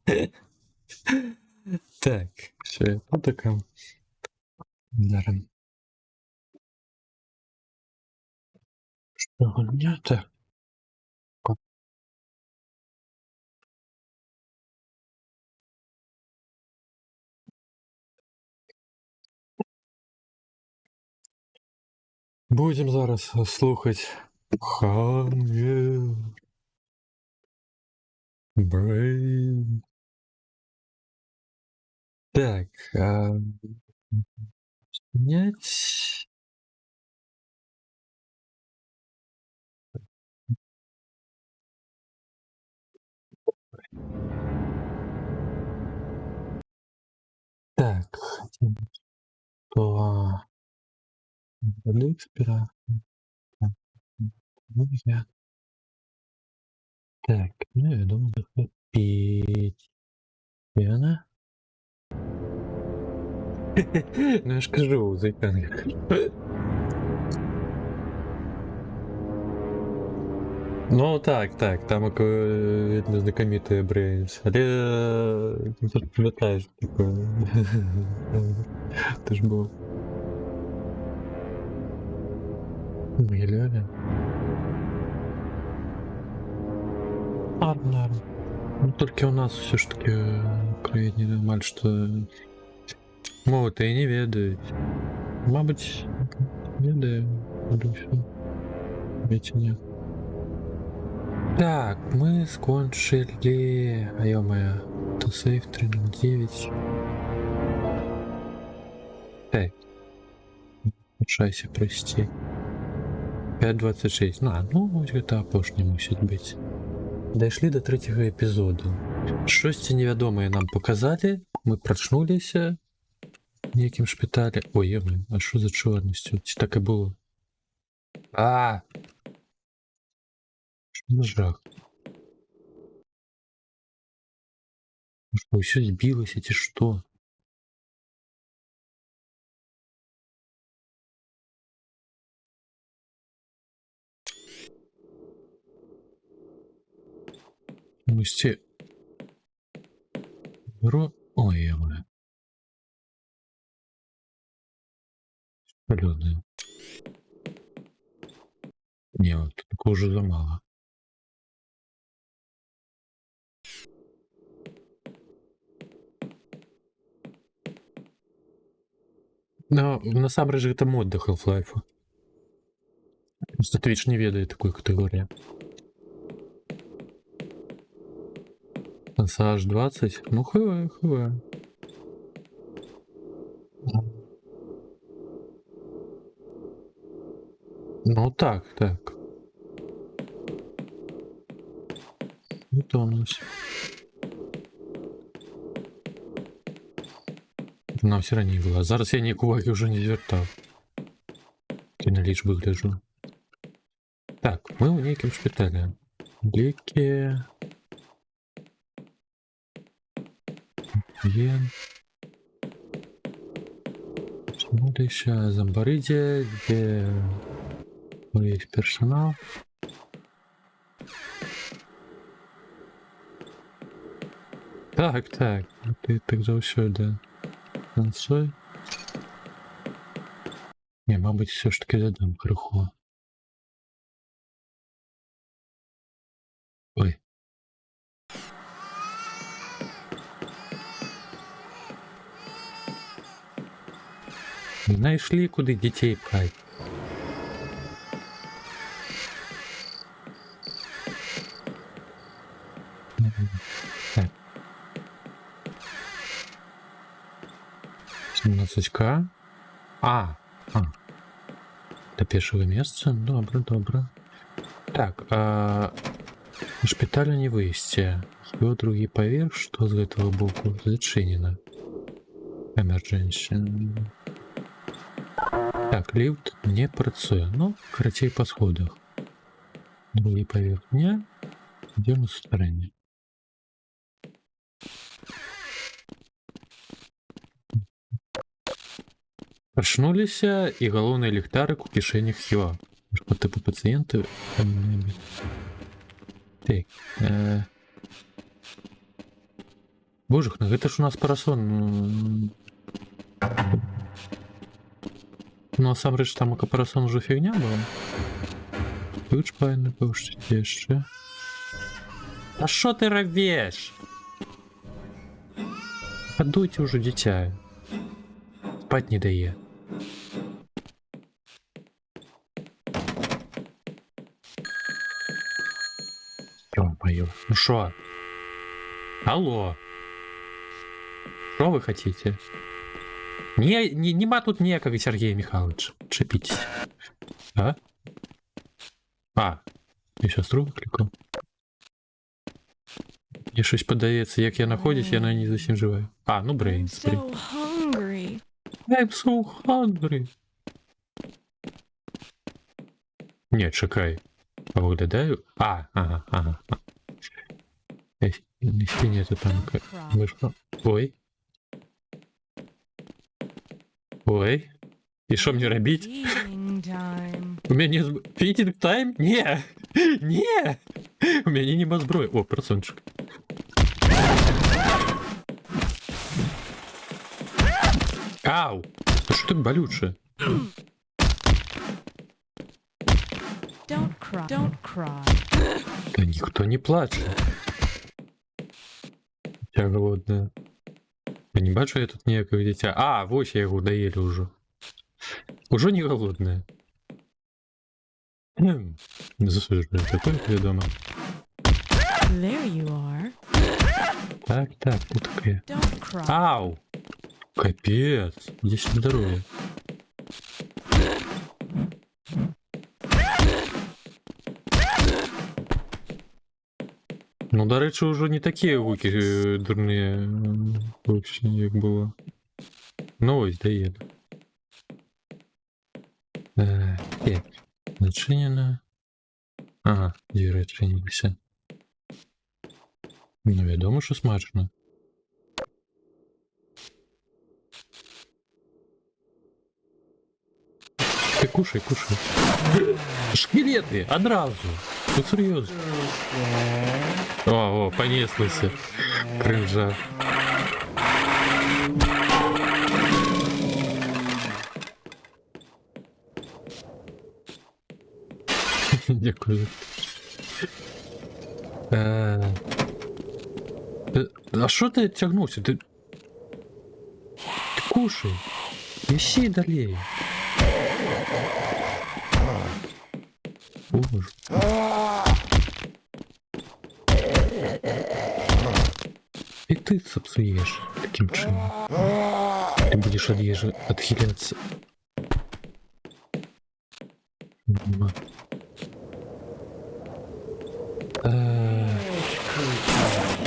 Так, що я тут така? Зараз. Щодня, так. Будем зараз слухати Hunger Brain. Так, снять. Так, О, воды экспира. Так, ну я. Так, ну я думаю, захопить. Верно? Ну я ж кажу, зайканка. Ну так, там видно знакомитые Брейнс. Але ти пам'ятаєш таке. Ти ж був. Геляля. Арм. Ну только у нас все ж таки в країні нормаль, що мовити і не ведають. Мабуть, ведаємо. Ведь так, мы скончили. А ё-моё. То сейф 309. Так. Шайся, прости. 5.26. Ну, ось гэта апошні мусіць быць. Дайшлі до третьего эпізоду. Штосьці невядомае нам показалі. Мы прачнуліся в нейкім шпіталі. Ой, ё-моё, а што за чорнасцю? Ці так і было? Что за жах? Что, все сбилось, эти что? Мусти. Ой, я-моё. Холёдная. Не, вот такого уже замало. Но насамрэч гэта мод до Half-Life. Просто Twitch не ведае такой катэгорыі. Пассаж 20. Ну, хвэ. Ну, так. Готовность. Нам все ранее было. Зараз я ніяк уваги уже не звертав. Ти на лічбы гляжу. Так, мы ў нейкім шпіталі. Лікі. Смотрися, Замбарыдзе, где весь персонал. Так. Ты так заўсёды. Танцуй. Не, мабуть, все ж таки задам крыху. Ой. Знайшлі, куди дітей пхать. Так. 17к. До першого места. Добре. Так, шпиталю не выйсці. Его другі паверх, што з гэтага боку зачынена. Emergency. Так, ліфт не працуе. Ну, карацей па сходах. Другі паверх не. Ідзём на старэнне. Прачнуліся, і галоўны ліхтарык у кішэнях Хіва. По типу пацієнти. Так. Боже, ну гэта ж у нас парасон. Ну, насамрэч там капарасон уже фігня была. Ключ павінны паўшчыць яшчэ. А што ты робіш? Адуйце ўжо дзіця. Спаць не дае. Ё-моё, ну шо? Алло. Что вы хотите? Нема тут ніякага Сергея Михайловича. Чапитесь. А? Я сестру выкликал. Мне щось подається, як я знаходжусь, я на не зовсім живаю. Ну Брейнс. I'm so hungry. Ні, чекай. Виглядаю. Ага. Ще нету там вышла. Ой. І що мені робити? У меня фитинг тайм? Не! Не! У меня нема зброї. О, персончик. Ау! А що так болюче? Don't cry. Да никто не плачет. Я голодная. Я не бачу я тут ніякого дитя. А, вось я його доели уже. Уже не голодная. Засуджую, такое відомо. There you are. Так, утка. Don't cry. Ау! Капец! Здесь здоровье. Ну, до речі, вже не такі гуки дурні, як було. Ну, ось, доїду. Так, начинено. Ага, двері відчинилися. Ну, відомо, що смачно. Ты кушай. Шкелеты, одразу. Ну, серьезно. О, понеслося. Кринжа. Дякую. А що ти тягнувся? Ти кушай. Ищи далее. Боже. И ты сопсуешь таким чином. Ты будешь от ежи отхиляться.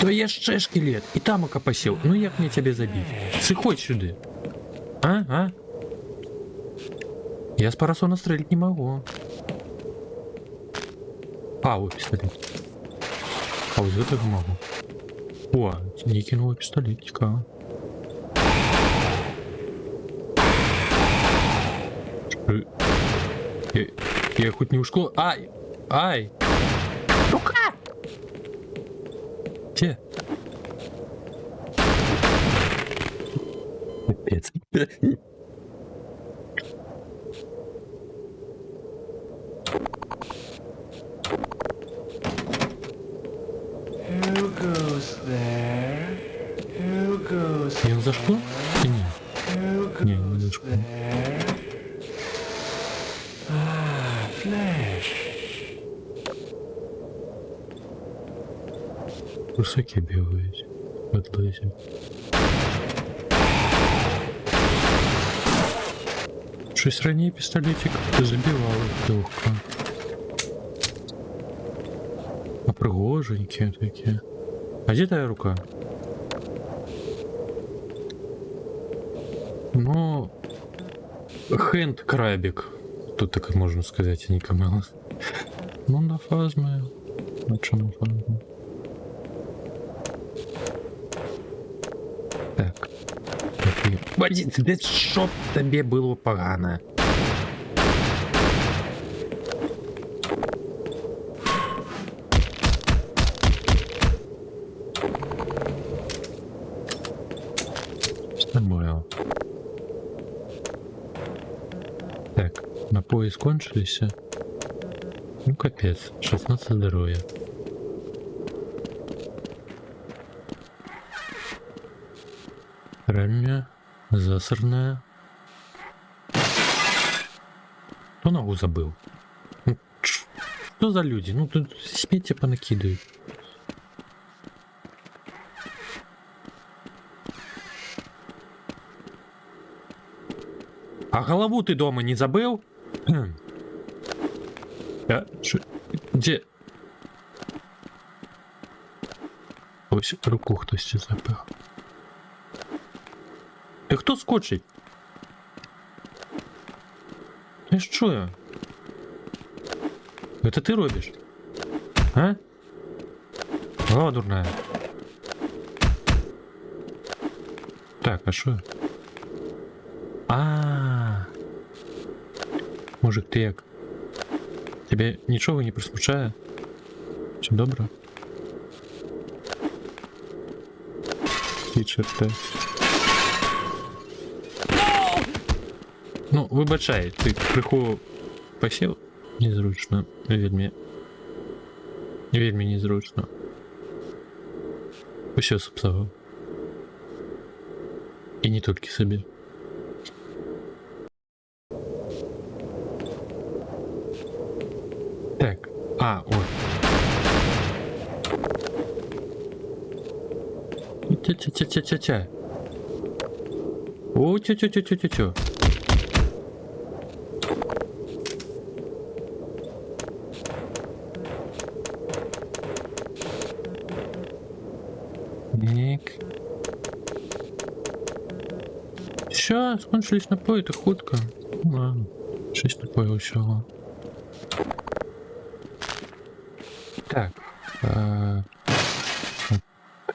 То я ще шкелет, і там окопасил. Ну як мне тебе забить? Сыходь сюда. А? Я с парасона стрелять не могу. А, вот пистолет. А вот этого могу. О, не кинула пистолетика. Я хоть не ушел. Ай! Рука! Где? Капец. Who goes there? Who goes Я за что? Нет. Who Не, goes не за что. there? Ah, flesh. Русаки бегают. Отлазят. Щось ранее пистолетик забивал их легко. А пригоженькие такие. А где твоя рука? Ну, хенд крабик. Тут так можно сказать, а не камела. Ну, на фазме. На чому фазме? Так. Бадіть, де щоб тобі було погано? Нормально. Так, напої скончилися. Ну, капец, 16 здоровья. Ранняя, засорная. Кто ногу забыл? Ну, что за люди? Ну, тут смеття понакидывают. А голову ты дома не забыл? Где? Ось руку хтось запив. Ти хто скочить? Я ж чую. Это ты робишь? А? О, дурная. Так, а що? Мужик, ти як? Тебе нічого не присмучає? Чи добре? І черте. Ну, вибачай, ти криху посів? Незручно, вельми. Вельми незручно. Усё сапсаваў. І не толькі собі. Так, от. Тя-тя-тя-тя-тя-тя. О, тю-тю-тю-тю-тю-тю. Так. Все, скончились напої, то хутко. Ладно, 6 напоїв усього. Так.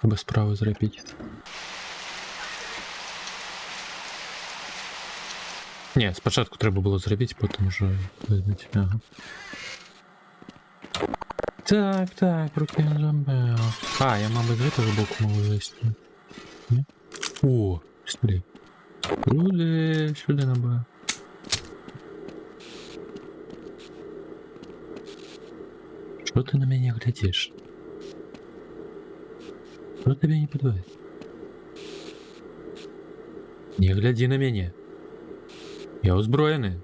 Треба справу зробити. Ні, спочатку треба було зробити, потім вже визнати. Ага. Так, руки не забив. Я, мабуть, з цього боку можу вилізти. Ні? О, сюди. Сюди набив. Что ты на меня глядишь? Что тебя не подводит? Не гляди на меня. Я узброенный.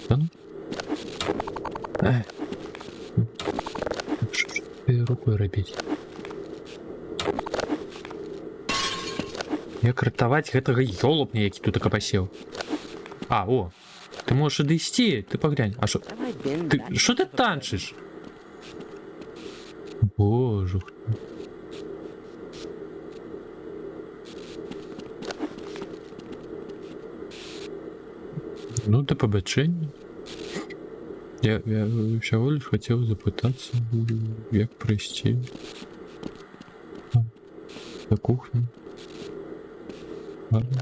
Да ну? Что ж ты рукой робить? Як ратаваць гэтага ёлупня, які тут акапасеў. О, ты можешь адысці, ты паглянь. А что? Что ты танчишь? Боже. Ну, до побачення. Я всего лишь хотел запытаться, як пройти на кухню. Ладно.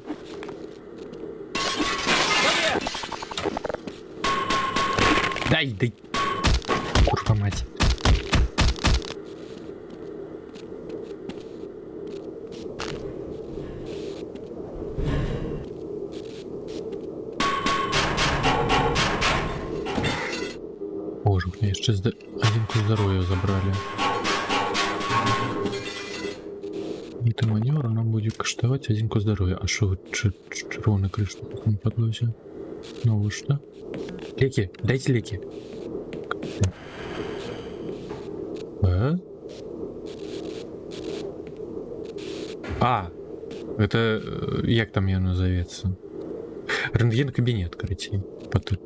Дай. Курва мать. Боже, у меня еще одинку здоровья забрали. Это маневр, нам будет каштовать одинку здоровья. А что червоный крыш на подлозе? Ну вы что? Леки, дайте леки. Это як там я назовется? Рентген-кабинет, короче. Потом.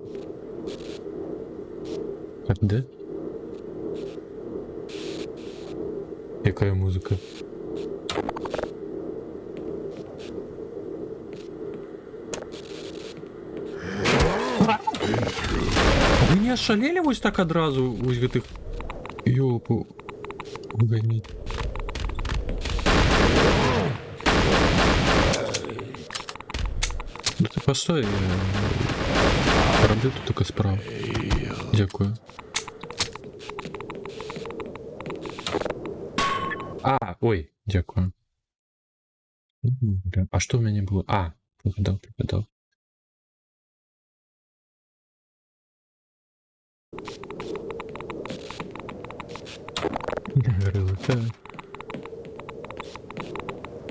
Так, да? Какая музыка? Вы не ошалели вось так адразу вось гэтых ёлпу угонить? Да ты постой, я роблю тут только справа. Дякую. Ой, дякую. А что у меня было? Пригадал. Говорила, так.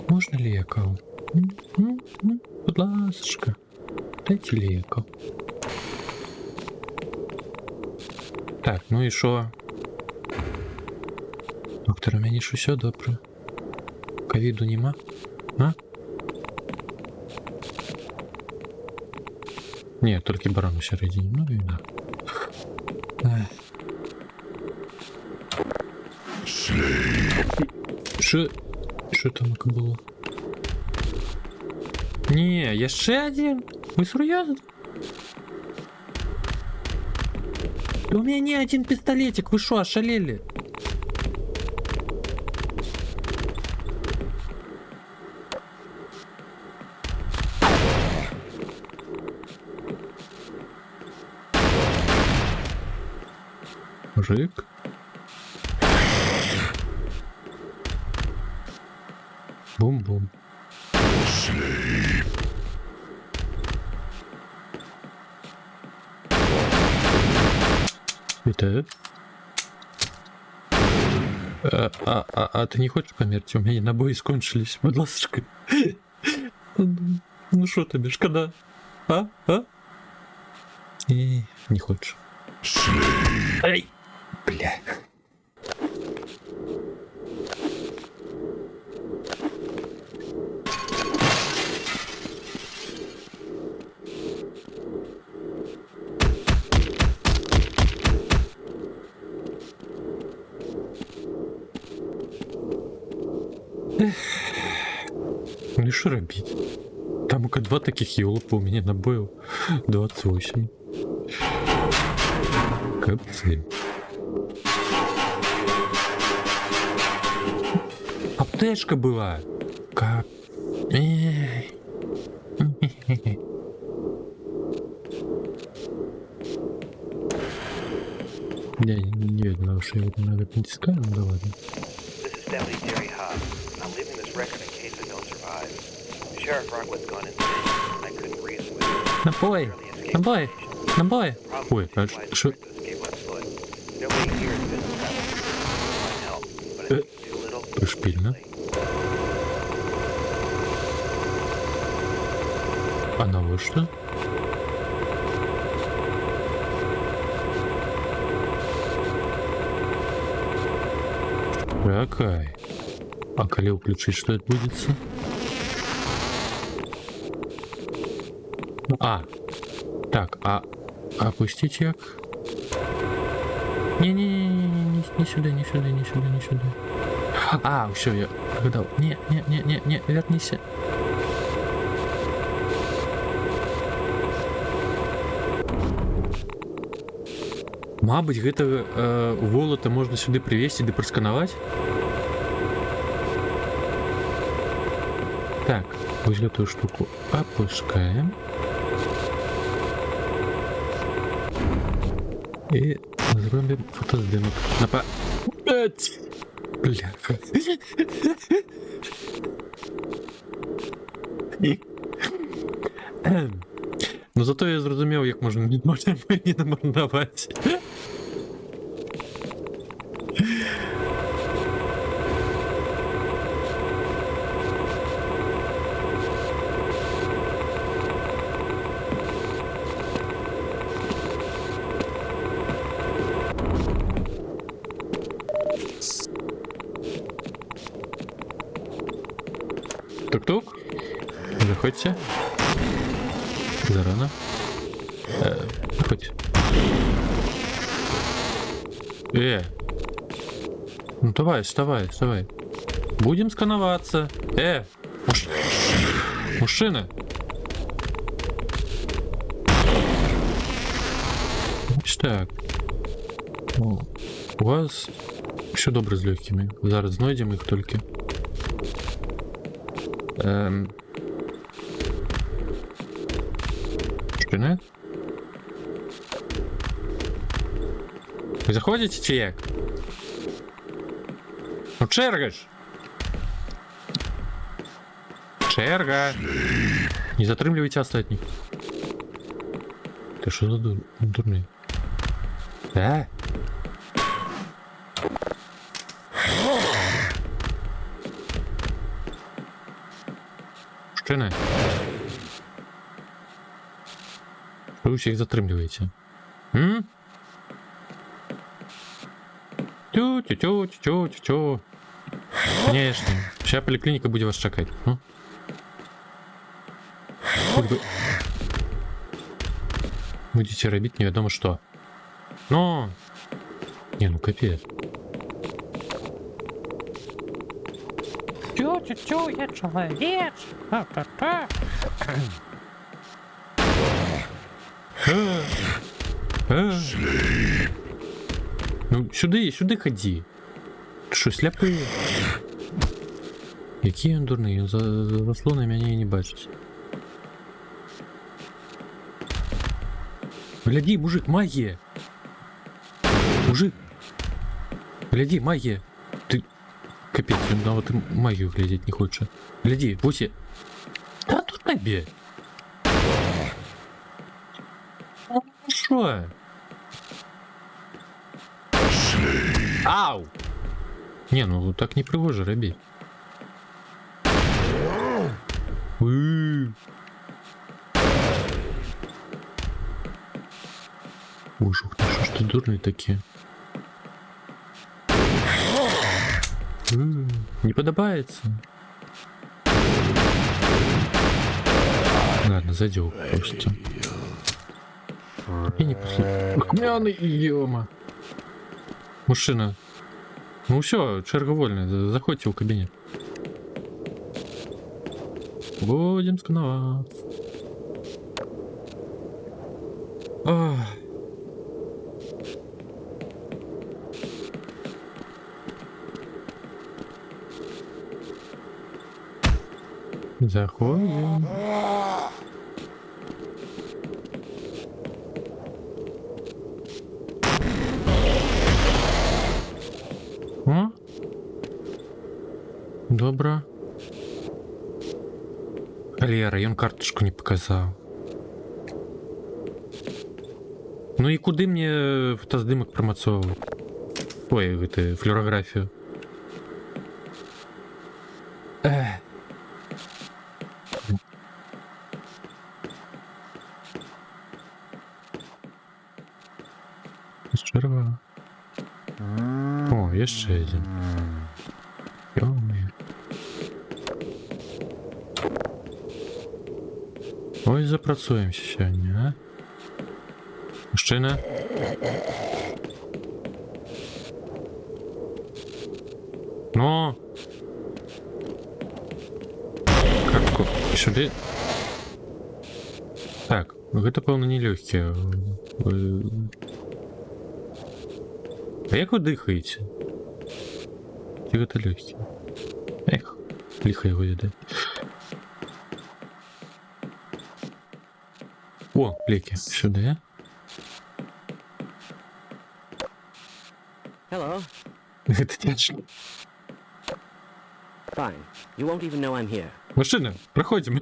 Можно лекал? Будь ласочка, дайте лекал. Так, ну і що? Доктор, у мене ж усё добре. Ковіду нема? Ні, тільки баран усередині. Ну і да. Що там було? Не, яшчэ один? Вы серьезно? У меня один пистолетик, вы что, ошалели? Мужик. Бум-бум. Витаю. А ты не хочешь померти? У меня набои скончились, будь ласочка. Ну что тебе, шкода? А? И не хочешь. Ай! Бля. Ну и что робить? Там у два таких ёлопа у меня набоев 28. Капцы. Аптечка была. Кап. Эй. Я не видно, что я надо натискаю, ну да ладно. This is Deputy Jerry Haas. I'm leaving this record in case I don't survive. Sheriff Rockwood's gone insane, and I couldn't reason with him. Набой! Набой! Набой! Ой, а что? Nobody here has been my help, but if it's too little, Пришпильно. А на вот что? Какая? А коли включить, что это будет? А. Так, опустить як? Не сюда, не сюда, не сюда, не сюда. А, все, я гадал. Не, вернись. Мабуть, гэтага волата можна сюды прывесці ды прасканаваць. Так, вось гэтую штуку опускаем. И зробим фотоздымок. Бляха. Ну зато я зрозумів, як можна не намарнаваць. Тук-тук. Заходьте. Зарано. Заходь. Ну давай, вставай. Будем скановаться. Мужчина. Значит так. О, у вас все добре з легкими. Зараз знайдемо їх тільки. Что, нет? Вы заходите, чи як? Ну чергаш! Черга! Не затрымливайте остатних. Ты что за дурный? Да? Что, Что вы всех затрымливаете? Тю-тю-тю-тю-тю-тю. Конечно. Сейчас поликлиника будет вас чекать. Ну? Будете робить неведомо что. Но... Не, ну капец. Тю-тю-тю, я человек. Та-та-та. Ну, сюди ході. Ти що, сляпий? Який він дурний, він за заслони мене і не бачить. Гляди, мужик, магія! Мужик! Гляди, магия. Ты... Капец, он навод магию глядеть не хочет. Гляди, Буси. Да тут тебе. Ну шо? Ау! Не, ну так не пригоже робить. Боже, что ж ты дурные такие? Не подобается. Ладно, задел просто. Я не послушаю. Охмяный, ёма. Мужчина. Ну все, черга вольная. Заходите в кабинет. Будем сканова. Заходим. О? Добро. Холера, ён карточку не показал. Ну и куды мне фотоздымок промацовывать? Ой, это флюорографию. Черва. О, jeszcze один. Ёмы. Ой, запрацуемся сегодня, а? Мужчина. Ну. Как сюда? Так, это певно не легкие. А як ви дихаєте? Ті це легкі. Ех, лихо його їде. О, ліки, сюди. Hello. Это тяжко. Fine. You won't even know I'm here. Машина, проходим.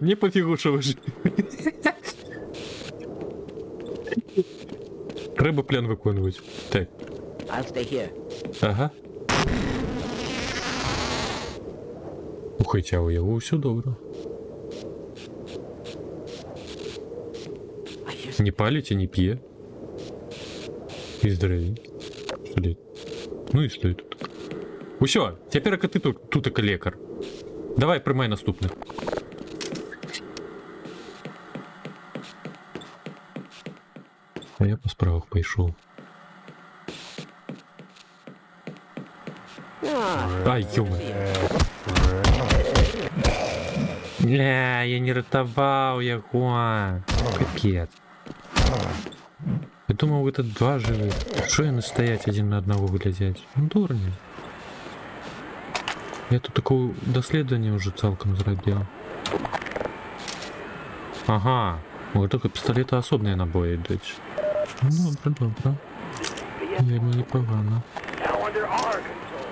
Мне пофигу, що ви ж. Треба план виконувати. Так. I'll stay here. Ага. Хоча уяву, все добре. Не палите, не пье. И здоровей. Сюди. Ну і стой тут. Усьо, тепер ти тут як лекар. Давай, приймай наступних. А я по справах пойшов. Ай, ё-моё. Бля, я не рятував його. Капець. Я думав, ви тут два живі. Що я не стоять один на одного глядять? Ну, дурні. Я тут такое дослідження вже цілком зробив. Ага. Вот только пистолеты особные набои йдуть. Ну, добре. Я йому непогано. Now under our control,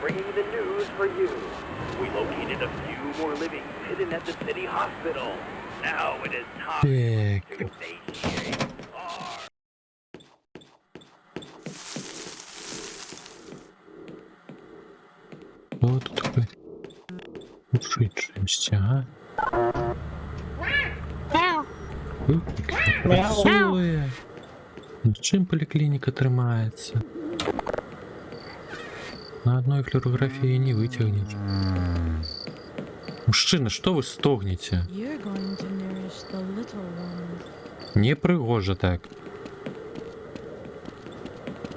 bringing the news for you. We located a few more living hidden at the city hospital. Now it is time Так. to satiate our... Что тут такое? Ушедшимся, а? Працює. Над чим поліклініка тримається? На одной флюорографии не вытягнешь. Мужчина, что вы стогнете? You're going to nourish the little ones. Не пригоже так.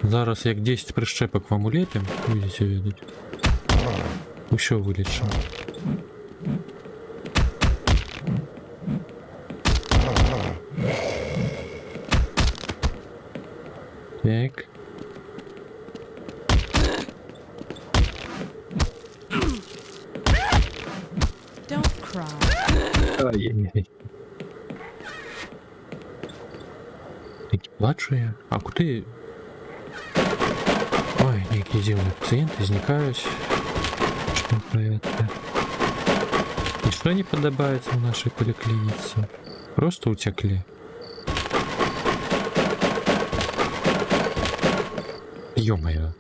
Зараз як 10 прищепок вам улепим, будете видеть. Еще вылечим. Так. Don't cry. Ай-яй-яй. Такі плачу я. А куди? Ой, які дивні пацієнти зникають. Що проявляється? І що не подобається в нашій поліклініці? Просто утекли. Ё-моё.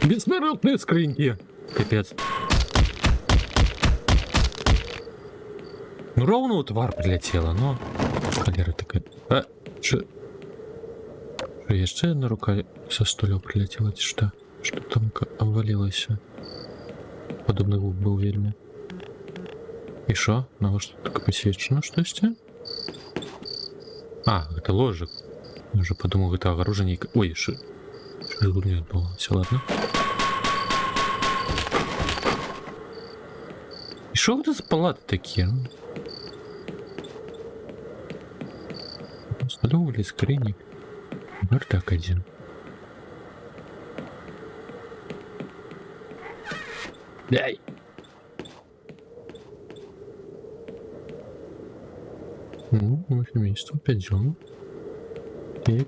Бессмертные скриньки. Капец. Ну ровно у тварь прилетела, но... Холера такая. А, что? Что, еще одна рука со столу прилетела? Это что? Что там обвалилось? Подобный звук был вельми. И шо? На вас что такое посвечено? Что есть? А, это ложик. Я уже подумал, это огорожение. Ой, что тут не было? Все, ладно. И шо это за палаты такие? Столовый скринник. Бардак один. Дай. Ну, мы вместе пойдем. Так.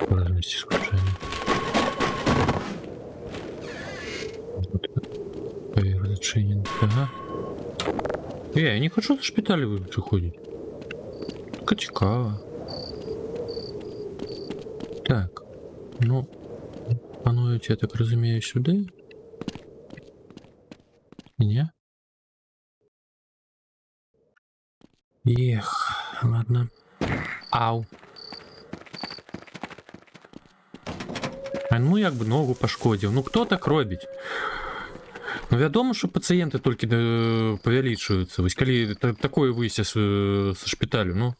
Разности скучания. Вот. Разрешение. Ага. Я не хочу в шпиталь выходить. Только цікаво. Так. Ну, панують, я так розумію, сюди. Ні? Ех, ладно. Ау. А ну як би ногу пошкодив. Ну хто так робить? Ну вядома, що пацієнти тільки павялічуються. Вось калі такое выйсце со шпиталю, ну.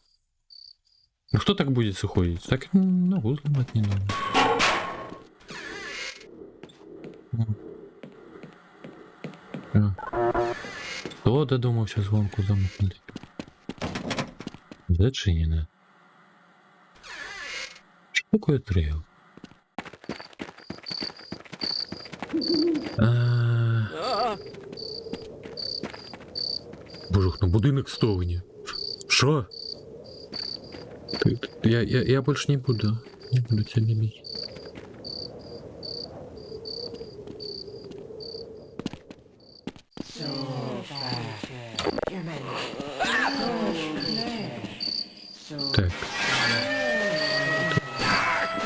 Ну хто так буде ходить? Так ногу зламати не надо. Хто додумався звонку замкнути? Зачинено. Что такое трейл? Божух, на будинок стовні. Шо? Я больше не буду тебя бить. Так.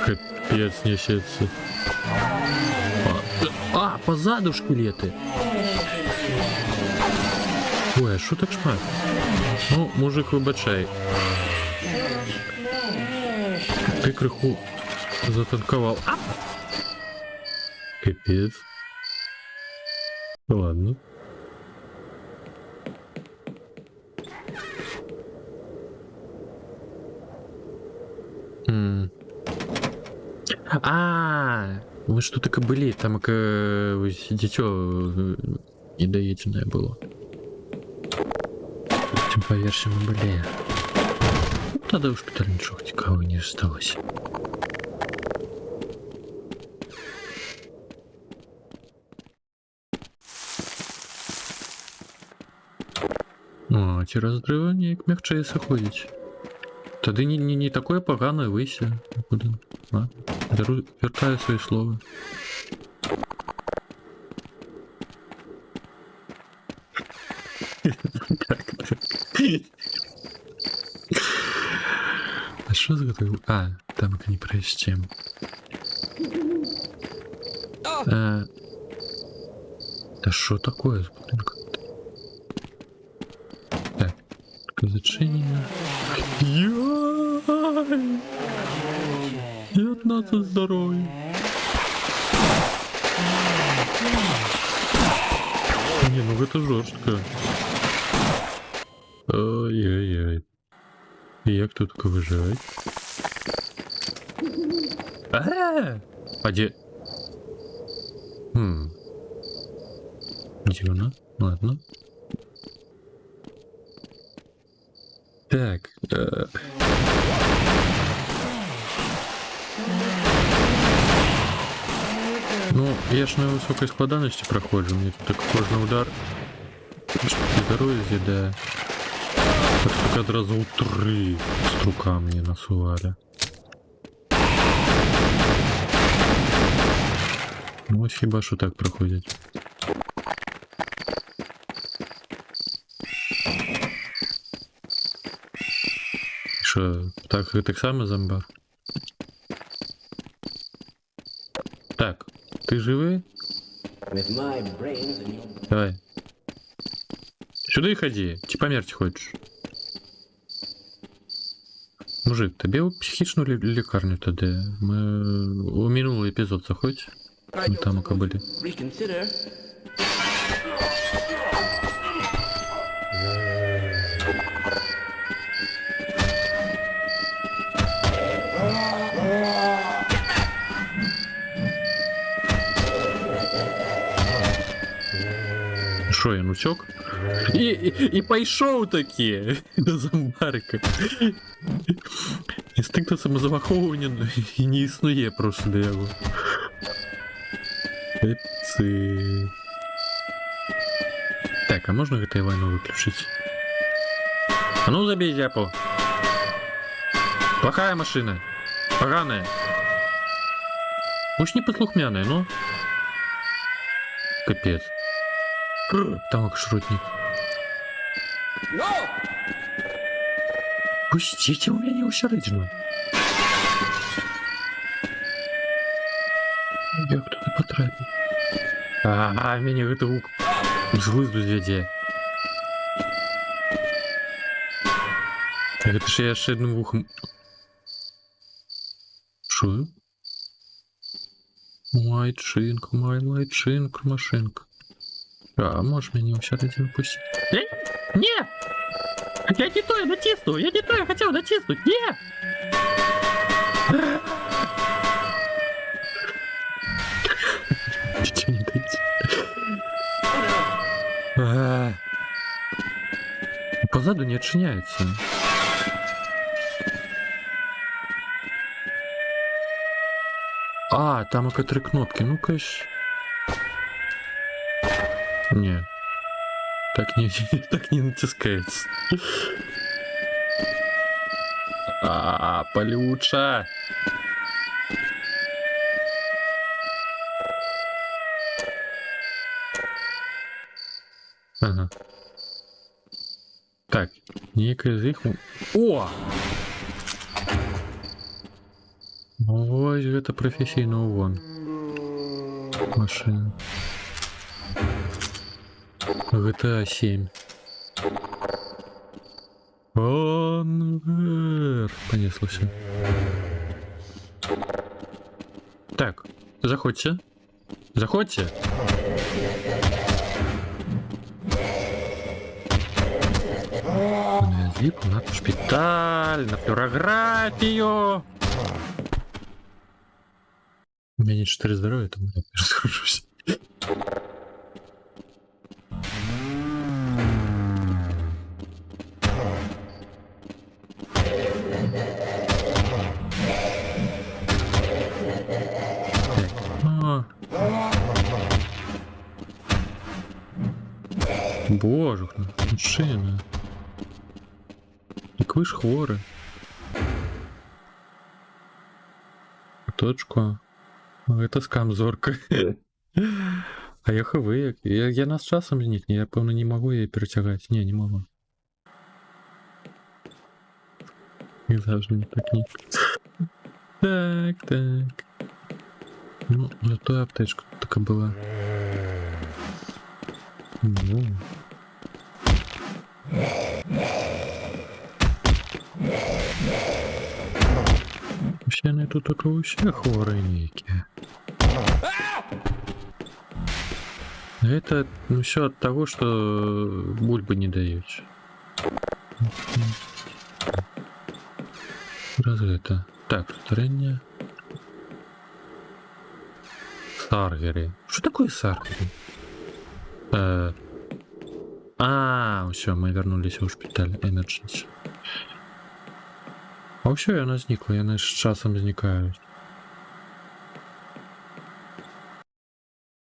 Капец несется. Позаду шкелеты. Ой, а что так шмат? Ну, мужик, вибачай. Ты крыху затанковал. Капец. Ладно. Мы что так и были, там дитё недоеденное было. Тем по версиям мы были. Тогда в шпитале ничего цікавого не осталось. О, ці розриви ніяк мягче заходять. Тоді не такое погане вийся. Вертаю свої слова. А що зготовив? А, там это не прочтем. Да что такое? Так, зачинено. Яй! 19 здоровья. Не, ну это жестко. Ай-яй-яй. Як тут виживать? А где? Дивно. Ладно. Так. Ну, я ж на высокой складанности проходжу, мне тут так кожный удар. Здоровье з'їдає. Так так одразу у 3 струка мені насували. Ну ось хіба що так проходять. Що, так само зомбар? Так, ти живий? With my brains and your... Давай. Сюда ходи, чи померти хочеш? Мужик, тобі у психічну лікарню туди. Ми у минулий епізод заходь. Ми там ока були. Reconsider. Що, я нучок? І пішов таки до зомбарика. Інстинкту самозаховування і не існує просто для його. Епці. Так, а можна GTA войну виключити? А ну забей зяпу. Плохая машина. Поганая. Уж не послухмяная, ну. Капец. Там шрутник. Пустите у меня усередину. Я кто-то потрапил. Меня это лук з глузду зведе. Это ж я ще одним вухом. Шо? Майчинка, майчинка, машинка. А можешь меня усередину пустить? Нет! Я не то, я натисну! Я не то, я хотел натиснуть! Нет! Ничего не дайте. Позаду не отчиняется. Там ока 3 кнопки. Ну-ка ж. Не. Так не натискается. Полюча. Ага. Так, некая из их... О! Ой, это профессийный угон. Машина. GTA 7. Онвер. Понеслося. Так, заходьте. Заходьте. Звіп на шпиталь, на флюорографию. У меня 4 здоровья, тому я пересхожусь. Божухна, мужчина. Як ви ж хворі. Точку. Это скам зорка. А я хавы. Я нас часом зникне. Я, певно, не могу її перетягати. Не могу. І завжди не так ні. Так. Ну, зато аптечка така була. Ну. Все не тут вообще хворенькие. Это ну, все от того, что бульбы не даешь. Разве это? Так, повторение. Саргери. Что такое саргери? Все, мы вернулись в шпиталь. Emergency. А ўсё, яна знікла, яны з часам знікаюць.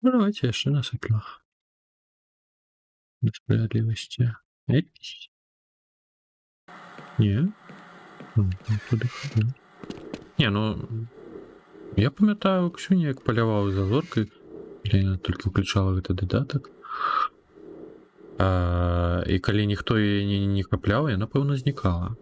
Ну, давайте яшчэ насыплю. Для справядлівасці. Эць. Не. Туды ходу. Не, ну... Я памятаю, Ксюня як паляваў за зоркай, яна толькі ўключала гэты дадатак. І калі ніхто яе не капляў, яна, пэўна, знікала.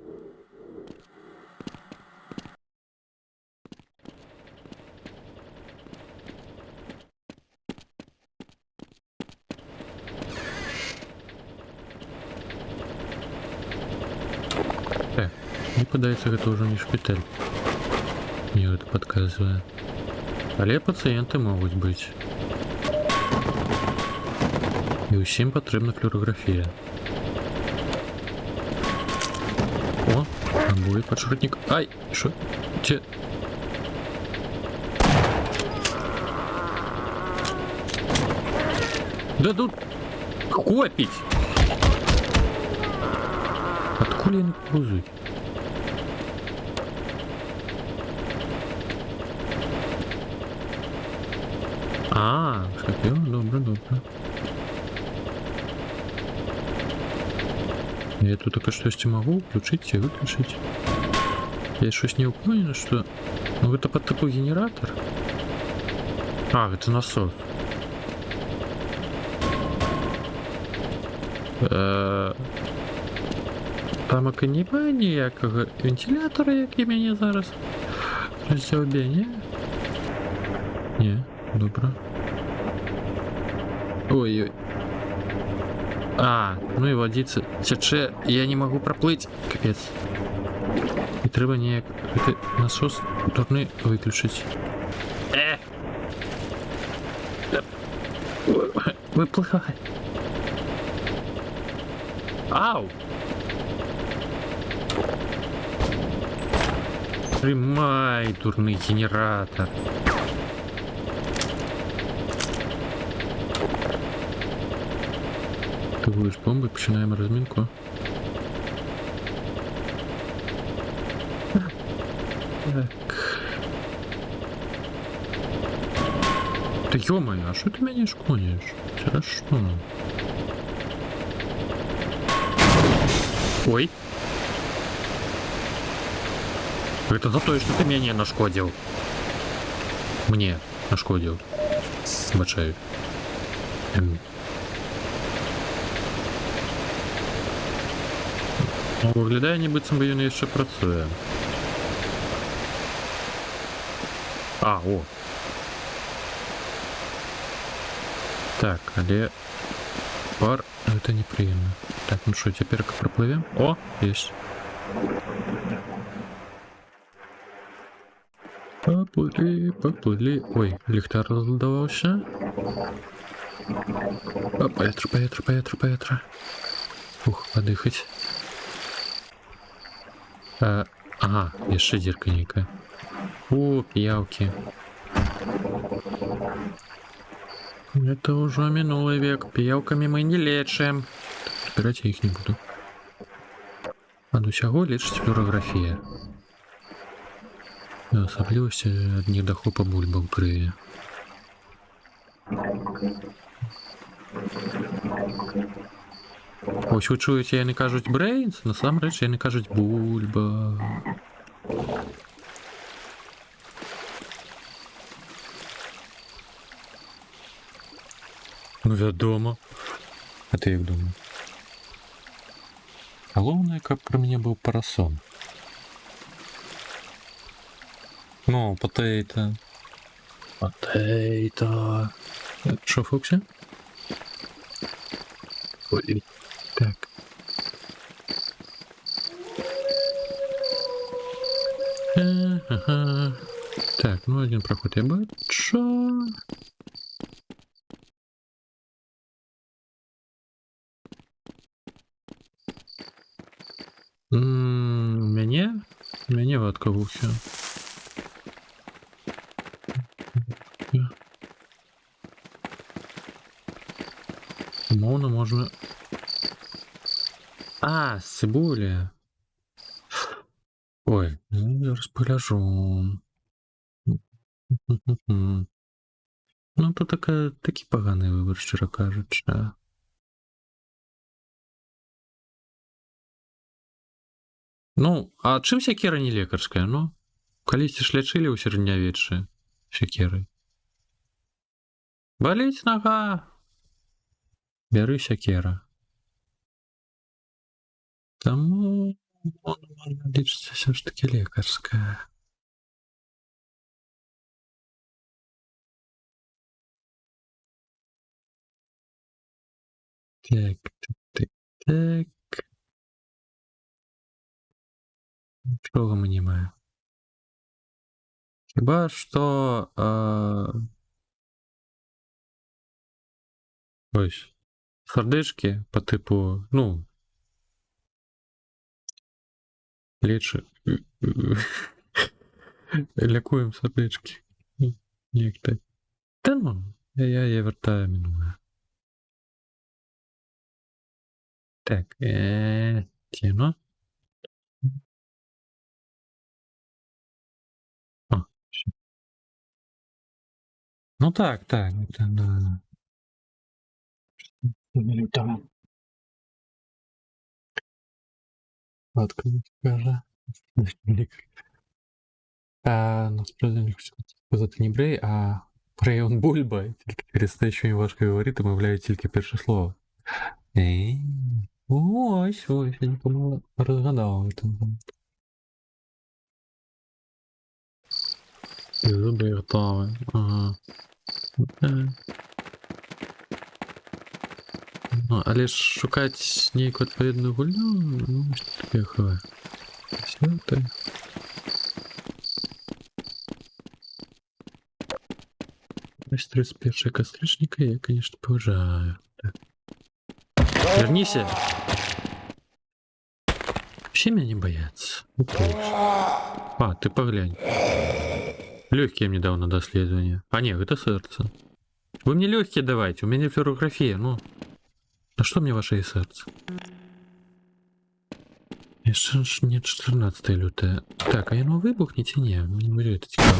Мне падаецца, гэта ўжо не шпіталь. Мне гэта падказвае. Але пацыенты могуць быць. І ўсім патрэбна флюарографія. О, абой падшрутнік. Ай, шо? Це? Да тут копіць! Адкуль яны пузуць? Схопил? Добре, добре. Я тут только что могу включить и выключить. Я щось не упомню, что... Ну, это по типу генератор. А, это насос. Там і немає ніякого вентилятора, який мені зараз роздявбе, ні? Ні, добре. Ой-ой. А, ну и водица тече, я не могу проплыть, капец. И треба неяк гэты насос дурны выключить. Выплывай. Ау! Тримай, дурный генератор. Ты будешь бомбы, починаем разминку. Так. Да ё-моё, а что ты меня шконишь? Хорошо. Ой. Это за то, что ты меня не нашкодил. Мне нашкодил. Бачаю. Виглядає, нібито би він ще працює. А, о. Так, але пар, это неприемно. Так, ну что, теперь как проплывем? О, есть. Поплыли, поплыли. Ой, ліхтар розладавався. О, поветра, поветра, поветра, поветра. Ух, подыхать. Ага, еще дырка некая. О, пиявки. Это уже минулый век. Пиявками мы не лечим. Разбирать я их не буду. А до чего лечить флюорография? Особливости ад недахопа бульба ў крыві. Ось вы чуеце, яны кажуць брейнс, насамрэч яны кажуць бульба. Ну вядома. А ты як думаю? Галоўнае, каб пры мне быў парасон. Ну, потейто. Потейто. Шо, Фокси? Ой, так. Ага. Так, ну один проход я бачу. Мяне ватка в ухе. Умовно можна... А, з цибулі. Ой, ну, зараз погляжу. Ну, то такі поганий вибір, щиро кажучи. Ну, а чым сякера не лекарская, ну? Калісьці ж лячылі ў сярэднявеччы сякерай. Баліць нага. Бяры сякера. Таму можна лічыцца ўсё ж такі лекарская. Так. Нічога мы не маем. Хіба што... Ось. Сардычкі по типу, ну... Лечы... Лякуем сардычкі. Некто. Та ну, я вертаю минуле. Так, тема. О, всё. Ну так, это да. Там. Матка каже. Насправді не хочу сказати не брей, а Прейон Бульба. Тільки через те, що їм важко говорити, вимовляють тільки перше слово. Ось, я нікому розгадав. Зуби готові. Ага. Ну, але ж шукати нейку відповідну гульню, ну, що таке хове. Все так. Ось 31 костричника я, конечно, поважаю. Так. Вернися! Все меня не боятся. А, ты поглянь. Легкие мне недавно до следования. А нет, это сердце. Вы мне легкие давайте, у меня флюорография, ну. На что мне ваше сердце? Еще ж нет 14 лютое. Так, а оно выбухнете? Не, мне не будет это цікаво.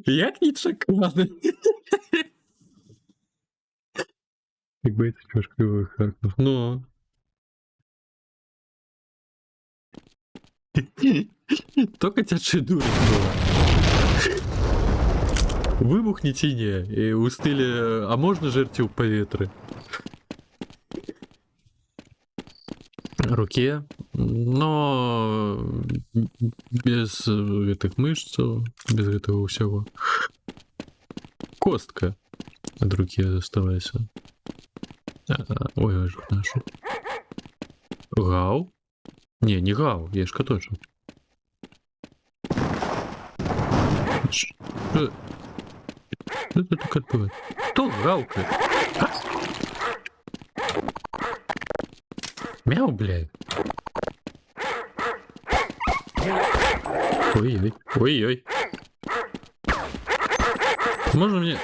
Як не шоколады? Как бы это чушь клевых харкнув. Но. Только тебя дура была. Выбухните не. И у стиля, а можно жерти у поветры? Руке. Но без этих мышц, без этого всего. Костка от руки оставайся. Ой, нашу. Гау? Не гау, я ж каточек. Что это такое бывает? Кто гавкает? Мяу, блядь. Ой-ой. Можно мне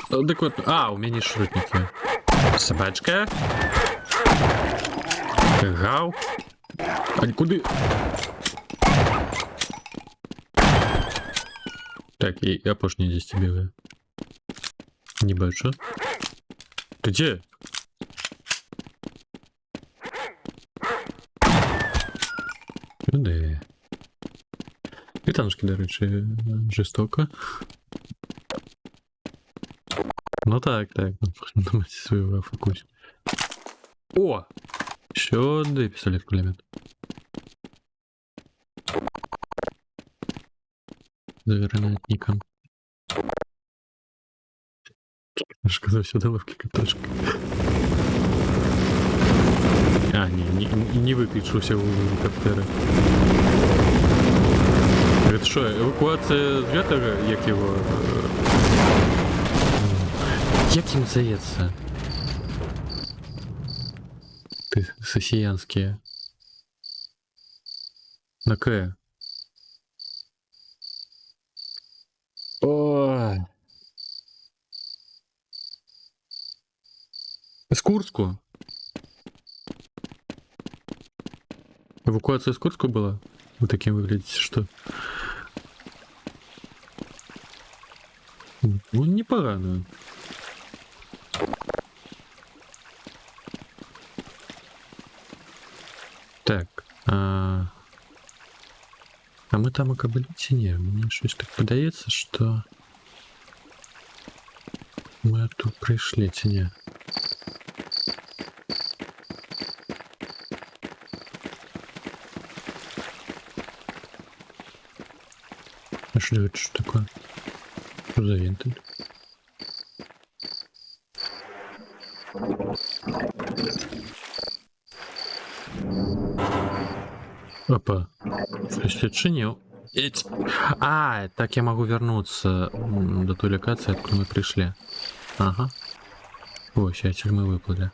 адекватно... А, у меня не шрутники. Собачка. Гау. А куды? Так, я пошли здесь тебе. Не бачу. Ты где? Да. Квитанушки, до речі, жорстоко. Ну так. Думайте свою фокус. О! Ще один пістолет-кулемет. За гранатником. Сказав сюди ловки катушки. А, не выключился у геликоптера. Это что, эвакуация с этого, як его... Як им заяться? Ты сосиянские. На К. Ой. З Курску. Эвакуация из Курска была? Вы таким выглядите, что... Ну, непогано. Так, а мы там окабылі ці не? Мне щось так падаецца, што мы тут прыйшлі ці не? А что это что такое? Что за винтель? Опа. Что отчинил? А, так я могу вернуться до той локации, откуда мы пришли. Ага. О, сейчас тюрьмы выплыли.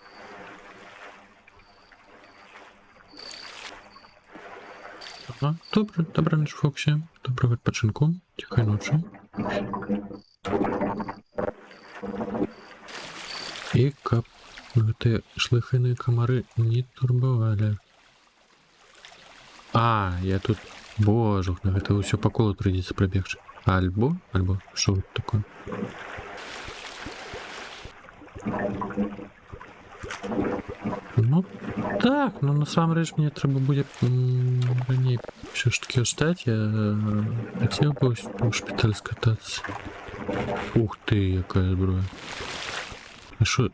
Ага, добра ніч, Фоксі. Доброго відпочинку. Тихої ночі. І каб гэтыя шлыханыя камары не турбавалі. А, я тут... Боже, на гэта ўсё па колу прыйдзецца прабегчы. Альбо, што гэта такое? Ну, так, ну насамрэч мне трэба будзе раней все ж таки устать. Я хотел бы в шпиталь скататься. Ух ты, якая зброя. А шо?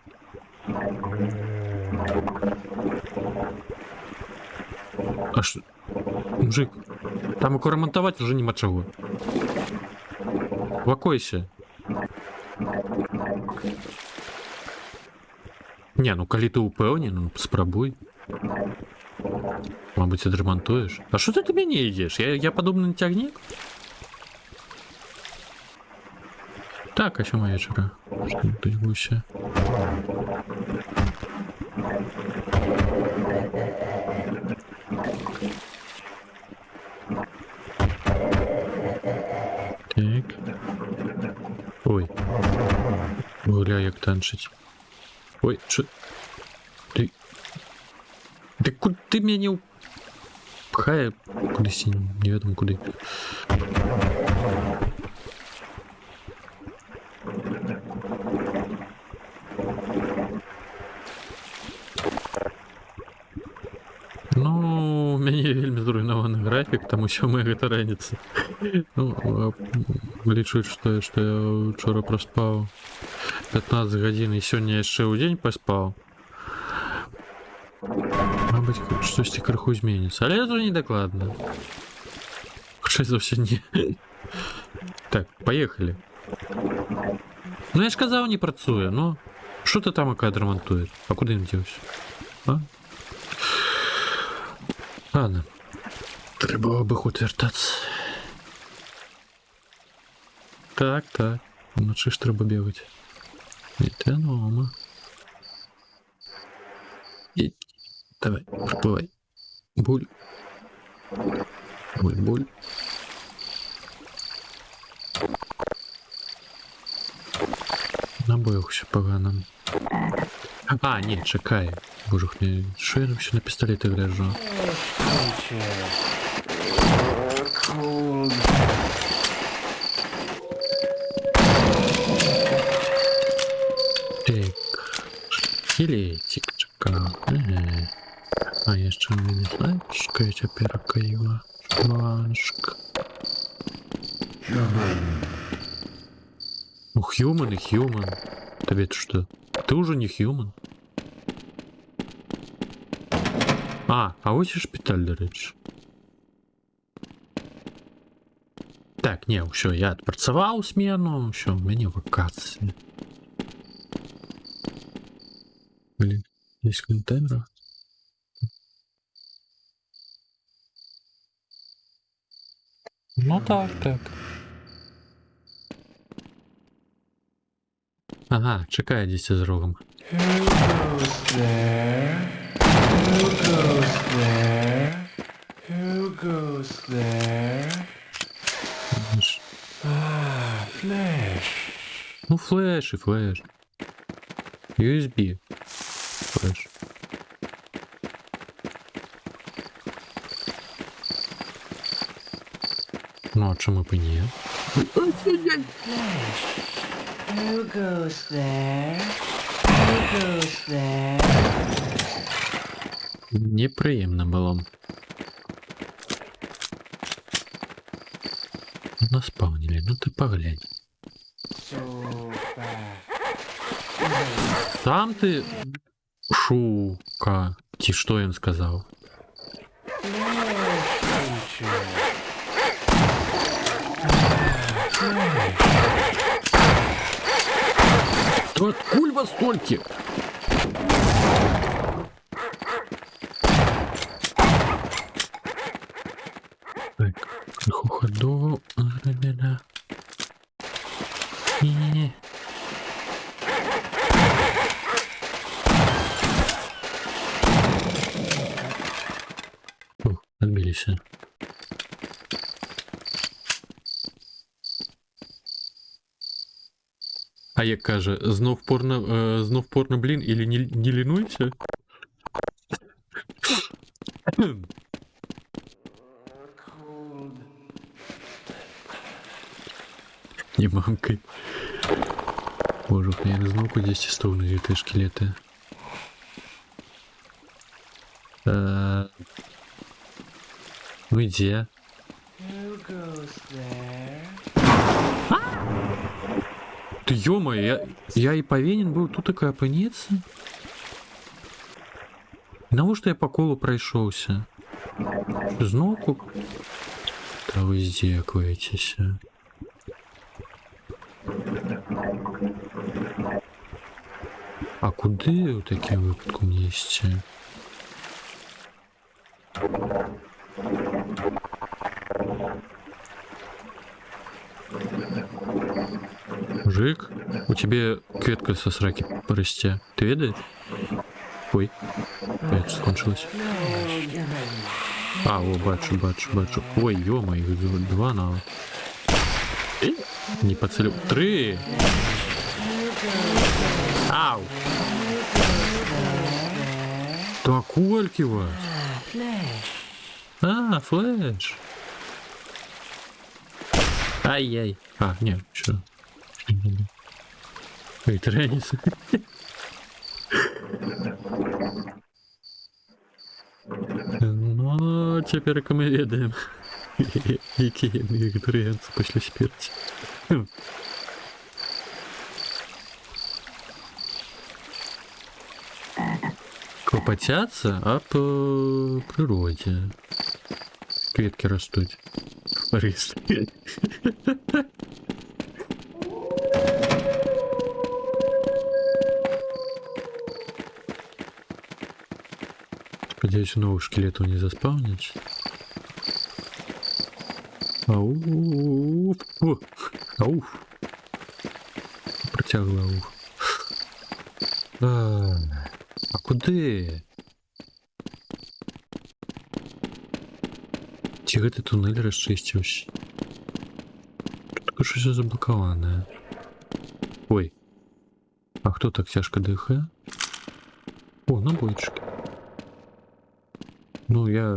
А что? Мужик, там его ремонтовать уже нема чего. Вакойся. Не, ну калі ты упэўнен, ну спрабуй. Мабыць, адрамантуеш. А что ты мяне ідзеш? Я падобны на цягнік? Так, а 7 вечара. Што тут гуся? Так. Ой. Гуля, як танчыць. Ой, что? Ты... Да куды ты меня пхае? Кудысь, неведомо куды. Ну, у мяне вельмі зруйнаваны графік, там усё мы гэта раніца. Ну, лічуць, што я учора праспаў 15 гадзін і сёння яшчэ ў дзень паспаў. Мабыць, штосьці крыху зменіцца, але это недакладна. Хутчэй за ўсё не. Так, поехали. Ну я ж казаў, не працуе, ну што ты там адрамантуеш? А куды ён дзеўся? А? Ладно. Трэба ў абыход вяртацца. Так, уначы ж трэба бегаць. Метанома. И... Давай, проплывай. Буль. Буль. Набоях усё погано. А, не, чакай. Боже, що я вообще на пістолети гляжу? Так. Скелетик чакав. А яшчэ не знаешка, я цяпер каіла. Бланшк. Ну, human и human. Тебе это что? Ты уже не human. А ось і шпіталь, до речі. Так, не, ўсё, я адпрацаваў смену, ўсё, у мяне вакацыі. Блин, здесь контейнер. Ну так. Ага, чекай десь з рогом. Who goes there? Flash. Ну, флеш. USB. Ну, а чому б і ні? Who goes there? Who goes there? Неприємно було. Наспавнили, ну ти поглянь. So bad. Сам ти шука. Ті, що він сказав? Да откуль вас столько? Так, криху ходову. Не-не-не. Ух, отбились. А як каже, знов порно, блін, или не лінуйся? Cold. Не мамкай. Боже, я не знав, куди стовнують ті шкелети. Ну где? Who goes there? Ты ё-моё, я и повинен был тут такая опыниться? Навошта я по колу пройшоўся? Зноўку? Да вы здзекуецеся. А куды ў такім выпадку мне ісці? Мужик, у тебя кветка со сраки порасте. Ты ведаешь? Ой, опять скончилось. А, о, бачу. Ой, ё-моё, два на. Не поцелил. 3. Ау. Да кольки вас? А, флеш. Ай-яй. А, не, что? Ой, теннис. Ну, теперь мы ведаем, какие вегетарианцы пошли смерти. Клопотятся о природе. Кветки растут. Рис. Надеюсь, новых скелетов не заспавнить. Ауф. Ауф. Протягла ауф. А куды? Ці гэты туннель расчысціўся? Тут щось заблокаванае. Ой. А хто так цяжка дыхае? О, набойчики. Ну, я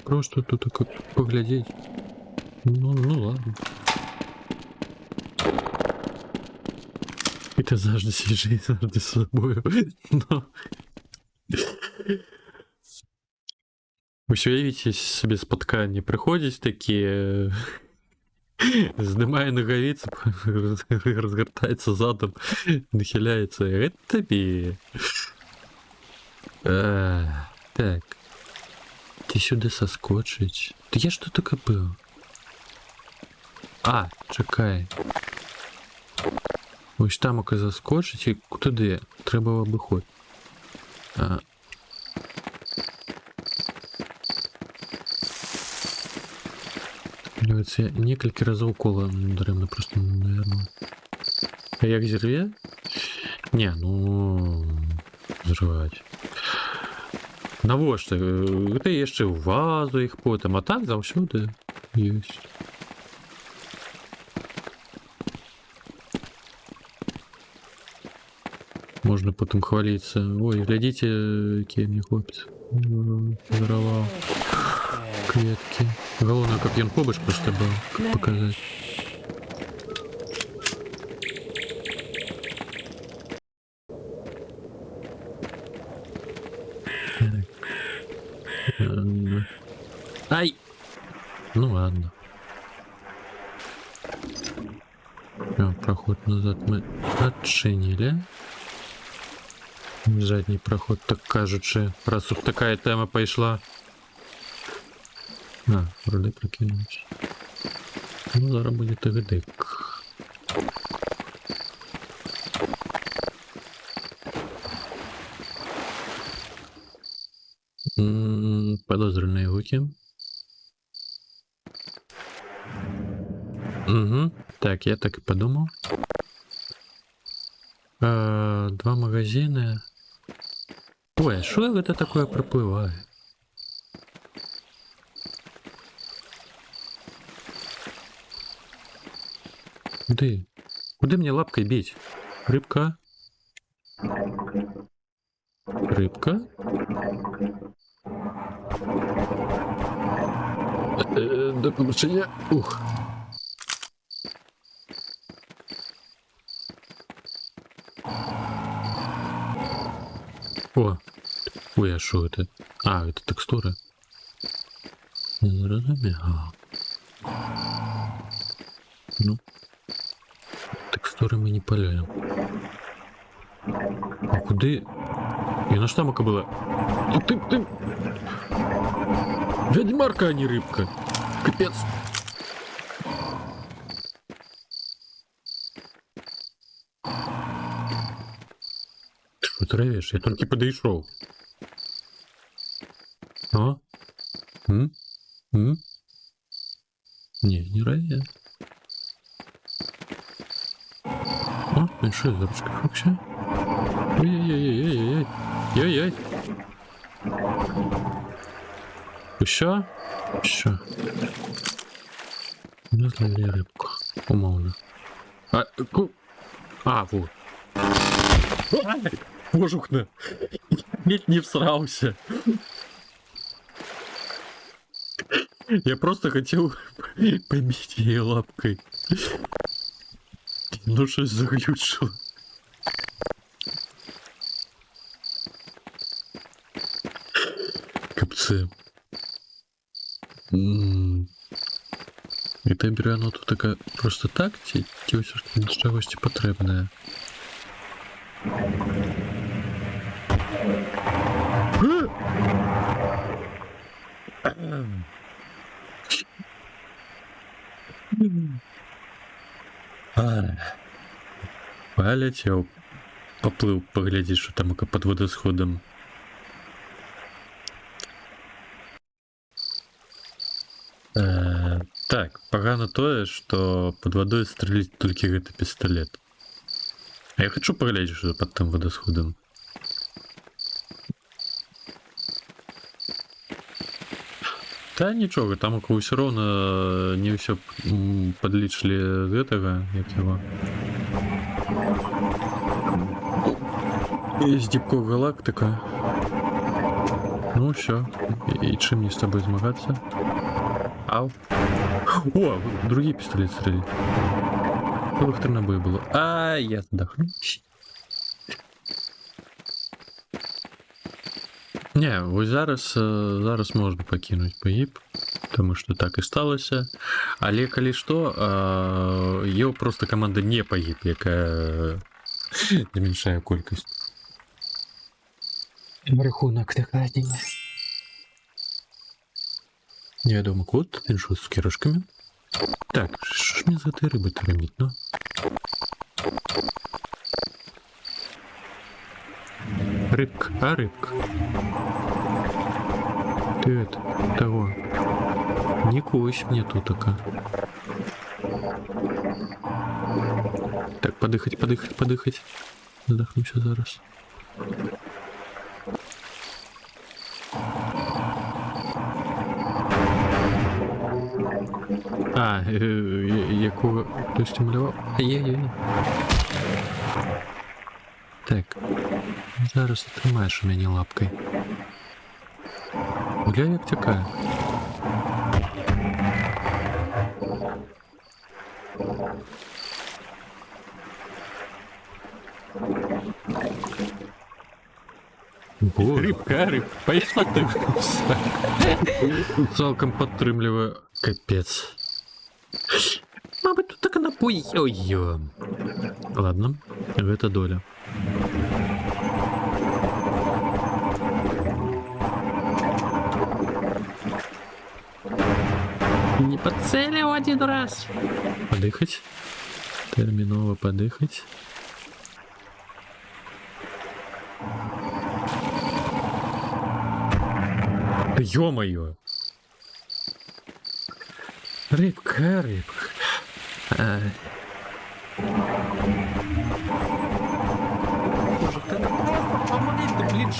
просто тут так поглядеть. Ну ладно. І ти завжди свіжий, завжди з собою. Но... Ось уявіть собі споткання. Приходять такі, знімає ногавиці, розгортається задом, нахиляється. Это тобі. Так. Ти сюди соскочить. Та я ж тут таке був. А, чекай. Ось там ока заскочить і туди. Треба обиход. Це я некілька разів кола даремно просто, наверное. А як зірве? Не, ну... Зривати. Навошта? Гэта яшчэ ў вазу іх потым, а так заўсёды ёсць. Можна потім хвалитися. Ой, глядите, які мені хлопці. Зарвав. Клетки. Головне, копьем побач просто был, как показать. Ай! Ну ладно. Всё, проход назад мы отчинили. Задний проход, так кажучи, раз уж такая тема пошла. А, вроде прокинулись. Ну, зараз буде тигдик. Подозренные гуки. Угу. Так, я так и подумал. Два магазина. Ой, а что это такое проплывает? Куды? Куды мне лапкой бить? Рыбка? Рыбка? До побачення. Ух. О! Ой, а что это? А, это текстура. Не разумею. Ну. Текстуры мы не паляем. А куды? И на штамака была. Ну ты. Ведьмарка, а не рыбка. Капец. Ты что травишь? Я только подошел. А? Не равия. О, ну что за ручка вообще? Ой-ой-ой-ой-ой-ой. Ой-ой. Еще? Еще. Не зловили рыбку. Умовно. Вот. Божухна. Ведь не всрался. Я просто хотел побить ее лапкой. Ну что заглючило. Капцы. Это беру оно тут така просто так, ті ось для чогось потрібне. Полетел. Поплыл, поглядеть, что там под водосходом. Так, погано тое, что под водой стрелять только это пистолет. А я хочу поглядеть, что под тем водосходом. Да ничего, там около все равно не все подлічили этого, як его. Есть Дипко Галактика. Ну все. И чем мне с тобой змагаться? Ау. О, другие пистолеты стреляли. Целых 3 набоя было. А, я задохну. Не, ось зараз можна пакінуть погиб, тому що так і сталося. Але коли що, його просто команда не погиб, яка зменшає кількість. Рахунок така. Невідомо код, він що з кірушками. Так, що ж мені з этой риби триміть, ну? Рыбка, а рыбка? Ты это, того. Не кусь мне тут така. Так, подыхать. Задохнуся зараз. А, якого хтось стимулював? Ай-яй-яй. Так. зараз отримаєш у мене лапкой. Глянь, як тікає. Рибка, пойшла ти. Цалком підтримлює. Капець. Мабуть, тут так і напої. Ой-ё. Ладно, это доля. Не поцелил один раз. Подыхать. Терминово подыхать. Ё-моё. Рыбка, рыбка. Ай. Боже, ты просто помоги, ты, блин,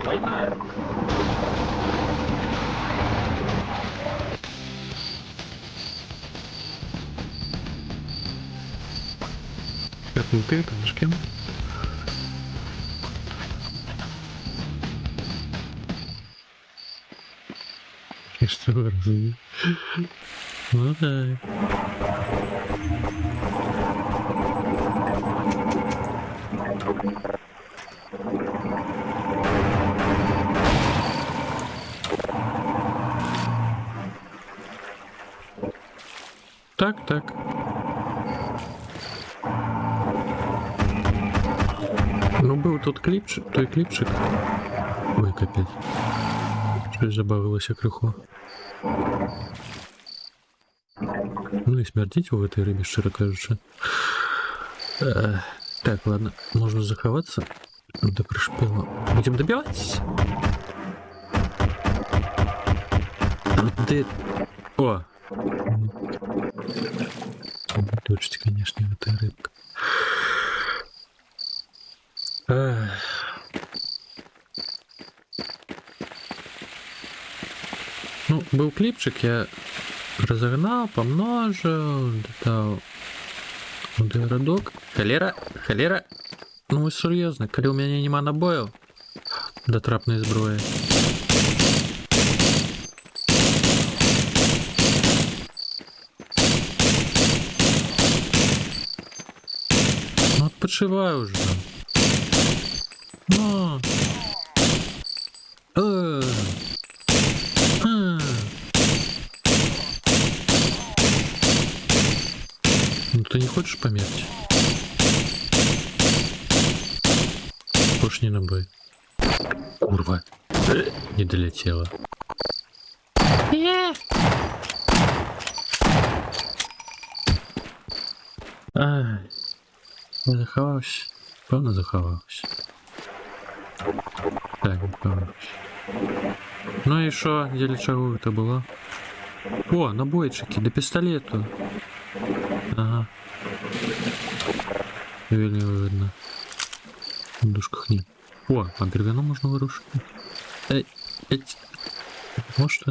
война. Это не ты, это наш кем? И что, разумею? Ну да. Так. Ну, был тот клипчик, той клипчик. Ой, капец. Щось забавилося криху. Ну и смердить в этой рыбе, щиро кажучи. Так, ладно, можно заховаться. Да пришпило. Будем добивать? Ты... О! Точно, конечно, эта рыбка. Ну, был клипчик, я разогнал, помножил, додал городок. Холера. Ну, серьезно, коли у меня нема набоев до трапной зброї. Ну, отпочивай уже. Ну. Ну, ты не хочешь померить? Пошни на бой. Курва. Не долетела. Ай. Заховався. Певно заховався. Так, заховався. Ну и шо, для чего это было? О, набойчики, до пистолету. Ага. Вельми видно. В душках нет. О, а бергану можно вырушить. Может,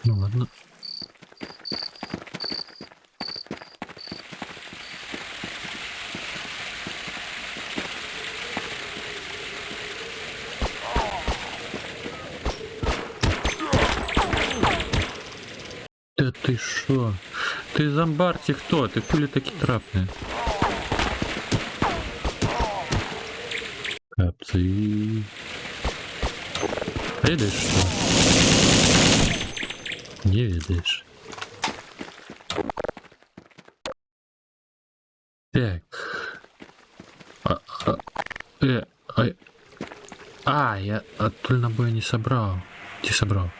ну ладно. Да ты шо? Ты зомбарти кто? Ты хули таки трапный? Капцы. Видишь что? Не видишь. Так. Я оттуль набоя не собрал. Ты собрал?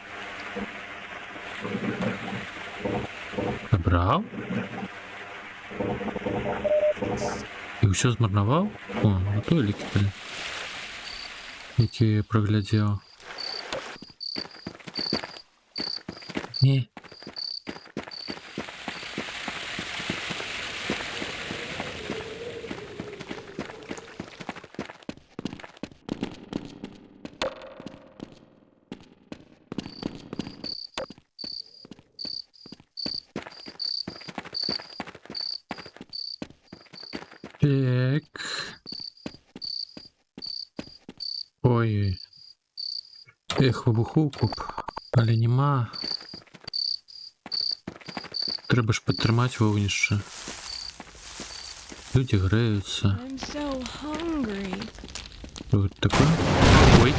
Собрал? И все змарновал? О, на то ліки, блин. Які я проглядел. Не. Так. Ой, Ех, вибуховку б, але нема. Треба ж підтримати вогнище. Люди граються. I'm so hungry. Вот такое. Ой.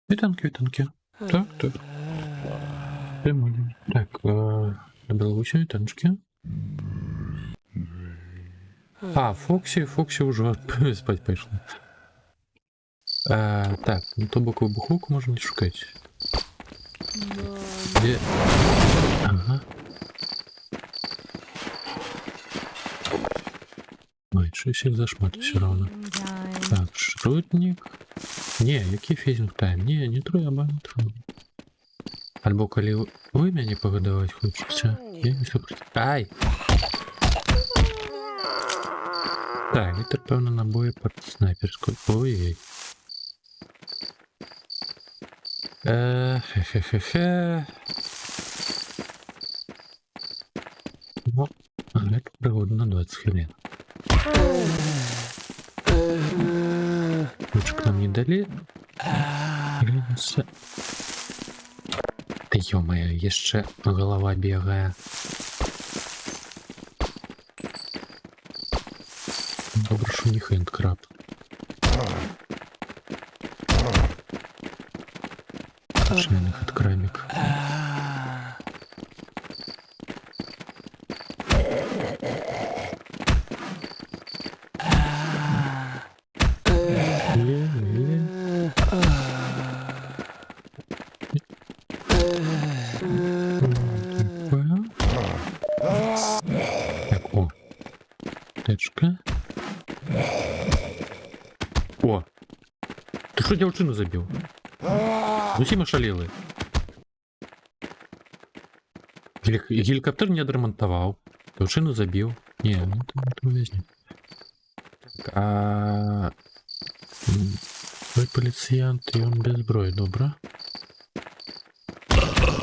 Вітанки, вітанки. Так, так. Прямо. Так, набрал гусей, танчики. А, Фоксі уже спать пішла. Так, ну то боку вибуховку можна не шукати. Де? Ага. Ой, щось їх зашмат все равно. Time. Так, шрутник. Не, який фізінг тайм? Не треба, не треба. Альбо коли ви мене погодувати хочеться. Я не все проти. Ай! Так, вітер, певно, набої під снайперською. Ой-ой. Хе-хе-хе-хе. Ну, але це пригодно на 20 хвилин. Ручек нам не дали. Глянься. Та ё-моё, еще голова бегает. Добре, що не хендкраб. Шльяный хендкрабик. Так, о. Течка. О! Ты что девчину забил? Зусім ошалели. Геликоптер не отремонтовал. Девчину забил. Не, ну это возьми. Так, той поліціянт, і он без зброї, добре.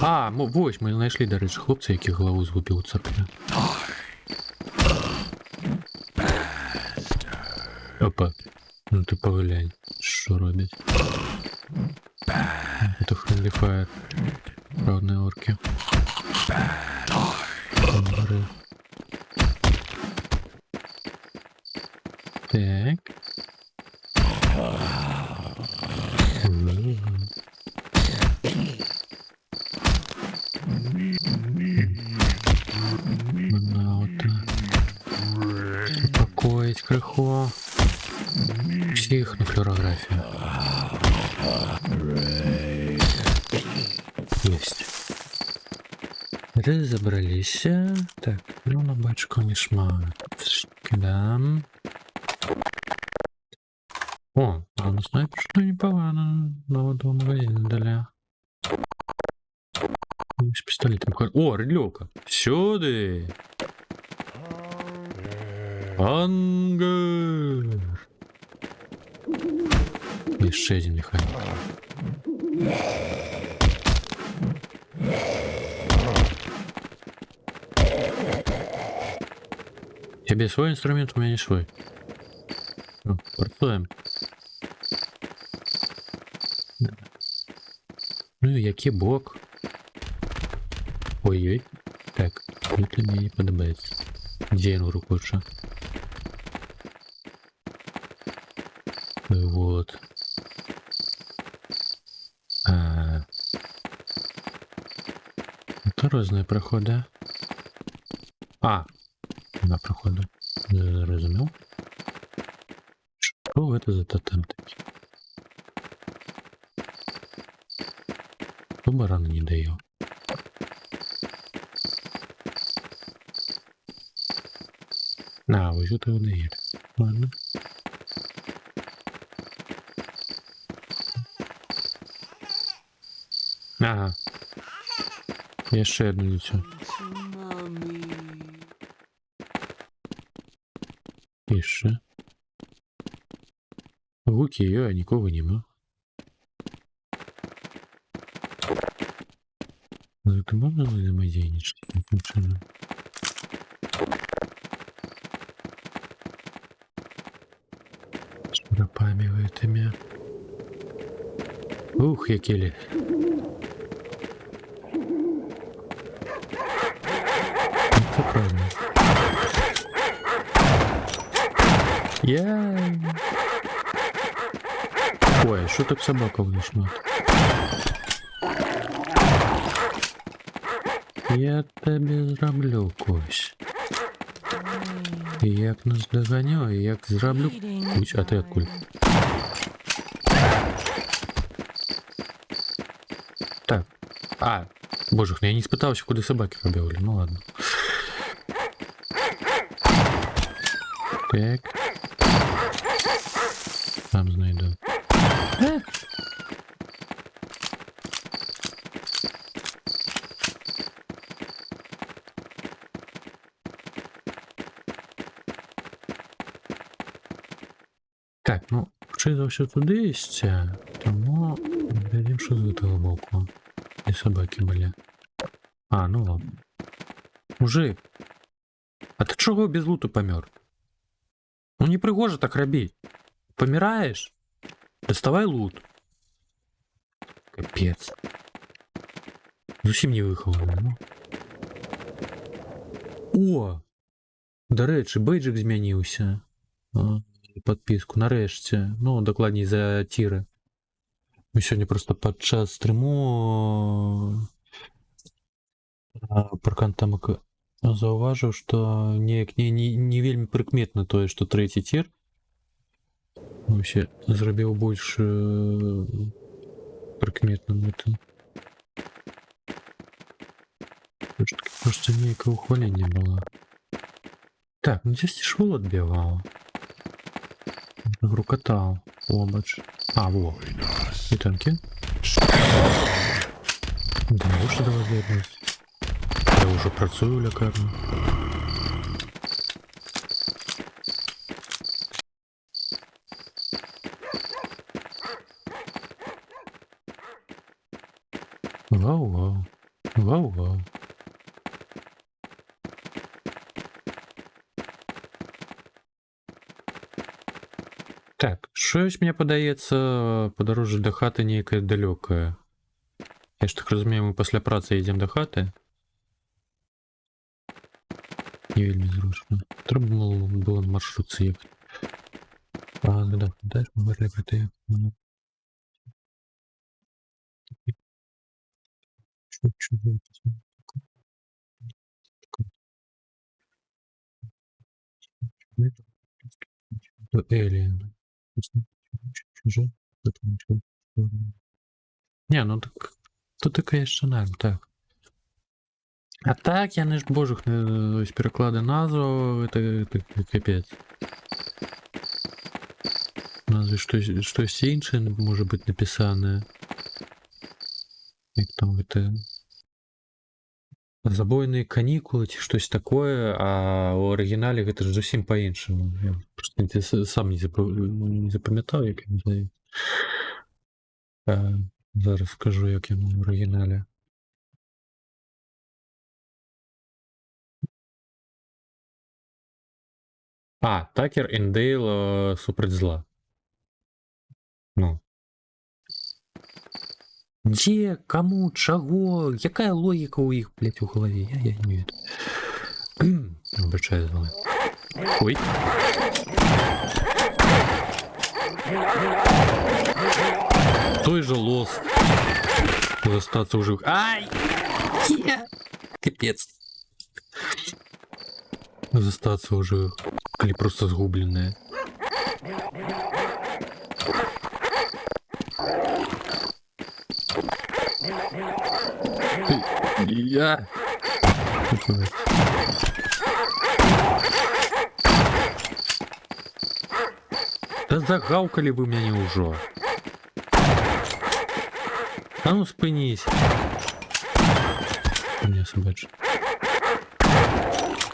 А, ось, ми знайшли, до речі, хлопця, який голову згубив цапля. Опа. Ну ти поглянь, що робить. Это Friendly Fire. Правдные орки. Так. Успокоить крыху. Всех на флюорографию. Есть. Разобрались. Так, ну на бачку не шмат. Кидам. О, а на снайпер что непогано. Нового магазина дали. С пистолетом. О, редлёвка. Сюда. Ангар. Еще один механик. Тебе свой инструмент, у меня не свой. Портуем. Ну и який бок. Ой-ой. Так, это мне не подобается. Где я руку лучше? Вот. Это разные проходы. На проходу. Зрозумів. Що это за тотем такі? Хто барана не дає? Ось это его дает. Ладно. Ага. Є ще одне лицо. І ще. Гуки є, а нікого нема. Ну, это можна взаимодейничать? таким чином. С шарапами этими. Ух, якили. Это правильно. Ой, а що так собака вийшла? Я тебе зроблю, Кось. Як наздоганю, як зроблю... Кусь, а ти откуль? Так. А, боже, я не спитався, куди собаки побігли. Ну ладно. Так. Там знайду. Так, ну, чи за все туди їсться, тому глядім, що з того боку. І собаки були. А, ну ладно. Мужик, а ти чого без луту помер? Ну не пригоже так робить. Помираешь? Доставай лут. Капец. Зовсім не виховано, ну. О! До речі, бейджик змінився. Подписку, нарешті. Ну, докладніше за тіри. Ми сьогодні просто під час стриму Паркан Тамак зауважив, що не вельми прикметно тое, що третій тір вообще зробив больш прикметным это. Просто некое ухваление было. Так, ну здесь швол отбивал. Грукотал. Обач. А, во. И танки. Да, лучше давай вернусь. Я уже працую лекарно. Вау-вау. Вау-вау. Так, щось мені подається, подорожжя до хати некое далекое. Я ж так розумію, ми після праці їдемо до хати. Не вельми зручно. Треба було на маршрутці їхати. А, ну да, далі ми говорили про те, до Alien. Не, ну так тут ти, конечно, норм, так. А так, я не ж божих ось переклади назву, это капець. Назві щось інше може бути написане. Як там это... Забойные каникулы, ці щось такое, а у оригіналі гэта ж зусім по-іншаму. Я просто сам не запам'ятав, як він називається. Зараз скажу, як він в оригіналі. А, Такер і Дейл супроть зла. Ну. Где, кому, чего, какая логика у их, блядь, в голове? Я не верю. Большая зла. Ой. Той же лос. Остаться в живых. Ай! Капец. Застаться в живых. Или просто сгубленные. Я. Да загавкали вы меня уже. А ну спинись. У меня собачка.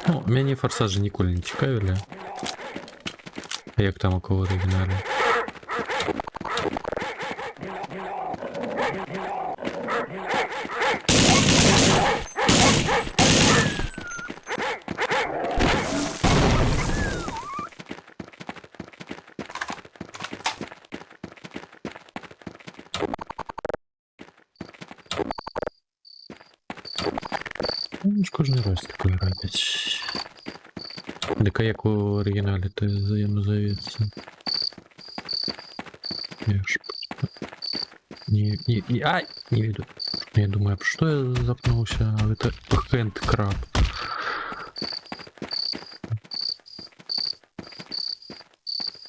Ну, мяне форсажи ніколі не цікавілі. А як там у кого оригіналі? ж кожен раз таке роблять. Дика як у оригіналі то взаємозавіться. Я ж... Ай! Не виду. Я думаю, а что я запнулся? А это хэндкраб.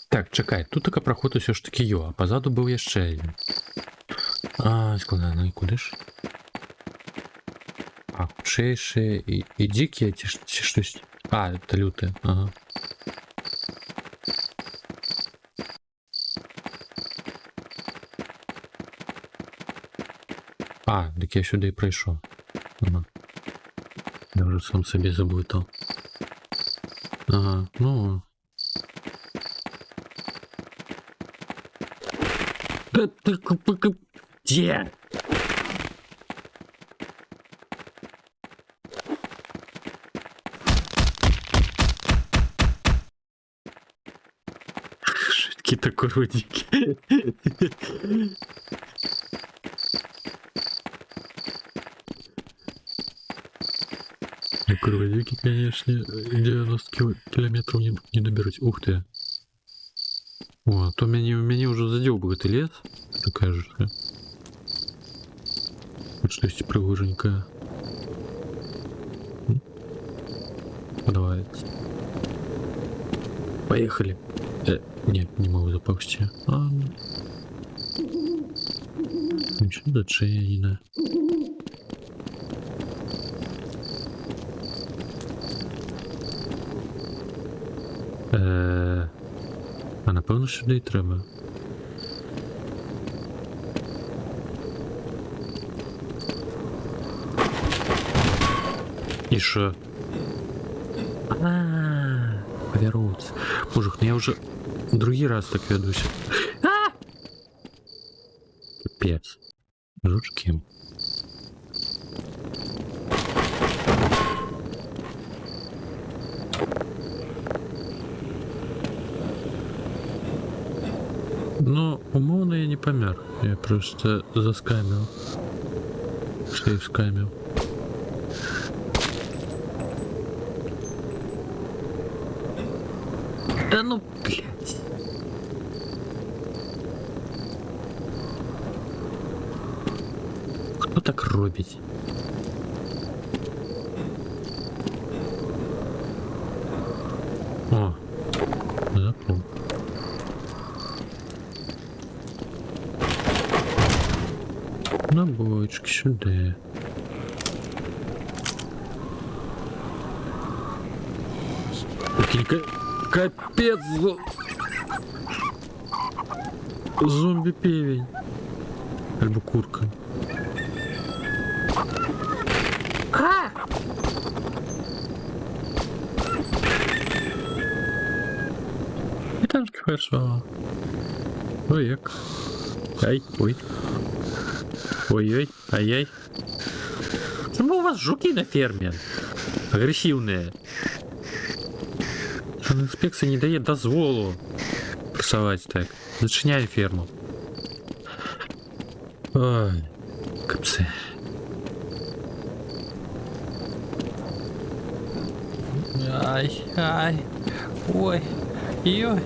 Так, чекай, тут така проход усе ж таки йо, а позаду був ще один. А, складно, і куди ж? А, худшейші і дикі, чи щось. А, это люте, ага. А, так я сюди і прийшов. Ага. Я вже сам собі заблутав. Ага, ну... Где? Какие-то куродики. Куродики, конечно, 90 километров не доберусь. Ух ты. О, то меня уже задел бы этот лес. Такая же. Вот что есть пригоженькая. Давай. Поехали. Нет, не могу заползти. Ничего до Джейна. А напевно сюди й треба. І що? Повернуться. Мужик, ну я уже другий раз так ведусь. Капец. Жучки. Ну, умовно я не помер. Я просто заскамил. Сейф скамил. Да ну, блядь. Кто так робить? О, запомнил. Набойчик сюда. Капец! Зомби-певень. Альбо курка. І танки хорошо. Ой, як. Ай, ой. Ой-ой, ай-яй. Чому у вас жуки на ферме? Агрессивные. Инспекция не дает дозволу просовать так. Зачиняй ферму. Ой, капцы. Ай, ой, ой.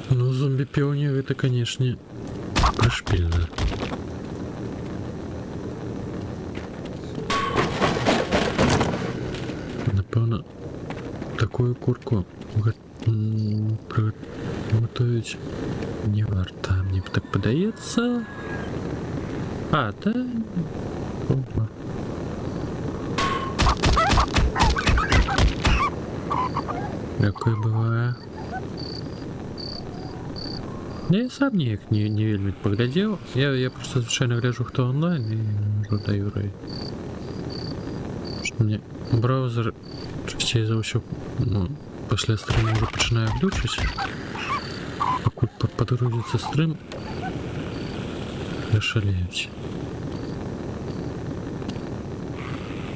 Ну, зомби-пионер это, конечно, пришпильно. Напевно, такую курку приготовить не варто. Мне так подается. А, да. Опа. Такое бывает. Я сам ніяк не вельмі поглядел. Я просто звичайно гляжу, хто онлайн і даю рейд. Что мне браузер частей за все, ну, після стриму вже починає глючить. Поки подгрузиться стрим, я шалеють.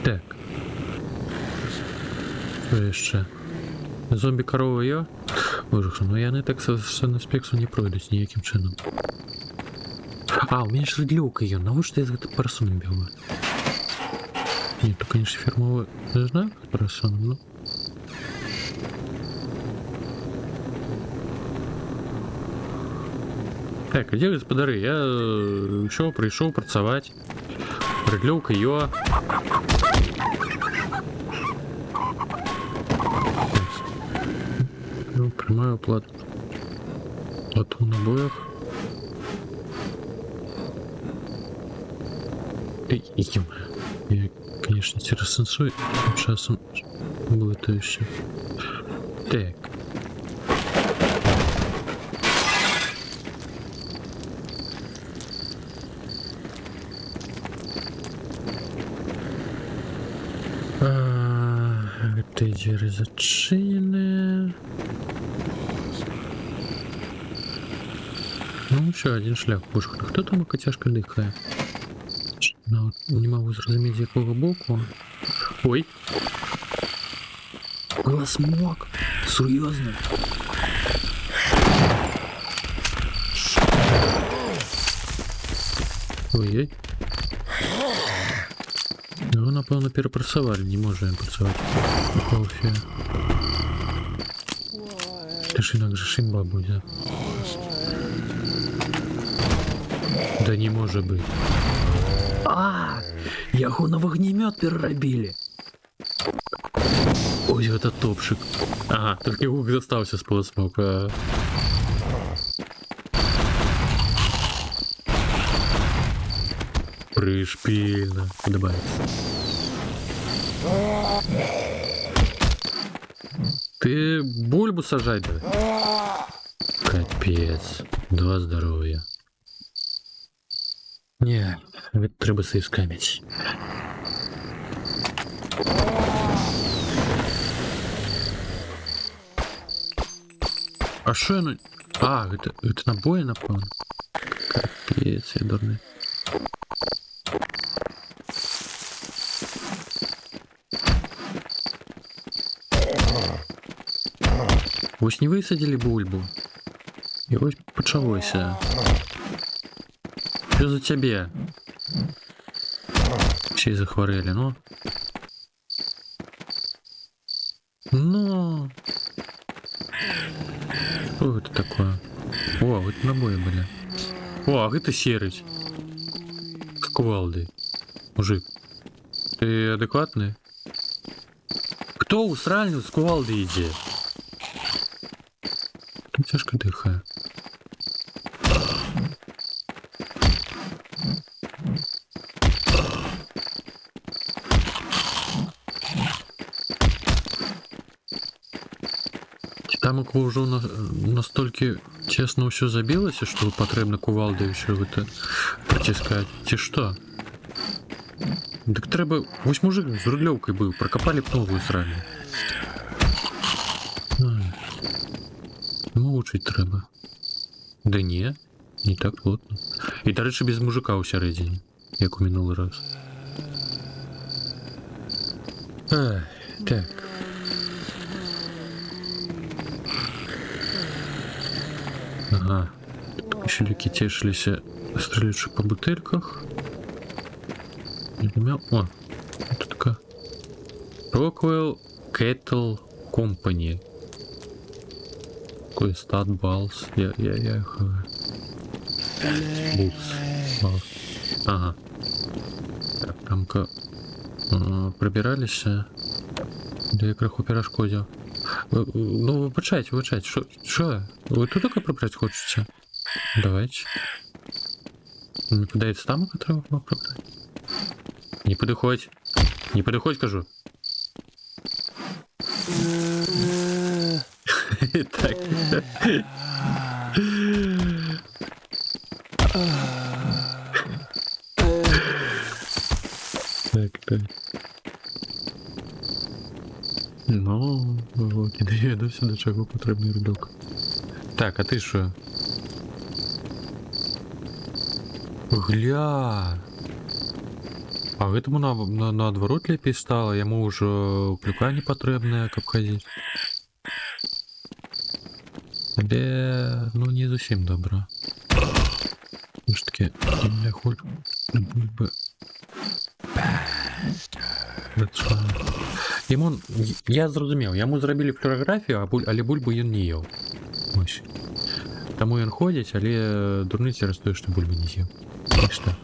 Так. Що ще? Зомбі-корова є? Боже, ну яны так са спексу не пройдуць ніякім чынам. А, у меня ж рыдлёўка ён, навошта я з гэтым парасонам бегаю? Нет, то, конечно, фирмовый знак парасон, ну. Так, а дзе гаспадары? Я ўсё прыйшоў працаваць. Рыдлёўка ё. Ну, прямую оплату. Плату на боях. Я, конечно, террасенсую, тем часом было то еще. Так. Это двери зачинены. Ну, еще один шлях. Боже, кто там котяшка дыхает? Ну, не могу зразумець, з якога боку. Ой. Глазмок. Сур'ёзна. Ой-ой. Його, напевно, перепрацювали. Не може він працювати. Кофе. Ти ж інакше шимба буде. Да не може бути. А, яго на вогнемет перерабілі. Ой, гэта топчик. Ага, толькі гук застаўся з полусмока. Прышпільна. Падабаецца. Ты бульбу сажай давай. Капец. Два здоровья. Не, гэта трэба сыскаміць. А шо яно? А, гэта набоі, напэўна. Капец, я дурны. Вось не высадзілі бульбу. І вось пачалося. Что за тебе? Все захворели, ну. Ну. Что это такое? О, это набои были. О, а это серый. С кувалдой. Мужик, ты адекватный? Кто усральный с кувалдой идет? Тут тяжко дыхаю. Там уже настолько тесно все забилось, что потребно кувалдой еще это протискать. Те что? Так треба... Вось мужик с рулевкой был, прокопали б новую срали. Мучить треба. Да не так плотно. И, до речі, без мужика у середині, як у минулий раз. Так. Ага. Щелики тешились, стреляющие по бутыльках. О, это такая. Rockwell Kettle Company. Какой стат балс. Я их... Бутс. Ага. Так, там-ка... Прибирались. Да я краху перешкодил. Ну, вибачайте. Що? Ви тут таке прибрати хочете? Давайте. Не подається там, яка треба прибрати? Не подходь, кажу. Так. Так. Ну, кидаю до сюди, чого потрібний рядок. Так, а ти що? Гля! А гэтаму наадварот лепей стало, яму ўжо клюка не патрэбная, каб хадзіць. Але ну не зусім добра. Ну ж таки, я хочу бульби. Йому, я зрозумів, йому зробили флюорографію, але бульбу він не їв. Ось. Тому він ходить, але дурниці розстоїть, що бульби не з'їв. Так що.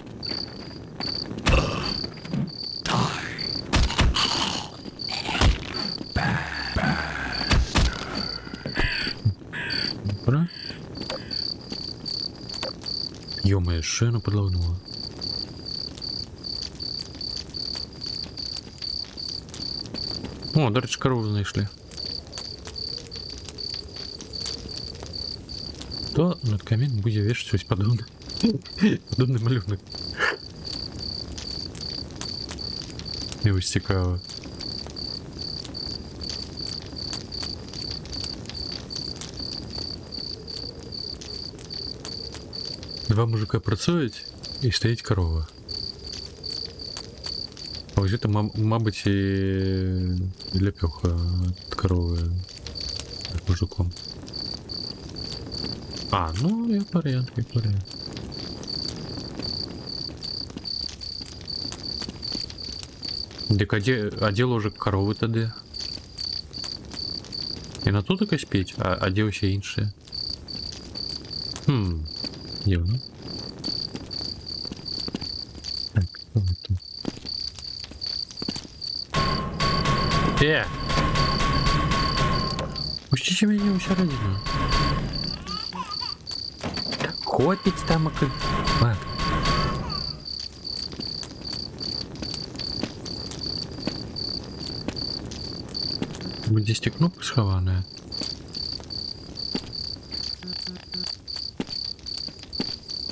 Добре. Ё-моё, шину подлагнуло. О, до речі, корову знайшли. То над камін буде вішати щось подобне. Подобний малюнок. І ось цікаво. Два мужика працюють і стоїть корова. А ось це, мабуть, і лепеха від корови з мужиком. А, ну, як варіант, як варіант. Дик, а де ложик корови тоді? І на тут якось піть, а де ще інше? Дивно. Так, що ви тут? Пустите меня в середину. Хопить там, как... Ладно. Здесь кнопка схованная.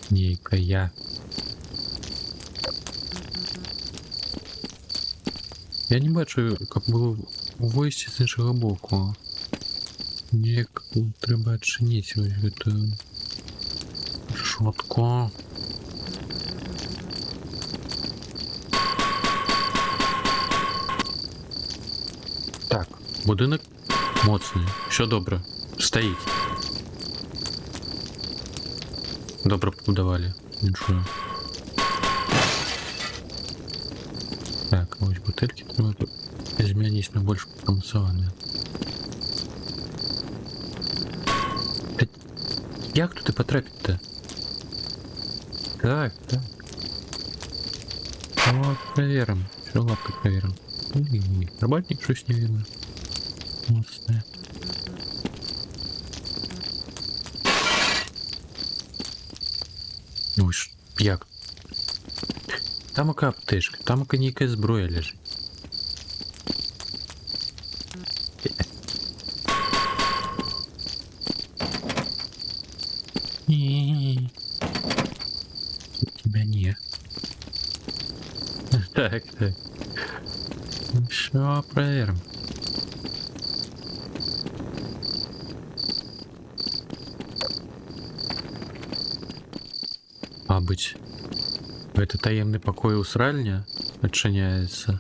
Никая. Я не бачу, як було вийти з іншого боку. Як треба відчинити ось цю шотку. Так, будинок моцний. Все добре. Стоїть. Добре побудували. Нічого. Так, ось бутыльки треба змінити на більш промасовані. Як туди потрапити-то? Так, так. Вот, проверим. Все, лапкой проверим. Работник щось не видно. Моцне. Ну ж, як? Там ока аптечка, там ока ніяка зброя лежить. Ні. Тебя не. Так, так. Все, проверим. Мабуть, это таємний покой усральня відчиняється,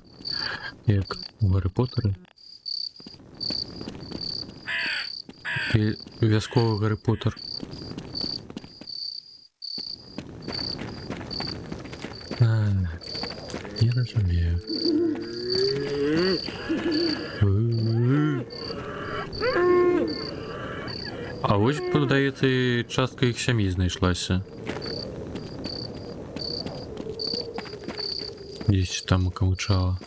як у Гаррі Поттері. І в'язковий Гаррі Поттер. Не розумію. А ось, подається, і частка їх сім'ї знайшлася. Десь там околучало.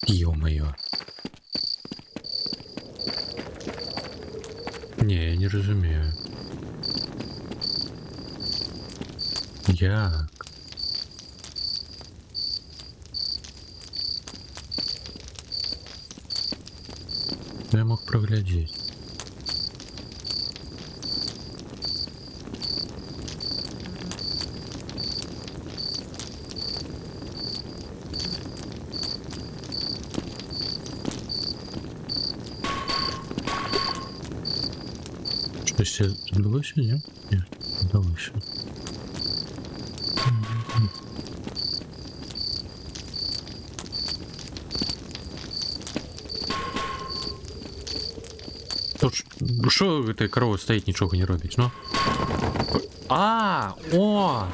Ё-моё. Не, я не розумію. Як? Я мог проглядеть. Щось відбулося, ні? Ні, відбулося. Що эта корова стоїть, нічого не робить, ну? О!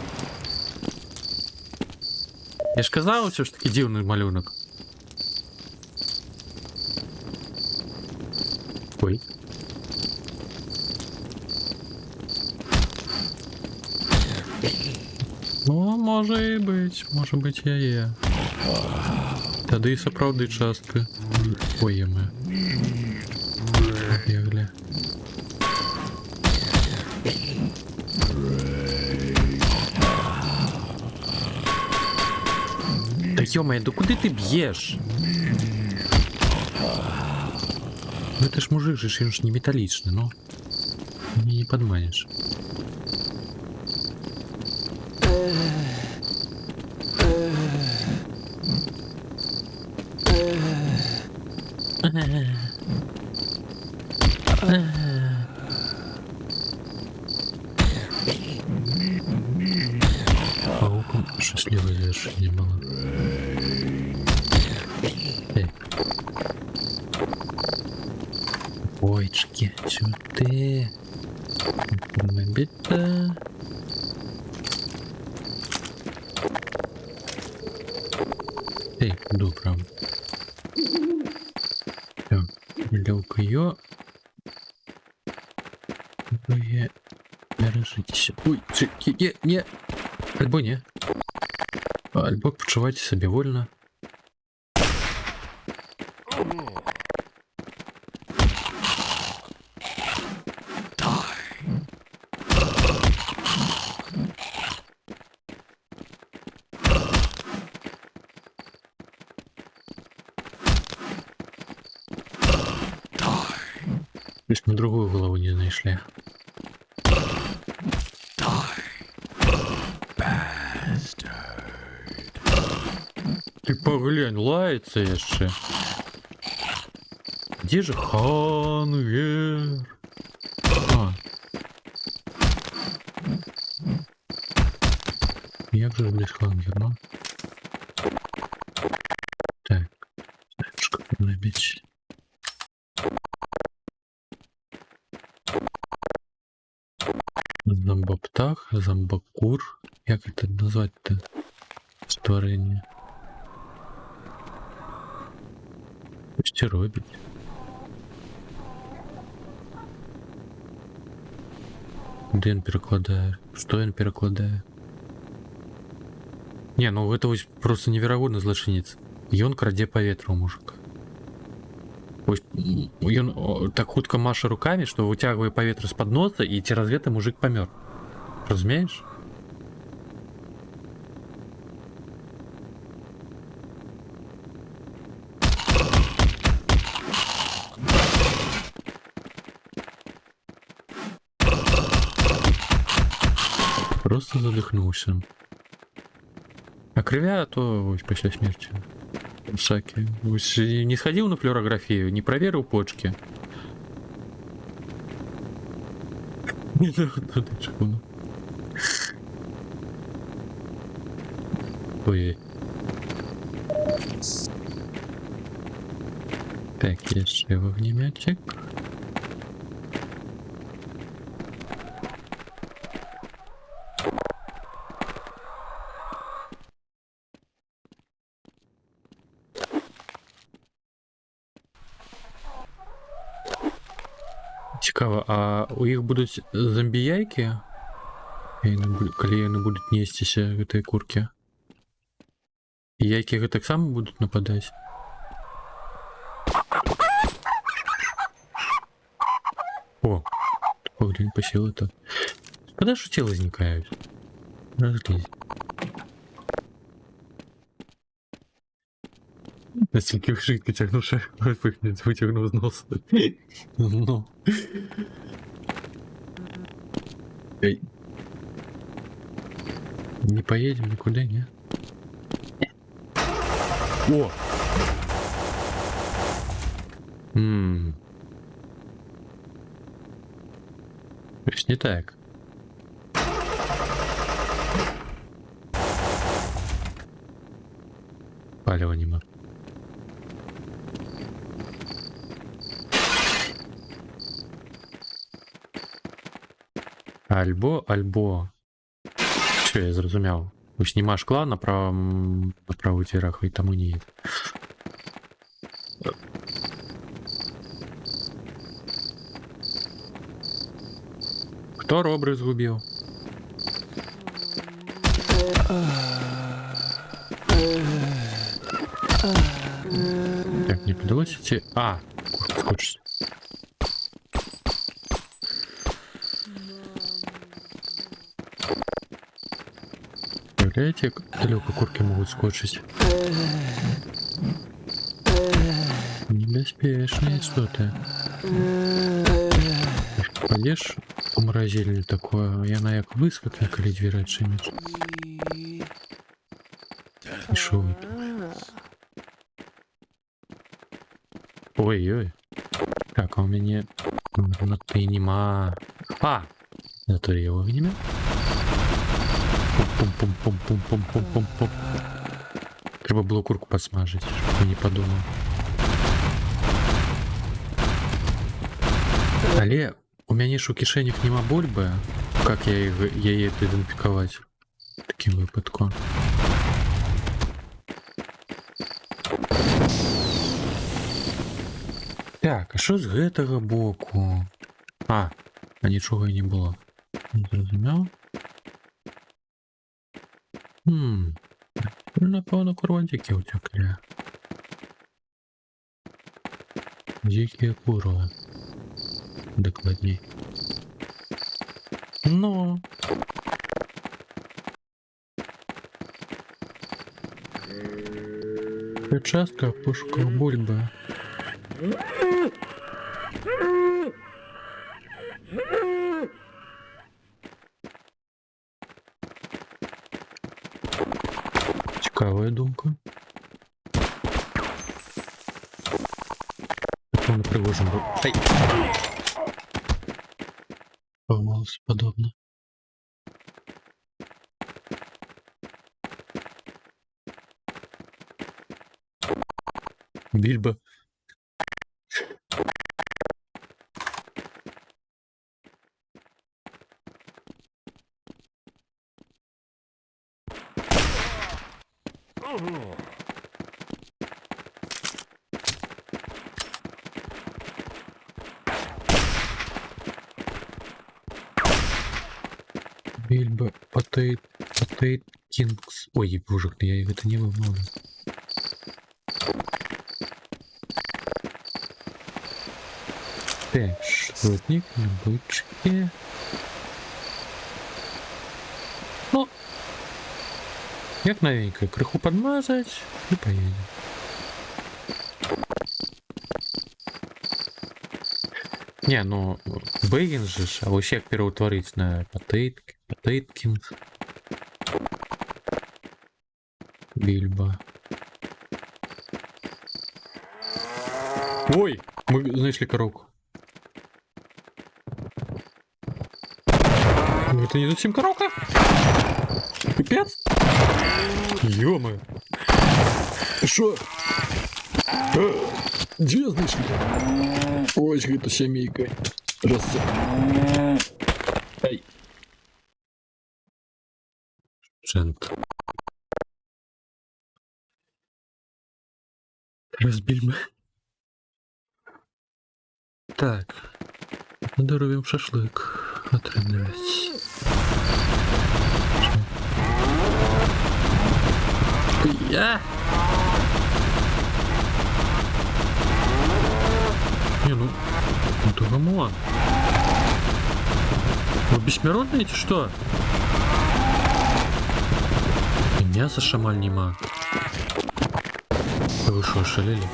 Я ж казав, все ж таки дивний малюнок. Ой. Ну, може бути я є. Тоді і справді частка. Ой, ми. Побігли. Та йома, да куди ти б'єш? Ну это ж мужик же, он ж не металличный, ну. Не подманишь. Пауком счастливое завершение было. Ойчки, чё ты? Набита. Эй, добро. Так, лёг её. Вы бережитесь. Ой, не. Альбо не. Альбо почувайте себе вольно. То есть мы другую голову не нашли. Ты поглянь, лается еще. Где же Ханвер? Як же здесь Ханвер, ну? Так, что набить? Зомбоптах, зомбокур. Як це назвати-то? Створення. Що робить? Де він перекладає? Що він перекладає? Не, ну это ось просто невероятно злочинец. Ён краде паветра у мужика. Ось ён так хутка маша руками, что вытягивая паветра з-пад носа, і цераз гэта мужик памёр. Разумеешь? Просто задыхнулся. А кривя, то ось після смерти. Всякие. Ось не сходил на флюорографию, не проверил почки. Ой. Так, еще вогнеметчик. Цікаво, а у іх будуть зомбі-яйки? Коли яны будуть нестися гэтай курки? І яйки так само будуть нападать? О, поглянь, посел это. Когда же те возникают? Разлезь. Настільки швидко тягнув шеф, витягнув з носа. Ну. Эй. Не поедем никуда, не? О! То есть не так. Палево нема. Альбо. Все, я зрозумів. Ось нема шкла на правих дверях, і тому ні. Хто робри згубив? Так, не подалося ці... А, скочить. Представляете, как далеко курки могут скочить? Небеспечные что-то. Пойдешь у морозильни такое, яна як выскакне, калі дверь адчыніць. І шо вы тут? Ой-ой. Так, а у мяне гранаты нема. А! Зато я вогнеме. Пум-пум-пум-пум-пум-пум-пум-пум. Треба було курку подсмажить, щоб я не подумав. Але у мяне ж у кишенях нема бульби. Как я яе дезінфікувати? Таким випадком. Так, а що з гэтага боку? А нічого і не було. Не зрозумів? Напевно, курвантики утекли. Дикие куры. Докладней. Ну. Часто пушка бульба. Цікава думка. Напевно, привожу був. Ай! Помалось подобно. Більбо. Бильбо, Потейт Кингс. Ой, боже, я это не вымогу. Так, шутник, бычки. Ну, як новенькое, крыху подмазать и поедем. Не, ну, Бэггин же, а вообще як переутворить на Потейткинг. Бильбо. Ой, мы нашли коробку. Это не зачем коробка? Пипец? Ё-моё. Шо? Где знайшли? Ось гэта сямейка. Раз. Ай. Джент. Разбильмо. Так. Даруем шашлык. Отрывать. Я. Не, ну это гамон. Вы бессмертные эти что? И мясо шамаль нема. Вы что, шалели?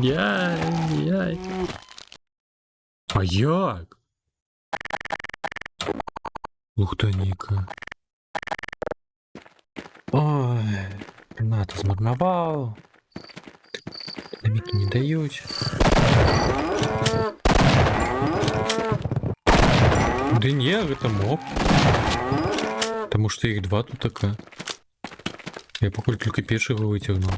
Яй. А як? Ух ты, Ника. Ой, гранату змарнував. Динаміки не дають. Да не, это моб. Потому что их два тут така. Я поки тільки першого витягнув.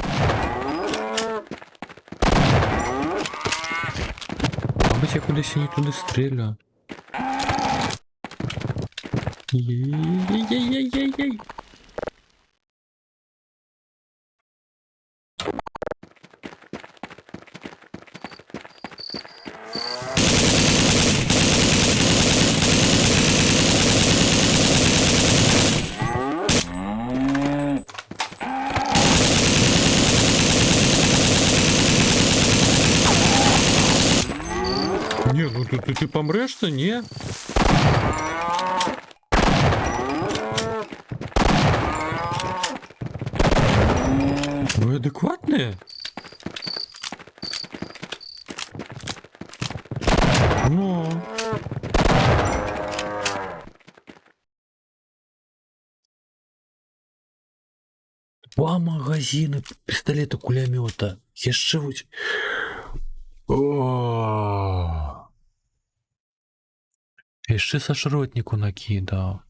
Мабуть, я кудись не туди стріляю. Ей-ей-ей-ей-ей-ей. Не, ну ты помрешь-то, не? Вы адекватные? Ну. Два магазины пистолета кулемета. Еще вот. О. Еще со шротнику накидал.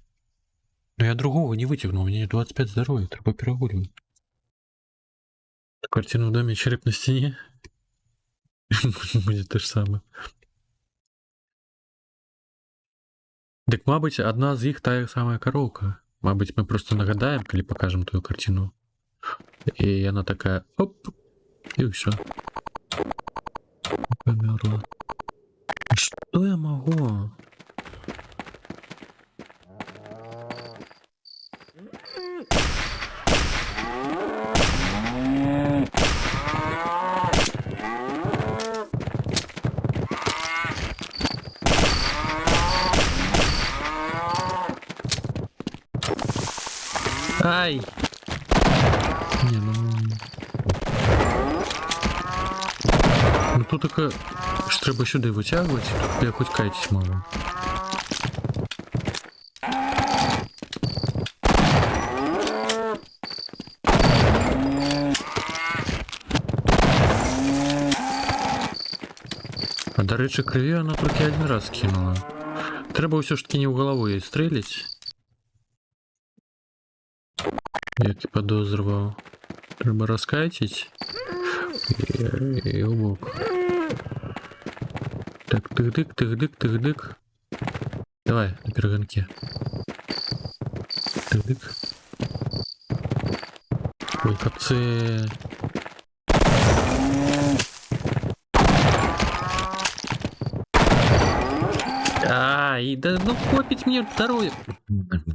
Но я другого не вытягнул, у меня 25 здоровья, треба перегуливать. Картина в доме, череп на стене. Будет то же самое. Так, мабуть, одна з їх та самая коровка. Мабуть, ми просто нагадаем, коли покажем твою картину. И она такая, оп, и все. Померла. Что я могу? Ай! Не, ну тут таке, що треба сюди витягувати, тут я хоч кайтись можу. А до речі, крові вона тільки один раз кинула. Треба все ж таки не в голову їй стрілять. Як і подозрював. Треба розкайтить. І в бок. Так, тык-дык, тык-дык, тык-дык. Давай, на перегонке. Тык-дык. Ой, капцы. Ай, да ну копить мне второе.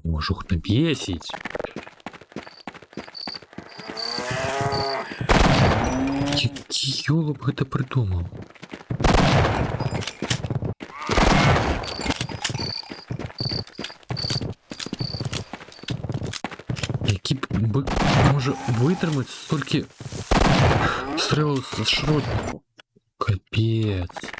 Можу набесить. Ёлоб это придумал. Який бик може витримати стільки стрілів з шротнику? Капець.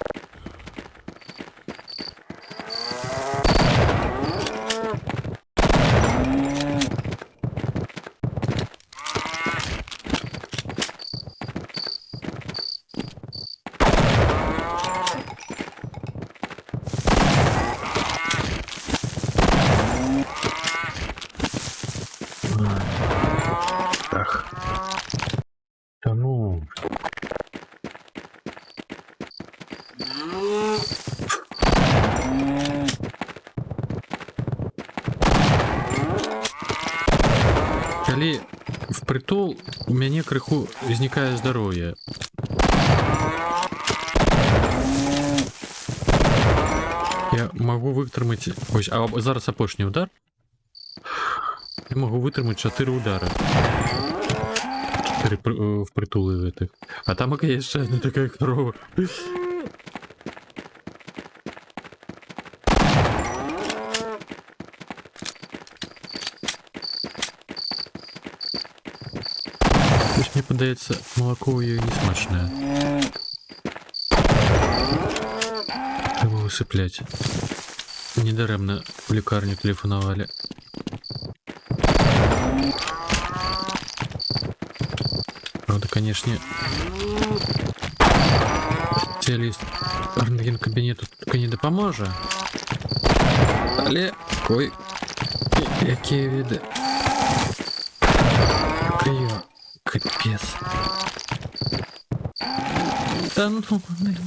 Да ну. Коли впритул, у мяне крыху знікае здароўе. Я могу вытрымаць... Ось, а зараз апошні удар. Я могу вытрымаць 4 удара. 4 впритулы гэтых. А там яшчэ одна такая корова. Мне падаецца, молоко у ёй не смачнае. Трэба высыпляць. Недарэмна в лекарню тэлефанавалі. Правда, конечно, специалист рентген кабинету только не допоможе. Але ой, якія виды. Крыё, капец. Та ну,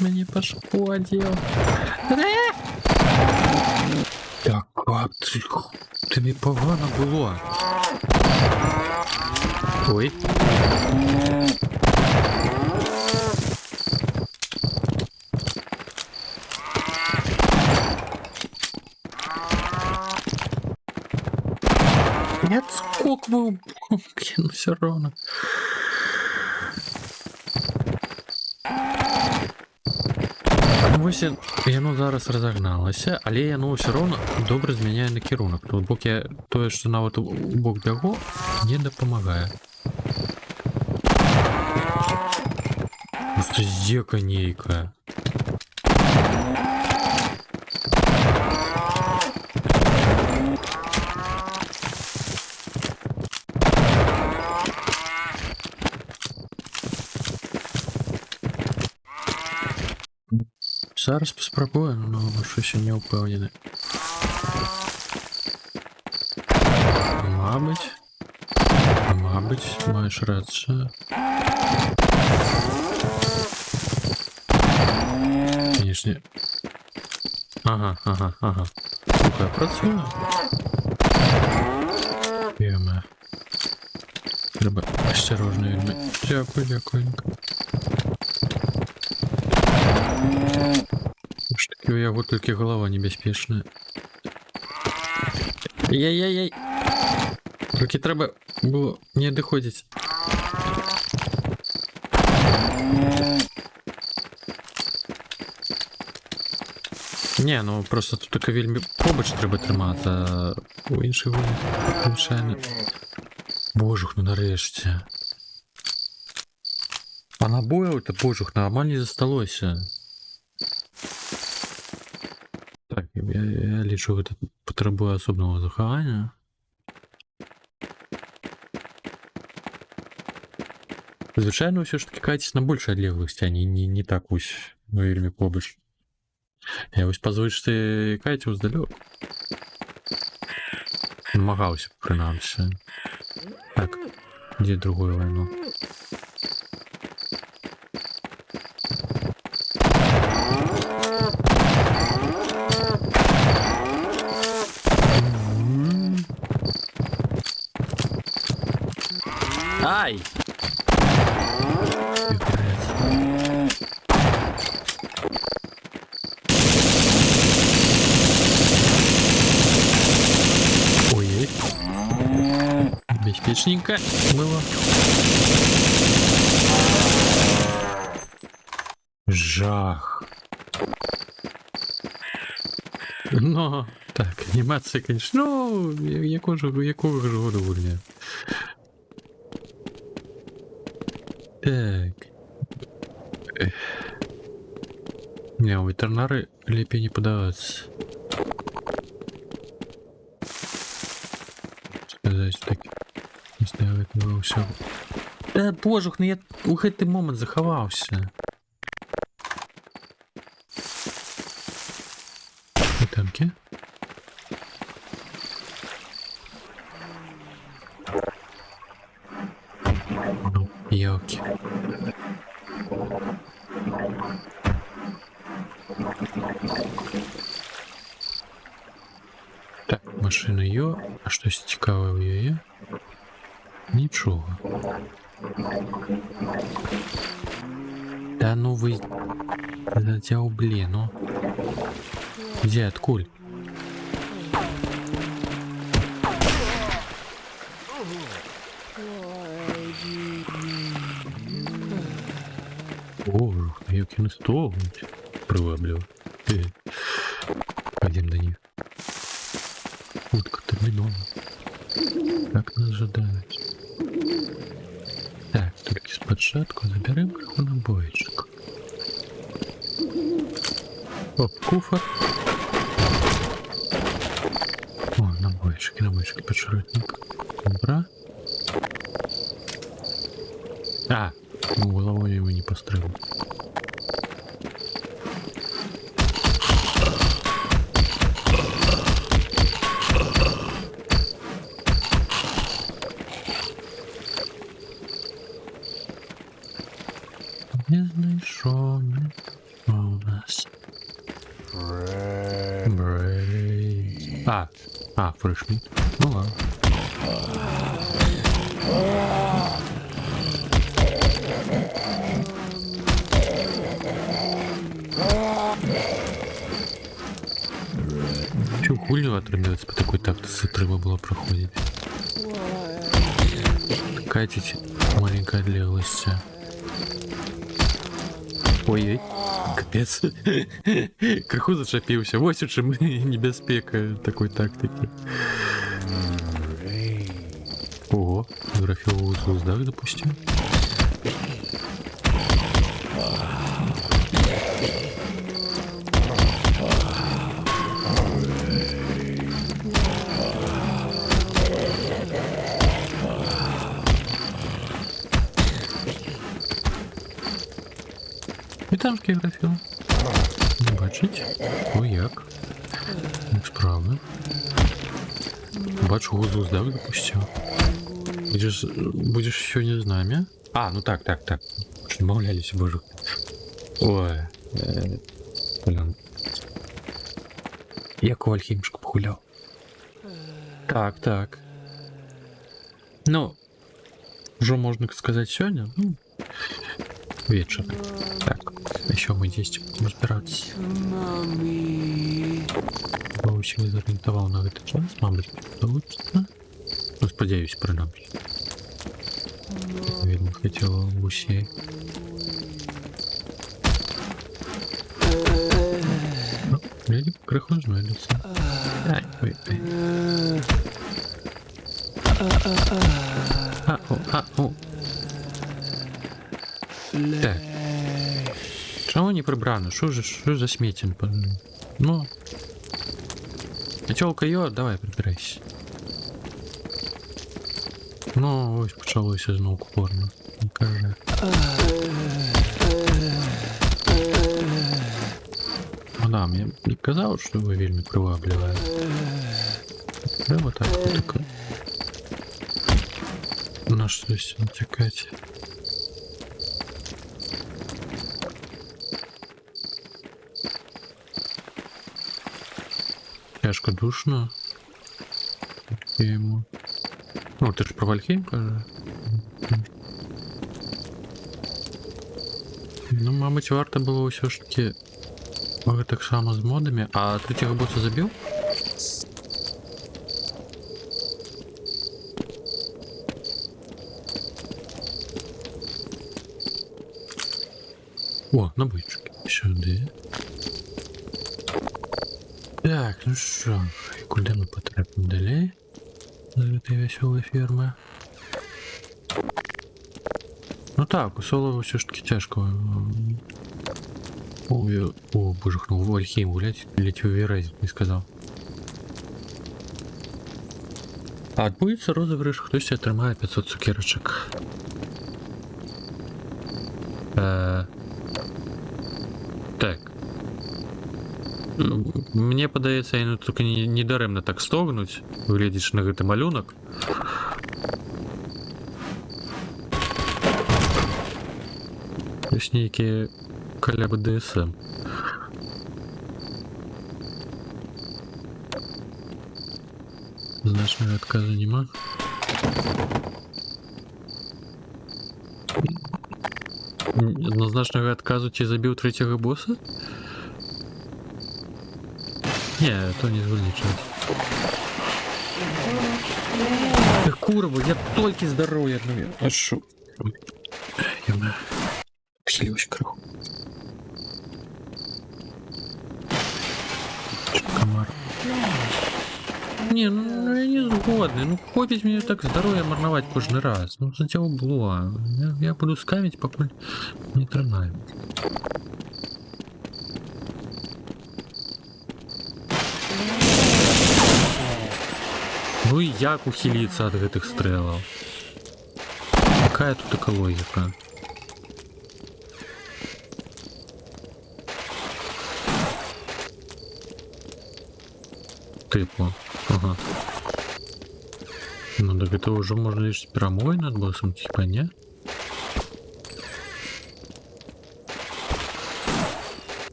мені пошкодив. Яка ти... Тобі погано було. Ой. Нет, сколько вы... Ну, все равно. Ну, ось яно зараз розогналося, але яно все одно добре зміняє накірунок. Тут бок я тое, що нават у бок бягу, не допомагає. Просто здека нейкая. Зараз поспробую, але щось я не впевнений. Мабуть, маєш рацію. Конечно. Ага. Слухай, працює. Йоме. Треба осторожно вельми. Дякую. Ж таки у яго тільки голова небезпечна. Яй-яй-яй. Тільки треба було не доходити. Не, ну просто тут таке вельми побач треба тримати, а у інших звичайно. Божух, ну нарешті. А набоїв-то божух нормально засталося. Так, я лічу, це потребує особливого заховання. Звичайно, все ж таки катись на більше одлеглості, а не так ось вельми побач. Я ось позвичці катів здалек. Намагався, принаймні. Так, де другое лайно? Ай! Ой-ой. Беспечненько было. Жах. Ну, так, анімація, конечно, ну, якого ж году гульня. Так. Не, у ветеринары лепей не подаваться. Сказать так. Не знаю, этого все. Да, божух, ну я у гэты момент заховался. И тамки. Ну, елки. Так, машина ее. А что цікаве в її? Нічого. Да ну вы... Задел, блин, ну. Где, откуль? О, як не стол приваблював. Пойдем до них. Утка терминово. Как нас ожидают. Так, только спочатку заберем набойчик. Оп, куфер. О, набойчики, подшерутник. Добра. А, ну головой его не построил. Не знайшов. нас? Брейд. Фрешмит. Ну ладно. Чё хуйню отрывается по такой тактике треба было проходить? Такая чуть маленькая длилась. Ой-ой, капец. Крыху зачапился. Вось у чым небяспека такой тактики. Ого, графиловую звездах допустил. Вітамський графіл. Не бачить. О, як. Справа. Бачу, гузу здав допустил. Будешь сегодня с нами? Ну так. Домовлялись, боже. Ой. Блин. Я ковальхимшку погулял. Так. Ну, уже можно сказать сегодня? Ну, вечер. Так, еще мы здесь будем разбираться. Очень зарентовал на этот час, мабуть, получится. Ну, сподіваюсь, принаймні. Видно, хотела гусей. Ну, люди криху знайдуться. Ой. Так. Чому не прибрано? Що за смітін? Ну. Метелка йо, давай прибирайся. Ну, ось почалося знову порно. Каже. Мадам, я не казав, що ви вельми привабливі. Треба так таке. На щось натякати. Тяжко душно. Йому. Ну, ти ж про Вальхейм каже. Ну, мабуть, варто було все ж таки так само з модами. А третього боса забив? О, набойчики. Сюди. Так, ну що, куди ми потрапимо далі? З цієї веселої ферми. Ну так, у Соло все ж таки тяжко. Ой, о, боже, ну в Вальхейм гулять, леть уверять, не сказал. А відбудеться розіграш, хтось отримає 500 цукерочок. Так. Мне падаецца, яны только не дарэмна так стогнуць, гледзячы на гэты малюнак. Ёсць нейкія каля БДСМ. Значнага адказу нема. Однозначнага адказу ці забіў трэцяга боса? Не, то не звольничать. Курва, я только здоровье одно. А шо? Я псилюсь краху. Комар. Не, ну я не згодный. Ну хватит мне так здоровье марновать каждый раз. Ну за тебя было. Я буду скамить, пока не тронаем. Ну и як ухилиться от этих стрелов? Какая тут такая логика? Типа, ага. Ну так это уже можно лишь прямой над боссом, типа, не?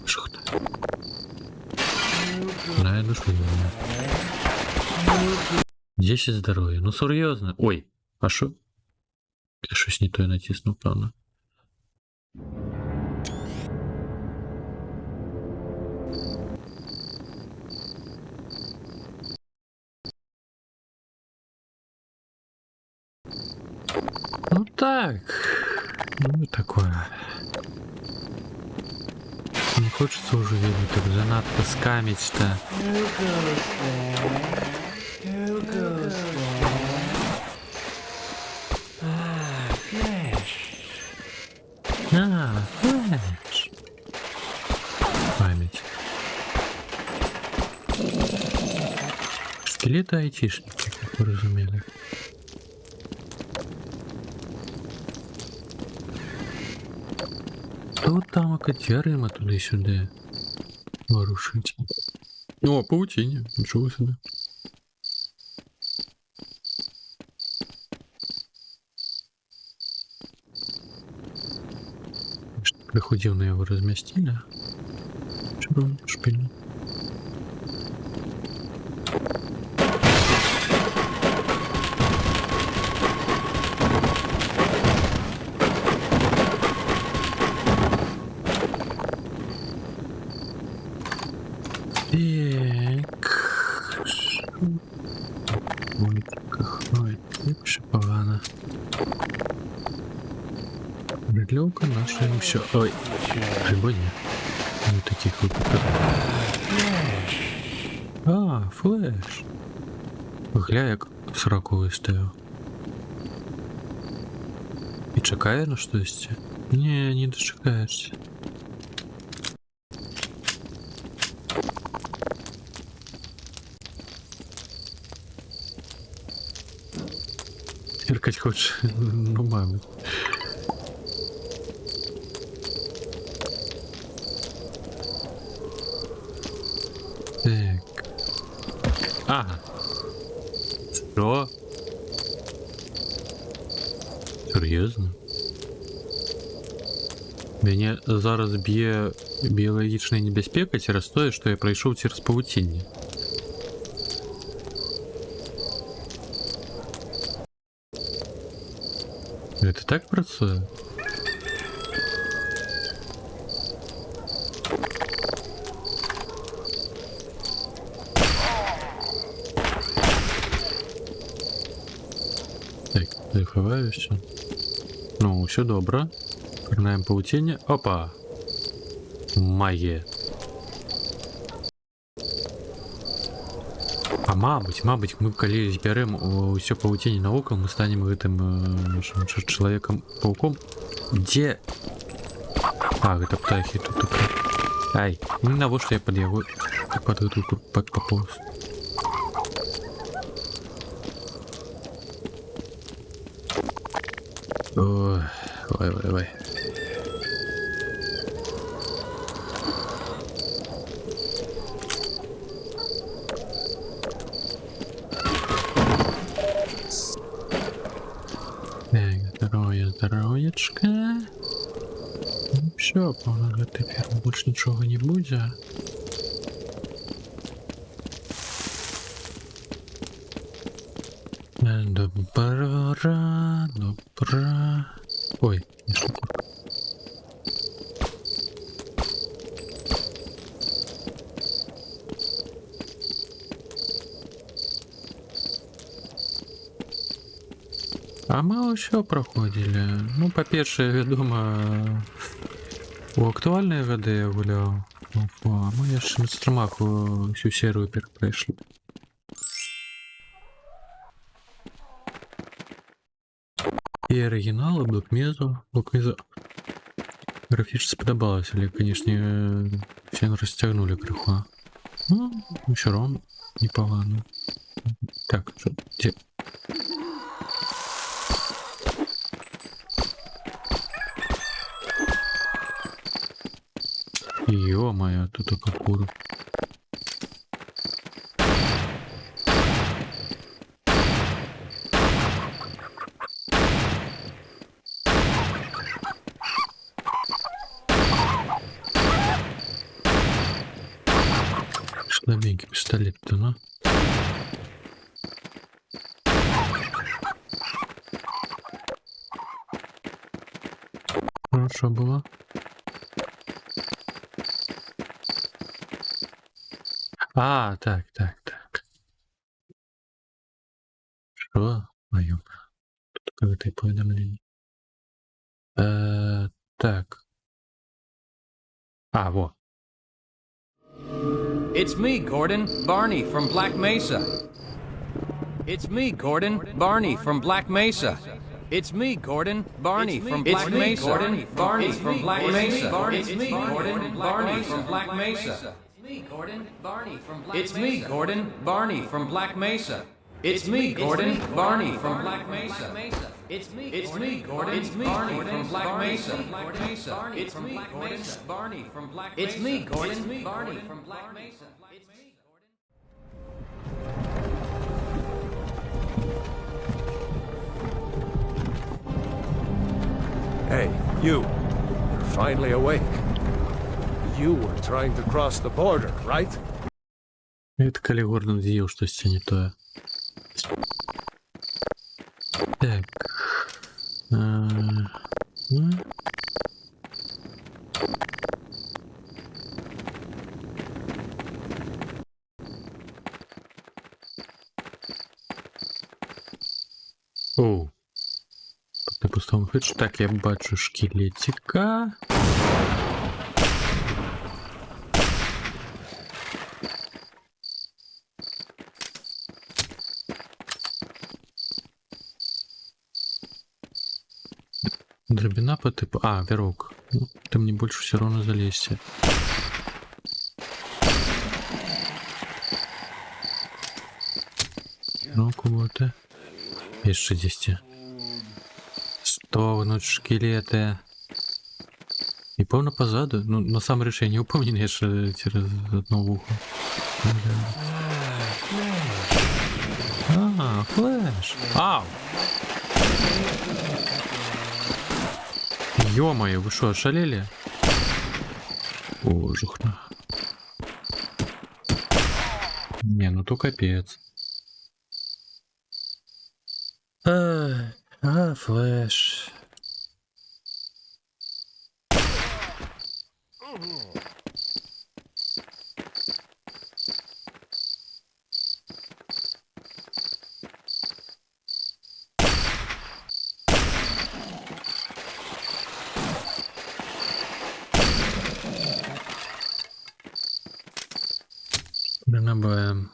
Шахта. На душу не знаю. 10 здоров'я. Ну серйозно. Ой, а що? Я щось не то я натиснув, правда. Ну так. Ну такое. Не хочется уже видеть, так занадто скамить-то. Who goes there? Who goes there? Ah, flesh. Флэш. Память. Скелеты айтишники, как вы разумели. Тут там окатярима туди-сюди. Ворушить. О, паутиня. Ничего себе. Приходил на его разместили. Червоный шпиль. Так. Ой, вообще погано. Бредлёвка наша и все. Ой, прибони. Не таких выпадков. А, флеш. Гля, як сраку виставив. І чекає на щось? Ні, не дочекаєшся. Иркать хочешь? Ну, маме. Так. Ага. Що? Серйозно? Мене зараз б'є біологічна небезпека через те, що я пройшов через павутиння. Это так працює? Так, заховаюся. Ну, все добре. Пірнаємо паутиння. Опа! Магія. А мабуть, мы коли зберемо все паутиння на око, мы станем этим человеком-пауком. Где? А, это птахи тут такие. Ай, ну на вот что я под его под эту пополз. Ой, ой. Здоров'ячка. Ну, все, по-моему, тепер больше ничего не будет. Добра. Ой, не шутку. А мало що проходили. Ну, по-перше, відомо, у актуальної годи я гуляв. А ми ж на стримах всю серію перепройшли. І оригінал, і Блокмезо. Графічно сподобалось, але, конечно, все розтягнули криху. Ну, все равно непогано. Так, що, де? Ё-моё, тут только куру. Слабенький пистолет-то, ну. Хорошо было. А, так. Что? Мою. Тут какое-то поведомление. Так. А, во. It's me, Gordon. Barney from Black Mesa. It's me, Gordon. Barney from Black Mesa. It's me, Gordon. Barney from Black Mesa. Gordon. Barney from Black Mesa. It's me, Gordon. Barney from Black Mesa. It's me, Gordon. Barney from Black Mesa. It's me, Gordon. Barney from Black Mesa. It's me, Gordon. Barney from Black Mesa. It's me, Gordon. It's me, Barney from Black Mesa. It's me, Gordon. Barney from Black Mesa. It's me, Gordon. Barney from Black Mesa. It's me, Gordon. Hey, you. You're finally awake. You were trying to cross the border, right? Это коли Гордон з'їв щось не то. Так. Оу. На пустому фетч. Так, я бачу шкелетика. Дробина по типу... А, верок. Ну, ты мне больше все равно залезьте. Ну, кого-то. Есть 60. 100 внутрь шкелеты. И повно позаду. Ну, на самом решении упомню, что через одно ухо. А, флеш. Ау! Ё-моё, вы что, ошалели? О, жухна. Не, ну то капец. Флэш. Набавим.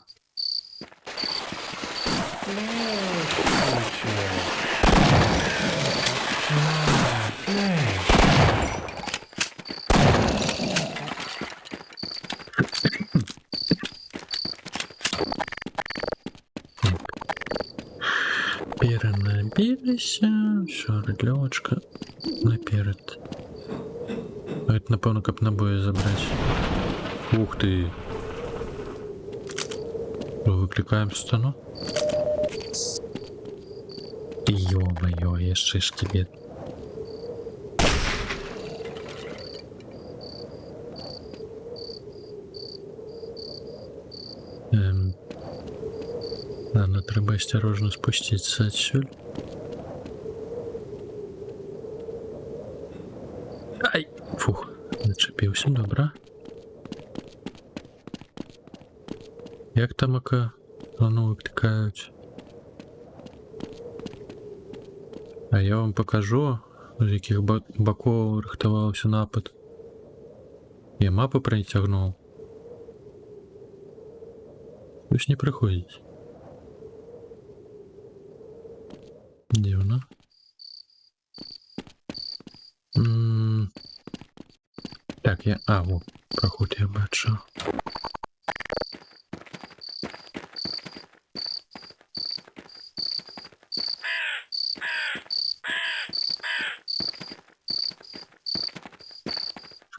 Перенабілися, все, редльовочка наперед. Это, напевно, каб набої забрати. Ух ты! Выкликаем стану. Ё-моё, яшчэ шкелет. Ладно, треба осторожно спуститься отсюда. Ай! Фух, зачепился, добра. Як там ока? Воно викликають. А я вам покажу, з яких боков рихтувався напад. Я мапу притягнув. Щось не приходить. Дивно. Так, я... А, о, проход я бачу.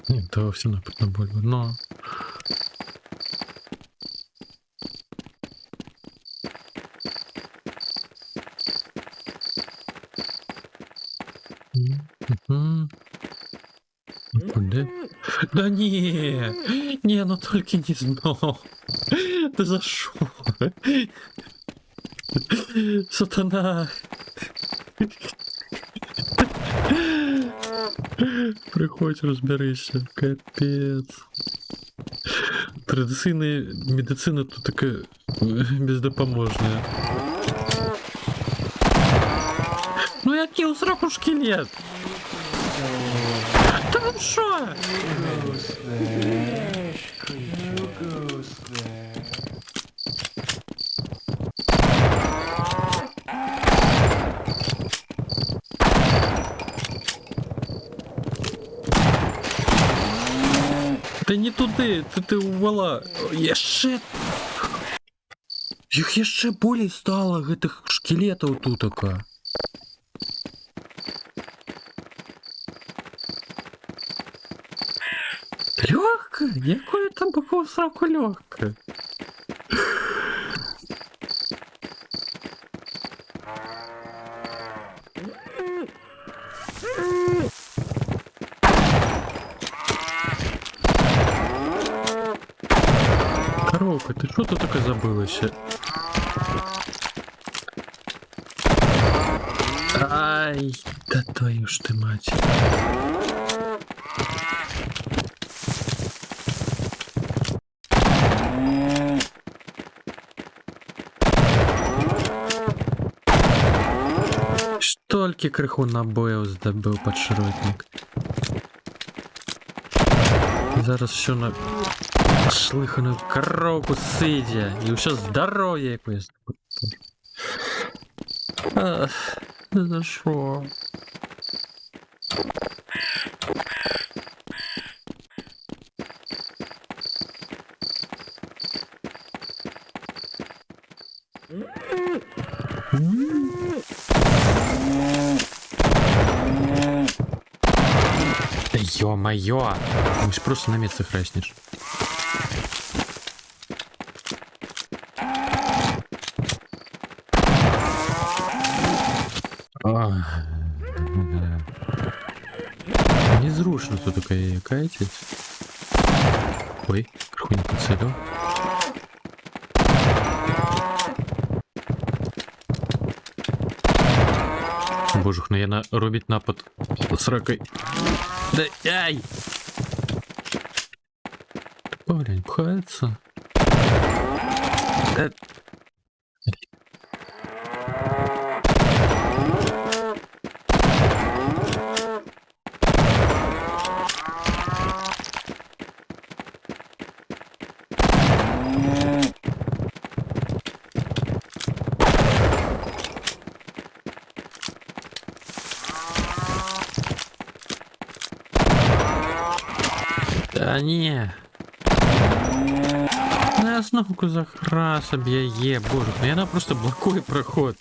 Нет, это вовсе напад на бульбу, но... Куда? Да не, ну только не знал. Ты за що? Сатана. Приходь, розберися. Капець. Традиційна медицина тут така бездопоможна. Ну який у сраку шкелет? Та ви що? Та не туди, ти увала. Яще... Їх яще болей стало, гэтых шкелетаў тутака. Лёгка? Якое там было сраку лёгка? Коровка, ты что тут таке забылася? Ай, да твою ж ты мать. Столькі крыху набояў здабыў падшротнік. Зараз що на шлихану коровку сидя і все здоров'я якось. За що? Да ё-моё! Ты ж просто на месте храснешь. Незручно тут такая кайтить. Ой, краху не поцелил. Божух, ну я робить напад с ракой. Да ай! Блин, пхается. Да. Да не. На основу захра собі є, боже, ну вона просто блокує проход.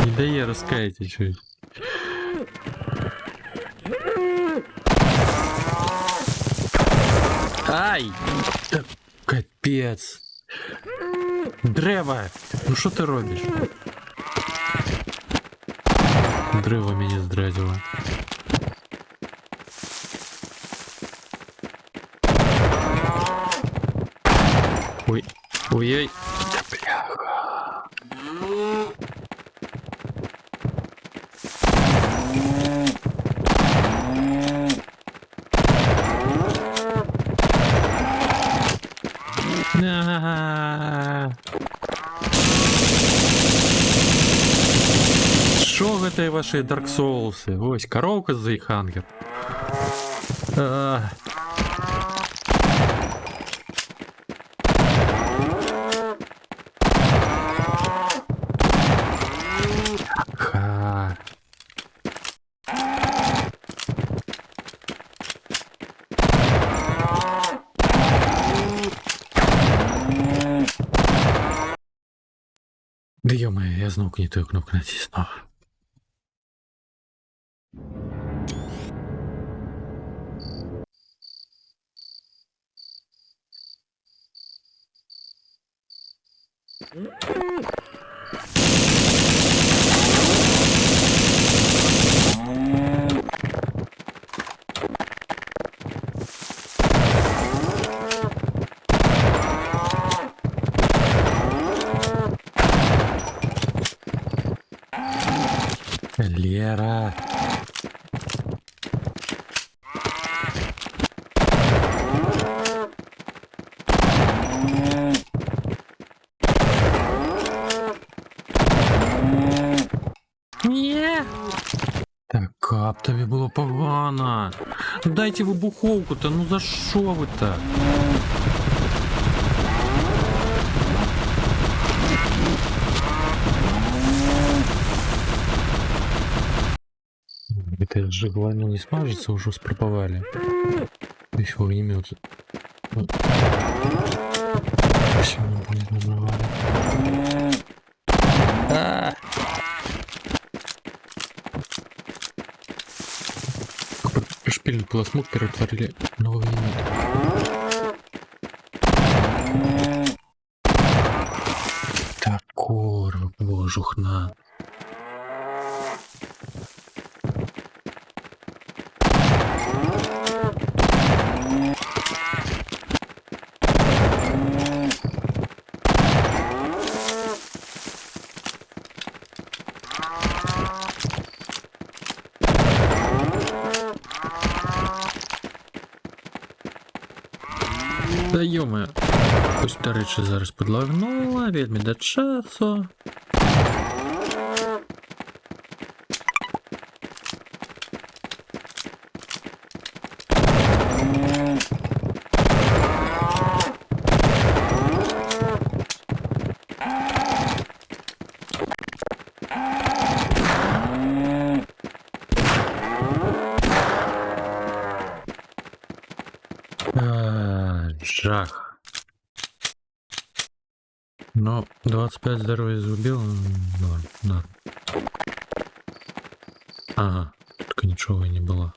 Не дає розкаяти щось. Ай! Та капець. Древо! Ну що ти робиш? Древо меня здрадило. Ой, ой-ой. Да бляха. Що гэта ваши Dark Souls? Ось, коровка з Зейхангер. Ха. Да ё-моё, я знову не ту кнопку натиснув. Лера. Ні. Так, кап, тобі було погано. Ну дайте вибуховку-то, ну за що ви так? Это же главное не смажется, уже спропавали. Еще огнемет. Вообще не будет набрали. Шпиль пластмук перетворили на огнемет. Так, корва, божухна. Да йоме, ось до речі зараз підлагнула, відмі до часу. Жах. Но 25 здоровья зубил. Да. Ага, только ничего и не было.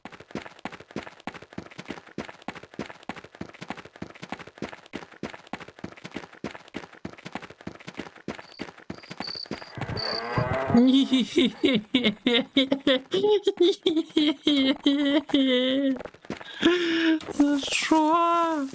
За що?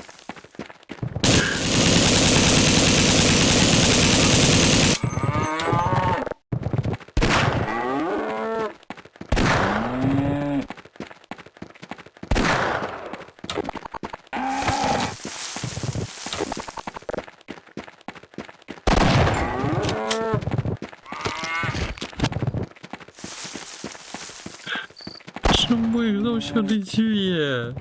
Чому їх завжди діє?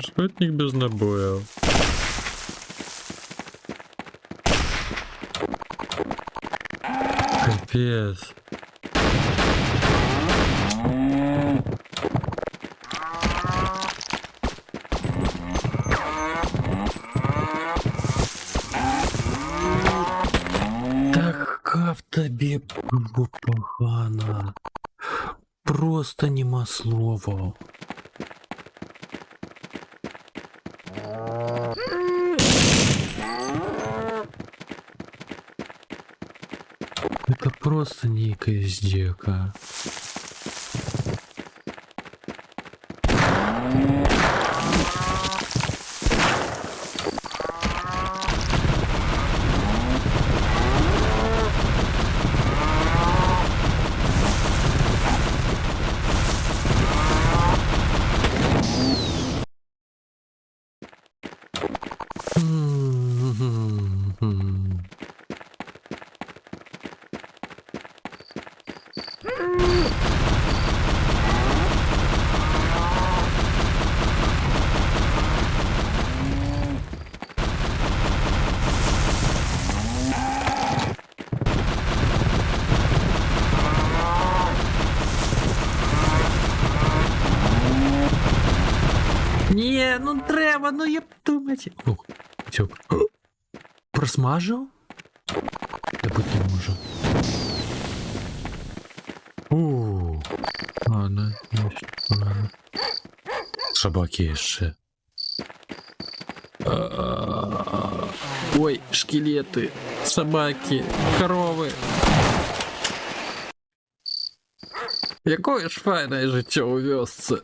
Шкотник без набоїв. Капец. Так как тобі було погано? Просто нема слова. Это просто некая издевка. Ні, ну треба, ну я думать. О, Тёп. Просмажил? Да быть не можу. Ладно. Собаки еще. Ой, шкелеты, собаки, коровы. Якое ж файне життя у вёсцы.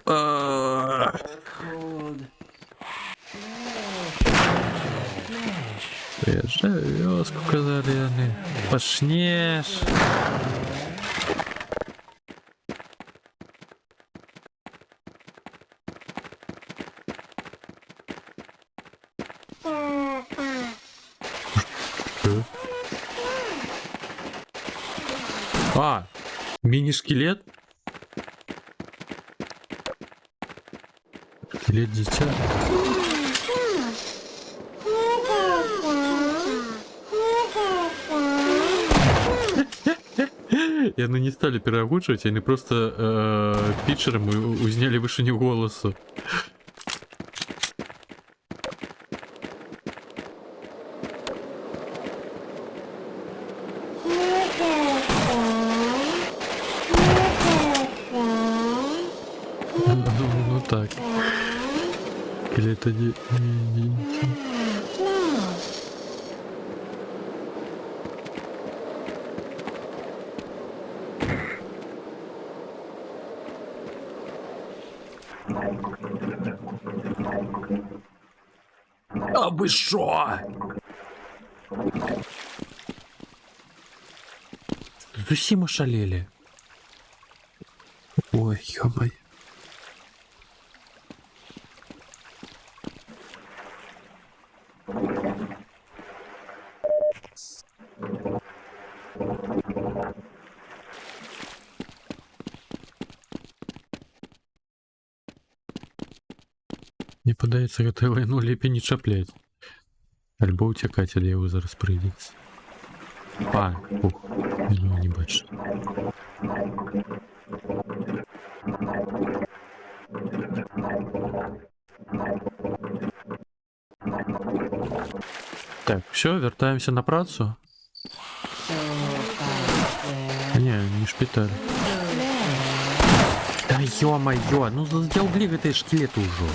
Приезжаю в вёску, казали яны. Пашнеш. А, мини-скелет? Скелет дитя. И они не стали переозвучивать, они просто питчером узняли вышыню голосу. Ну так. Или это не... А вы шо? Зусім ошалели. Ой, ё-моё. Мне падаецца гэтую вайну лепей не чапляць. Альбо ўцякаць ад яго зараз прыйдзецца. А, ух, я не бачу. Так, все, вяртаемся на працу. Не шпіталь. Да ё-моё, ну задзяўблі гэтыя шкілеты ўжо.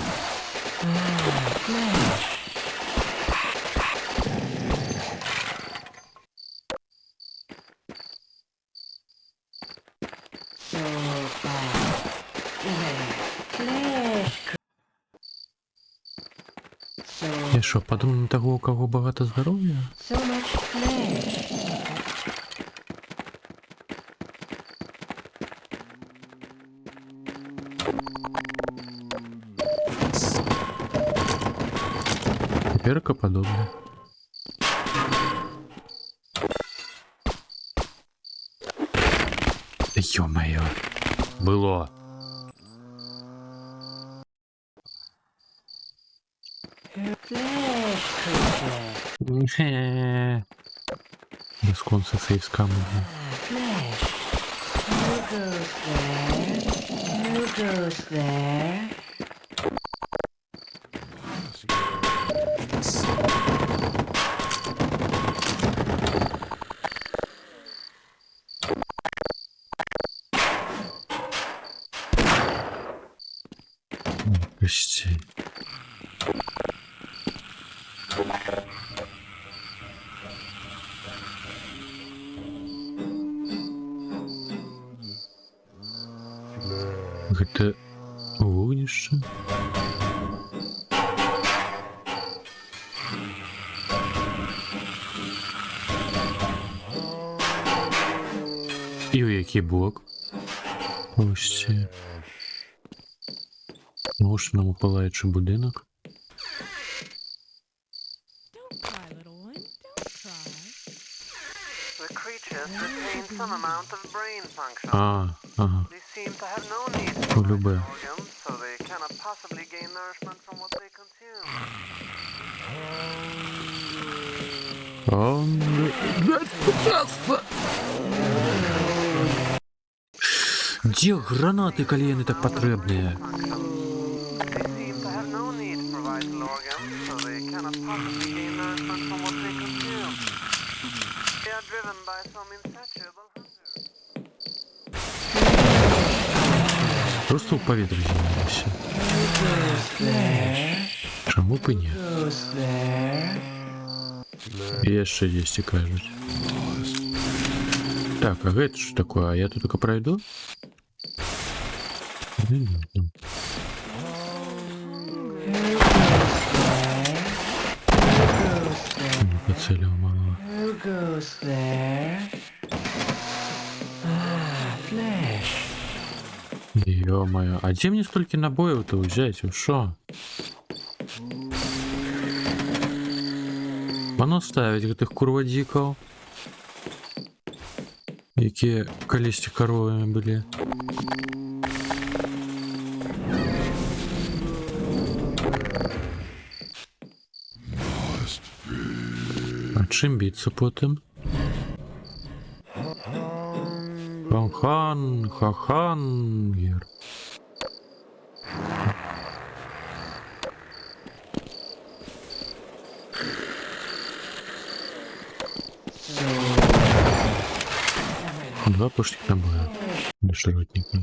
Я шо, падумаю на таго, у каго багата здароўя? Перка подобно. Ё-моё. Было. Бесконце сейв скаму. Почти. Гэта вогнішча. І ў які бок? Почти. Може нам палаючи будинок? А, ага. Полюбе. Где гранаты, калі яны так патрэбныя? Просто ў паветры з'явіліся. Чаму б і не? Яшчэ есці кажуць. Так, а гэта што такое? А я тут только пройду? Цель мало. Who goes there? Flash. Ё-моё, а где мне столько набоев-то взять? Вы шо? Мано ставить гэтых курвадзікаў, якія калісьці каровамі былі. А чым біцца потым? Хахангер. Два пушки набоя. Бешеротника.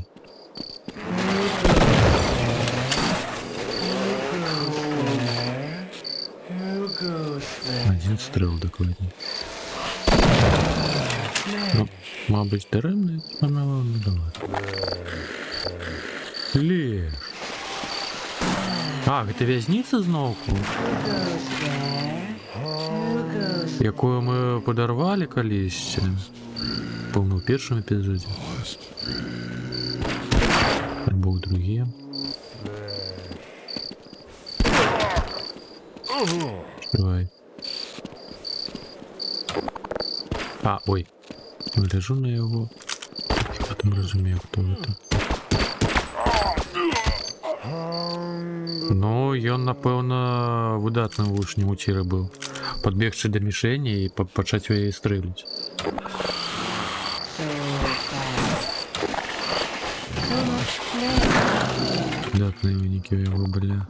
Один стрел докладней. Ну, мабуть, даремний, а не давай. Леш. А, гэта вязніца зноўку? Якую мы падарвалі калісьці. Пэўна, ў першым эпізодзе. Альбо ў другім. Давай. А, ой. Гляжу на яго. Потым разумею, хто гэта. Ну, ён, напэўна, выдатным вучнем у ціры быў. Падбегчы да мішэні і пачаць у яе стрэліць. Выдатныя вынікі ў яго былі.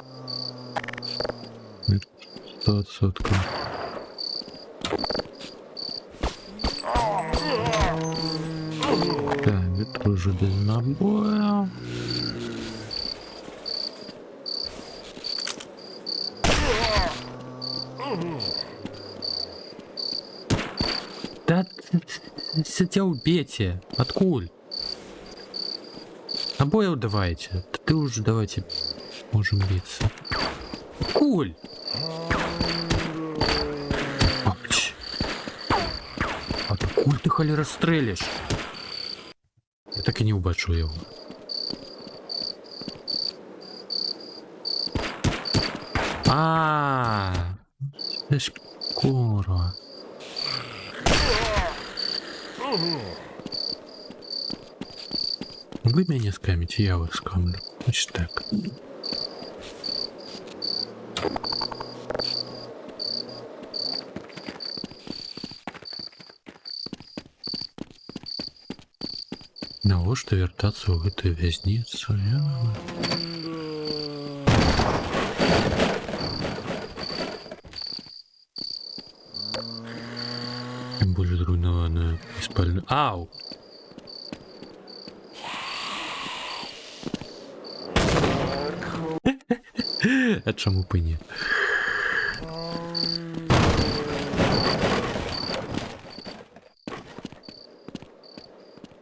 100%. Так, это уже без набоя. Да, сидел бейте. Откуль? Набоев давайте. Да ты уже давайте можем биться. Откуль? Откуль ты холера стрелишь? Я так и не убачу его. Десь курва. Вы меня скамите, я вас скамлю. Значит так. Навошта вяртацца ў гэтую вязніцу? Тем более зруйнованную спальню. Ау! А чаму б і не?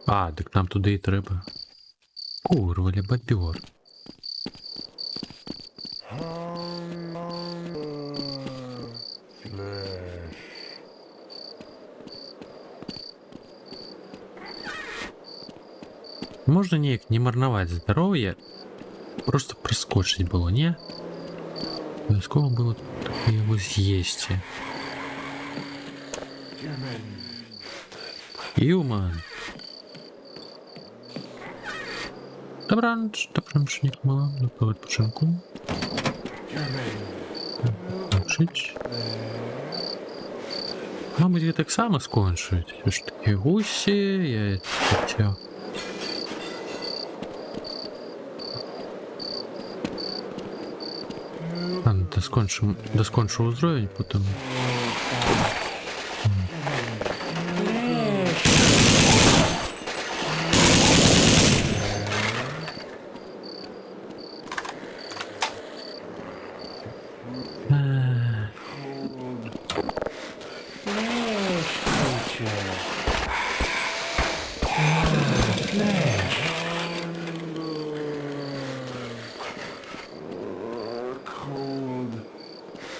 А, так нам туди і треба. Урвали бобер. Можна неяк не марнаваць здароўе, просто прыскочыць было, не? Абавязкова было яго з'есці. Юман. Добраніч, добранічнік мала, на відпочинку. Включить. Мабуть, я так само скончують. Все ж таки гусі, я хотів. Ладно, доскончу узровень, потім.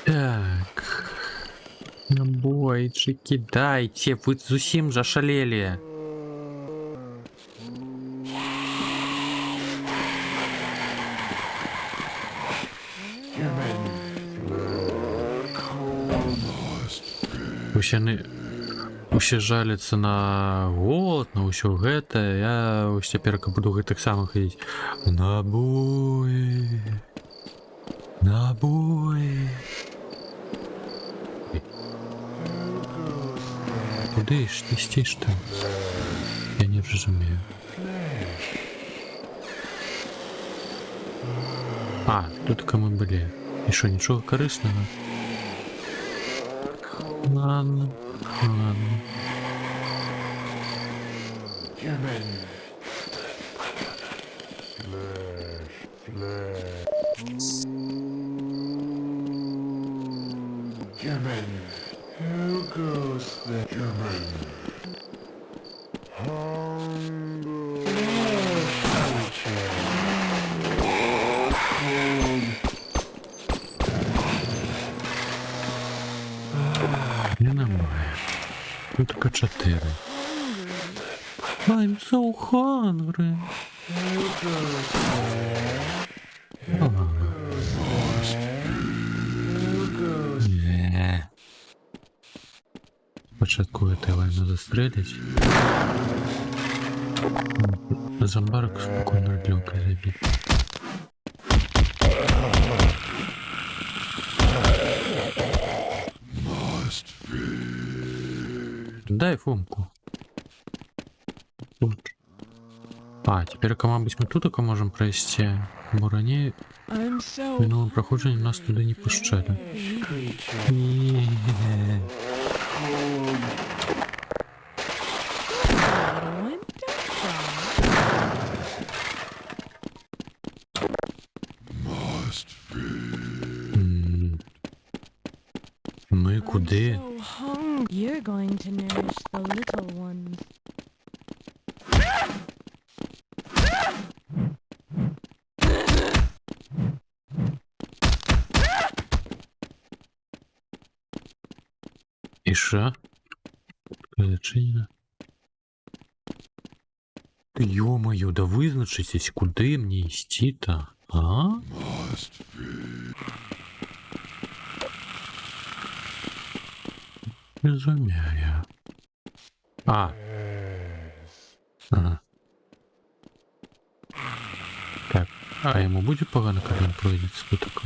Так. Набор. кидайте, вы зусім зашалелі. Усе жаляцца на голод, на ўсё гэта. Я ось цяпер буду гэтак сама хадзіць. Набоі. Куды ж ты сціш там? Я не разумею. А, тут мы былі. І що, нічого корисного? Ладно. Тут только 4. I'm so hungry. Не. Спочатку это ладно застрелить. Зомбарок спокойно длёнкой забить. Дай фомку. Тут. А, теперь мабуть, мы тут только можем пройти. Бо ранее в минулом проходженні нас туди не пущали. Ну і куди? You're going to nourish the little ones. І що? Зачинено. Та ё-моё, да визначитесь, куди мені йти-то, а? Розумію. А. Ага. Так, а йому буде погано, коли він пройде спуток?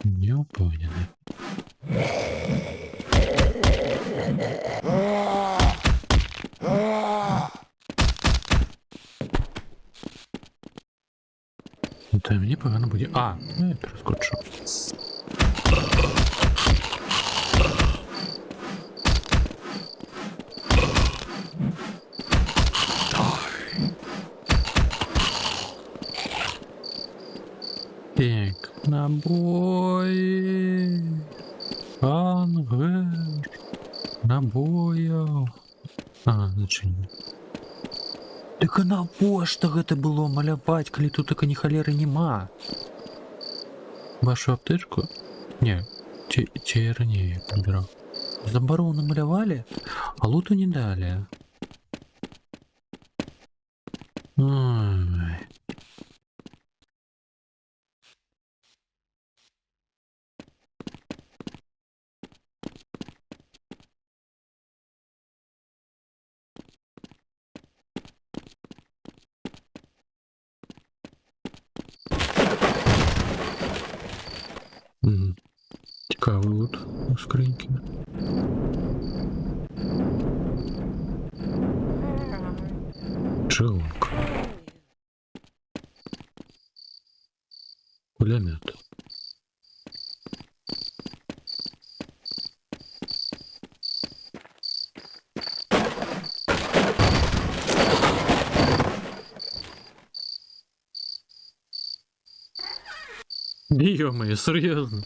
Не впевнений. Та мені погано буде. А, ну я перескочу. Так, набої. Ангер. Набоя. А, зачем? Так а навошта гэта было маляваць, калі тут так ні халеры нема? Вашу аптечку? Не, ці я ранее набирал. Зомбаров намалявалі, а луту не далі. Ой. Цікавий лут у скриньки. Челок. Пулемет. Ё-моё, серьезно?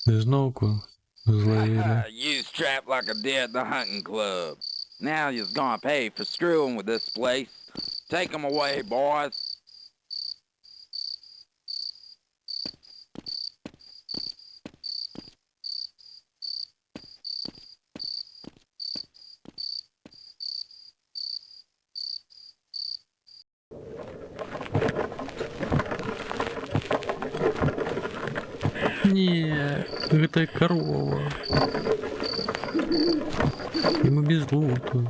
Знову зловили. You strapped like a deer at the hunting club. Now you're gonna pay for screwing with this place. Take them away, boys. Не, это корова. И мы без лута.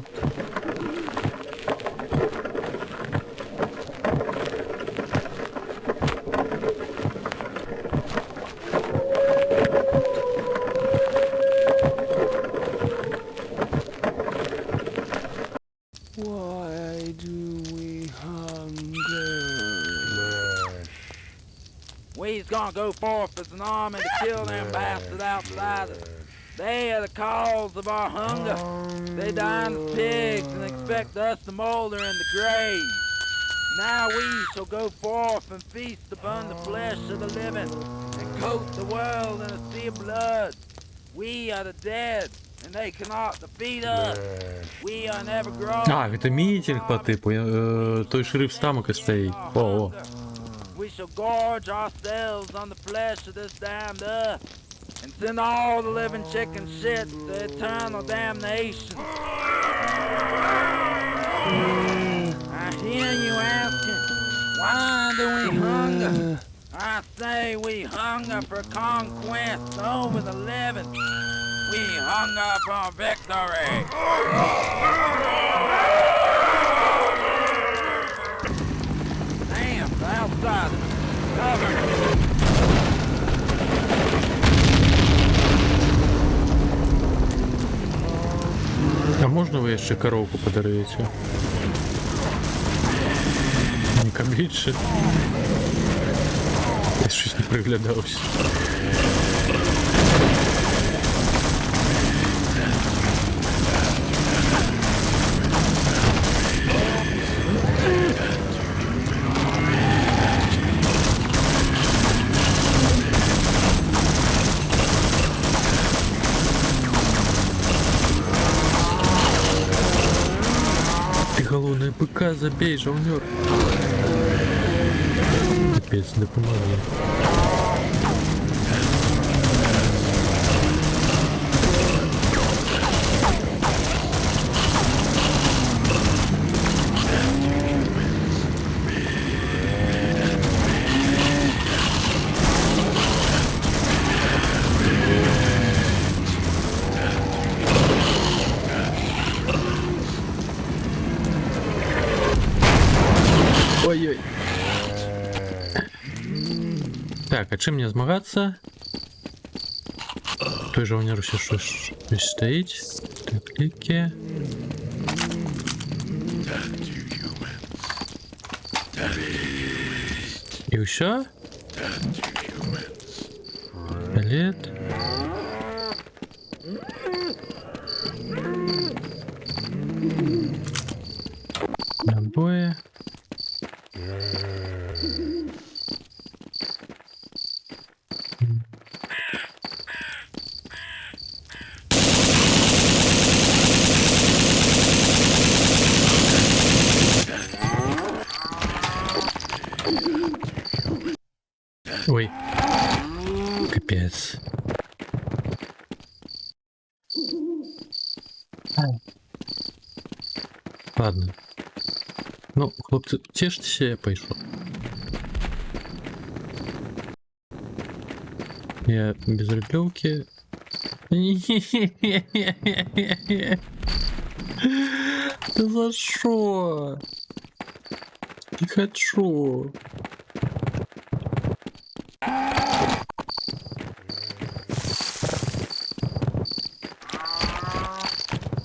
Why do we hunger? We's gonna go forth as an army to kill them bastard outsiders. They are the cause of our hunger. They dine as pigs and expect us to molder in the grave. Now we shall go forth and feast upon the flesh of the living and coat the world in a sea of blood. We are the dead, and they cannot defeat us. We are never grown. А, это митинг по типу, той шериф Стамока стоит. О. We shall gorge ourselves on the flesh of this damned earth and send all the living chicken shit to eternal damnation. I hear you asking, why do we hunger? I say we hunger for conquest over the living. We hunger for victory. Damn, the outside covered. А можна ви ще коровку подаруєте? Ніка більше. Я щось не приглядався. Голодная быка, забей, жовнер. Капец, не помогли. Ой-ой. Так, а чим мені змагатися? Той же у ще щось стоїть. Так, кліки. І все? Палет. Набои. Ой, капец. Ладно. Ну, хлопцы, тешьтеся, я пойшов. Я без рублевки. Да за шо? Не хочу.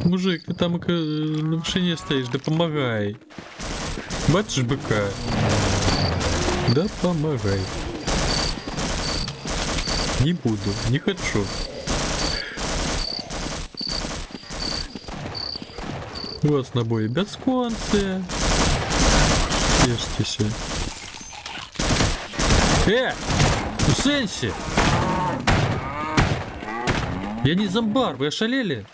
Мужик, ты там на машине стоишь, да помогай. Бачишь быка? Да помогай. Не буду, не хочу. У вас набои бясконцы. Ешьтеся. Усенси! Я не зомбар, вы ошалели?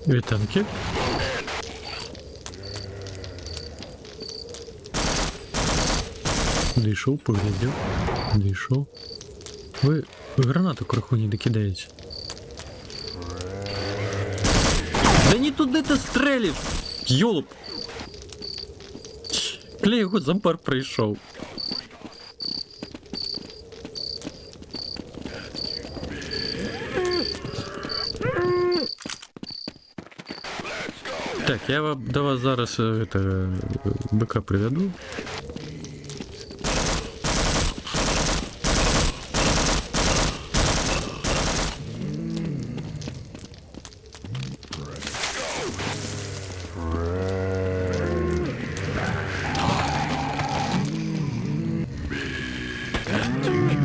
Вітанки. Дійшов, поглядів. Дійшов. Ви гранату краху не докидаєте. Да не туди ти стрелив! Йолоп! Бля, його зомбар прийшов. Так, я до вас зараз бика приведу.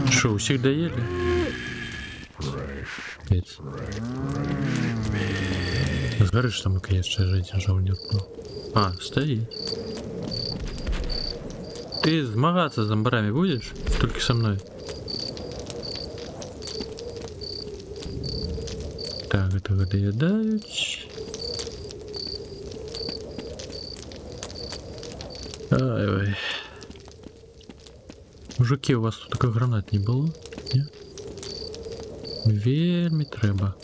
Что, усіх доели? Нет. Сгоришь там, как я сейчас один жовнір. А, стоит. Ты змагаться с зомбарами будешь? Только со мной. Так, этого доедают. Ай-ой. Мужики, у вас тут такой гранат не было? Не? Вельми треба.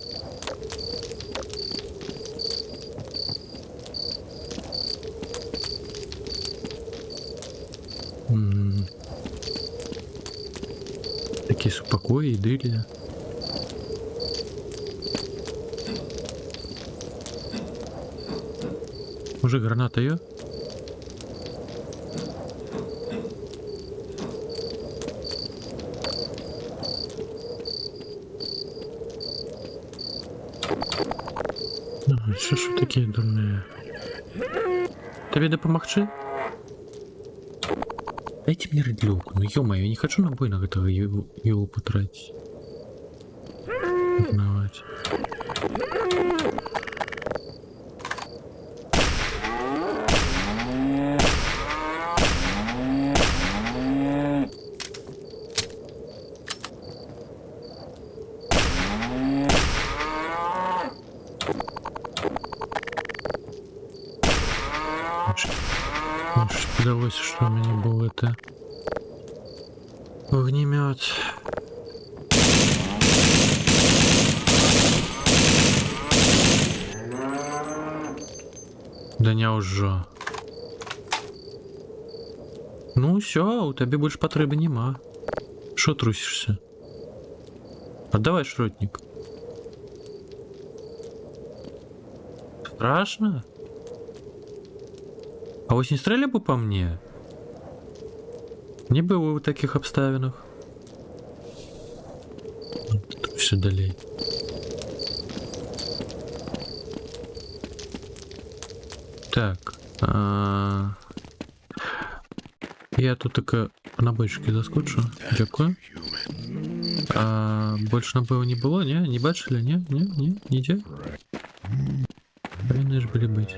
Такие супокои, идиллия. Уже граната ее? Що ж ви такі дурні? Тобі допомогти? Дайте мне рыдлёвку, ну ё-моё, я не хочу набой на этого его потратить. Узнавать. Удалось, что у меня был это огнемет. Да не уже. Ну все, у тебе больше потреби нема. Шо трусишься? Отдавай шротник. Страшно? А ось не стреляли бы по мне? Не было в таких обставинах. Тут все далее. Так. Я тут только на бочке заскочу. Дякую. Больше набоев не было, не? Не бачили? Не? Нигде? Повинны же были быть.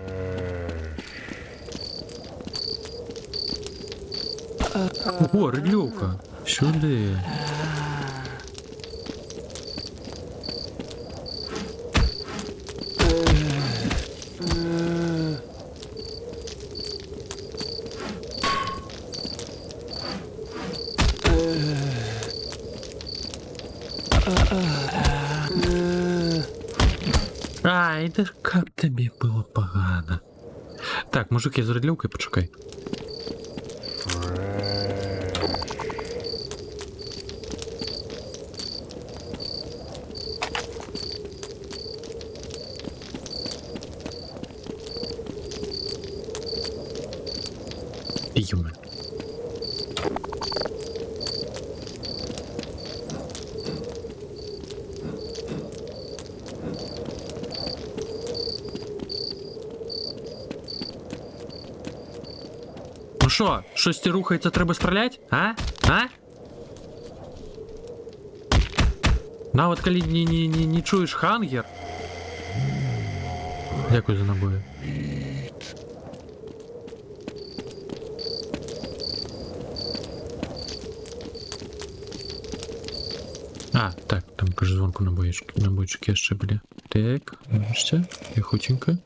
Ого, рыдлёвка. Сюда. Ай, да как тебе было погано. Так, мужик, я за рыдлёвкой, почекай. Юмор. Ну що, щось рухається, треба стріляти? А? На, от коли не чуєш хангер. Дякую за набої. А, так, там, кажу, звонку набойчики ще були. Так, нарешті, я хутенько.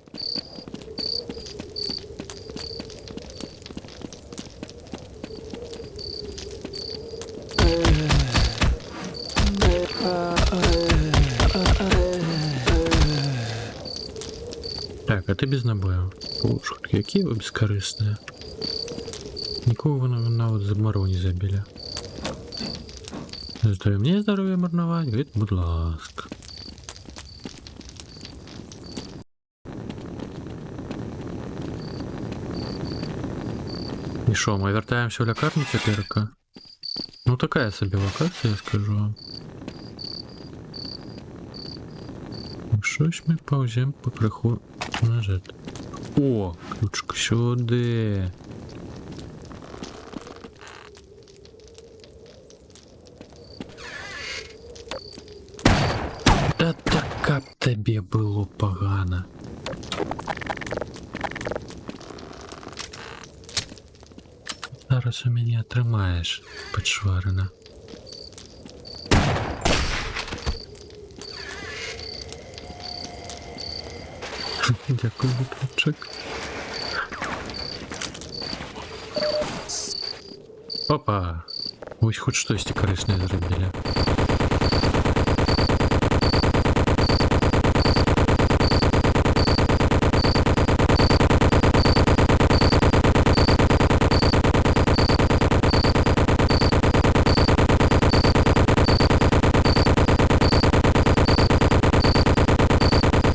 Так, а ти без набоїв. Шутки, які ви безкорисні. Нікого ви навіть за мору не забили. Зато і мені здоров'я марнувати, говорить, будь ласка. І що, ми вертаємося в лікарню теперка? Ну такая собі локація, я скажу вам. Щось ми повземо по криху назад. О, ключик сюди. Та така б тобі було погано. Зараз у мене тримаєш, підшварена. Дякую, хлопчик. Опа! Ось хоч щось корисне зробили.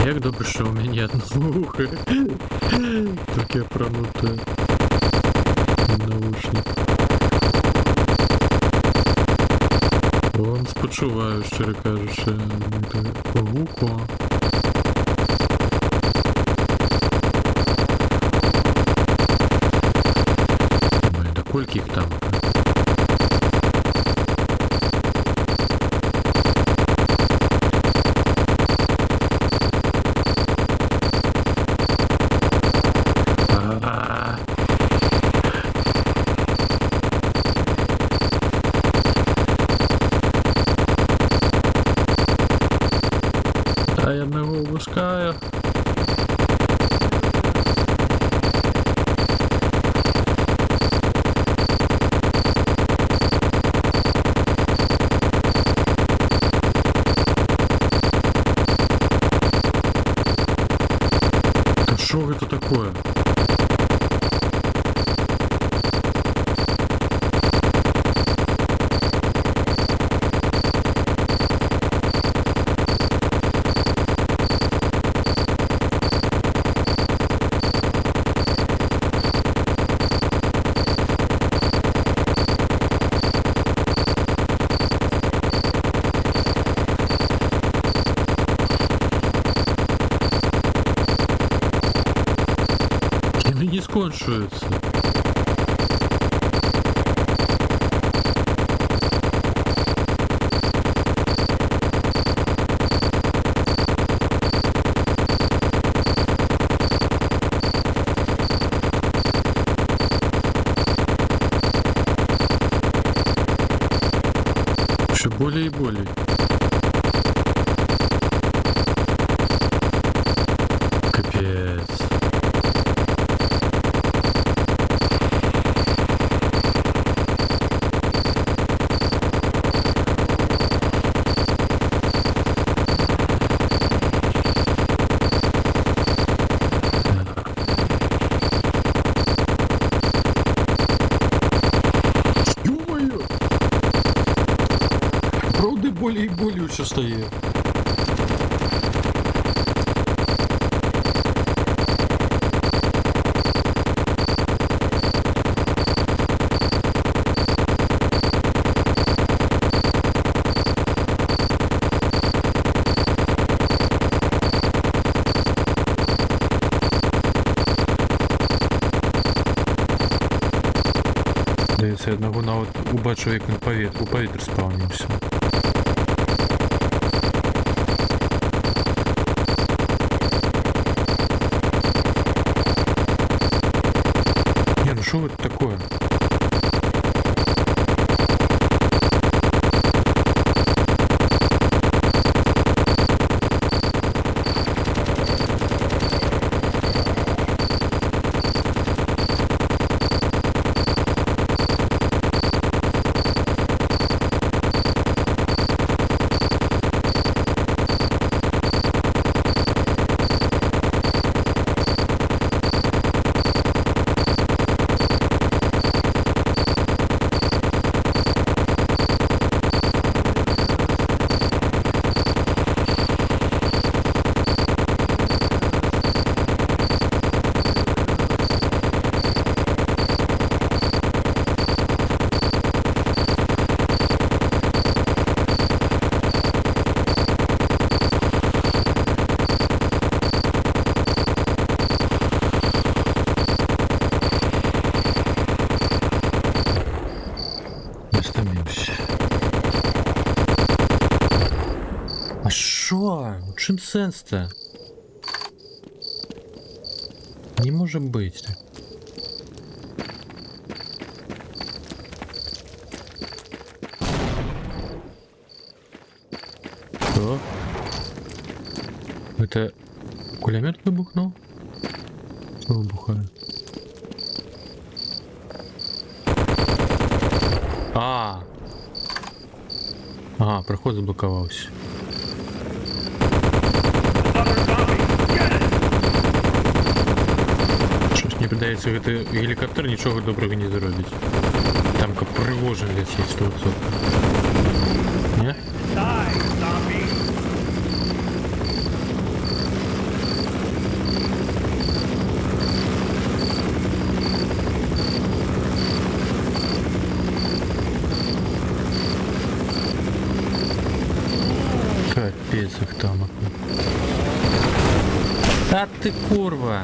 Як добре, що у мене одно ухо. Таке пронуте. Наушник. Вам спочуваю, щиро кажучи, гуко. Ой, да кольки їх там? А я одного упускаю. Да что это такое? Они не скончуются. Все более и более. Капец. Ё-моё! Правда, более и более все стає. Здається, одного навіть убачив, як він у повітрі спавнився. Не, ну что это такое? Шо? Чим сенс-то? Не може бути. Что? Это кулемет выбухнул? Что выбухает? Ага, проход заблоковался. Щось не придається, это геликоптер нічого доброго не зробить. Там как пригожин летить 100%. Не? Капец их там. А ты курва!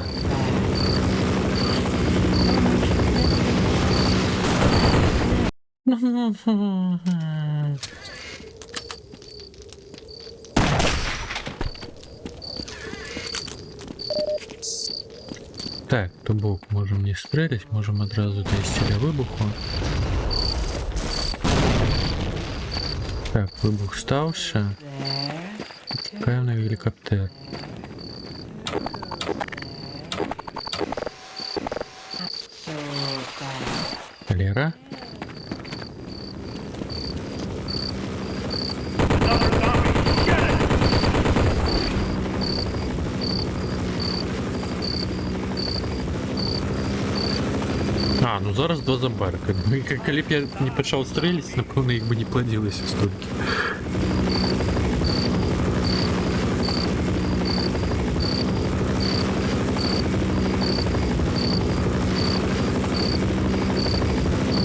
Так, тубок можем не стрелять, можем одразу до стиля вибуху. Так, вибух стався. Чекаємо на гелікоптер. Лера? А, ну зараз два зомбарка. Ну і коли б я не почав стріляти, напевно, їх би не плодилося стільки.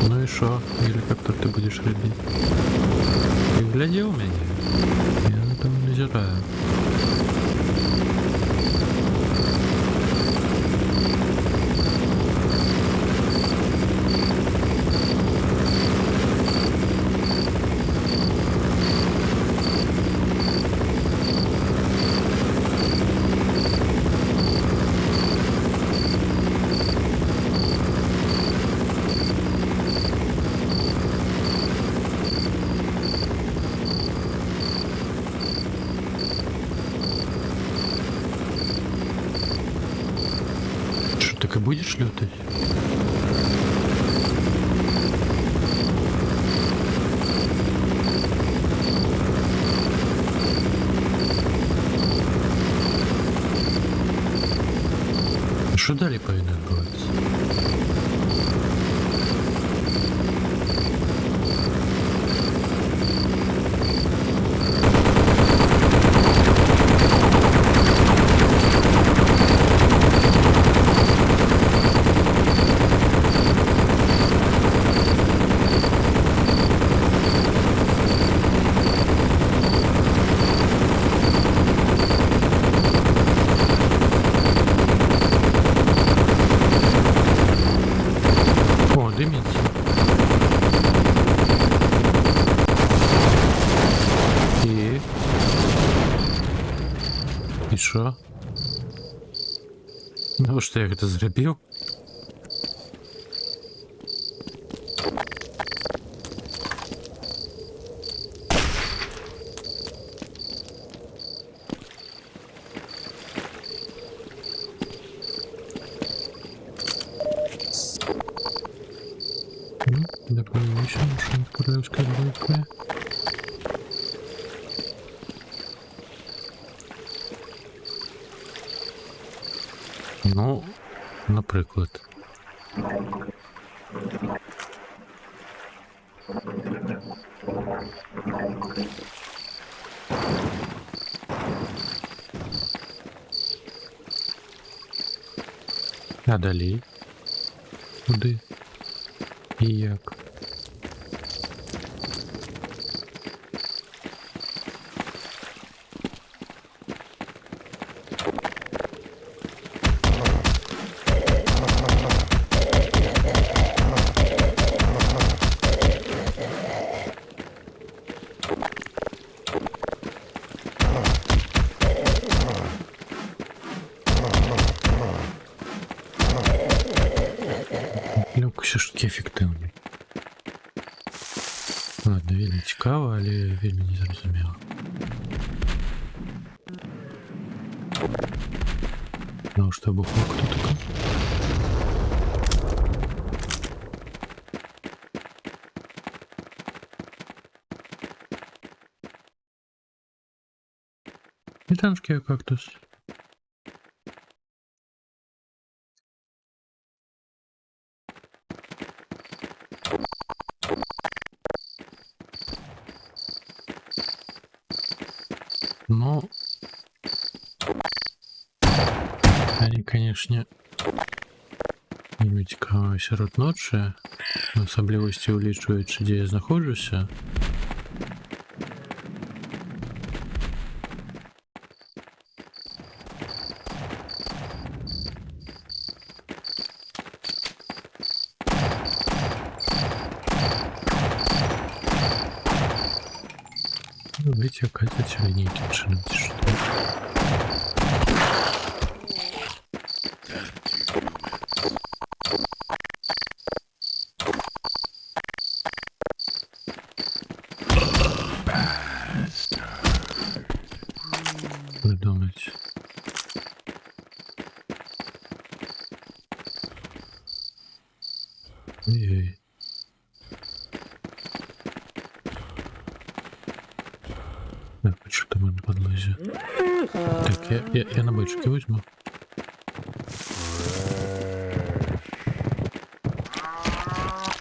Ну і що, гелікоптер ти будеш робити? Ти глядів мене? Я там не зираю. Что, так и будешь летать? Что далее повинно отбываться? О, дымится. И что? Ну что я это зробил? Допустим, что королевская дочка. Ну, наприклад. А далі? Куди? І як? цікаво, але вельмі незрозуміло. Ну, что бухал кто такой? Итанский кактус. Ну, они, конечно, не цікаво сярод ночі, асаблівості улічуючи, де я знаходжуся. Витікати лінійки чинити, що. Придумать. Ой-ой. Так, что там на подлозе? Так, я на бочке возьму.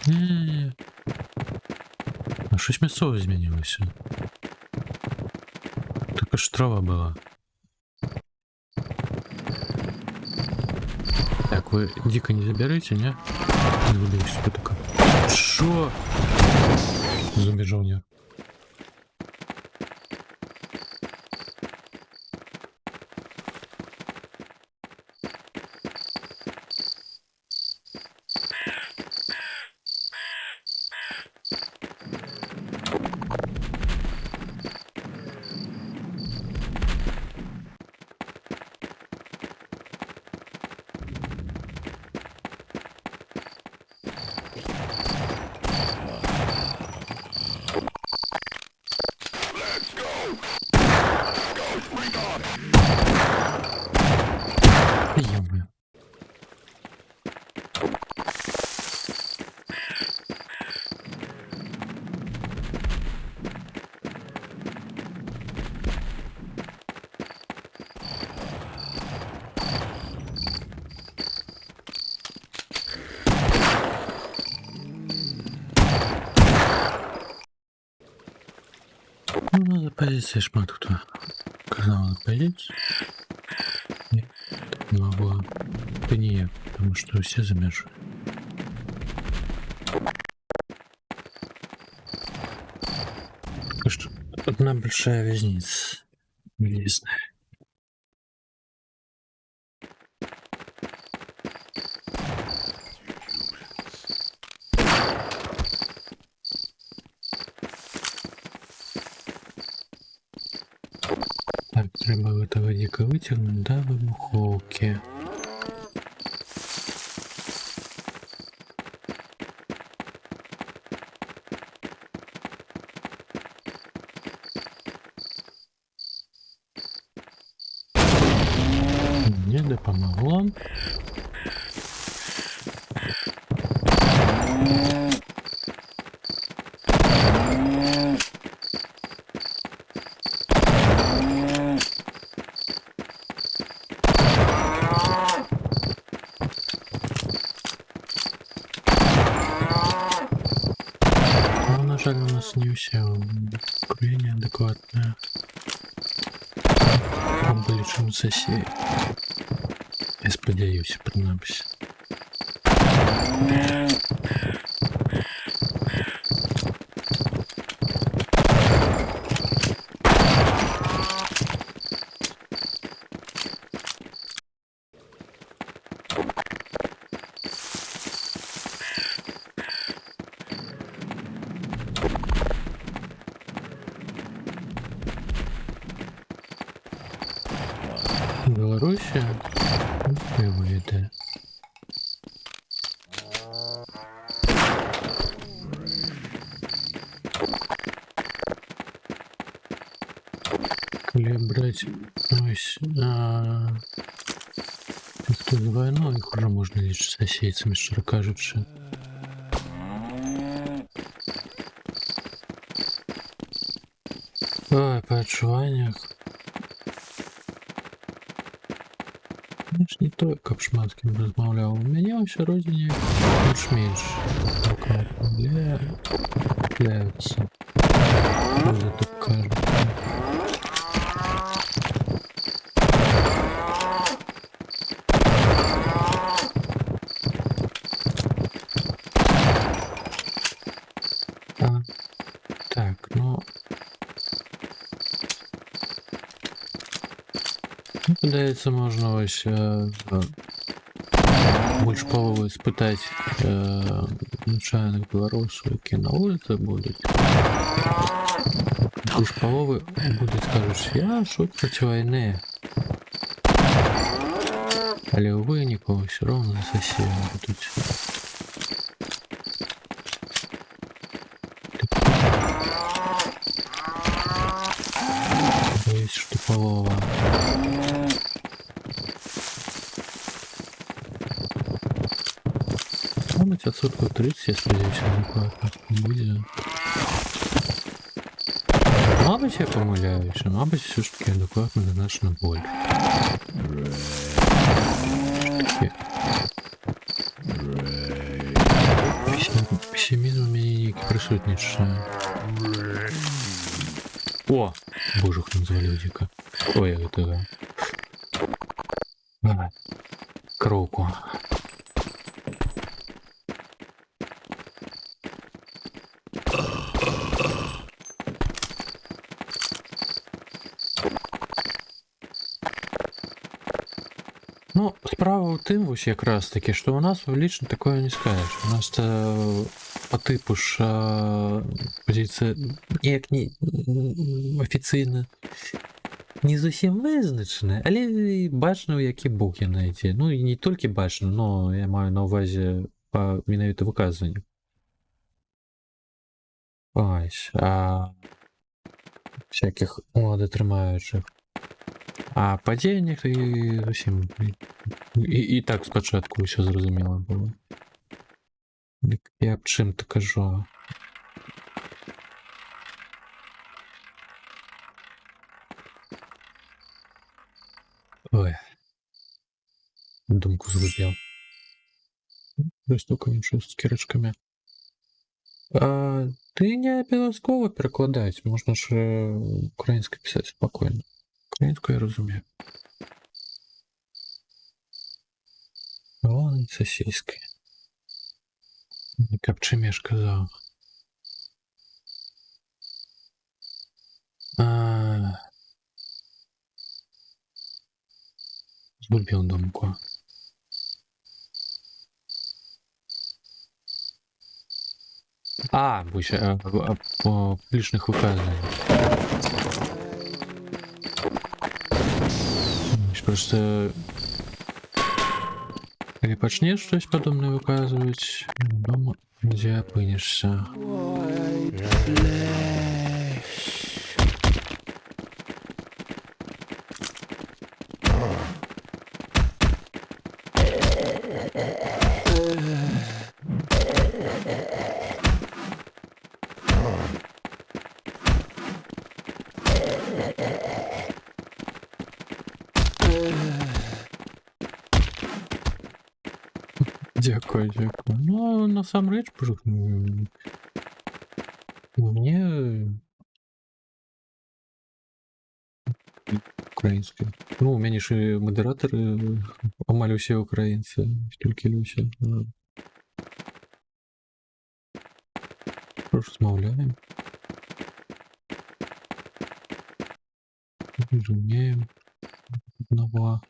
Не-не-не. А щось м'ясо змінилося. Така ж трава була. Так, вы дико не заберете, не? Не заберете, что такое? Шо? Забежал я. Ё-моё. Ну, надо позиции шмат кто. Когда надо позиции? Нет, так не могу. Это не я, потому что все замешаны. Пока что одна большая вязница. Нелестная. Так, треба этого дико вытянуть до выбуховки. Не допомогло. Ну, на жаль, у нас не все курение адекватное. Обличим сосед. Я сподіваюся, принаймні. Білорусія не вийде. Или брать, ось, тут войну, их уже можно лишь с осейцами, что кажется. Ой, по адчуваннях. Я ж не той, каб шмат з кім размаўляў. У мяне ўсё родзіне больш-менш ляецца. Люди так кажуць. Так, ну... Падаецца, можна ось больш паловы спытаць звычайных беларусаў, якія на вуліцы будуць. Больш паловы будуць скажуць, я супраць вайны. Але ў выніку ўсё роўна засеяны будуць. Боюсь, што палова. Мабуть, отсотков 30, я сподіваюся, адекватно буде. Мабуть, я помиляюся, мабуть, все ж таки адекватно не значно боль. Песимізм у мене ніякий присутнічає. О! Божух нам звалил дико. Ой, это... Кроку. Ну, справа ў тым вось якраз таки, что у нас лично такое не скажешь. У нас по типу ж позиция як не офіційна не зусім визначена, але бачно, які боки знайти. Ну і не тільки бачно, но я маю на увазі по менавіта виказанню. Ось, всяких ладотримаючих. А по денег і зовсім і так спочатку все зрозуміло було. Я б чим-то кажу. Ой. Думку згубив. Стукаем с кирочками. Ты не обов'язково перекладать. Можна ж українською писати спокійно. Українською я розумію. Вон сосиски. Як б чим я ж казав. Згубив думку. Будь по лишних указаниях. Просто или почнешь что-то подобное выказывать, дома где опынешься. Дякую, дякую. Ну, насамрэч, мне украинский. Ну, у меня же модераторы амаль усе украинцы, тільки Люся. Просто розмовляємо. Розуміємо одного.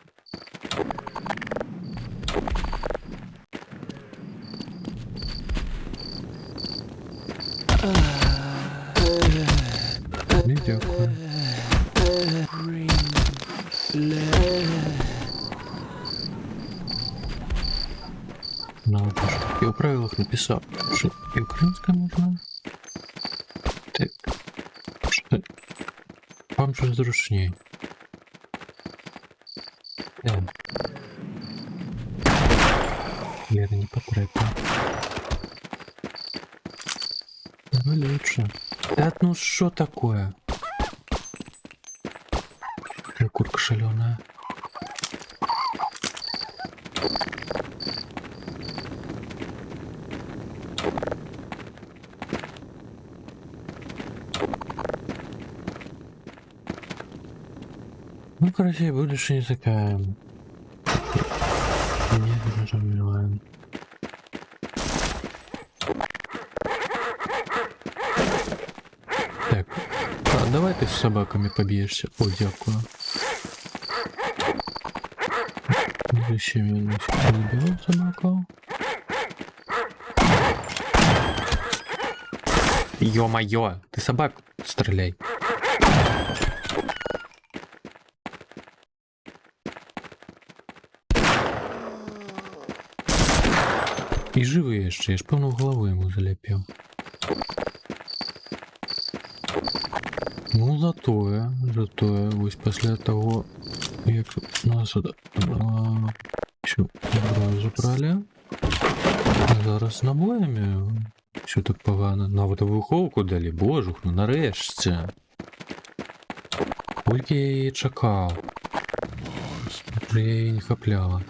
Не дякую. Надо же. Я в правилах написал, что и украинская нужна. Так. Что? там щось зручней. Лера, не потрапила. Давай лучше. Да ну что такое? Ты курка шаленая. Ну, короче, будешь не такая. Не нажимаем. Так, а давай ты с собаками побьешься. О, дякую. Зачем я не убил собаку? Ё-моё, ты собак стреляй. І живий ще, я ж певно в голову йому заляпів. Ну, зато, ось після того, як нас що, одразу забрали. А зараз набоями. Що так погано? Навіть виховку дали, божух, ну нарешті. Скільки я її чекав. Вже я її не хапляла.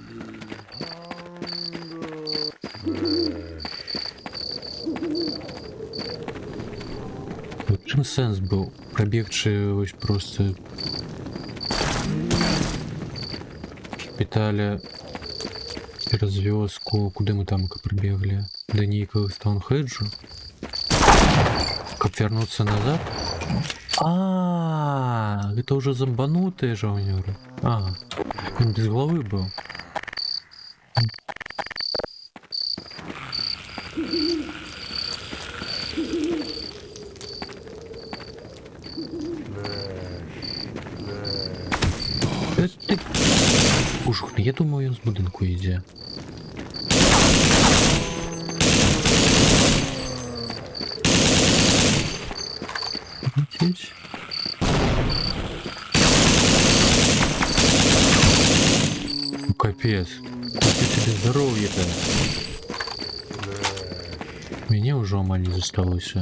Чим сенс був? Пробігчи ось просто шпиталя через вёску, куди ми там пробігли? До Нейкого Стоунхеджу? Как вернуться назад? Это уже зомбанутые жаунеры. Он без головы был. Ужух, я думаю, він з будинку йде. Ну, капец. Куда тебе здоровье-то? Мне уже ума не засталось.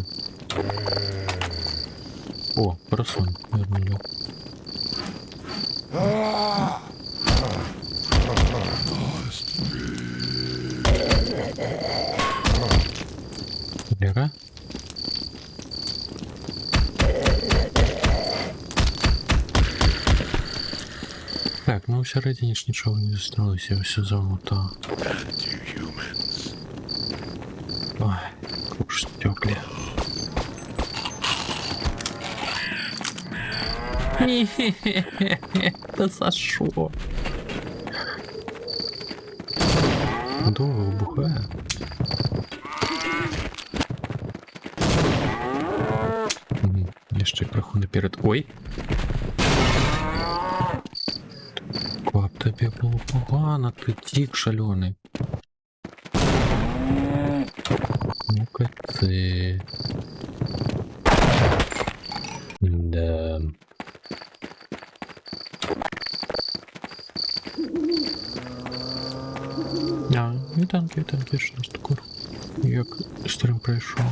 О, парасон вернули. Лера? Так, ну всередине ж ничего не засталось, все замута. Ой, уж стекли. Да за шо? Долго бухая. Jeszcze trochę naперед. Ой! Как тебе было погано, ты тик шаленый. Ну-ка ты. Да. Вітанки, що нас таке? Як стрім пройшов.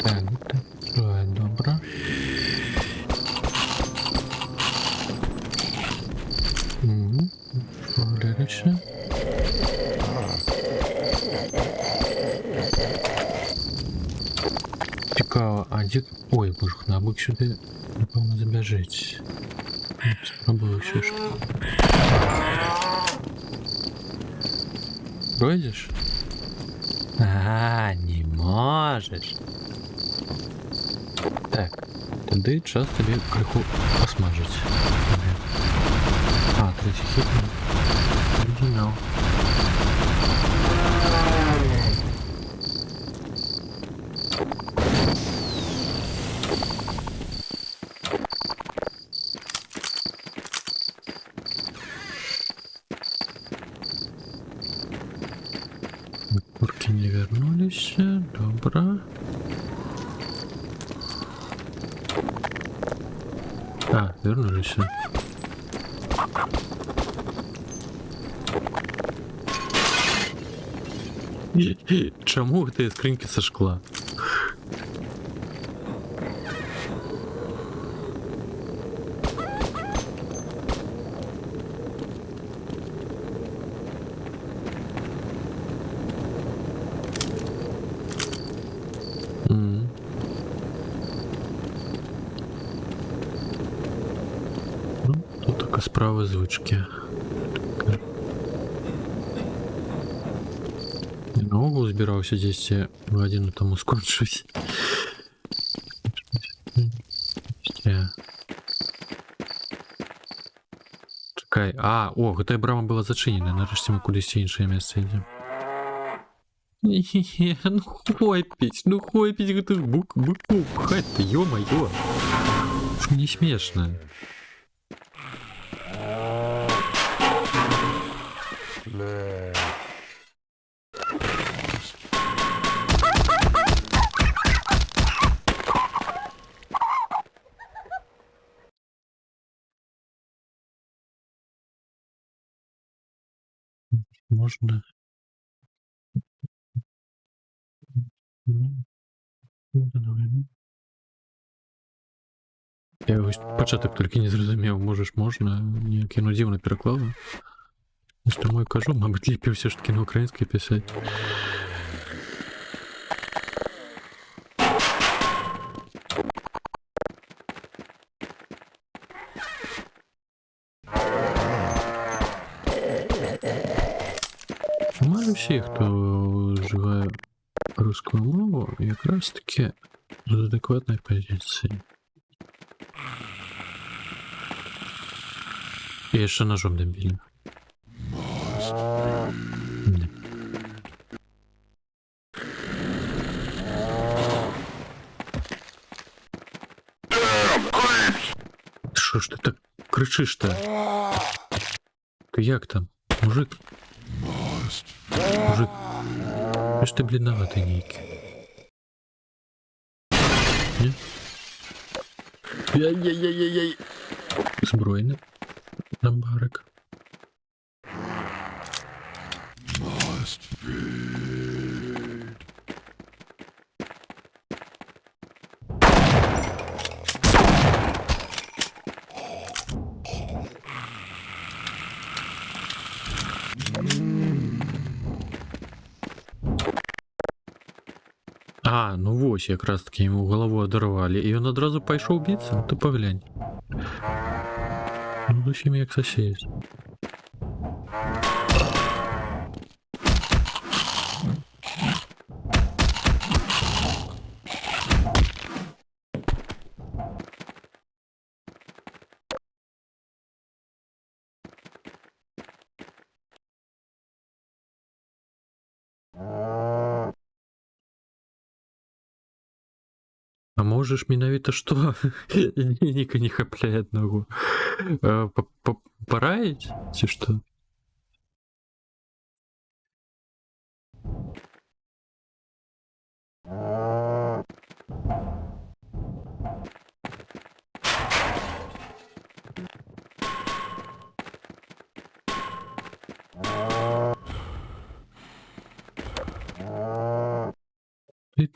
Так, все добре. Проверяйся. Цікаво, а дік... Ой, боже, набок сюди, напевно, забіжить. Спробую ще що. Пройдешь? Не можешь. Так, тоді час тобі криху посмажить. Третій хит. Оригінал. Курки не вернулись. Добро. А, вернулись. Чому гэтыя скрынкі са шкла? Ну, тут така справа звычкі. Наогул збіраўся дзесьці гадзіну таму скончыць. Чакай, о, гэтая брама была зачынена, нарэшце мы кудысьці іншае месца ідзем. Не, ну хопіць гэтых быкоў пхаць-то, ё-маё. Не смешна. Можна. Я вось пачатак толькі не зразумеў, можна, неякі дзіўна пераклала. Што мой кажу, мабыць, лепей ўсё ж такі на украінскай пісаць. Амаль усе, хто ўжывае рускую мову, якраз такі з адэкватнай пазіцыі. І яшчэ ножом дабілі. Шо ж ты так крычыш-то? Ты як там, мужик? Мужик, ж ты бледнаваты нейкі. Не? Яй-яй-яй-яй-яй. Збройны. Намбарик. А, ну вось, якраз таки ему голову адарвалі, і ён адразу пайшоў біцца, ну ты паглянь. Ну, зусім як сосед. А можешь менавіта што? Ніка не хапляе аднаго. Параіць? Ці што?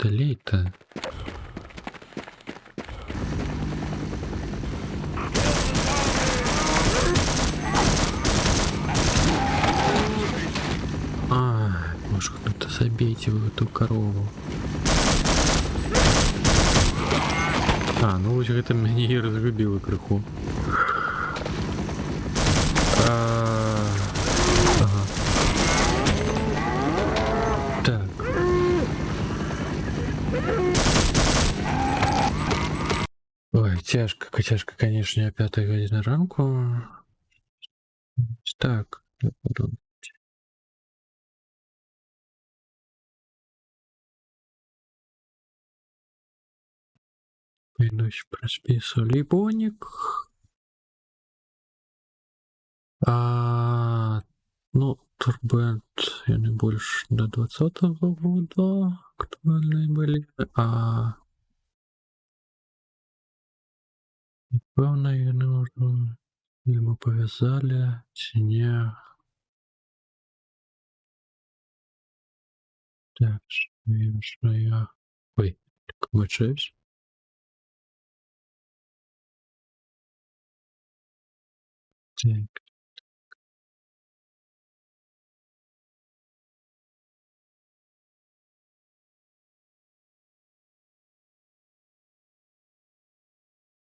Лейта. Забейте вы эту корову. А, ну вось гэта мяне і разгубіла крыху. Ага. Так. Ой, тяжко, конечно, о 5 године ранку. Так, Пойдусь проспису либоник. Ну, турбент, я не больше до 20-го года актуальные были. Певно, її не можна. Либо пов'язали, чи ні. Так, що я... Ой, так вибачаюсь. Так.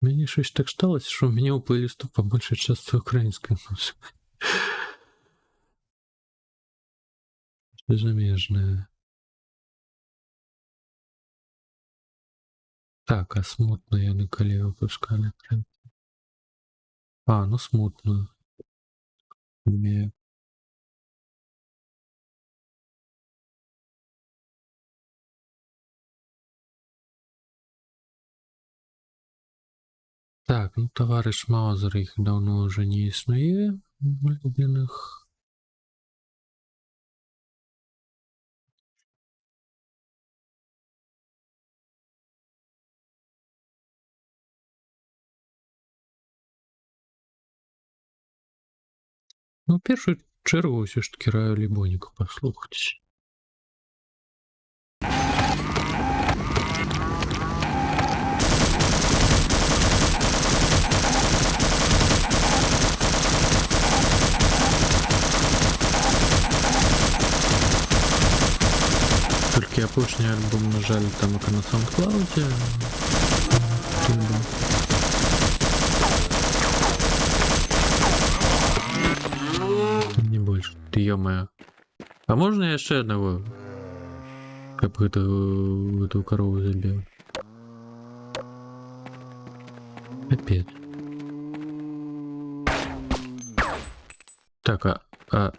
Мені щось так сталося, що в мене у плейлисту побольше часто української музики. Замежная. Так, а смутно я на коле выпускали. А, ну смутно. Умею. Так, ну товарищ Маузер их давно уже не існує, улюблених. Ну, в першу чергу все ж таки Раю Лібоніку послухати. Тільки опошній альбом, на жаль, там і на SoundCloud. Не больше. Ты ё-моё. А можно я еще одного эту корову забил? Опять. Так, а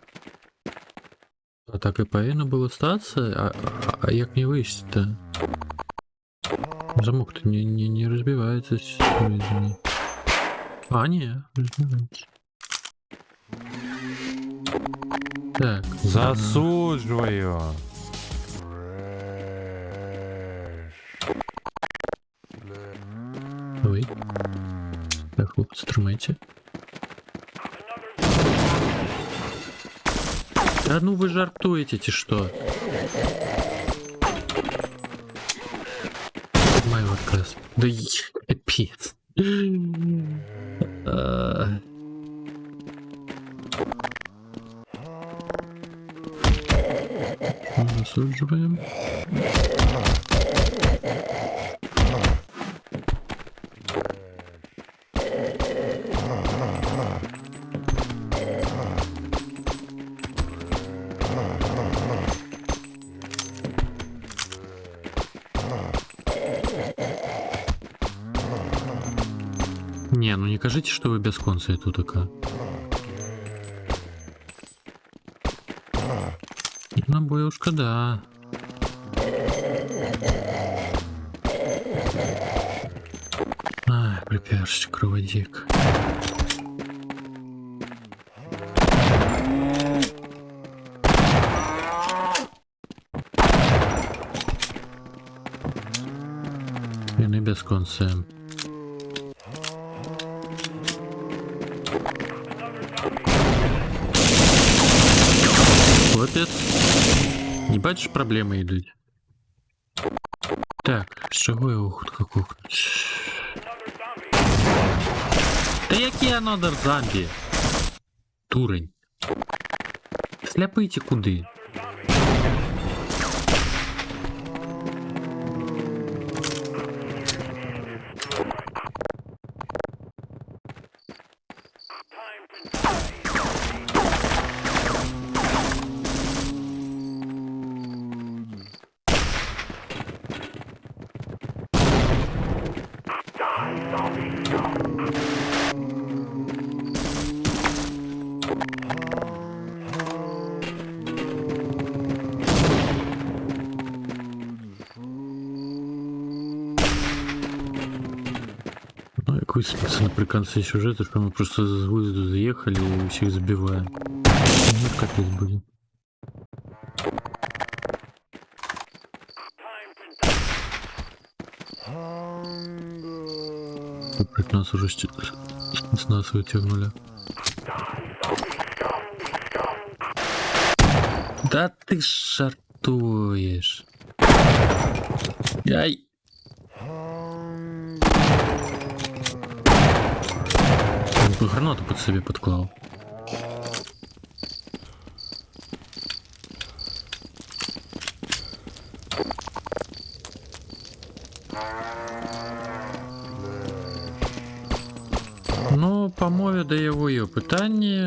так и повинно было статься? А як не вийти-то? Замок-то не разбивается. А, не, разбивается. Так. Засуджую. Ой. Так, хлопцы, тримайте. Да ну вы жартуете, что? Мой отказ. Да капец. Засудживаем. Не, ну не кажите, что вы без конца тут такая. Набоюшка, да. Ай, приперся, кроводик. И не без конца. Хлопец. Не бачиш, проблеми йдуть. Так, з чого його хутко кукнуть? Та який анодер зомбі? Дурень. Сляпите куди? Высыпаться при конце сюжета, что мы просто с вызова заехали и всех забиваем. Ну, капец будет. Опять нас уже с нас вытягнули. Да ты шартуешь. Ай. Он бы гранату под себе подклал. Ну, по мове да яго і пытанне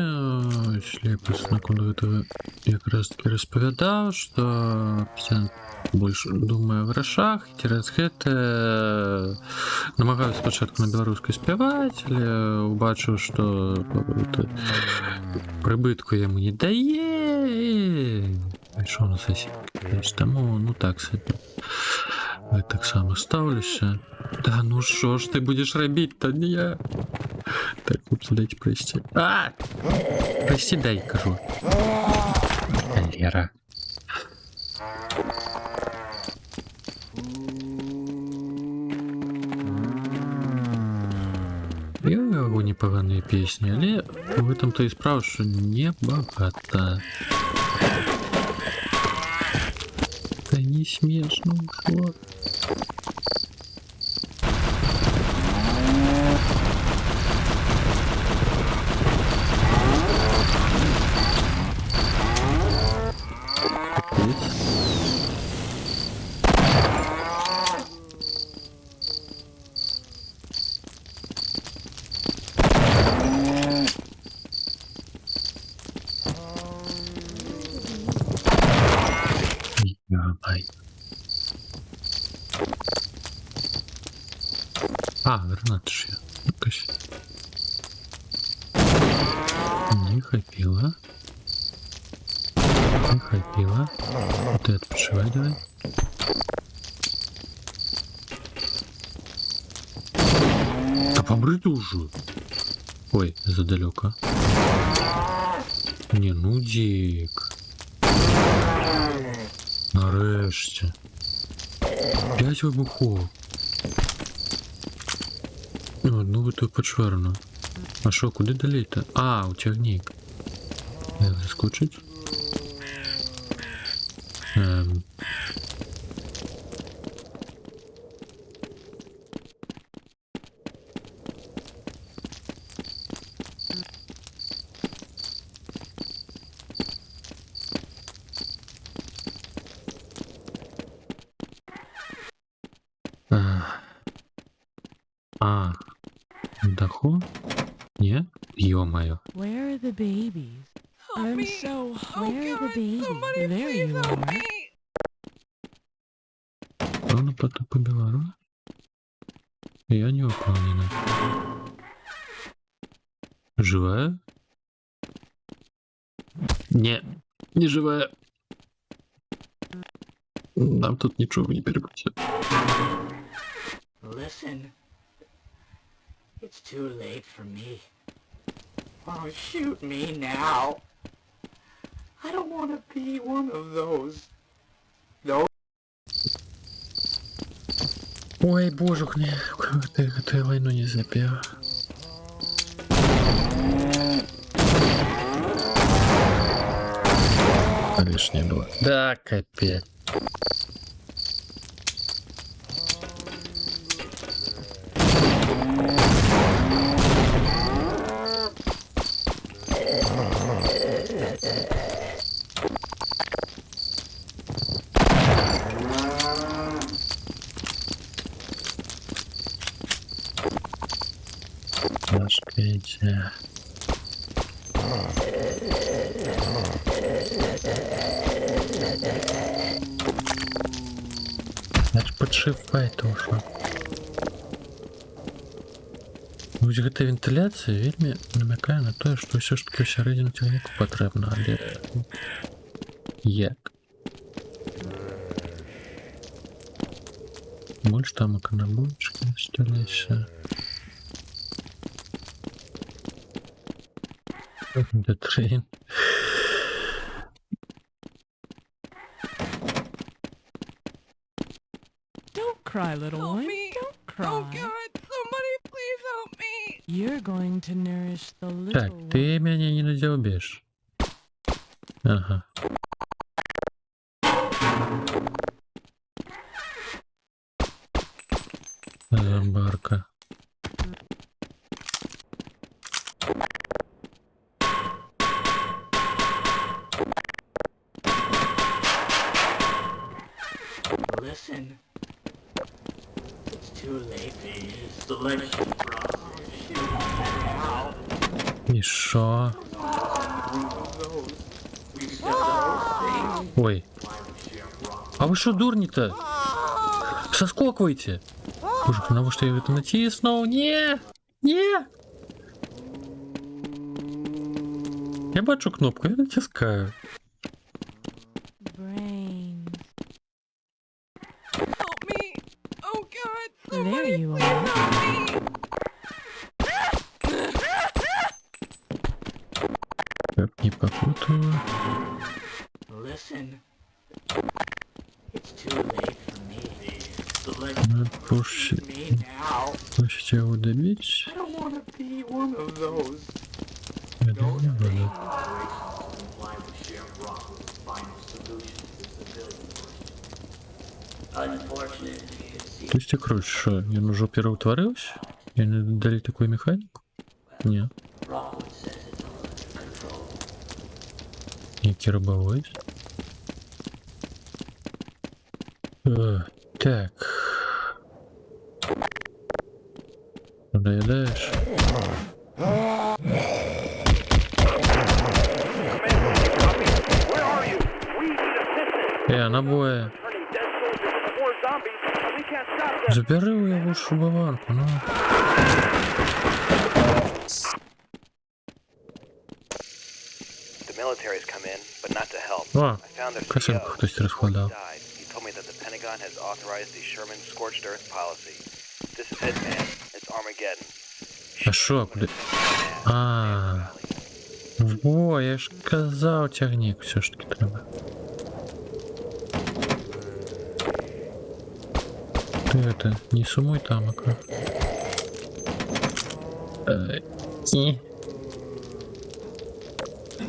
шлепец наконт гэтага якраз таки распавядаў, што пацыент больш думае о грашах, цераз гэта намагаюся спачатку на беларускай спяваць, але убачыў, што прыбытку яму не дае, пайшоў на сасед. Таму, ну так сабе. Я таксама стаўлюся. Да ну што ж ты будзеш рабіць-то, не я. Так, хлопцы, дайте пройсти. А! Прости, дай, кажу. Лера. Я могу непоганые песни, але в этом-то и справа, что не богато. Да не смешно, что? А, гранаты ж я. Якось. Не хапила. Не хапила. Вот это подшивай давай. Да побрыт уже. Ой, задалёка. Не, ну дик. Нарешті. 5 вибухов. Ну ви тут почверно. А що, куди далі-то? А, утягник. Як заскочить? Даху? Не? Ё-моё. Where are the babies? I'm so Where are the babies? There you are. Она потом побила, я не выполнена. Живая? Не живая. Нам тут ничего не перепутать. Listen. It's too late for me. Oh, shoot me now. I don't want to be one of those. Ой, божух, мне ты войну не запел. Лишнее было. Да, капец. Пошкайте. Значит, подшивай тоже. Вось гэта вентыляцыя вельмі намякае на тое, што ўсё ж таки ўсярэдзіну цягніку патрэбна, але як? Больш там аканабочки сталіся. The train. Don't cry, little one. Don't cry. Oh God! Somebody please You're going to nourish the little Так, ты меня не надербешь. Ага. Зомбарка. Listen. It's too late. The selection process. Now. І що? Ой. А ви що дурні-то? Соскокуйте. Боже, потому что я это натиснул. Не! Не! Я бачу кнопку, я натискаю. brains. Help me! Oh God! There you are. Как не попутала. Listen. It's too late for me. The selection Надо проще. me now. Проще его добить. I don't want to be one of those. Я думаю, не буду. То есть, короче, что, я уже переутворился? Я не дали такую механику? Нет. Некий рыбовой. Так. Доедаешь? Набои. Забери у его шубованку, ну. The military's come in, but not to help. О, I found their кошельку CEO. хтось розкладав. Died. He told me that the Pentagon has authorized the Sherman Scorched Earth policy. This is it, man. It's Armageddon. А шо, куди? А. Во, я ж казав, тягнік все ж таки треба. Ты это, не сумуй тамака.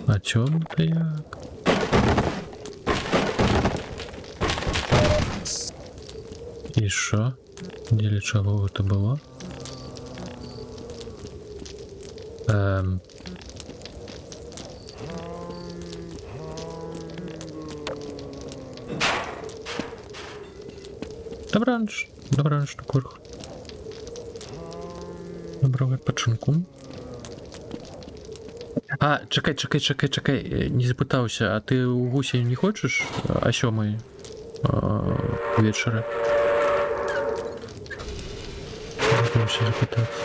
А чё он-то як? І шо? Для чого это было? Добраніч. Добраніч, Курх. Доброго відпочинку. А, чекай, не запитався, а ти у гусі не хочеш о 7:00 вечора? Забувся запитатися.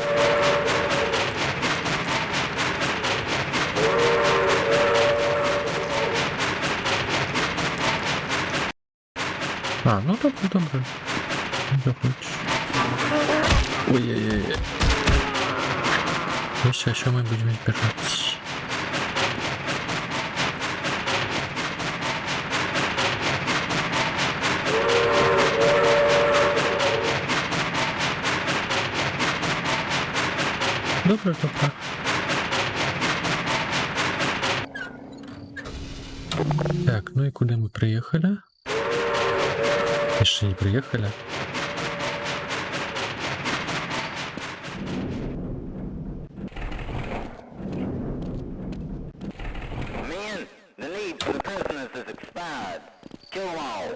А, ну добре. Не хочеш. Ой-ой-ой. Ну все, що ми будемо збиратися? Добре. Так, ну и куда мы приехали? Еще не приехали. Man, the need for the prisoners is expired. Kill them all.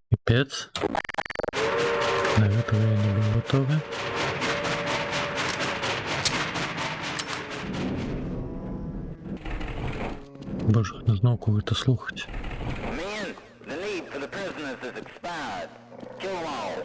Пипец. На этого я не был готовы. Боже, не знав, коли це слухати. Man, the need for the prisoners is expired. Kill them all.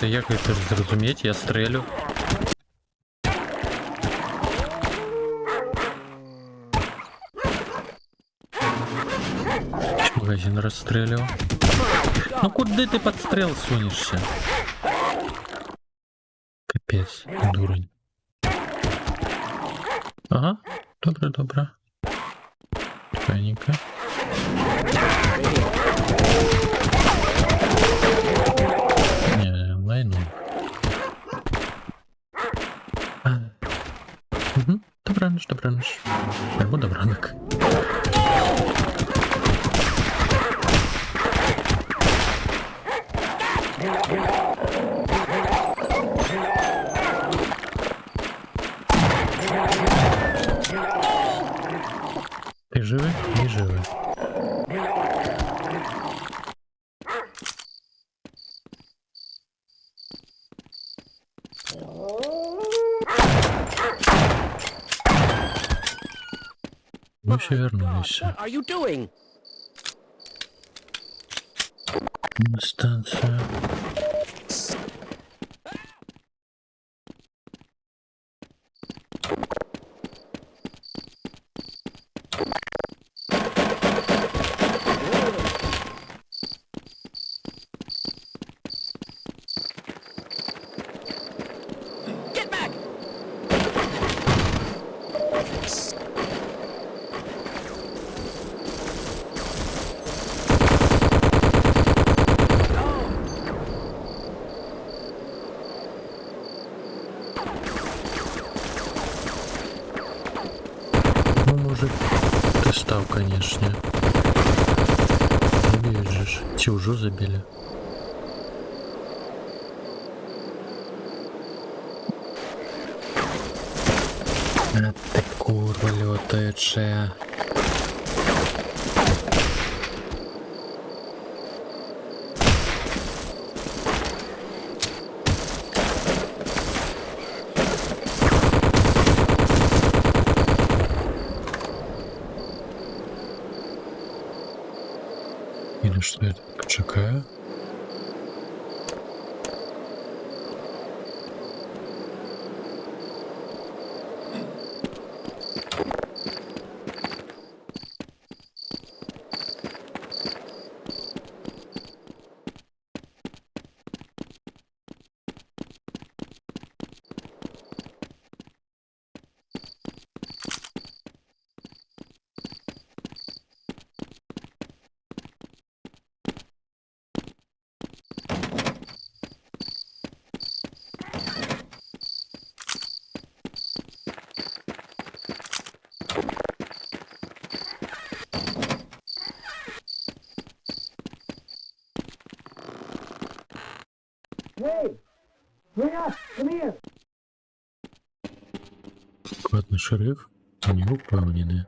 як гэта зразумець? Я стрелю. Магазин расстрелил. Ну куды ты подстрел сунешься? Капец, дурень. Ага, добре, добре. Тихонько. Не, лайну. Угу, добраніч, добраніч. Або добранок. Ти живий? Не живий. Мы все вернулись. На станцию. Ну, может, достал, конечно. Забьют же. Те уже забили. А ты курва летающая. Или что это? Чекаю. Hey! Bring up! Come here! Квадный шериф не упевнений.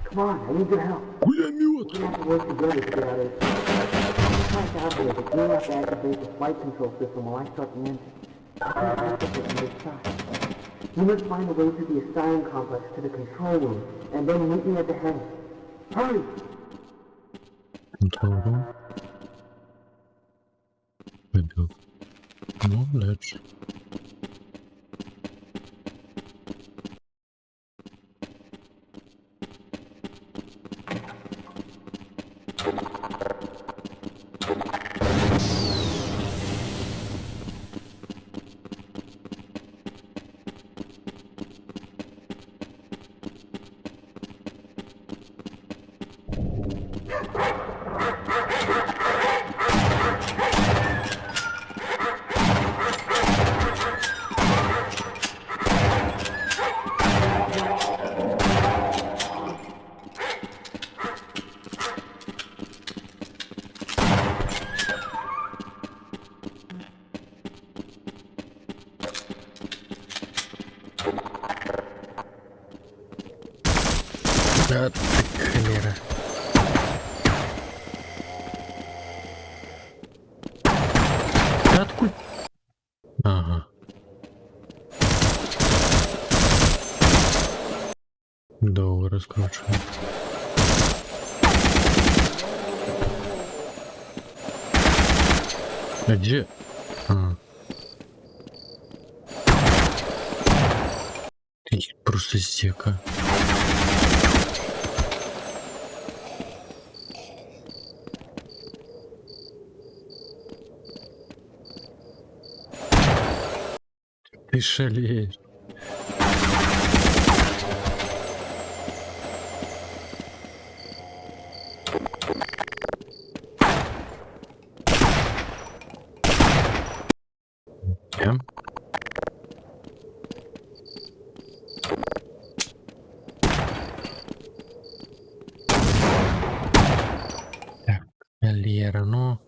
Come on, I need your help. Пулемет! We have to work together to get out of this. I'm trying to operate it. You have to activate the flight control system while I start the engine. I can't access it from this side. You must find a way to the Asylum complex to the control room, and then meet me at the head. Hurry! Control room. Выбил. Ну, лечь. Да, ты холера. Да откуда? Ага. Довго розкручую. А где? А. Ты просто стека. Ты шалеешь. Я? Так, Лера, ну...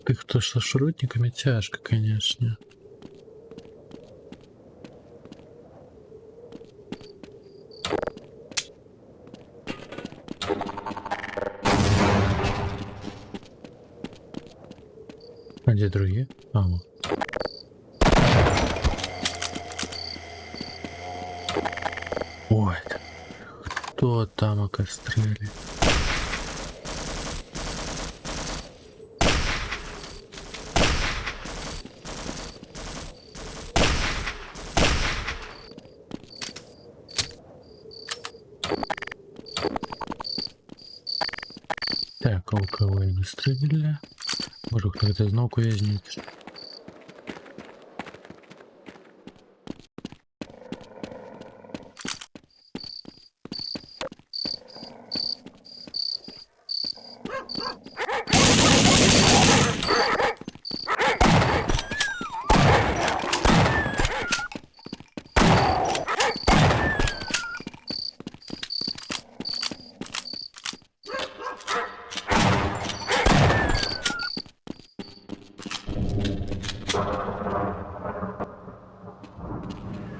Ты кто со шротниками тяжко, конечно. А где другие? А, вот. Ой, кто там окострели? Так, а у кого я выстрелили? Може, хто-то знов куязнить.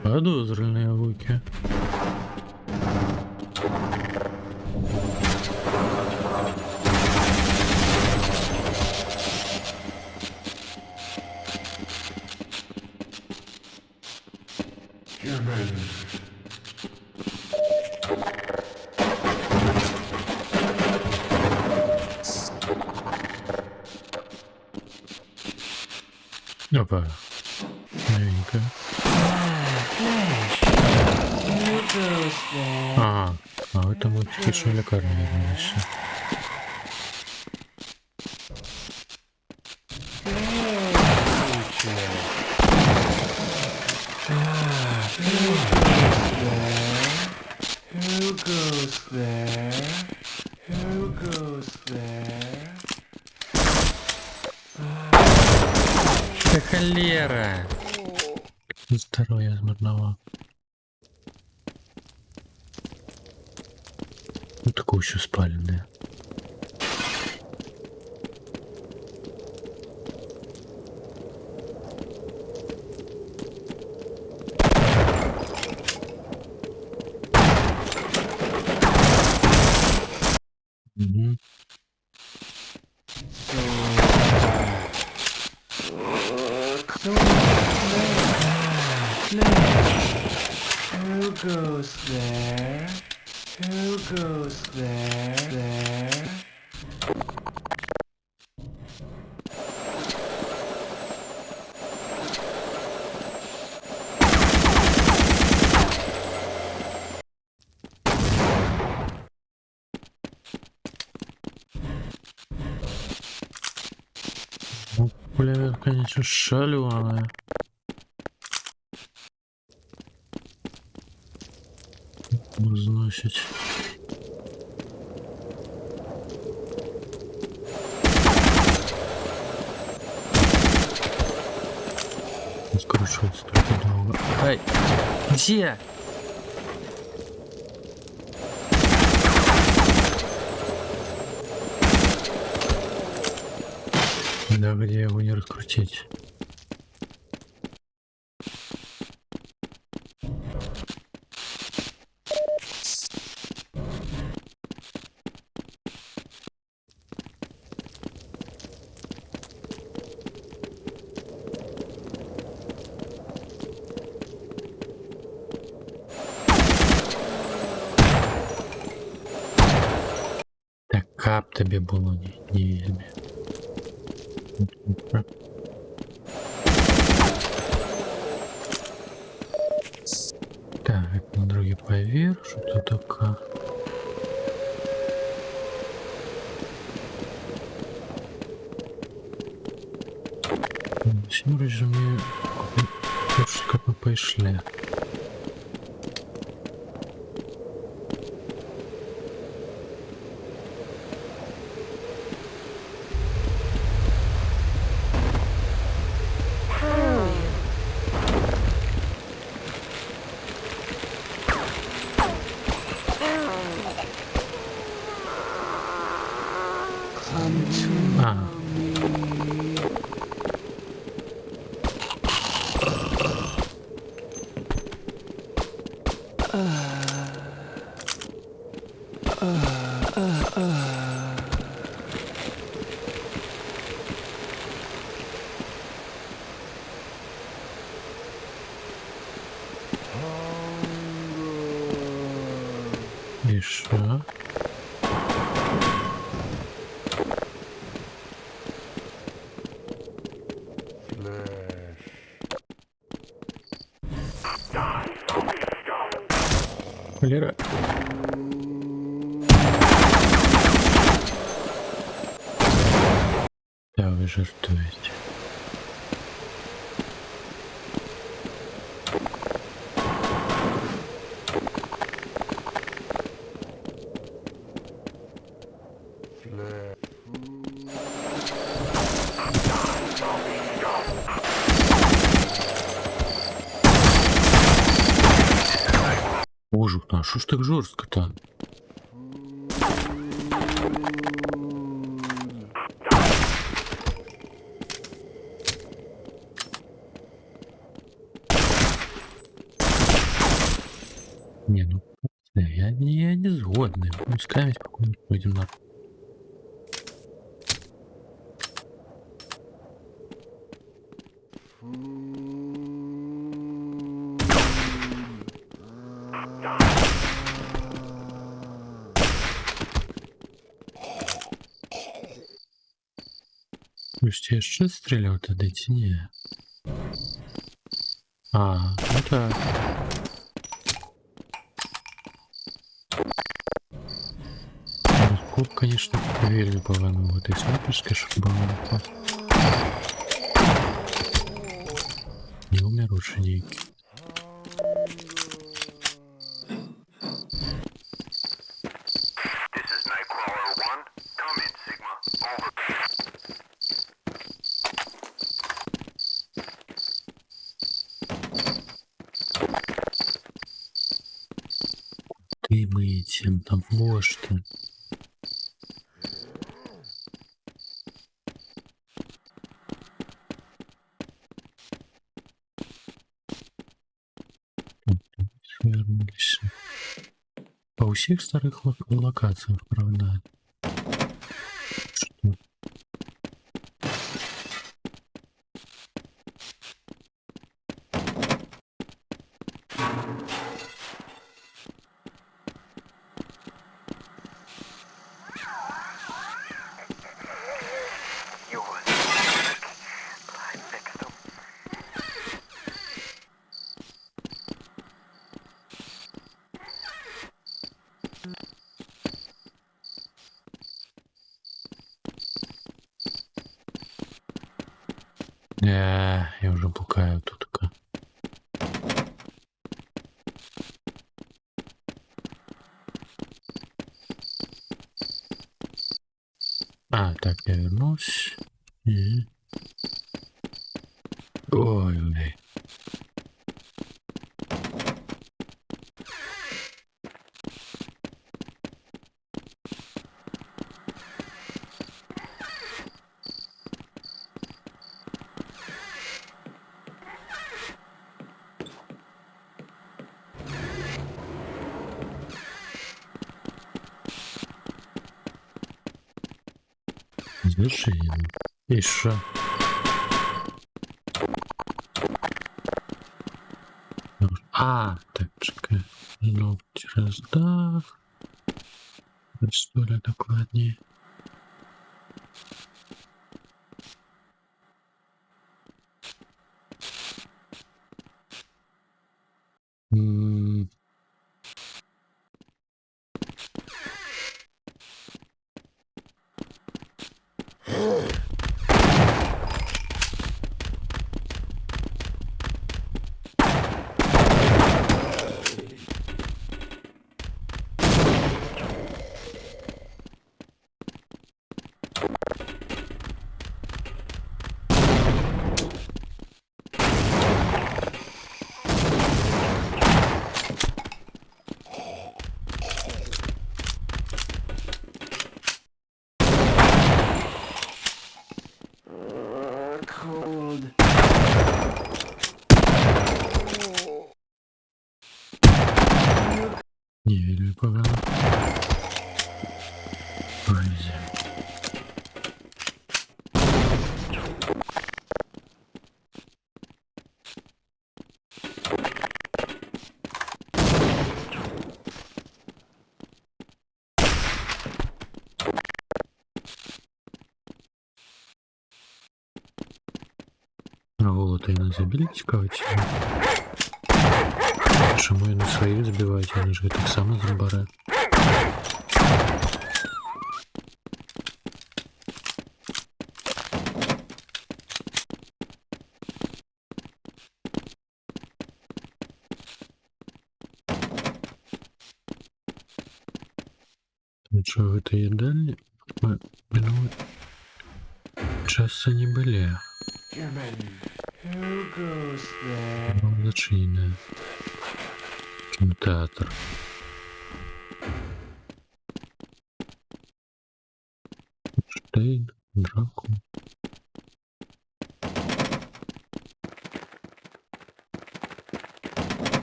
Подозрительные луки. Опа. Новенько. Ага, а в этом вот пишу лекарню вернулись. Who goes there? Who goes there? Да холера! Здоровье смурного. Ну такое еще спаленное. Угу. Who goes there? Who goes there? There? Ну, пулемет, конечно, шалёная. Разносить. Скручивается только долго. Ай! Где? Да где его не раскрутить? Кап тобі було не вельми. Так, на другий поверх, що тут таке? Всі режимі трошки пішли. І що? Валера. Да, вы жартуете. Боже, а що ж так жорстко-то? Не, ну, я не згодний. Пускай спокойно пойдем на. Слушайте, я ще стріляв тоді, чи ні? А, ну так. Куб, конечно, вельми повинен бути снайперський, щоб було. Не умиручі ніякі. Ты мытьем там ложь-то. Вернулись. По всех старых локациях, правда. Что? Я уже пукаю тут. А, так, я вернусь. И... Ой-ой. Завершение. И шо? А, так, чекай. Ну, через дах. История докладнее. М, Cold. Не вельмі погано. Поезія. А Волота і не забили, цікаво, чи ні? Чому я на своїх збивають, вони ж так само забере. Нічого, в этой їдальні ми минулий час не були. Who goes there? Вам зачинене. Кінотеатр. Штейн, Драку.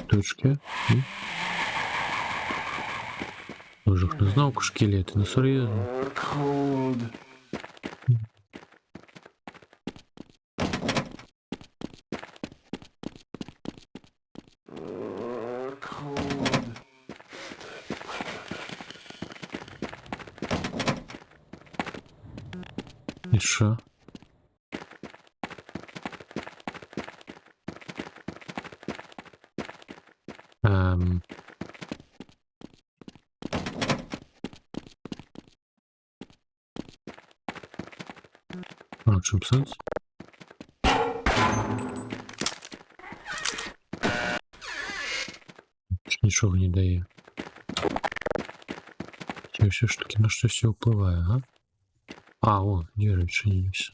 Точки. І... Боже, не знав, шкелети, ну серйозно. Cold. Cold. І що? А в чому сенс? Нічого не дає. Ці всі штуки на що все впливає, га? А, о, двері відчинилися.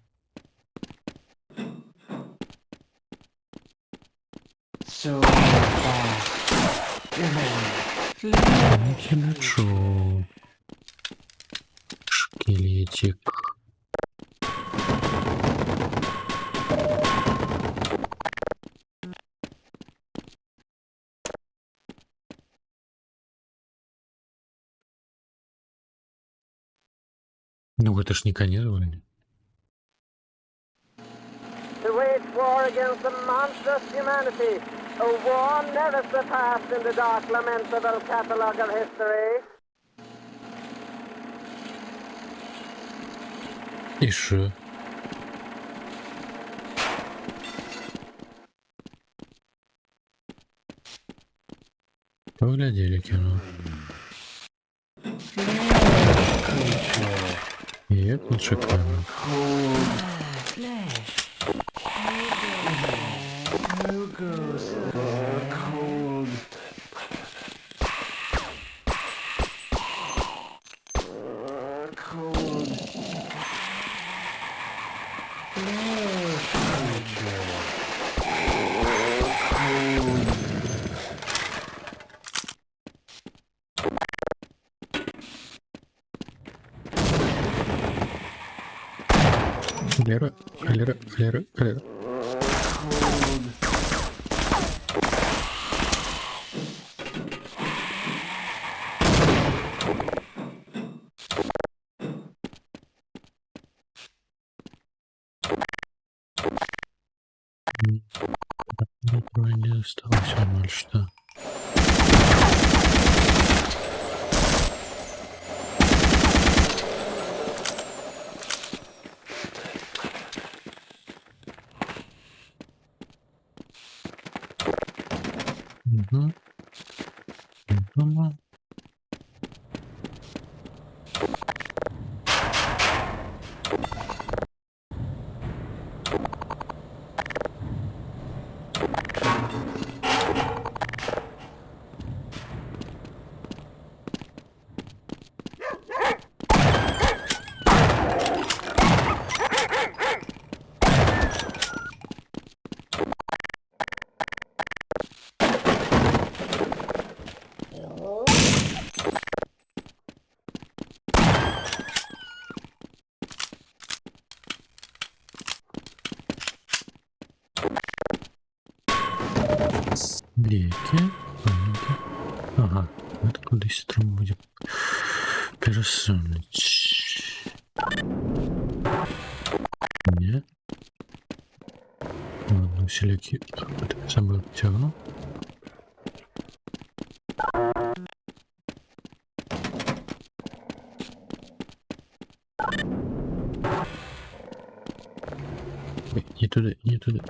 So fast. Ничего. Шкелетик. Ну, это ж не конец, вроде. To wage war against the monstrous humanity, a war never surpassed in the dark lamentable catalogue of history. И шо? Поглядели кино. И это шикарно. Who goes there? Cold. Cold. Холера, холера, холера, холера. Ничего не осталось, а что? Угу. Дома. Ліки. Ага, от кудись треба буде пересунути. Ні. Ладно, всі ліки з собою тягну. Ой, не туди, не туди.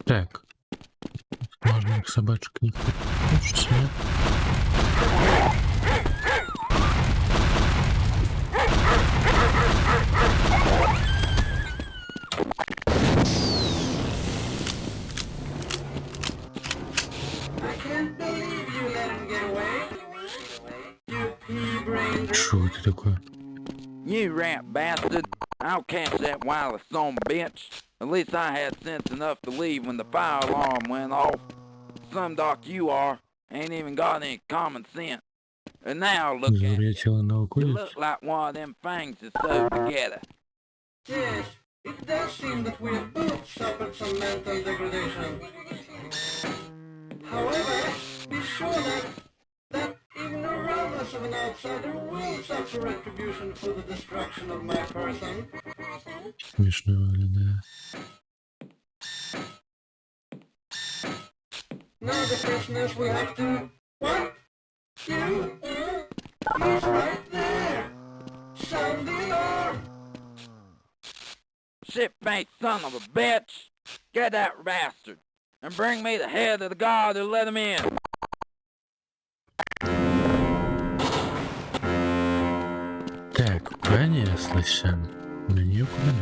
Так. Сложных собачек не хочется. Что это такое? You rat bastard. I'll catch that wireless son of a bitch. At least I had sense enough to leave when the fire alarm went off. Some doc you are. Ain't even got any common sense. And now look at you. You look like one of them fangs that's sewed together. Yes, it does seem that we have both suffered some mental degradation. However, be sure that ignoramus of an outsider will suffer retribution for the destruction of my person. Смешно, да. Now the prisoners will have to... What? You? He's right there! Sound the alarm! Shit-faced son of a bitch! Get that bastard! And bring me the head of the guard who let him in! Так, понеслась. На нее куда-то.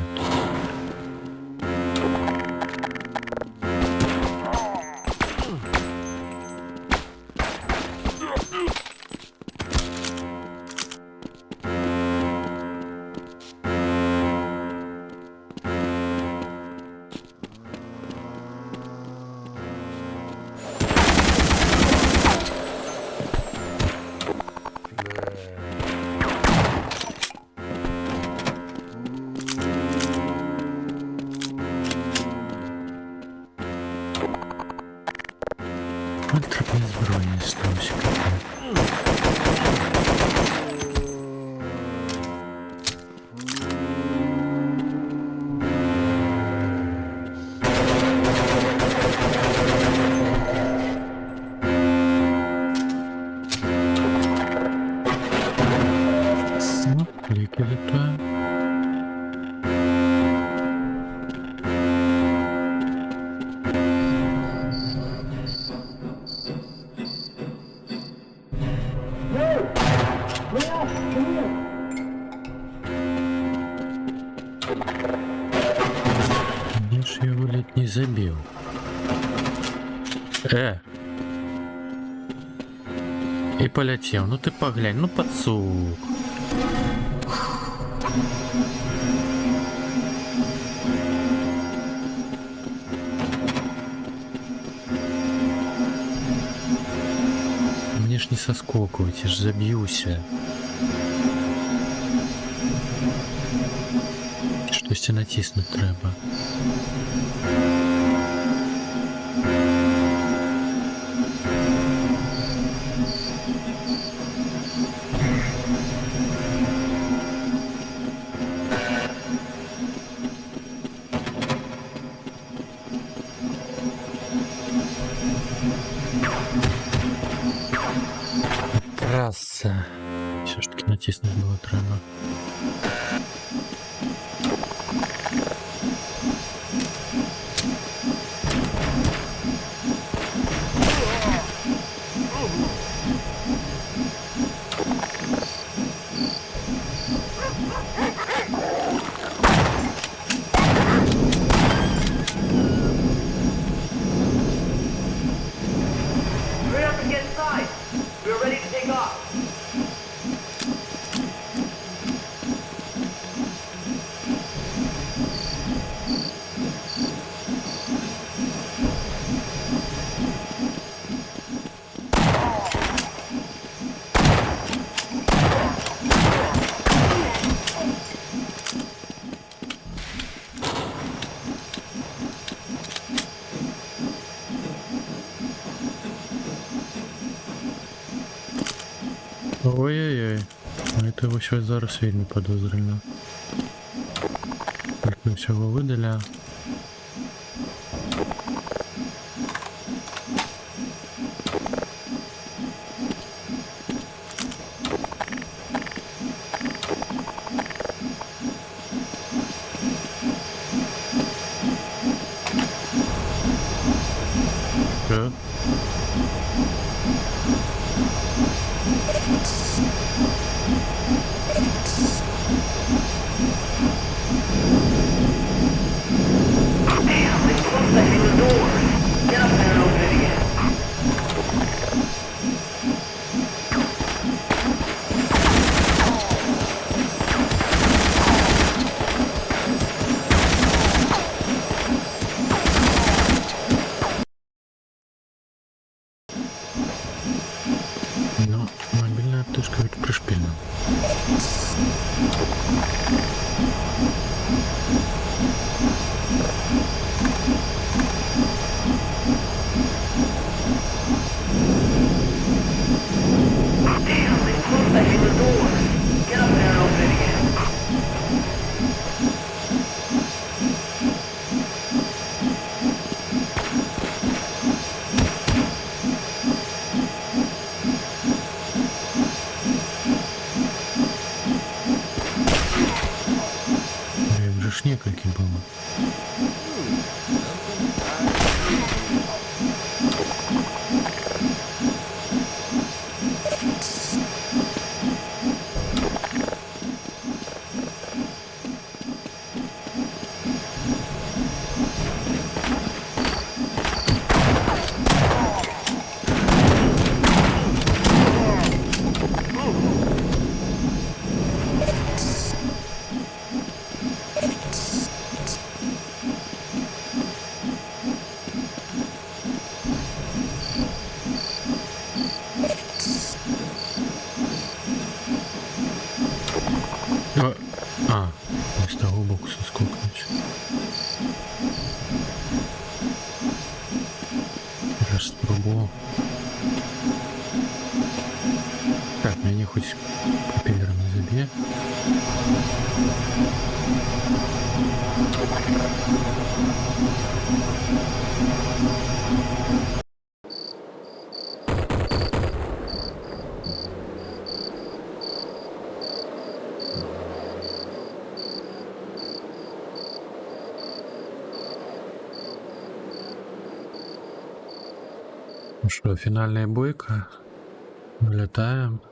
Ультрапні збройні стався. Ну, ліки вітаю. Я ж его ледь не забил. И полетел. Ну ты поглянь, ну пацук. Мне ж не соскокивать, я ж забьюся. Щось натиснуть треба. Трасса. Все ж таки натиснуть было треба. Hurry up and get inside. We're ready to take off. Ой-ой-ой. Это его сейчас зараз вельми подозрительно. Только всего выдаля. Что? Ну, мобильная аптечка ведь пришпильна. Их же ж некалькі было. З того боку соскокнуть. Раз спробував. Так, меня хоть пропеллер не забьет. Ну что, финальная бойка. Вылетаем.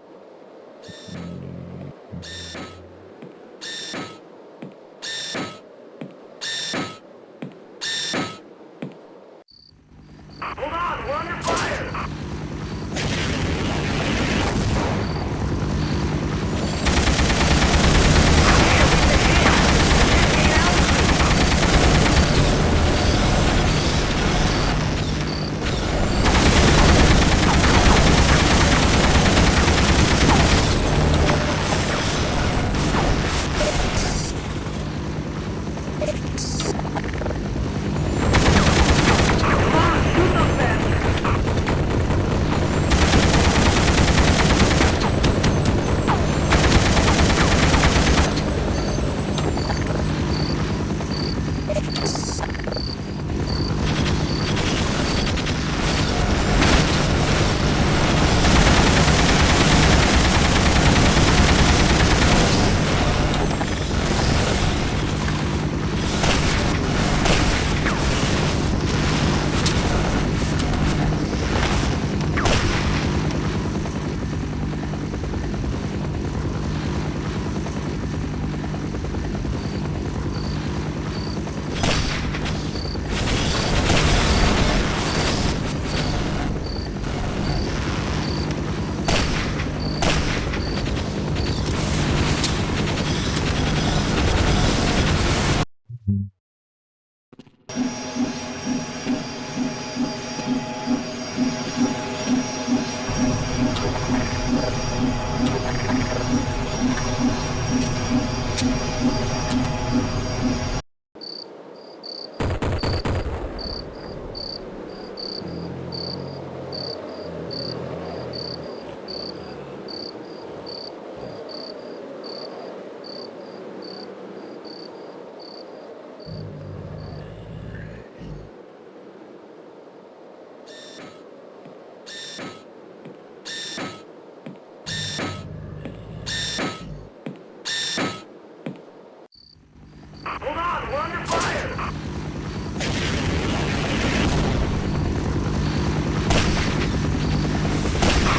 Hold on, we're under fire!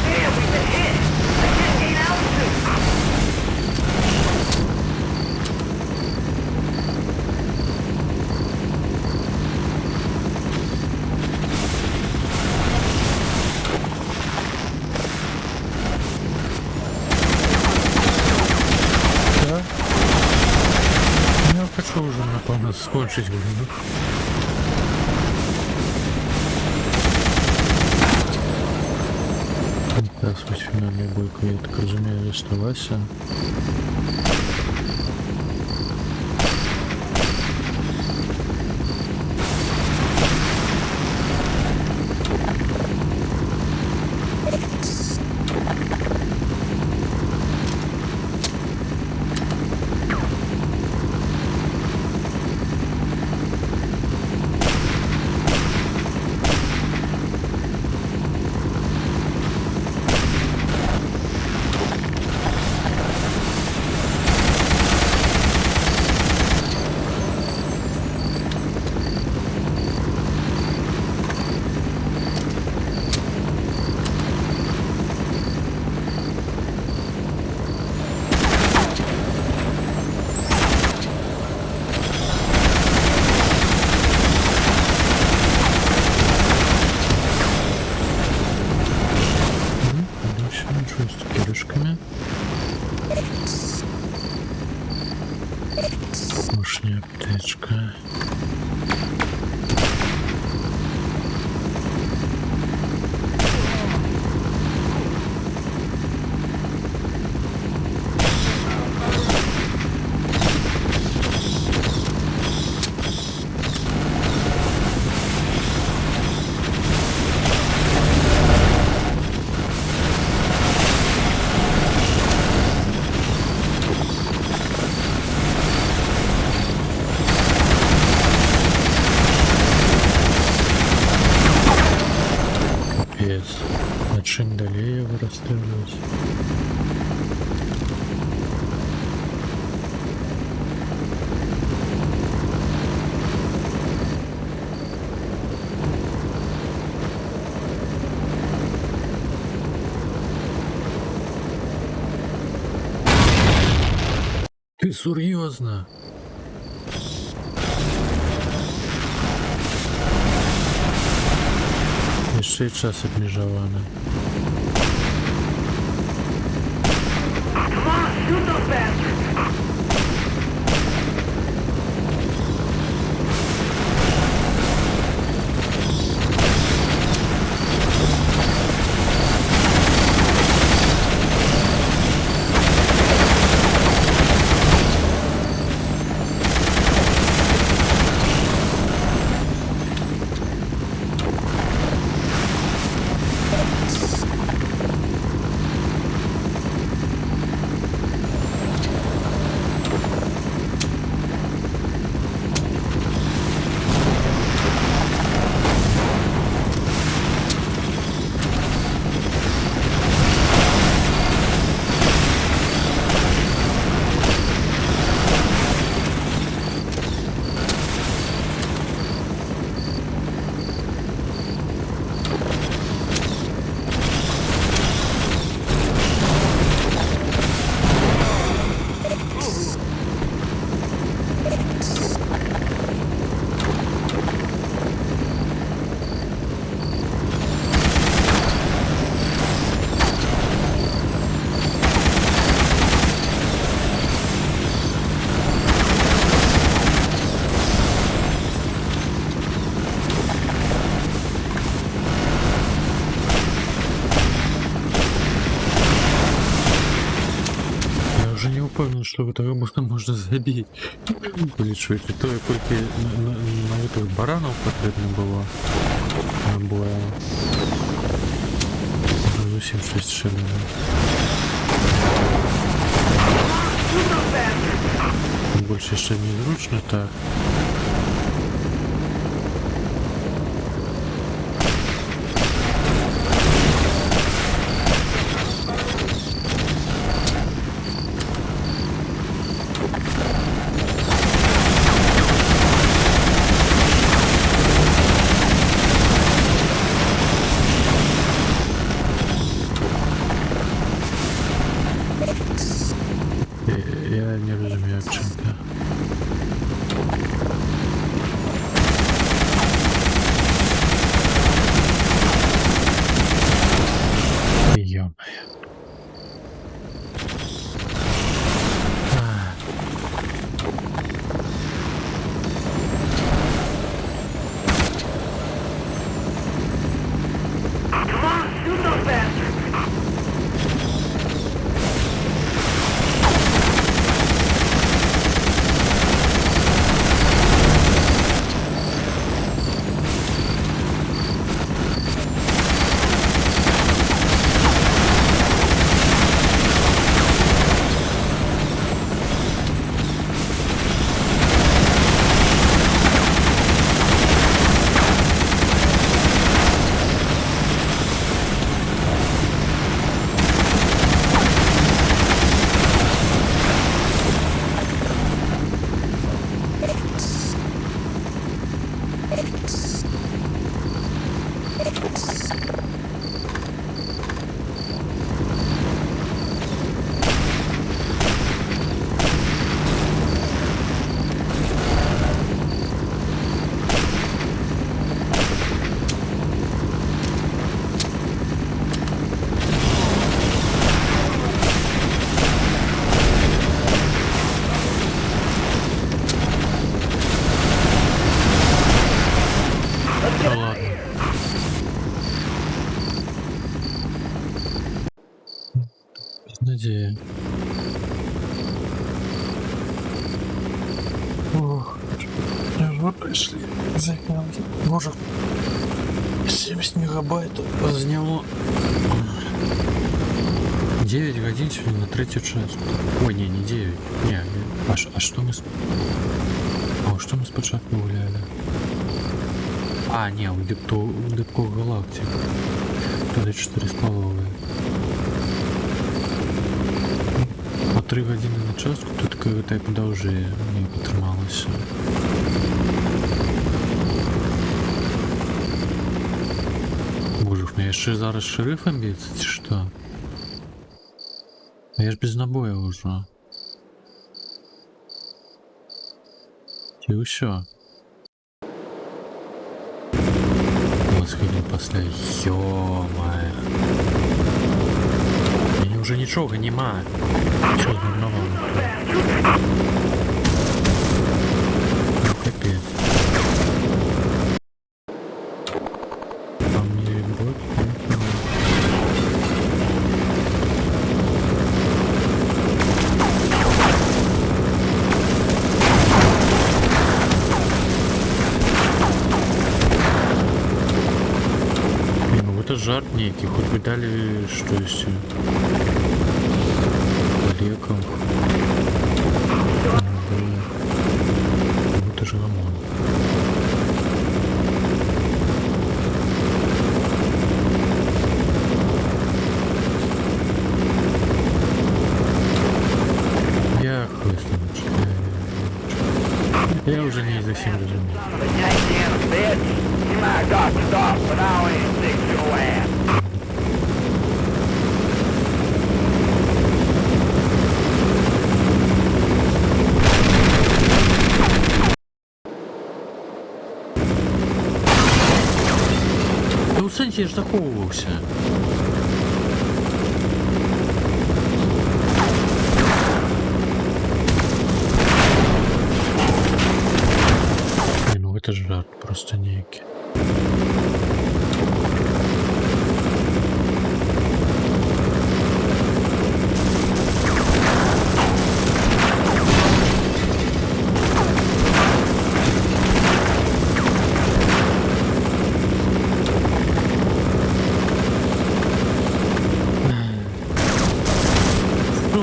Damn, we've been hit! I can't gain altitude! Да? Я хочу уже, напевно, скончить війну. Зараз ось фінальний бойко, я так розумію, лишилася. Мощная аптечка. А чим далі його розстрілюють? Ти серйозно? Jeszcze czas obniżowany. Come on, shoot those bastards! упевнений, що того можна забити. Блін, швидше, то тільки на тих баранів потрібно було. Набоя. Зовсім щось шалене. Більше ще незручно так. Я не розумію, як чим це. Йо-моє. Да ладно. Безнадея. Ох, вот пришли. Боже, 70 мегабайтов заняло. 9 годин сегодня на третью часть. Ой, не 9. Не, а что мы... А что мы спочатку гуляли? А, не, у Дипков Галактик. Тогда 4,5. По 3 години на частку тут какая-то подовже не потрималася. Боже, я ще зараз шерифом б'ється, чи що? Я ж без набоя уже. Чи усё? Сходил после. Ё-моё. Мне уже ничего нема. Что за нового? Ну, капец. А мне бот? Это жарт некий, хоть бы дали что еще. Леком. Ну это же ОМОН. Я хуй с ним. Я уже не совсем разумею. Да у Сенсі я ж заховувався. Ну это ж жарт просто некий.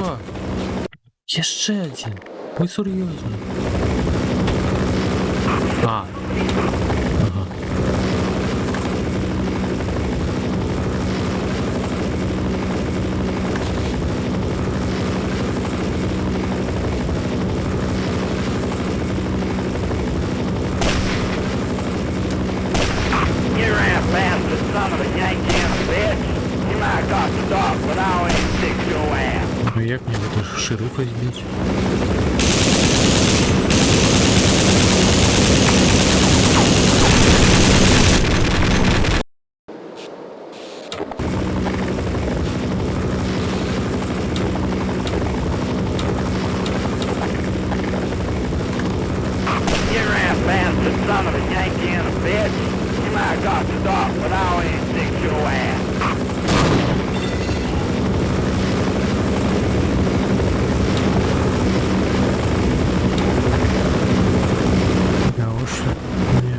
Що? Є ще один. Ви серйозно? А. Ага. You ran bastard son of a Yankee and a bitch. You might have got the dog, but I ain't fix your ass. Ну як мені этого шерифа збити? You ran bastard son of a Yankee and a bitch. You might have got the dog, but I ain't fix your ass. Я уж не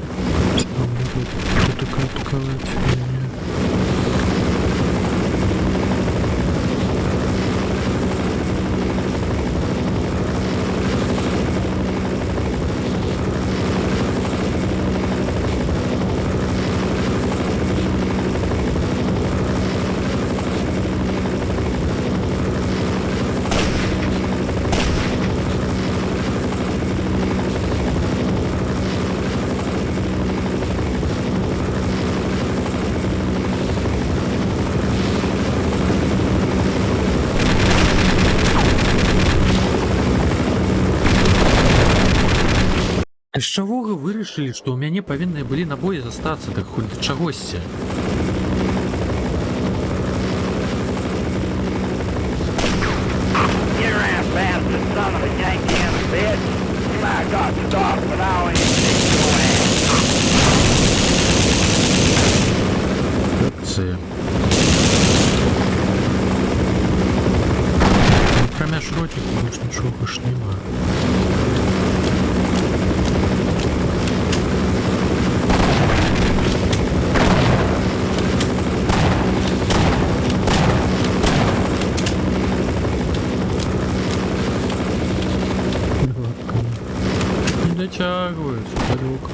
могу тут атаковать меня. З чого ви вирішили, що у мене повинні були набої застатися, так хоч до чогось? You ran bastard son of a Yankee and a bitch. You might have got the dog, but I ain't fix your ass. Це... Промяж ротик, більш нічого ж нема. Не дотягивается далеко.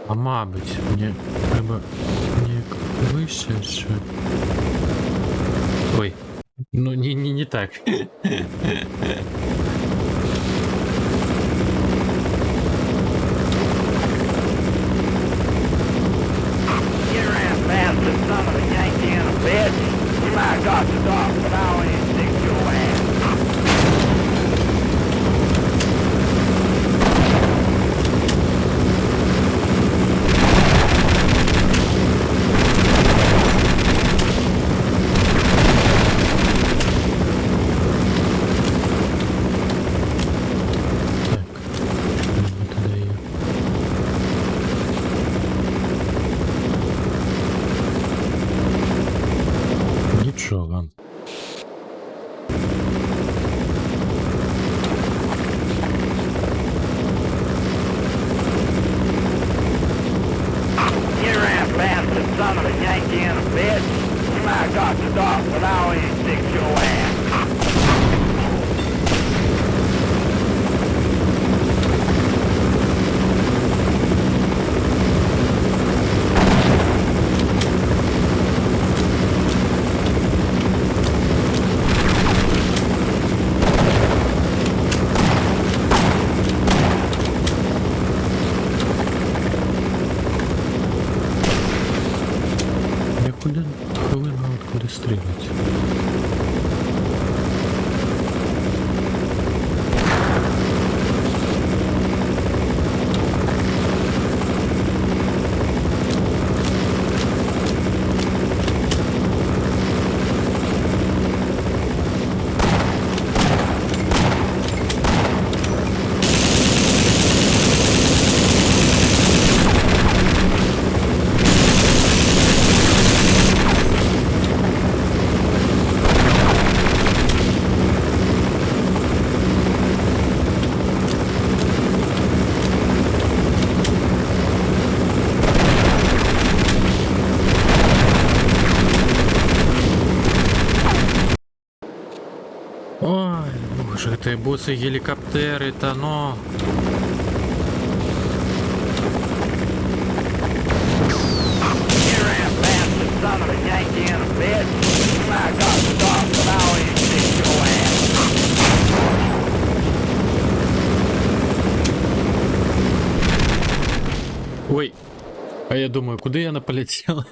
А мабуть, мені треба ніяк вище ще. Ой. Ну, не так. You ran past the son of a Yankee and a bitch. You might have got the dog, but I ain't stick your ass. Нічого. You ran past the son of a Yankee and a bitch. You might have got the dog, but I ain't stick your ass. Я куди хвилину от куди стрілять? Ой, боже, ти боси гелікоптери, та ну. You ran past the son of a Yankee and a bitch. You might have got the dog, but I ain't stick your ass. Ой, а я думаю, куди я полетел?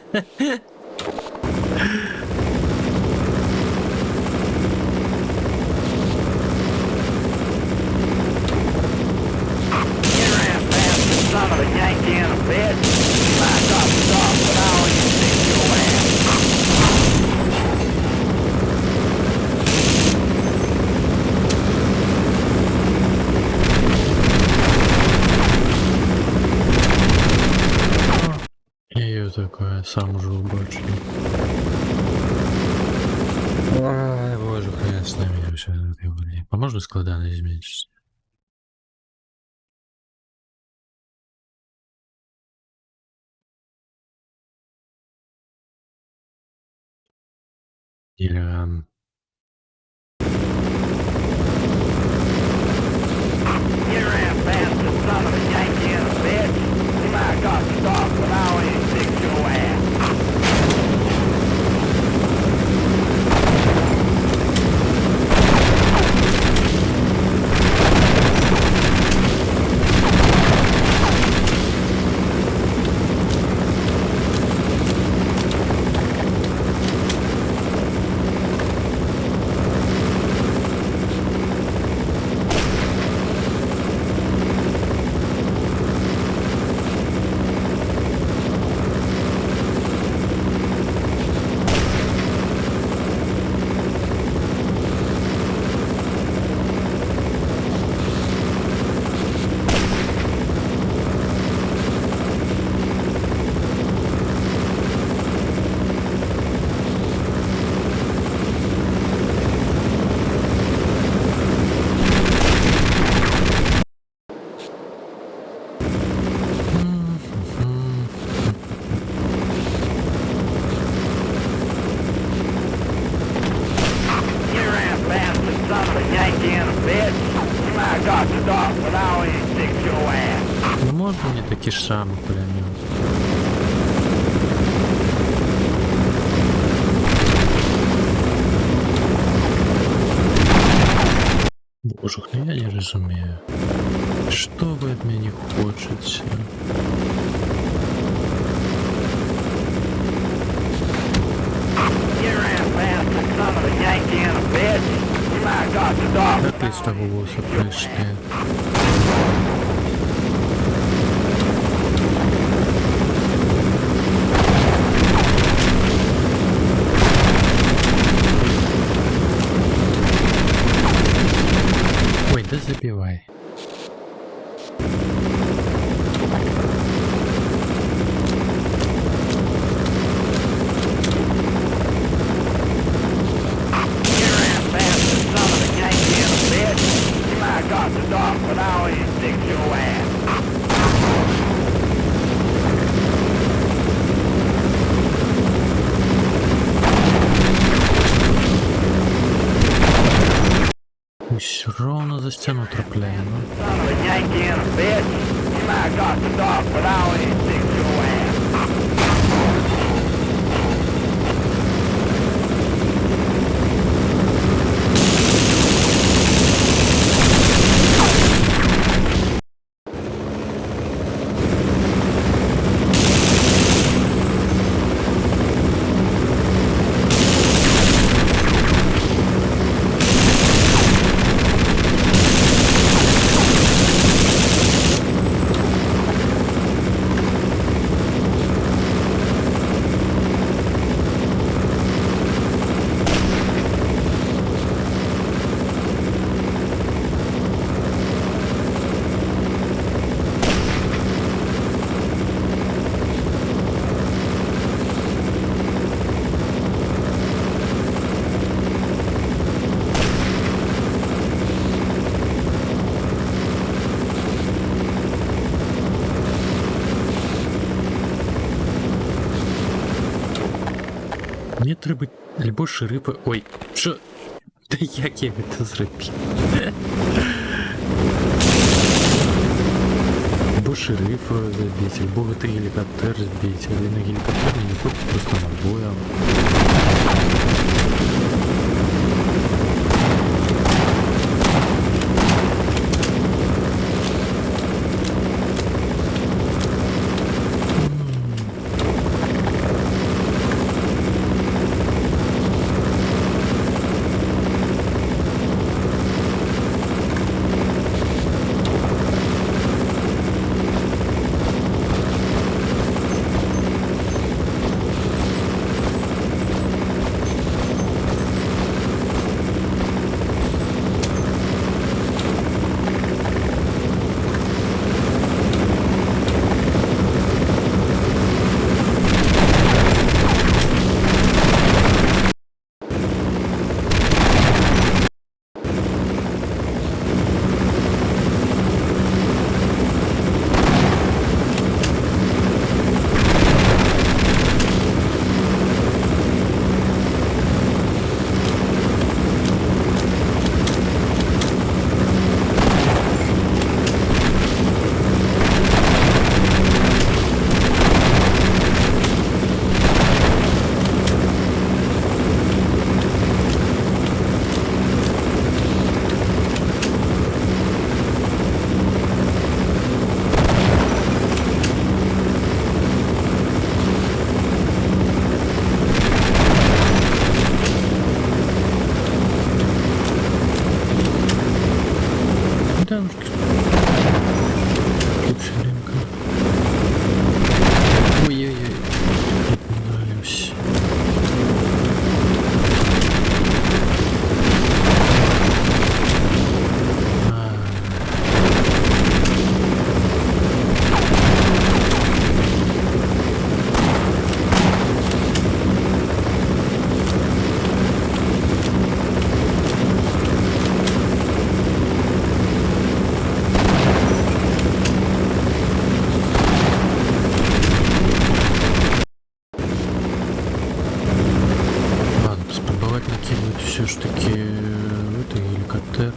You ran past the son of a Yankee and a bitch. You might have got the dog, but I ain't stick your ass. Я ее такое сам уже убачу. Ой, боже, конечно, меня все это говорит. А можно складанность зменшить? Или... You ran past the son of a Yankee and a bitch. You might have got the dog, but I ain't stick your ass. Ну, можно мне такие шамы пулемет? Боже, ну я не разумею. Что вы от меня хочете? Как ты с того волоса пришли? Ой, да забивай. Все ровно за стену трапляє, ну. Мені треба або шерифа... Ой, що? Та як я це зробив? Або шерифа забить, або это геликоптер збить, але на геликоптер не ходить просто на боем. Дамушки. Тут ширинка. Ой-ой-ой. Отминаемся. Накидывать все ж таки это геликоптер.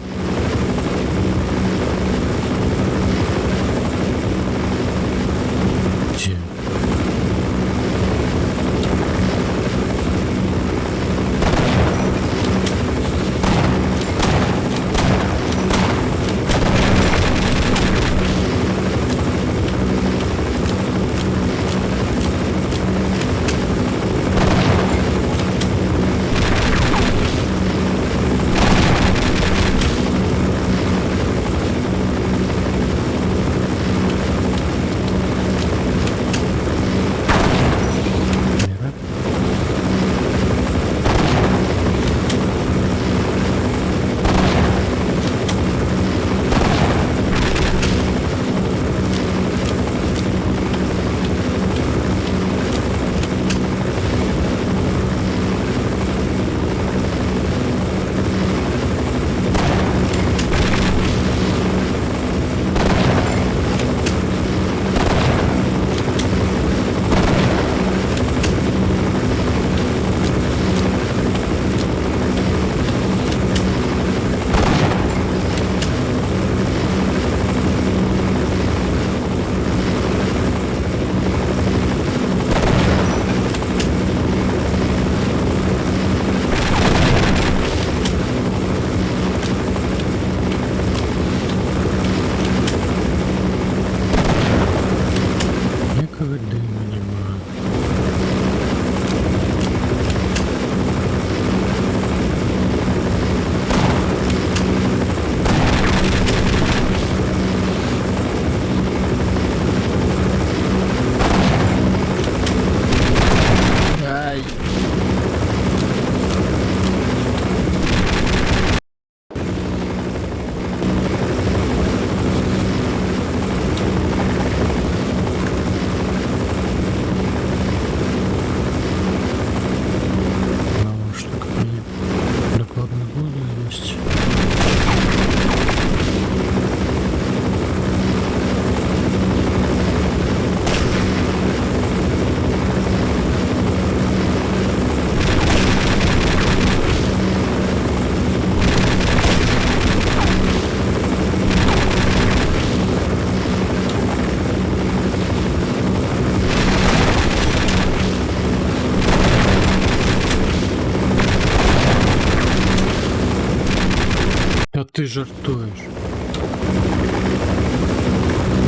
жартуєш?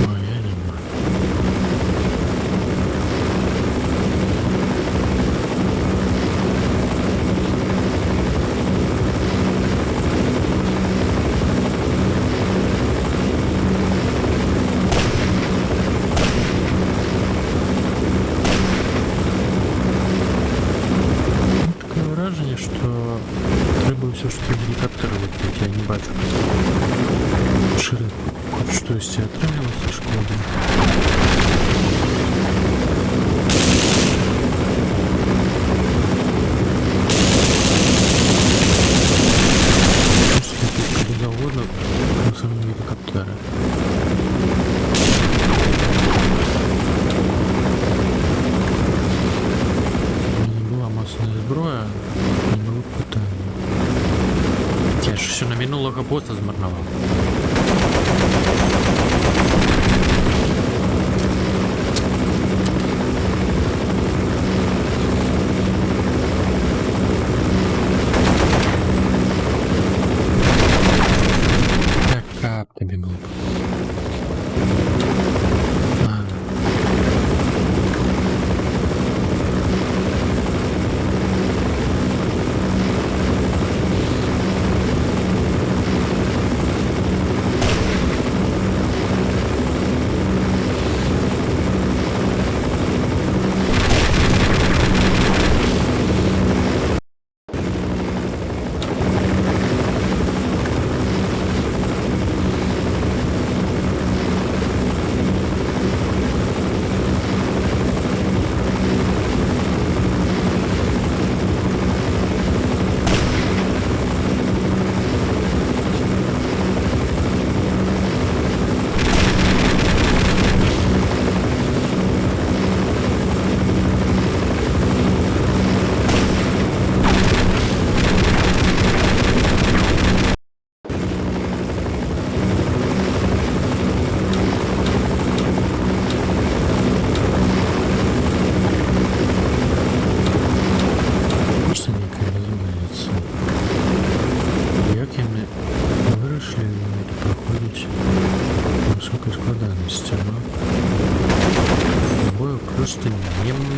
Ой, я не можу. Таке враження, що треба все ж таки гелікоптер летить, я не бачу. Шире, хоть что из тебя отравилось, шкода. Куда завода, на самом геликоптера. Не была массовая зброя, не было питання. Я ж все на минулого босса змарновал. Как тобі було б?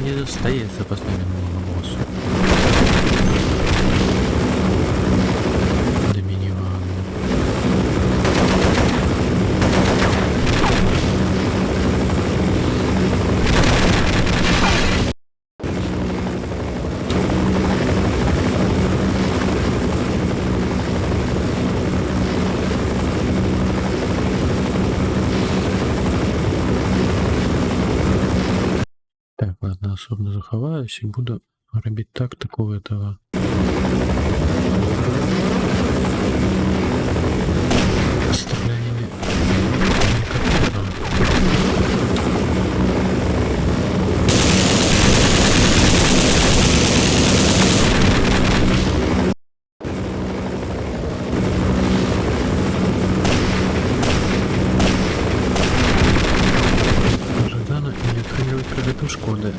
не достается поставленному боссу. Доминион. Так, ладно, особо заховаюсь и буду робить тактику этого. Стреляниями. Ожидано или отыгрывать предметом Шкоды.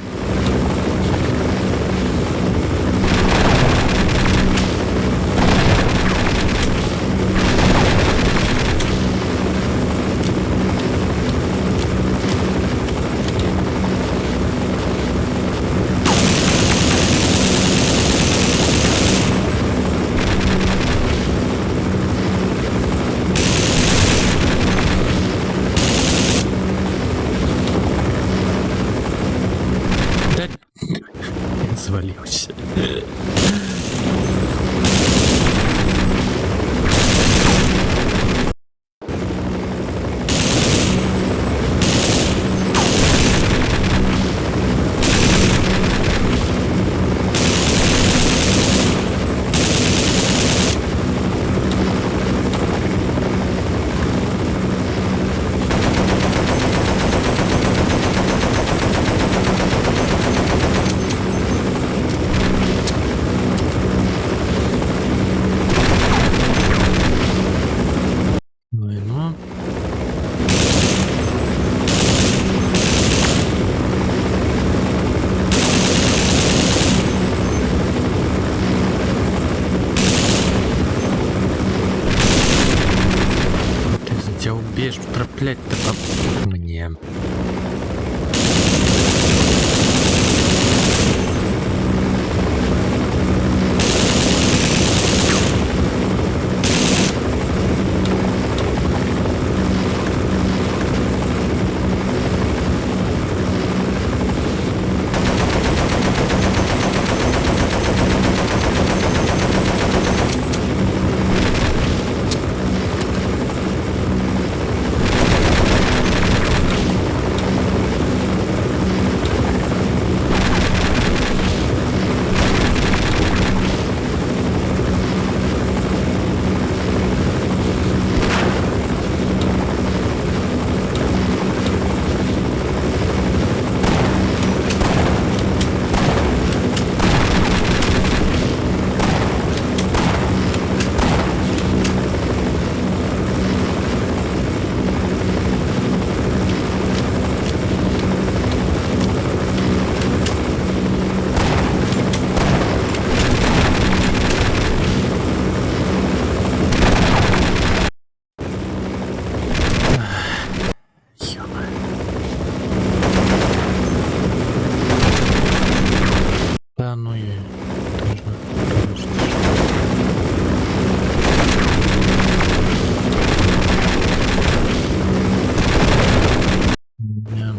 Свалился. б'єш, траплять-то по мені. Та ну і не.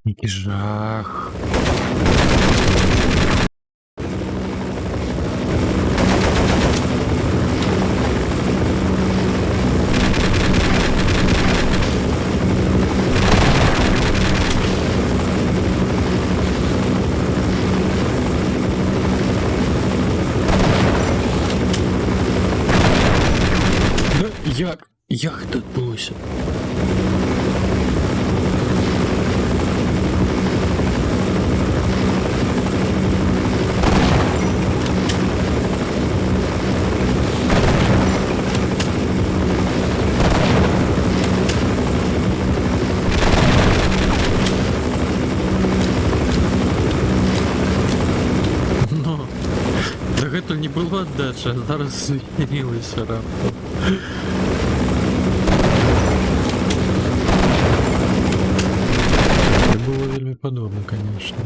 Який жах. Як так булося? Ну, так это не было дальше, а зараз змінилося раптом. Это было вельми подобно, конечно.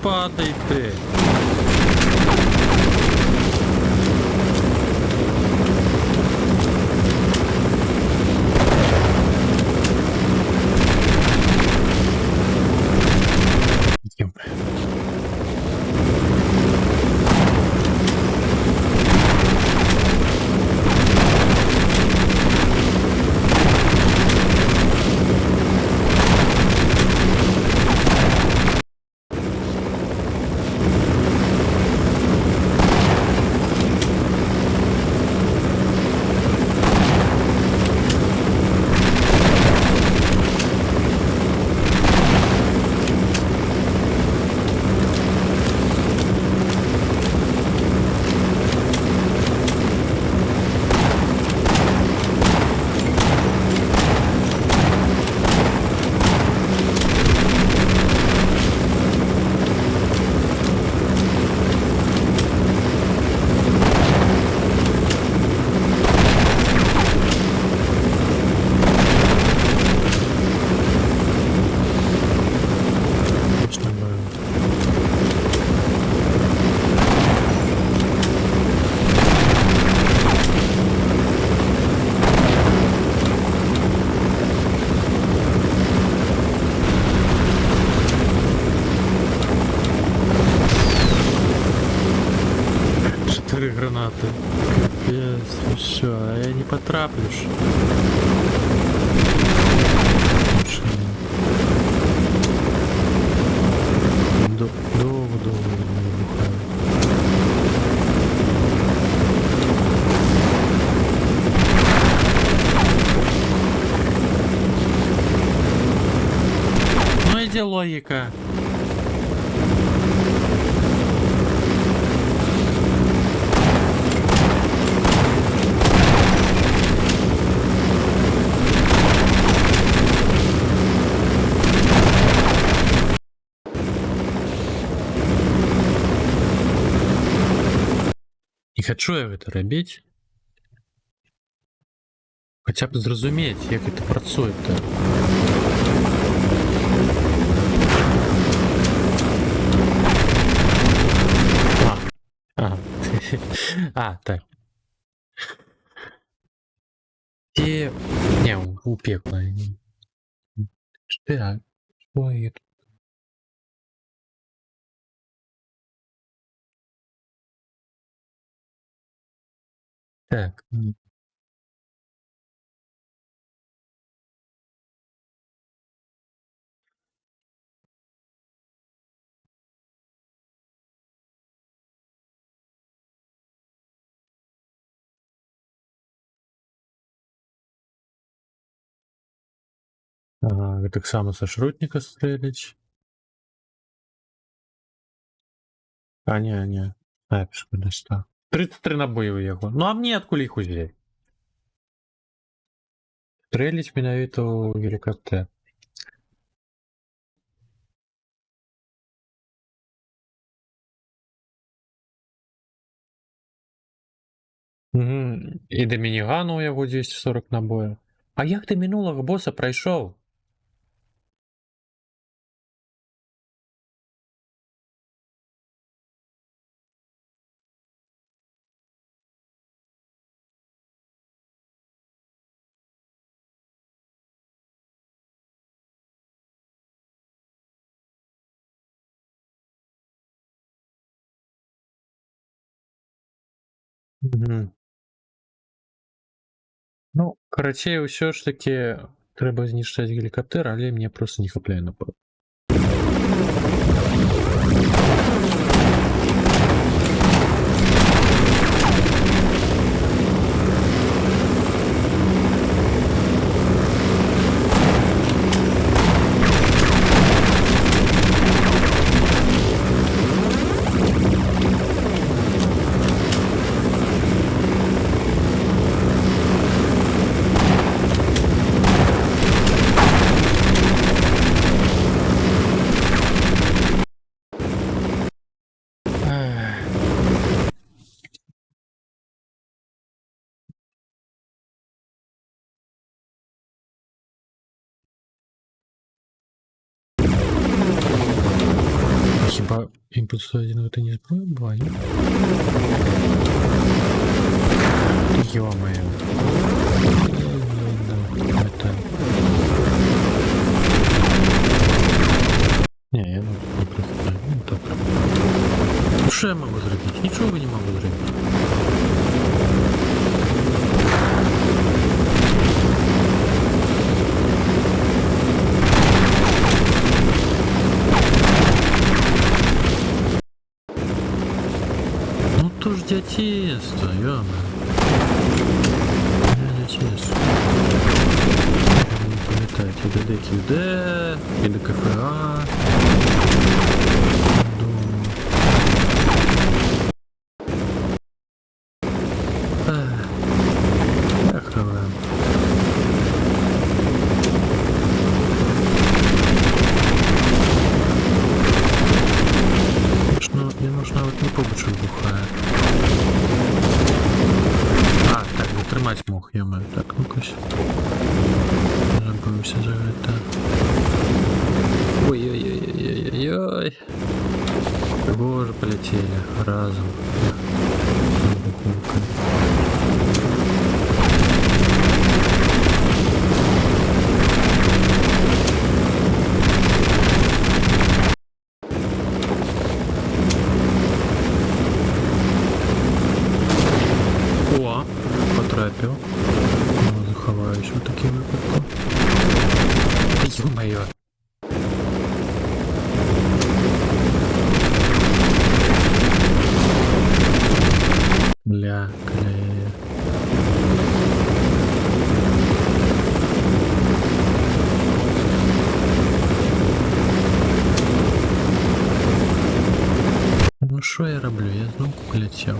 падай ти. Чотири гранати. Капець, ви що, а я не потраплю ж. Довго-довго не вибухаю. Ну і де логіка? Не хочу я гэта рабіць. Хаця б зразумець, як гэта працуе-то. Ага. А, так. І... Не, у пекла. Так. Ой, так. Ага, так само со шрутника стрелять. А, не. А, шкода, что. 33 набої у яго. Ну, а мне адкуль іх узяць? Стреліць менавіта ў гелікаптер. Угу. І да мінігану у яго 240 набояў. А як ты мінулага боса прайшоў? Угу. Ну, карацей, ўсё ж таки трэба знішчаць гелікаптэр, але мне просто не хапляе напад. Хіба імпульс 101 это не зброя була, ні? Ё-моё. Не, я не прихопаю. Ну, добре. Ну, що я можу зробити? Нічого не можу зробити. Ну, то ж дятєство, йома. Дятєство. Пам'ятають, і ДД, і до КФА. Він можна навіть не побачив бухає. А, так, затримать мог, ё-моё. Так, ну-ка. Забывся за это. Ой-ой-ой-ой-ой-ой. Боже, полетели разом. Бухулка. О, потрапив. Ну, заховаюсь в такий випадку. Та ё-моё. Бля, клея. Ну що я роблю? Я знову полетів.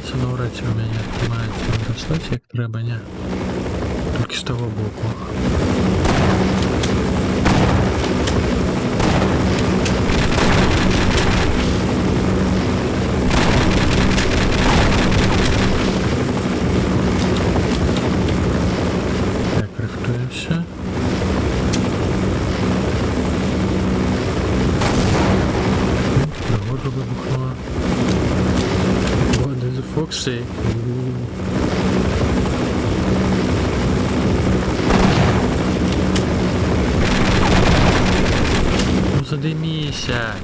Це навряд чи у мене тримається достати, як треба, ні. Тільки з того боку. Так, рихтуємося. Дорога вибухнула. Фокси. Ну задимися.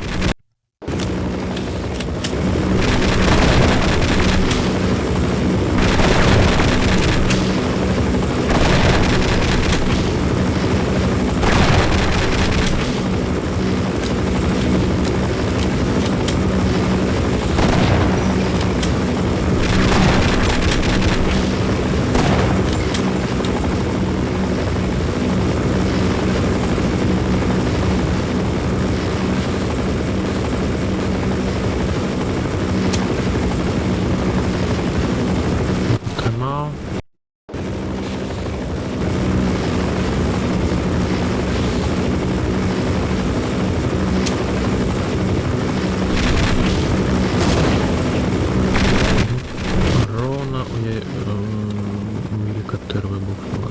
Гелікоптер вибухнула.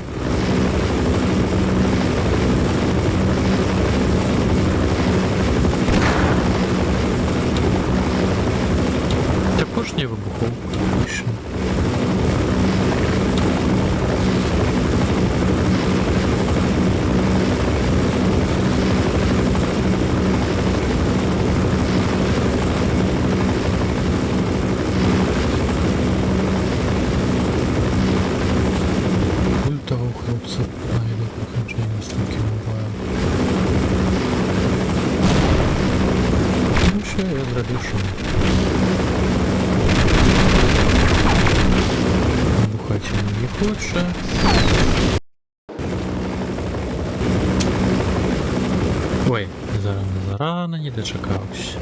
Також не вибухов. Точно. Того хлопця навіть проходження стільки буває. Ну що я зроблю, що? Бухати він не хоче. Ой, зарано не дочекався.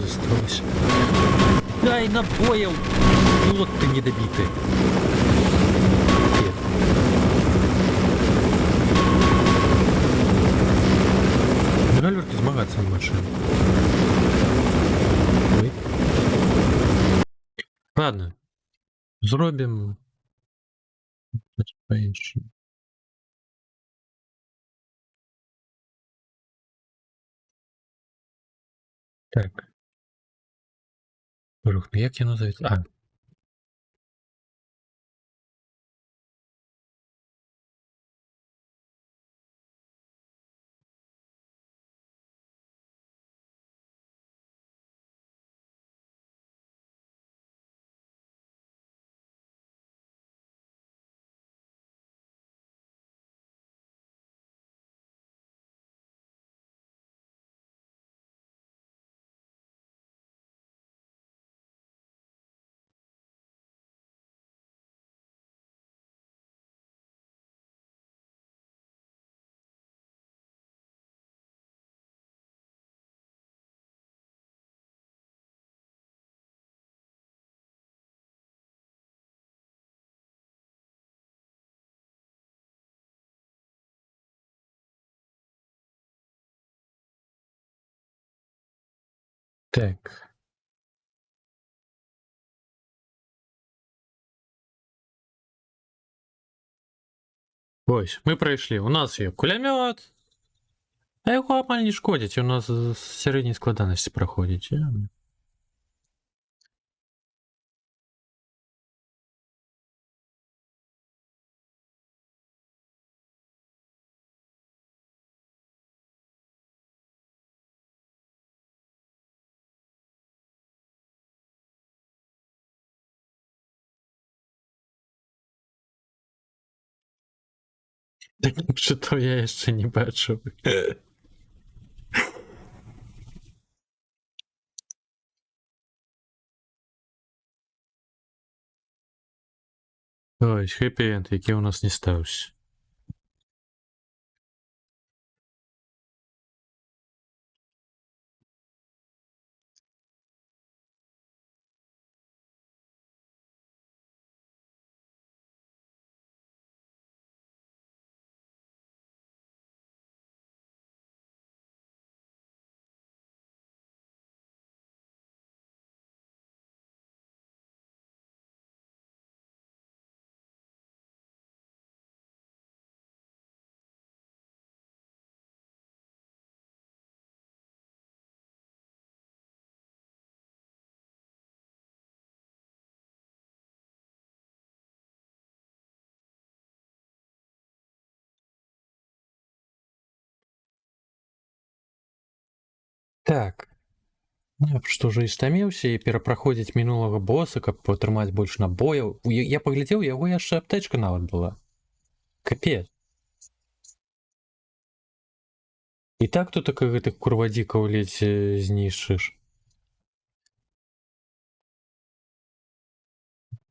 застроились. Дай набоев! Вот ты недобитый. Гальверки змагаться на машине. Ой. Ладно. Зробим. По-іншому. Так. Рух, ну як я назову? А. Так. Ось, ми пройшли. У нас є кулемет. А його амаль не шкодять, у нас з середньої складаності проходить. Так що то я ще не бачив. Ось, хеппі-енд, який у нас не стався. Так. Я просто уже істаміўся і перапраходзіць мінулага боса, каб патрымаць больш набояў. Я паглядзеў, яго яшчэ аптэчка нават была. Капец. І так тут так гэтых курвадзікаў ледзь знішчыш.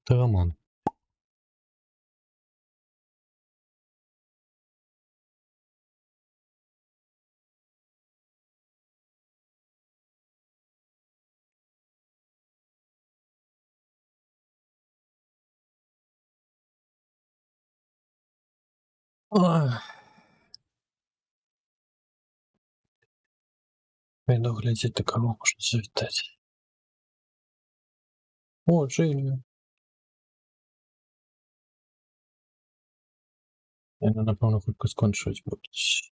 Тараман. Пайду глядзець, да каго можна завітаць. О, Джеймі. Яны, напэўна, хутка скончваць будуць.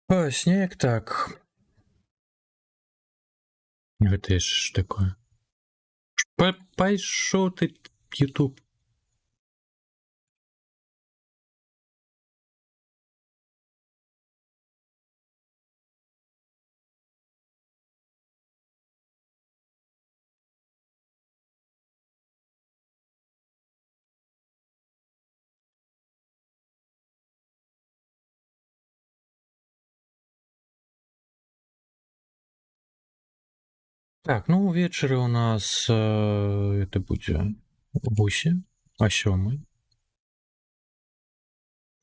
Ось, неяк так. Гэта яшчэ ж такое. Пайшоў ты, YouTube. Так, ну увечары у нас это будзе гусі, а сёмай.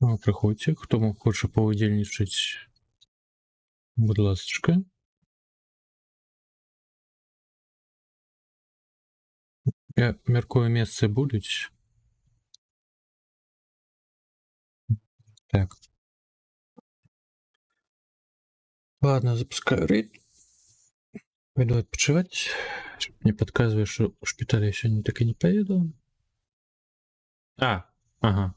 Ну, прыходзьце, хто хоча паўдзельнічаць, будь ласачка. Я мяркую, месцы будуць. Так. Ладно, запускаю рейд. Пойду отпочивать. Не подсказывай, что в шпитале я сегодня так и не поеду. Ага.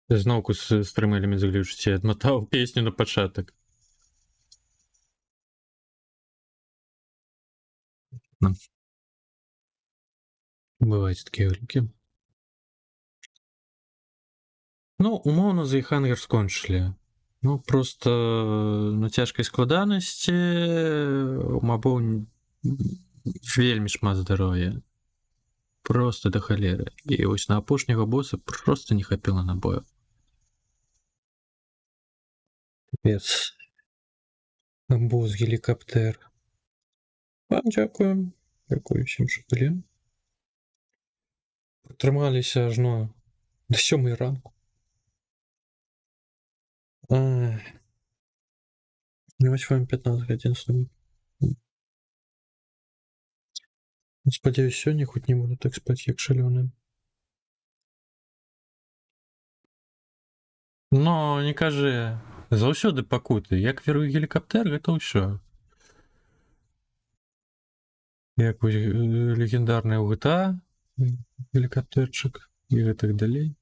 Знову з стримелями заглючить. Я отмотав песню на початок. Бывают такие глюки. Ну, умовно, за Іхангер скончили. Ну, просто на цяжкай складанасці мабou вельмі шмат здароўя. Просто да халеры. І вось на апошняга боса просто не хапіла набояў. Капец. Бос гелікаптэр. Вам дзякую. Дзякую всім, што былі. Трымаліся ажно да 7 ранку. Вось вам 15 гадзін сну. Спадзяюсь, сёння хоць не буду так спаць, як шалёны. Но не кажы, заўсёды пакуты. Як верую гелікаптэр, гэта ўсё. Як легендарная ў GTA, гелікаптэрчык і гэтак далей.